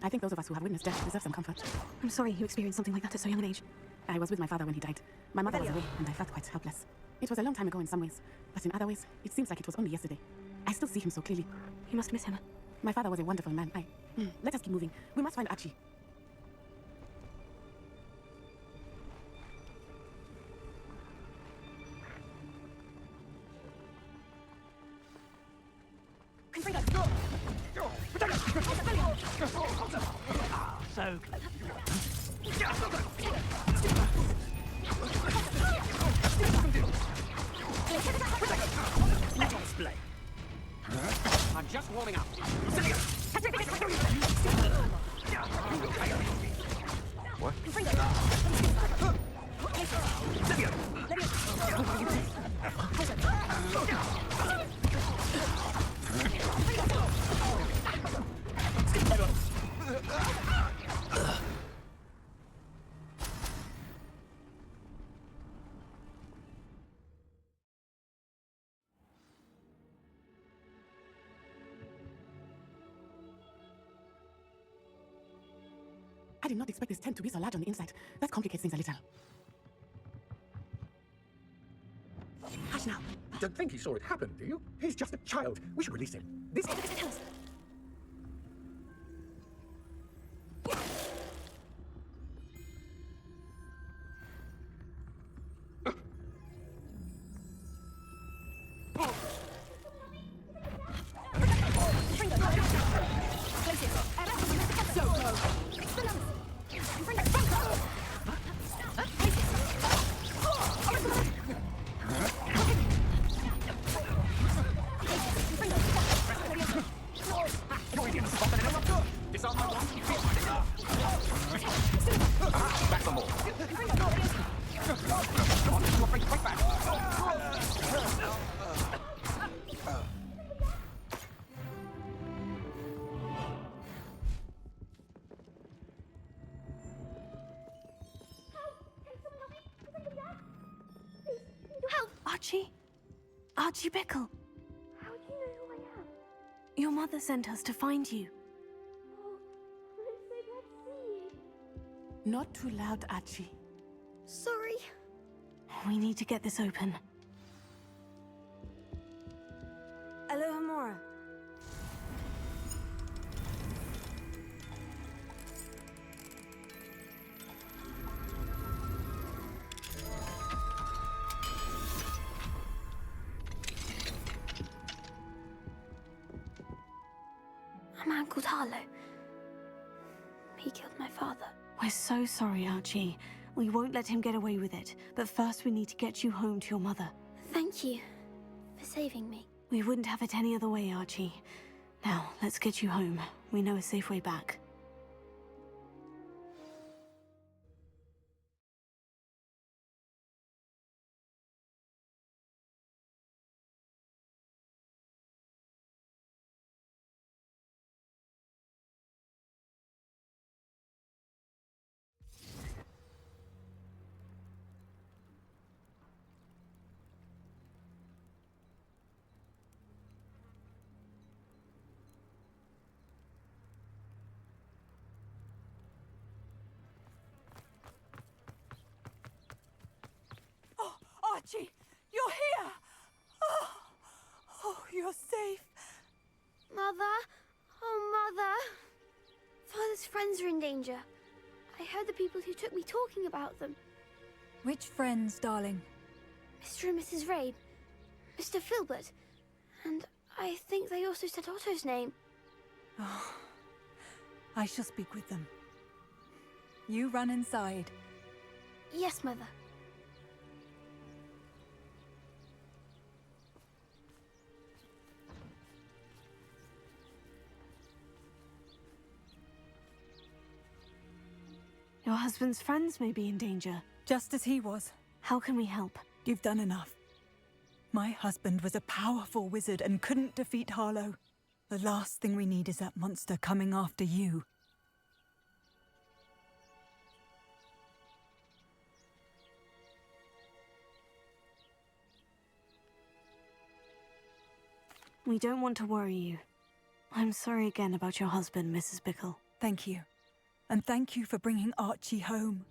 I think those of us who have witnessed death deserve some comfort. I'm sorry you experienced something like that at so young an age. I was with my father when he died. My mother was away, and I felt quite helpless. It was a long time ago in some ways, but in other ways, it seems like it was only yesterday. I still see him so clearly. You must miss him. My father was a wonderful man. Let us keep moving. We must find Archie. So let us play. I'm just warming up. What? I did not expect this tent to be so large on the inside. That complicates things a little. Hush now. You don't think he saw it happen, do you? He's just a child. We should release him. This... Archie? Archie Bickle. How do you know who I am? Your mother sent us to find you. Oh, I'm so glad to see you. Not too loud, Archie. Sorry. We need to get this open. Aloha Mora. A man called Harlow. He killed my father. We're so sorry, Archie. We won't let him get away with it. But first we need to get you home to your mother. Thank you for saving me. We wouldn't have it any other way, Archie. Now, let's get you home. We know a safe way back. Archie, you're here! Oh, you're safe. Mother? Oh, Mother. Father's friends are in danger. I heard the people who took me talking about them. Which friends, darling? Mr. and Mrs. Rabe, Mr. Filbert, and I think they also said Otto's name. Oh, I shall speak with them. You run inside. Yes, Mother. Your husband's friends may be in danger. Just as he was. How can we help? You've done enough. My husband was a powerful wizard and couldn't defeat Harlow. The last thing we need is that monster coming after you. We don't want to worry you. I'm sorry again about your husband, Mrs. Bickle. Thank you. And thank you for bringing Archie home.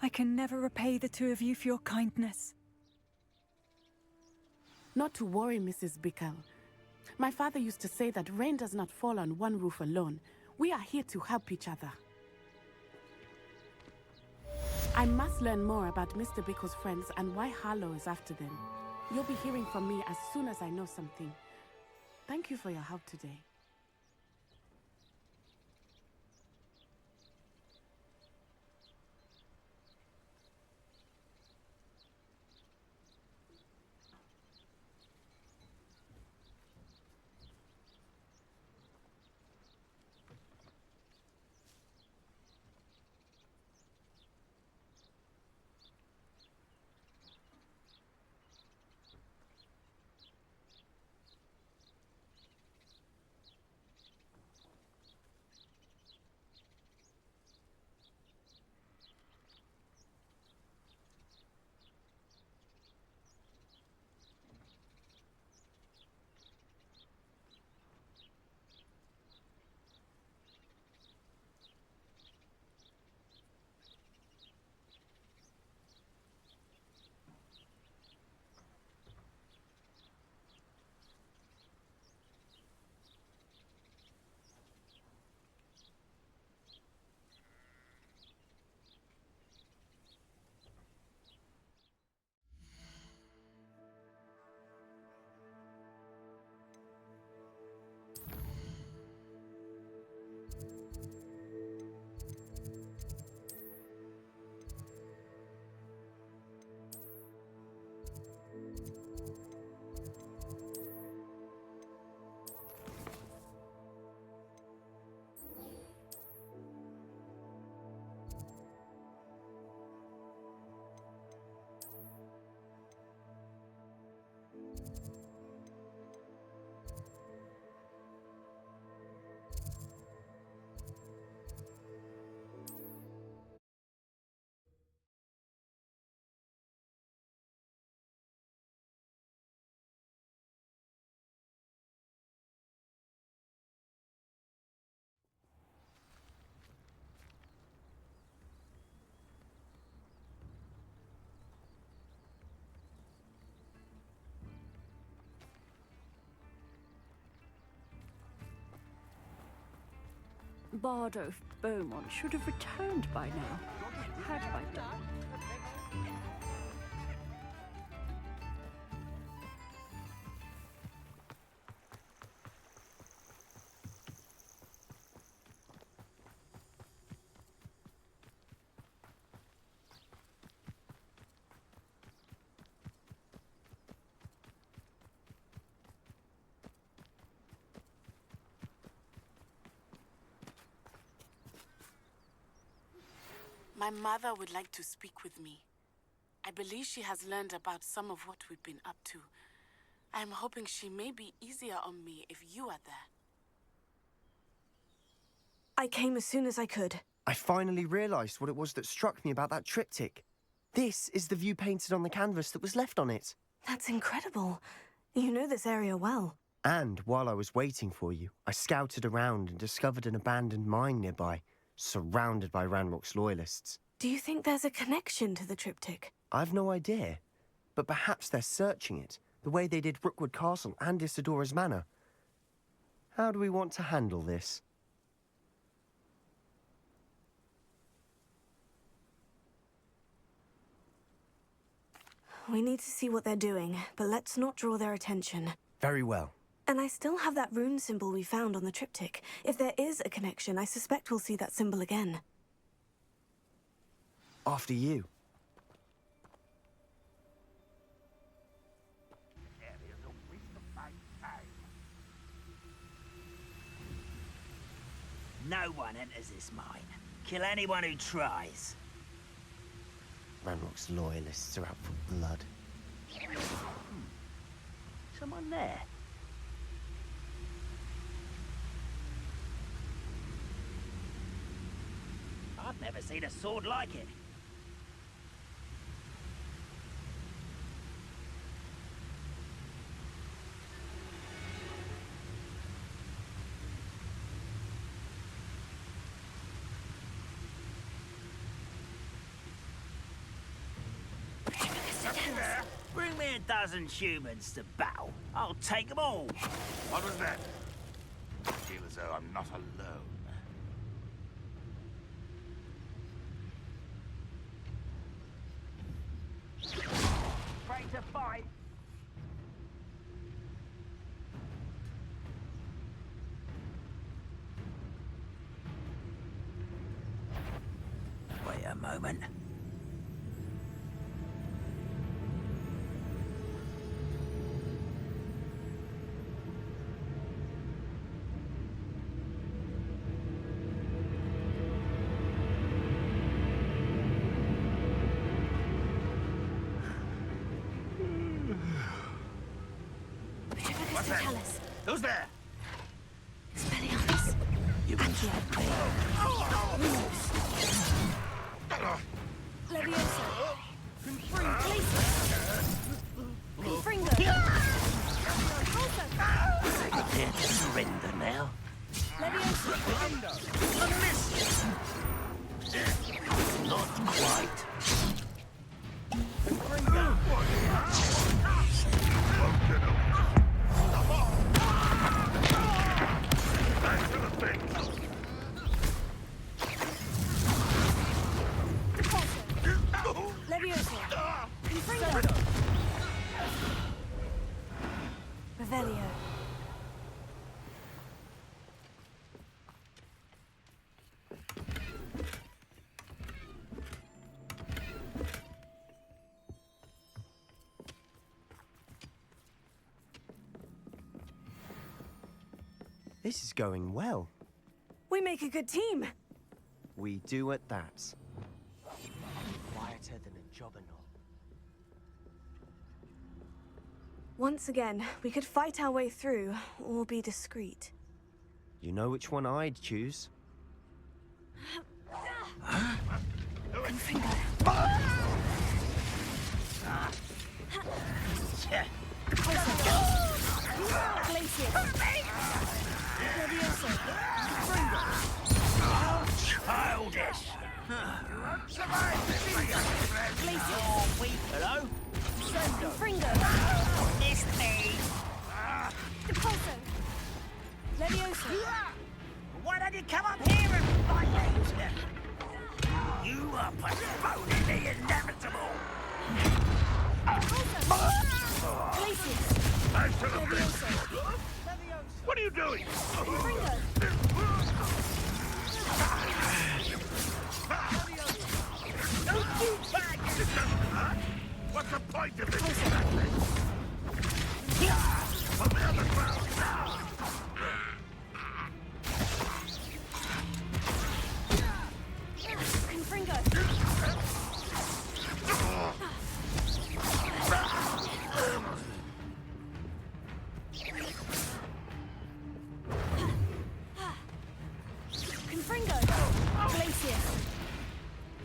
I can never repay the two of you for your kindness. Not to worry, Mrs. Bickle. My father used to say that rain does not fall on one roof alone. We are here to help each other. I must learn more about Mr. Bickle's friends and why Harlow is after them. You'll be hearing from me as soon as I know something. Thank you for your help today. Bardo Beaumont should have returned by now, had I done. My mother would like to speak with me. I believe she has learned about some of what we've been up to. I'm hoping she may be easier on me if you are there. I came as soon as I could. I finally realized what it was that struck me about that triptych. This is the view painted on the canvas that was left on it. That's incredible. You know this area well. And while I was waiting for you, I scouted around and discovered an abandoned mine nearby, surrounded by Ranrock's loyalists. Do you think there's a connection to the triptych? I've no idea, but perhaps they're searching it, the way they did Rookwood Castle and Isidora's Manor. How do we want to handle this? We need to see what they're doing, but let's not draw their attention. Very well. And I still have that rune symbol we found on the triptych. If there is a connection, I suspect we'll see that symbol again. After you. No one enters this mine. Kill anyone who tries. Ranrock's loyalists are out for blood. Someone there. I've never seen a sword like it. Bring me a dozen humans to battle. I'll take them all. What was that? I feel as though I'm not alone. Ready to fight? Wait a moment. What's that? Who's there? You can see Leviosa. Confringo. Prepare to surrender now. Leviosa. A miss! Not quite. Leviosa. Confringo. Revelio. This is going well. We make a good team. We do at that. Quieter than a jobberknoll. Once again, we could fight our way through, or be discreet. You know which one I'd choose. Childish! Hello? Missed me! Depulso! Leviosa! Why don't you come up here and fight me? You are postponing the inevitable! What are you doing? What's the point of this exactly? On the other ground now! Confringo!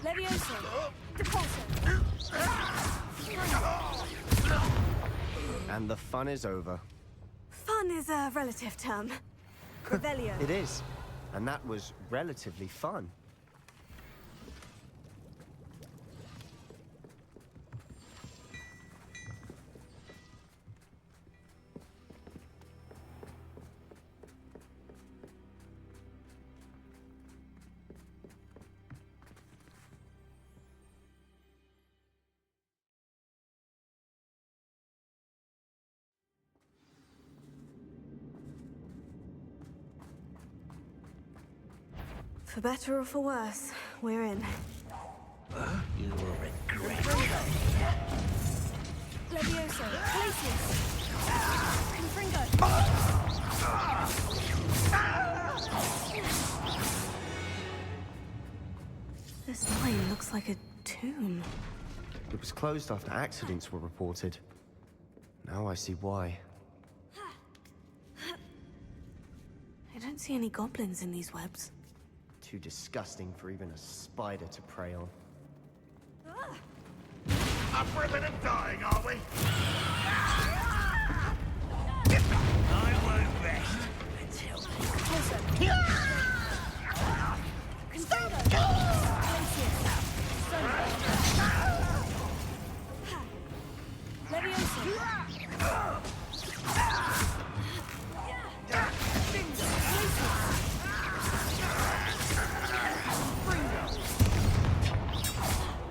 Levioso! Depulso! And the fun is over. Fun is a relative term. Revelio. It is. And that was relatively fun. For better or for worse, we're in. You will regret. Levioso, Glacius! Confringo! This mine looks like a tomb. It was closed after accidents were reported. Now I see why. I don't see any goblins in these webs. Too disgusting for even a spider to prey on. Up for a bit of dying, are we? I won't rest until...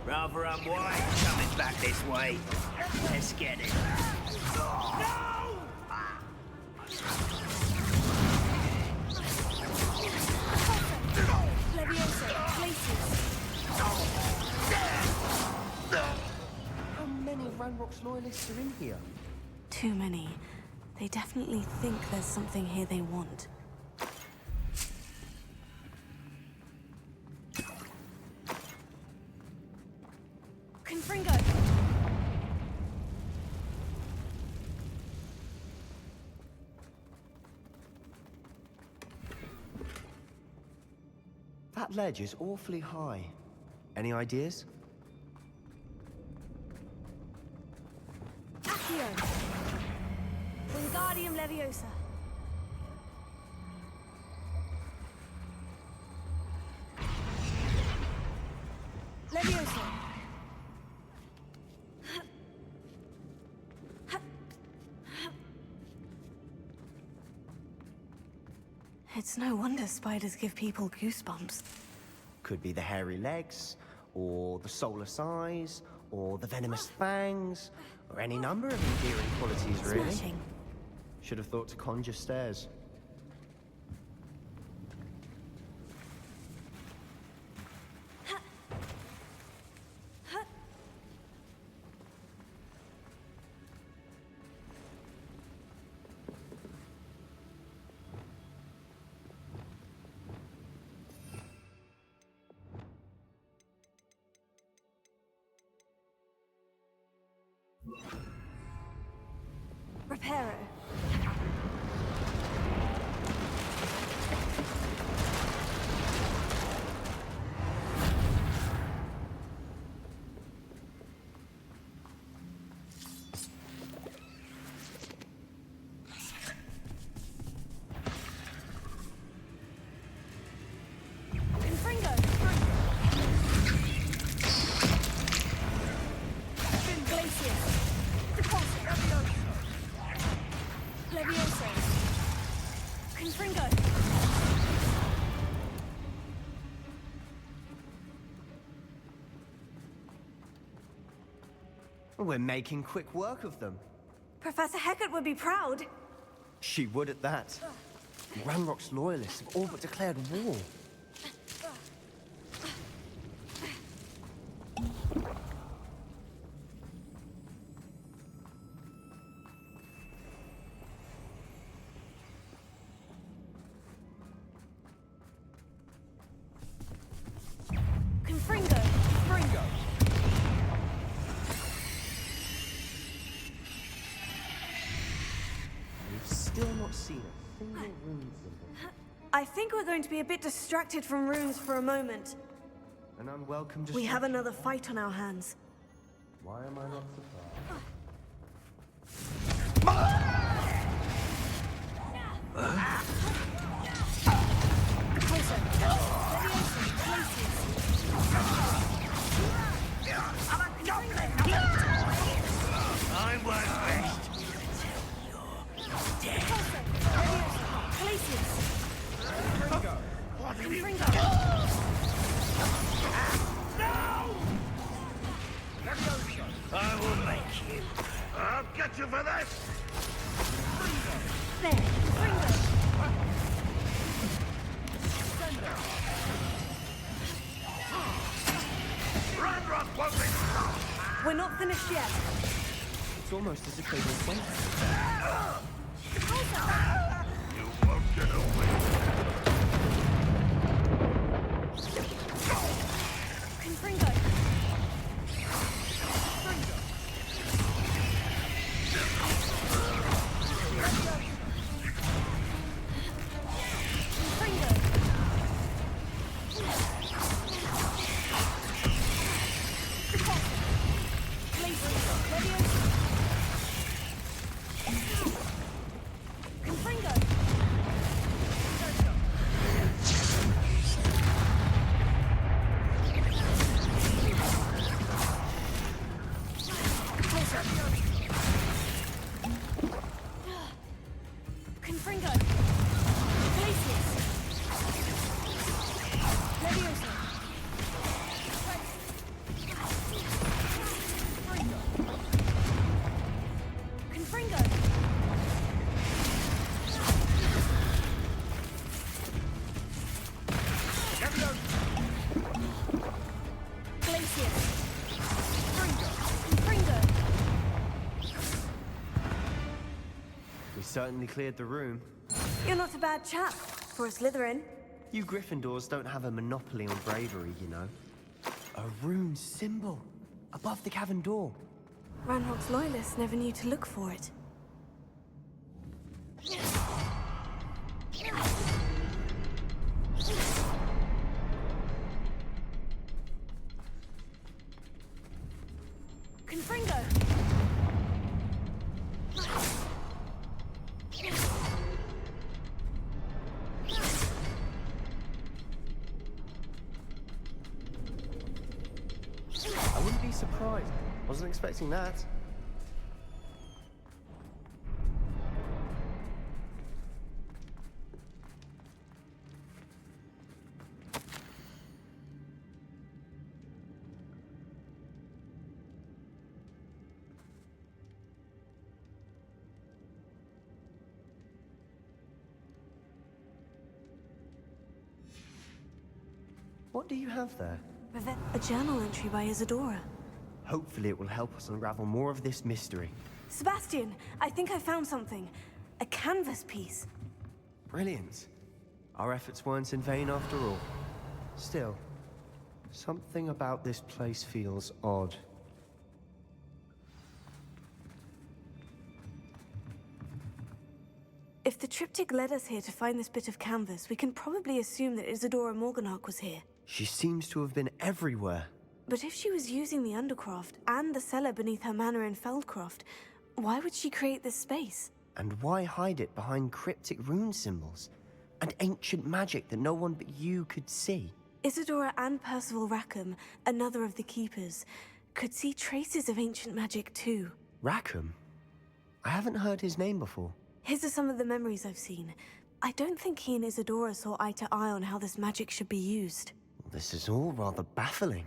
Rather unwise coming back this way. Let's get it. How many Ranrock's loyalists are in here? Too many. They definitely think there's something here they want. Confringo! That ledge is awfully high. Any ideas? Accio! Wingardium Leviosa! Leviosa! It's no wonder spiders give people goosebumps. Could be the hairy legs, or the soulless eyes, or the venomous fangs, or any number of endearing qualities, really. Smashing. Should have thought to conjure stairs. Reparo. Confringo. Glacius. Levioso. Confringo. We're making quick work of them. Professor Hecat would be proud. She would at that. Ranrock's loyalists have all but declared war. Confringo. Fringo! We've still not seen a single rune symbol. I think we're going to be a bit distracted from runes for a moment. An unwelcome We have distraction. another fight on our hands. Why am I not surprised? I won't rest until you're dead. What have you done? No! I will make you. I'll get you for this! There, Ranrock won't be stopped! We're not finished yet. It's almost as if they were waiting. You won't get away. Confringo. Confringo. Glacius. Leviosa. Confringo. Glacius. Confringo. We certainly cleared the room. You're not a bad chap for a Slytherin. You Gryffindors don't have a monopoly on bravery, you know. A rune symbol above the cavern door. Ranrock's loyalists never knew to look for it. Confringo! I wouldn't be surprised. Wasn't expecting that. What do you have there? A journal entry by Isadora. Hopefully it will help us unravel more of this mystery. Sebastian, I think I found something. A canvas piece. Brilliant. Our efforts weren't in vain after all. Still, something about this place feels odd. If the triptych led us here to find this bit of canvas, we can probably assume that Isadora Morganach was here. She seems to have been everywhere. But if she was using the Undercroft and the cellar beneath her manor in Feldcroft, why would she create this space? And why hide it behind cryptic rune symbols? And ancient magic that no one but you could see? Isadora and Percival Rackham, another of the Keepers, could see traces of ancient magic too. Rackham? I haven't heard his name before. His are some of the memories I've seen. I don't think he and Isadora saw eye to eye on how this magic should be used. This is all rather baffling.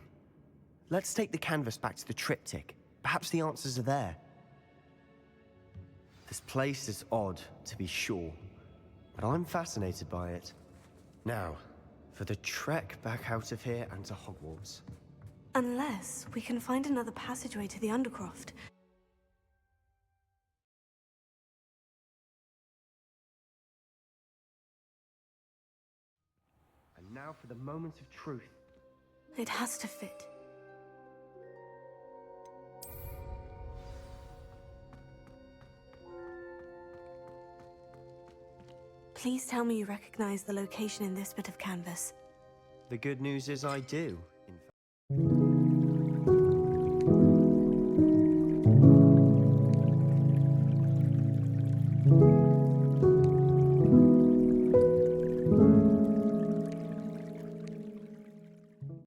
Let's take the canvas back to the triptych. Perhaps the answers are there. This place is odd, to be sure, but I'm fascinated by it. Now, for the trek back out of here and to Hogwarts. Unless we can find another passageway to the Undercroft. And now for the moment of truth. It has to fit. Please tell me you recognize the location in this bit of canvas. The good news is I do, in fact. you.